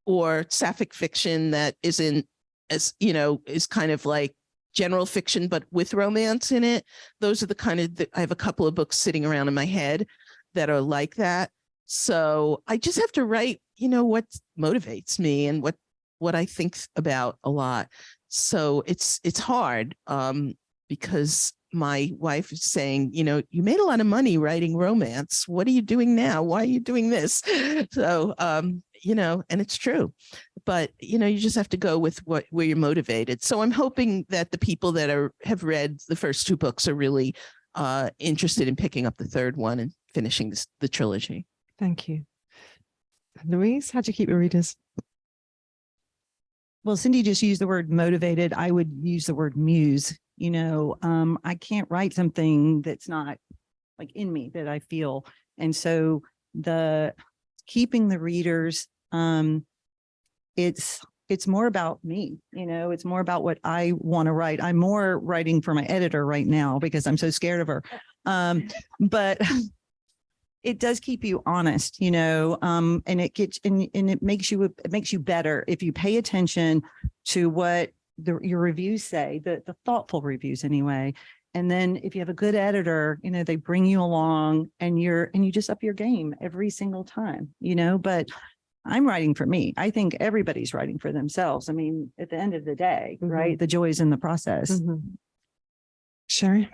or Sapphic fiction that isn't as, is kind of like general fiction, but with romance in it. Those are the kind of, I have a couple of books sitting around in my head that are like that. So I just have to write, what motivates me and what I think about a lot. So it's hard because my wife is saying, you made a lot of money writing romance. What are you doing now? Why are you doing this? So, and it's true, but, you just have to go with where you're motivated. So I'm hoping that the people that have read the first two books are really interested in picking up the third one and finishing the trilogy. Thank you. Louise, how do you keep your readers? Well, Cindy just used the word motivated. I would use the word muse. I can't write something that's not like in me that I feel. And so keeping the readers, it's more about me, it's more about what I want to write. I'm more writing for my editor right now because I'm so scared of her. But it does keep you honest, and it makes you better if you pay attention to what your reviews say, the thoughtful reviews anyway. And then if you have a good editor, they bring you along and you just up your game every single time, but I'm writing for me. I think everybody's writing for themselves. I mean, at the end of the day, right? The joy is in the process. Sherry?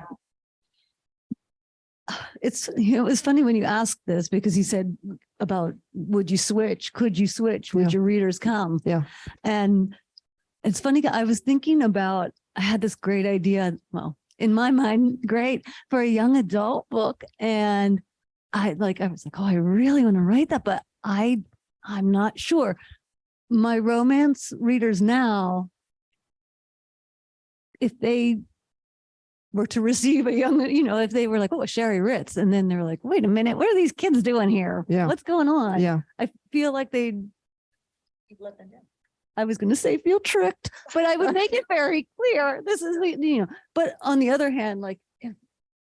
It was funny when you asked this because you said about would you switch? Could you switch? Would your readers come? Yeah. And it's funny. I was thinking about, I had this great idea. Well, in my mind, great for a young adult book. And I was like, oh, I really want to write that, but I'm not sure. My romance readers now, if they were to receive a young, if they were like, oh, Sherry Ritz, and then they're like, wait a minute, what are these kids doing here? Yeah. What's going on? Yeah. I feel like they'd let them down. I was going to say feel tricked, but I would make it very clear. This is, but on the other hand, like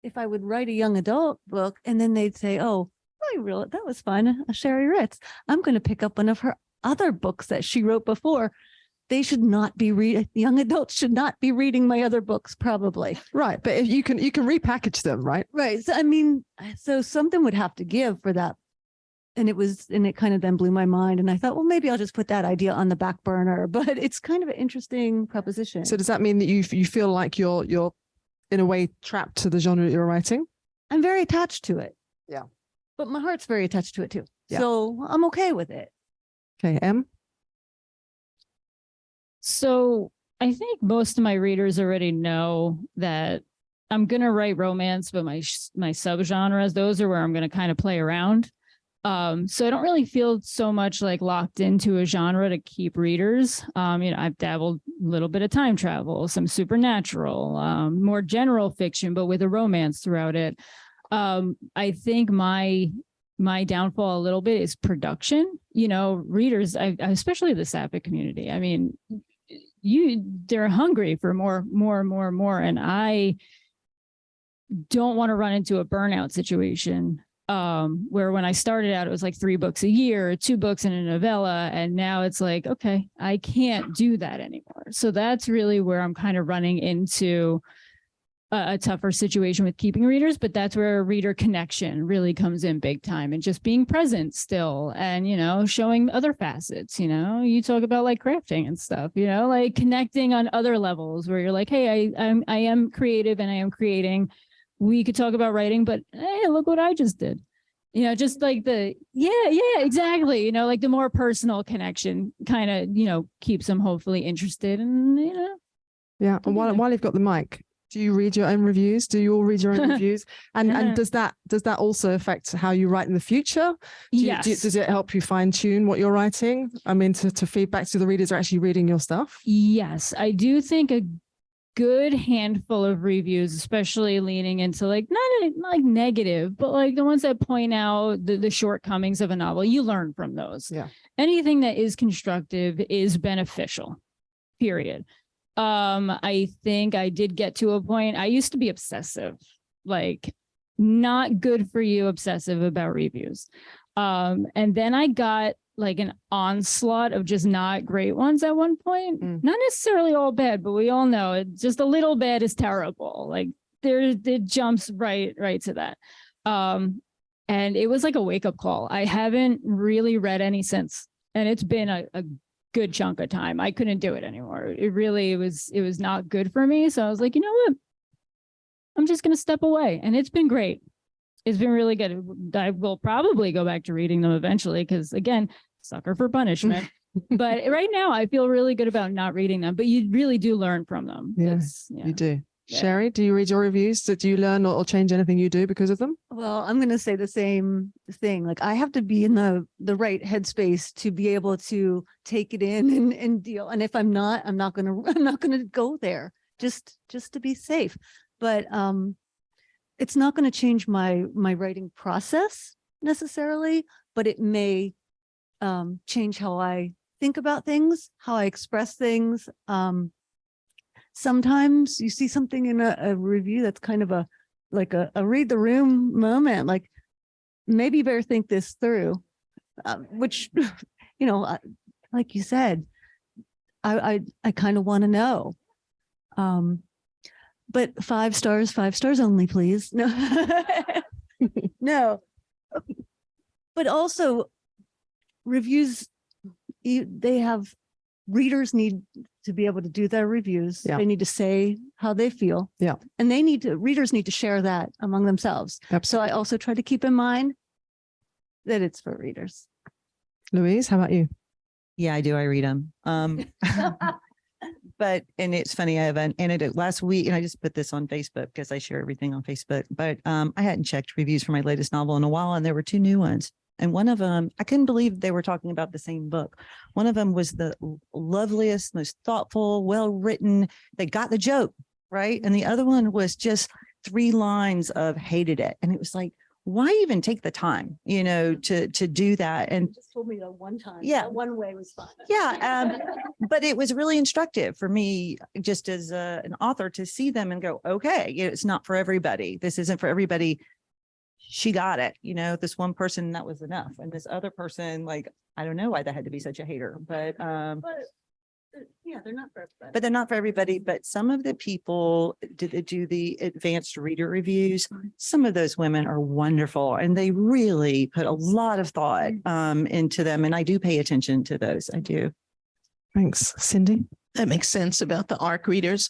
if I would write a young adult book and then they'd say, oh, that was fun. Sherry Ritz. I'm going to pick up one of her other books that she wrote before. They should not be young adults should not be reading my other books, probably. Right. But if you can repackage them, right? Right. So, so something would have to give for that. And it kind of then blew my mind. And I thought, well, maybe I'll just put that idea on the back burner, but it's kind of an interesting proposition. So does that mean that you feel like you're in a way trapped to the genre that you're writing? I'm very attached to it. Yeah. But my heart's very attached to it too. Yeah. So I'm okay with it. Okay. Em? So I think most of my readers already know that I'm going to write romance, but my subgenres, those are where I'm going to kind of play around. So I don't really feel so much like locked into a genre to keep readers. I've dabbled a little bit of time travel, some supernatural, more general fiction, but with a romance throughout it. I think my downfall a little bit is production. Readers, especially the Sapphic community. I mean, they're hungry for more, and I don't want to run into a burnout situation. Where when I started out, it was like 3 books a year, 2 books in a novella. And now it's like, okay, I can't do that anymore. So that's really where I'm kind of running into a tougher situation with keeping readers, but that's where reader connection really comes in big time, and just being present still and, showing other facets, you talk about like crafting and stuff, like connecting on other levels where you're like, hey, I am creative and I am creating. We could talk about writing, but hey, look what I just did. Just like exactly. Like the more personal connection kind of, keeps them hopefully interested and, Yeah. And while you've got the mic, do you read your own reviews? Do you all read your own reviews? And does that also affect how you write in the future? Yes. Does it help you fine tune what you're writing? I mean, to feed back to the readers are actually reading your stuff? Yes. I do think a good handful of reviews, especially leaning into like not like negative, but like the ones that point out the shortcomings of a novel, you learn from those. Yeah. Anything that is constructive is beneficial, period. I think I did get to a point, I used to be obsessive, like not good for you, obsessive about reviews. And then I got like an onslaught of just not great ones at one point. Not necessarily all bad, but we all know it. Just a little bad is terrible. Like it jumps right to that. And it was like a wake up call. I haven't really read any since, and it's been a good chunk of time. I couldn't do it anymore. It was not good for me. So I was like, you know what? I'm just going to step away, and it's been great. It's been really good. I will probably go back to reading them eventually because, again, sucker for punishment. But right now, I feel really good about not reading them. But you really do learn from them. Yes, you do. Yeah. Sherry, do you read your reviews? Do you learn or change anything you do because of them? Well, I'm going to say the same thing. Like I have to be in the right headspace to be able to take it in and deal. And if I'm not going to go there. just to be safe. But it's not going to change my writing process necessarily, but it may change how I think about things, how I express things. Sometimes you see something in a review that's kind of a read the room moment, like maybe you better think this through, which, you know, like you said, I kind of want to know. But 5 stars only, please. No, no. But also reviews, readers need to be able to do their reviews. Yeah. They need to say how they feel. Yeah. And readers need to share that among themselves. Absolutely. So I also try to keep in mind that it's for readers. Louise, how about you? Yeah, I do. I read them. But, and it's funny, I have an anecdote last week, and I just put this on Facebook because I share everything on Facebook, but I hadn't checked reviews for my latest novel in a while, and there were 2 new ones. And one of them, I couldn't believe they were talking about the same book. One of them was the loveliest, most thoughtful, well-written. They got the joke, right? And the other one was just 3 lines of hated it. And it was like, why even take the time, you know, to do that? And Just told me that one time. Yeah. That one way was fine. yeah, but it was really instructive for me, just as an author, to see them and go, okay, it's not for everybody. This isn't for everybody. She got it. You know, this one person, that was enough. And this other person, like, I don't know why they had to be such a hater, but Yeah, they're not for everybody. but they're not for everybody. But some of the people that do the advanced reader reviews, some of those women are wonderful, and they really put a lot of thought into them. And I do pay attention to those. I do. Thanks. Cindy? That makes sense about the ARC readers.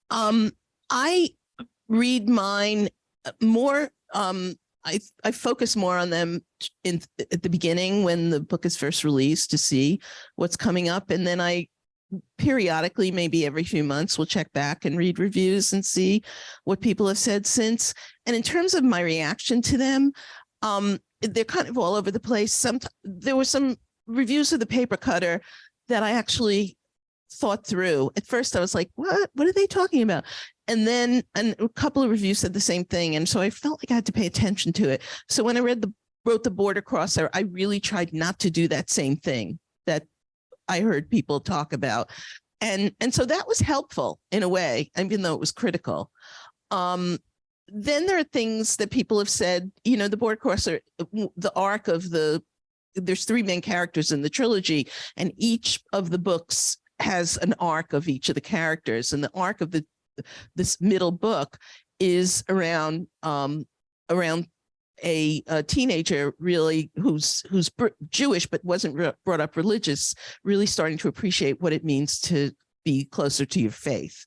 I read mine more. I focus more on them at the beginning when the book is first released to see what's coming up. And then I periodically, maybe every few months, will check back and read reviews and see what people have said since. And in terms of my reaction to them, they're kind of all over the place. There were some reviews of The Paper Cutter that I actually thought through. At first I was like, what are they talking about? And then a couple of reviews said the same thing. And so I felt like I had to pay attention to it. So when I wrote The Border Crosser, I really tried not to do that same thing that I heard people talk about. And so that was helpful in a way, even though it was critical. Then there are things that people have said, you know, The Border Crosser, the arc of there's 3 main characters in the trilogy, and each of the books has an arc of each of the characters. And the arc of this middle book is around a teenager really who's Jewish but wasn't brought up religious, really starting to appreciate what it means to be closer to your faith.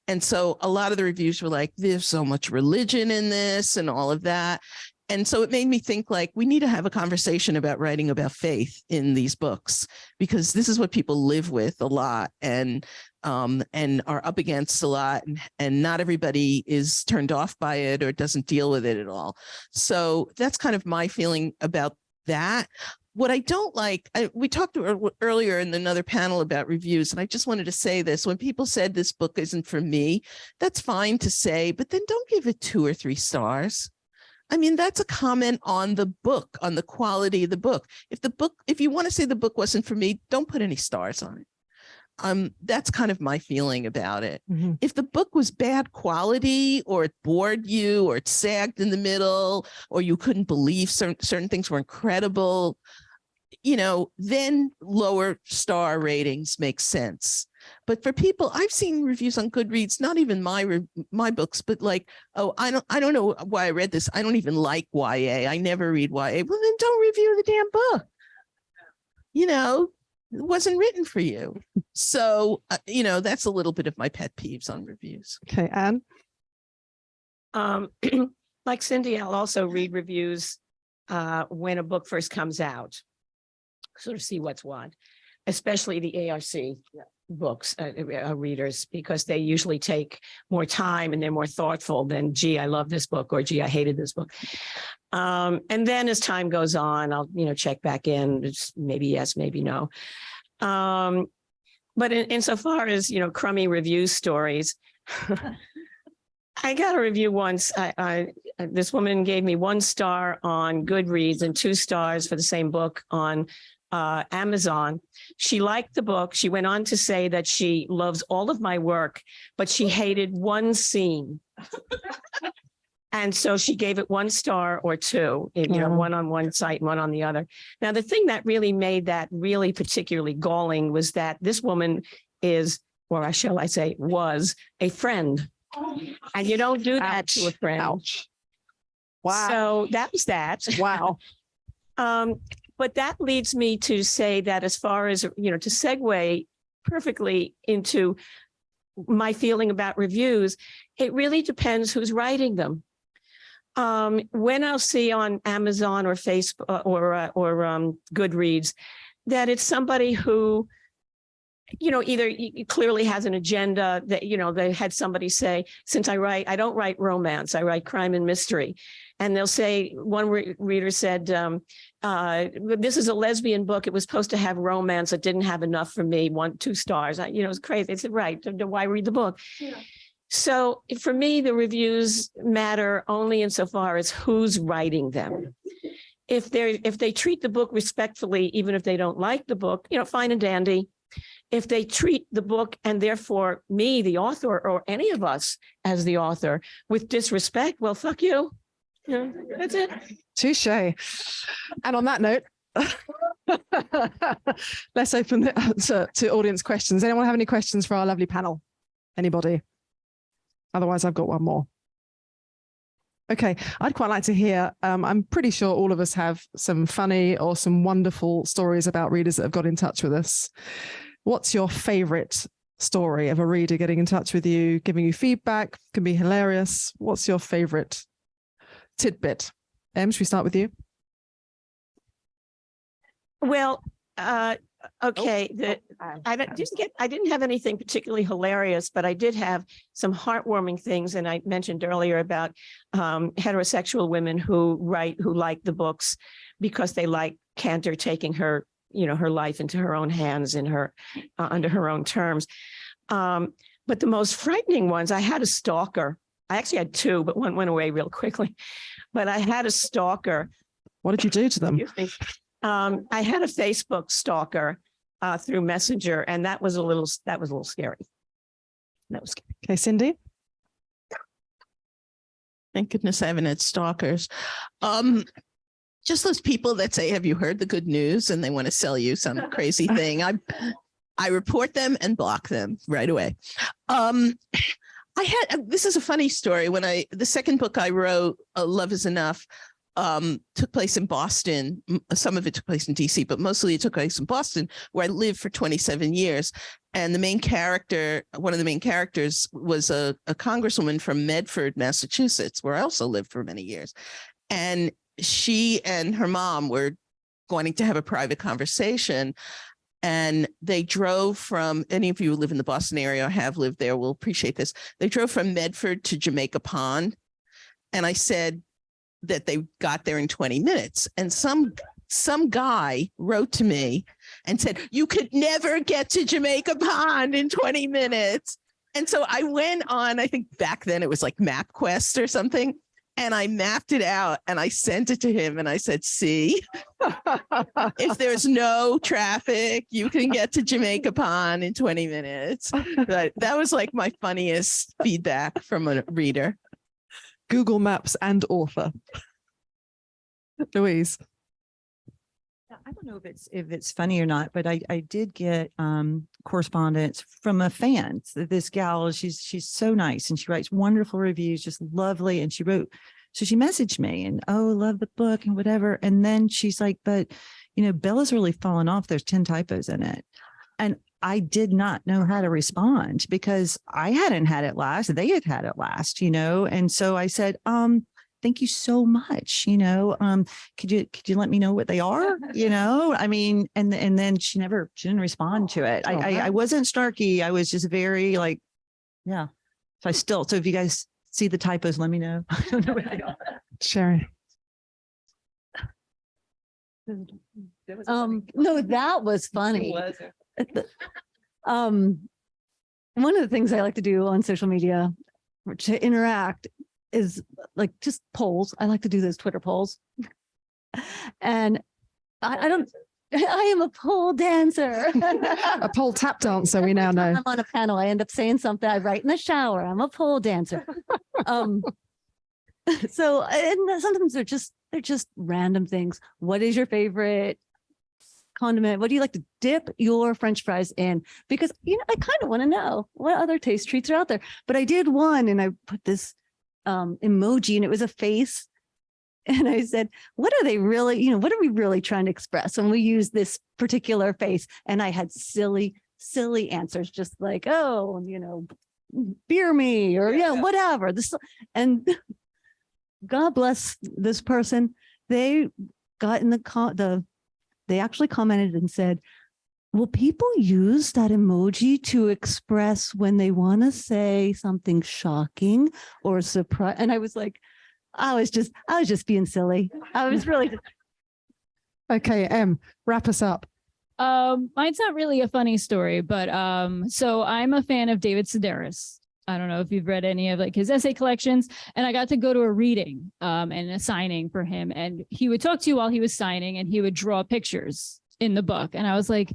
And so a lot of the reviews were like, there's so much religion in this and all of that. And so it made me think, like, we need to have a conversation about writing about faith in these books, because this is what people live with a lot and are up against a lot. And not everybody is turned off by it or doesn't deal with it at all. So that's kind of my feeling about that. What I don't like, we talked earlier in another panel about reviews, and I just wanted to say this. When people said this book isn't for me, that's fine to say, but then don't give it 2 or 3 stars. I mean, that's a comment on the book, on the quality of the book. If you want to say the book wasn't for me, don't put any stars on it. That's kind of my feeling about it. Mm-hmm. If the book was bad quality, or it bored you, or it sagged in the middle, or you couldn't believe certain things were incredible, you know, then lower star ratings make sense. But for people, I've seen reviews on Goodreads, not even my books, but like, oh, I don't know why I read this. I don't even like YA. I never read YA. Well, then don't review the damn book. You know, it wasn't written for you. So, you know, that's a little bit of my pet peeves on reviews. Okay, Anne? Like Cindy, I'll also read reviews when a book first comes out, sort of see what's what, especially the ARC books, readers, because they usually take more time and they're more thoughtful than, gee, I love this book, or gee, I hated this book. And then as time goes on, I'll, you know, check back in, it's maybe yes, maybe no. But insofar as, you know, crummy review stories, I got a review once. This woman gave me 1 star on Goodreads and 2 stars for the same book on Amazon. She liked the book. She went on to say that she loves all of my work, but she hated one scene. And so she gave it 1 star or 2, one on one site and one on the other. Now, the thing that really made that really particularly galling was that this woman is, or shall I say, was a friend. And you don't do that to a friend. Ouch. Wow. So that was that. Wow. But that leads me to say that as far as, to segue perfectly into my feeling about reviews, it really depends who's writing them. When I'll see on Amazon or Facebook or Goodreads that it's somebody who, either clearly has an agenda that, they had somebody say, since I don't write romance, I write crime and mystery. And they'll say, one reader said, this is a lesbian book. It was supposed to have romance. It didn't have enough for me, 2 stars. It's crazy. They said, right, why read the book? Yeah. So for me, the reviews matter only insofar as who's writing them. If they treat the book respectfully, even if they don't like the book, fine and dandy. If they treat the book and therefore me, the author, or any of us as the author with disrespect, well, fuck you. That's it. Touche. And on that note, let's open it up to audience questions. Anyone have any questions for our lovely panel? Anybody? Otherwise, I've got one more. Okay, I'd quite like to hear, I'm pretty sure all of us have some funny or some wonderful stories about readers that have got in touch with us. What's your favorite story of a reader getting in touch with you, giving you feedback? Can be hilarious. What's your favorite tidbit? Em, should we start with you? Well, okay. I didn't have anything particularly hilarious, but I did have some heartwarming things. And I mentioned earlier about heterosexual women who like the books because they like Cantor taking her, her life into her own hands in her under her own terms. But the most frightening ones, I had a stalker. I actually had 2, but one went away real quickly. But I had a stalker. What did you do to them? I had a Facebook stalker through Messenger, and that was a little scary. That was scary. Okay, Cindy. Thank goodness I haven't had stalkers. Just those people that say, have you heard the good news? And they want to sell you some crazy thing. I report them and block them right away. This is a funny story. The second book I wrote, Love Is Enough, took place in Boston. Some of it took place in DC, but mostly it took place in Boston, where I lived for 27 years. And one of the main characters was a congresswoman from Medford, Massachusetts, where I also lived for many years. And she and her mom were going to have a private conversation. And they drove from, any of you who live in the Boston area or have lived there will appreciate this. They drove from Medford to Jamaica Pond. And I said that they got there in 20 minutes. And some guy wrote to me and said, you could never get to Jamaica Pond in 20 minutes. And so I went on, I think back then it was like MapQuest or something. And I mapped it out and I sent it to him and I said, see, if there's no traffic, you can get to Jamaica Pond in 20 minutes. But that was like my funniest feedback from a reader. Google Maps and author. Louise. I don't know if it's funny or not, but I did get correspondence from a fan. This gal, she's so nice and she writes wonderful reviews, just lovely. And she messaged me and, oh, love the book and whatever. And then she's like, but Bella's really fallen off. There's 10 typos in it. And I did not know how to respond because I hadn't had it last. They had it last, And so I said, thank you so much. Could you let me know what they are? I mean, and then she didn't respond to it. I wasn't snarky. I was just very like, yeah. So if you guys see the typos, let me know. I don't know what they are. Sherry. No, that was funny. one of the things I like to do on social media to interact is like just polls. I like to do those Twitter polls. And I don't, I am a pole dancer. A pole tap dancer, we now know. I'm on a panel. I end up saying something. I write in the shower. I'm a pole dancer. So, and sometimes they're just random things. What is your favorite condiment? What do you like to dip your French fries in? Because, you know, I kind of want to know what other taste treats are out there. But I did one and I put this emoji and it was a face. And I said, what are they really, you know, what are we really trying to express when we use this particular face? And I had silly answers, just like, oh, you know, beer me or yeah, whatever. This, and God bless this person. They got in they actually commented and said, will people use that emoji to express when they want to say something shocking or surprise? And I was like, I was just being silly. I was really. Okay, wrap us up. Mine's not really a funny story, but so I'm a fan of David Sedaris. I don't know if you've read any of like his essay collections, and I got to go to a reading and a signing for him, and he would talk to you while he was signing, and he would draw pictures in the book, and I was like,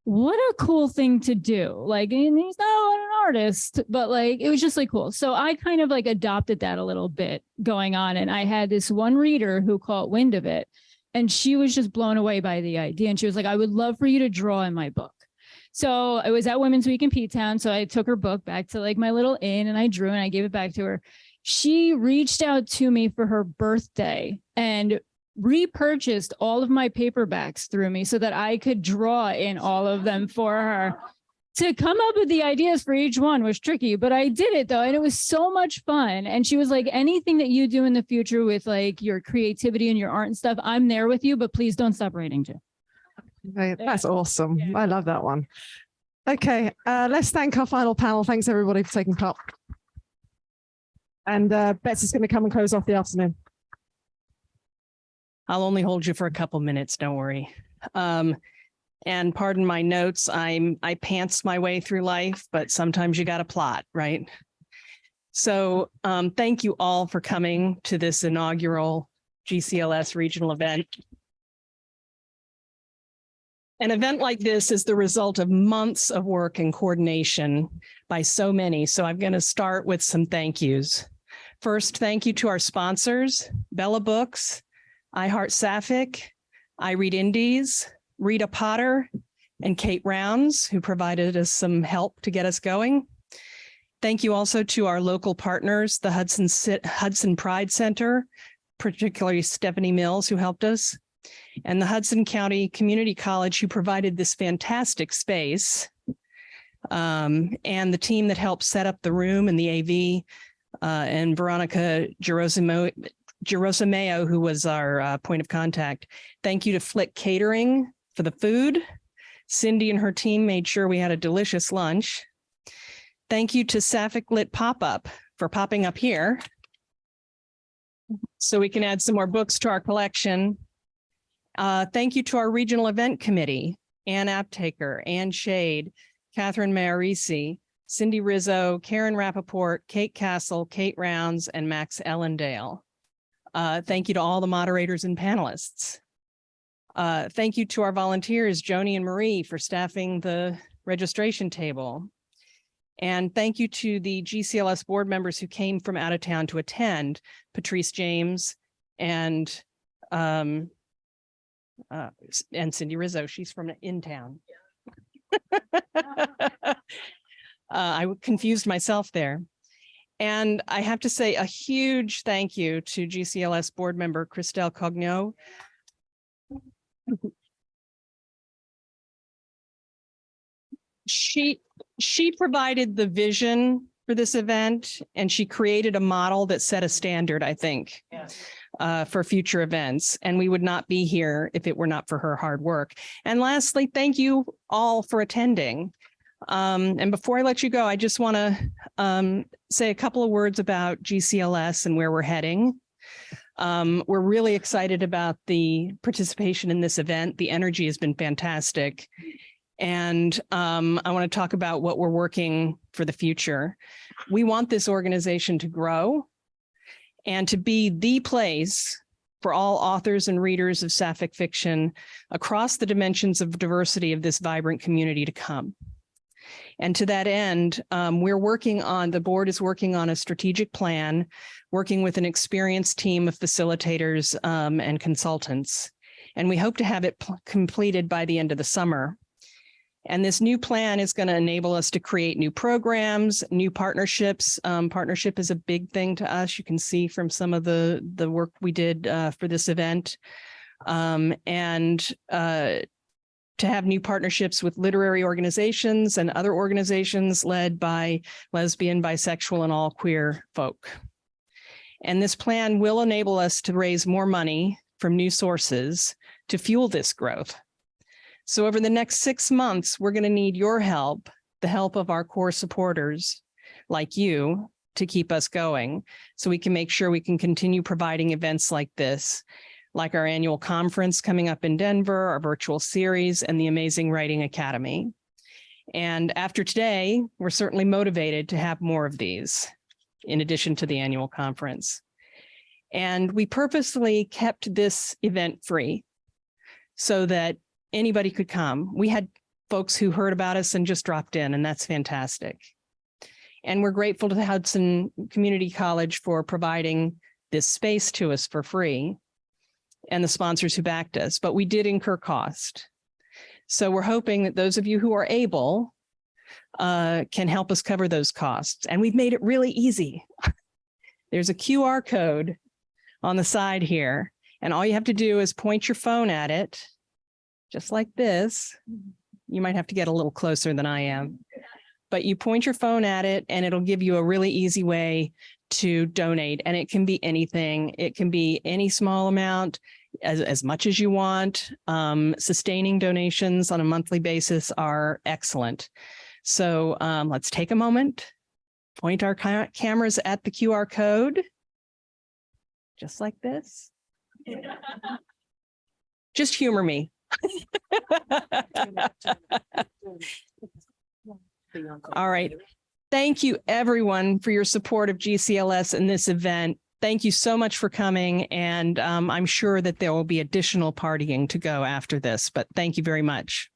what a cool thing to do. Like, and he's not an artist, but like, it was just like cool. So I kind of like adopted that a little bit going on. And I had this one reader who caught wind of it and she was just blown away by the idea. And she was like, I would love for you to draw in my book. So it was at Women's Week in P-Town. So I took her book back to like my little inn and I drew and I gave it back to her. She reached out to me for her birthday and repurchased all of my paperbacks through me so that I could draw in all of them for her. To come up with the ideas for each one was tricky, but I did it though. And it was so much fun. And she was like, anything that you do in the future with like your creativity and your art and stuff, I'm there with you, but please don't stop writing too. That's awesome. Yeah. I love that one. Okay, let's thank our final panel. Thanks everybody for taking part. And Betsy's going to come and close off the afternoon. I'll only hold you for a couple minutes, don't worry. And pardon my notes, I pants my way through life, but sometimes you got to plot, right? So thank you all for coming to this inaugural GCLS regional event. An event like this is the result of months of work and coordination by so many. So I'm going to start with some thank yous. First, thank you to our sponsors, Bella Books, iHeartSapphic, iReadIndies, Rita Potter, and Kate Rounds, who provided us some help to get us going. Thank you also to our local partners, the Hudson Pride Center, particularly Stephanie Mills, who helped us, and the Hudson County Community College, who provided this fantastic space, and the team that helped set up the room and the AV, and Veronica Gerosimo, who was our point of contact. Thank you to Flick Catering for the food. Cindy and her team made sure we had a delicious lunch. Thank you to Sapphic Lit Pop-Up for popping up here so we can add some more books to our collection. Thank you to our regional event committee, Ann Aptaker, Ann Shade, Catherine Mayorisi, Cindy Rizzo, Karen Rappaport, Kate Castle, Kate Rounds, and Max Ellendale. Thank you to all the moderators and panelists. Thank you to our volunteers, Joni and Marie, for staffing the registration table. And thank you to the GCLS board members who came from out of town to attend, Patrice James and Cindy Rizzo. She's from in town. I confused myself there. And I have to say a huge thank you to GCLS board member Christelle Cognot. She provided the vision for this event, and she created a model that set a standard, I think, for future events. And we would not be here if it were not for her hard work. And lastly, thank you all for attending. And before I let you go, I just want to say a couple of words about GCLS and where we're heading. We're really excited about the participation in this event. The energy has been fantastic. And I want to talk about what we're working for the future. We want this organization to grow and to be the place for all authors and readers of Sapphic fiction across the dimensions of diversity of this vibrant community to come. And to that end, the board is working on a strategic plan, working with an experienced team of facilitators and consultants. And we hope to have it completed by the end of the summer. And this new plan is going to enable us to create new programs, new partnerships. Partnership is a big thing to us. You can see from some of the work we did for this event. To have new partnerships with literary organizations and other organizations led by lesbian, bisexual, and all queer folk. And this plan will enable us to raise more money from new sources to fuel this growth. So over the next 6 months, we're going to need your help, the help of our core supporters like you, to keep us going so we can make sure we can continue providing events like this, like our annual conference coming up in Denver, our virtual series, and the Amazing Writing Academy. And after today, we're certainly motivated to have more of these in addition to the annual conference. And we purposely kept this event free so that anybody could come. We had folks who heard about us and just dropped in, and that's fantastic. And we're grateful to the Hudson Community College for providing this space to us for free and the sponsors who backed us, but we did incur cost. So we're hoping that those of you who are able can help us cover those costs. And we've made it really easy. There's a QR code on the side here, and all you have to do is point your phone at it, just like this. You might have to get a little closer than I am, but you point your phone at it and it'll give you a really easy way to donate. And it can be anything. It can be any small amount, as much as you want. Sustaining donations on a monthly basis are excellent. So let's take a moment, point our cameras at the QR code, just like this. Just humor me. All right. Thank you, everyone, for your support of GCLS and this event. Thank you so much for coming. And I'm sure that there will be additional partying to go after this, but thank you very much.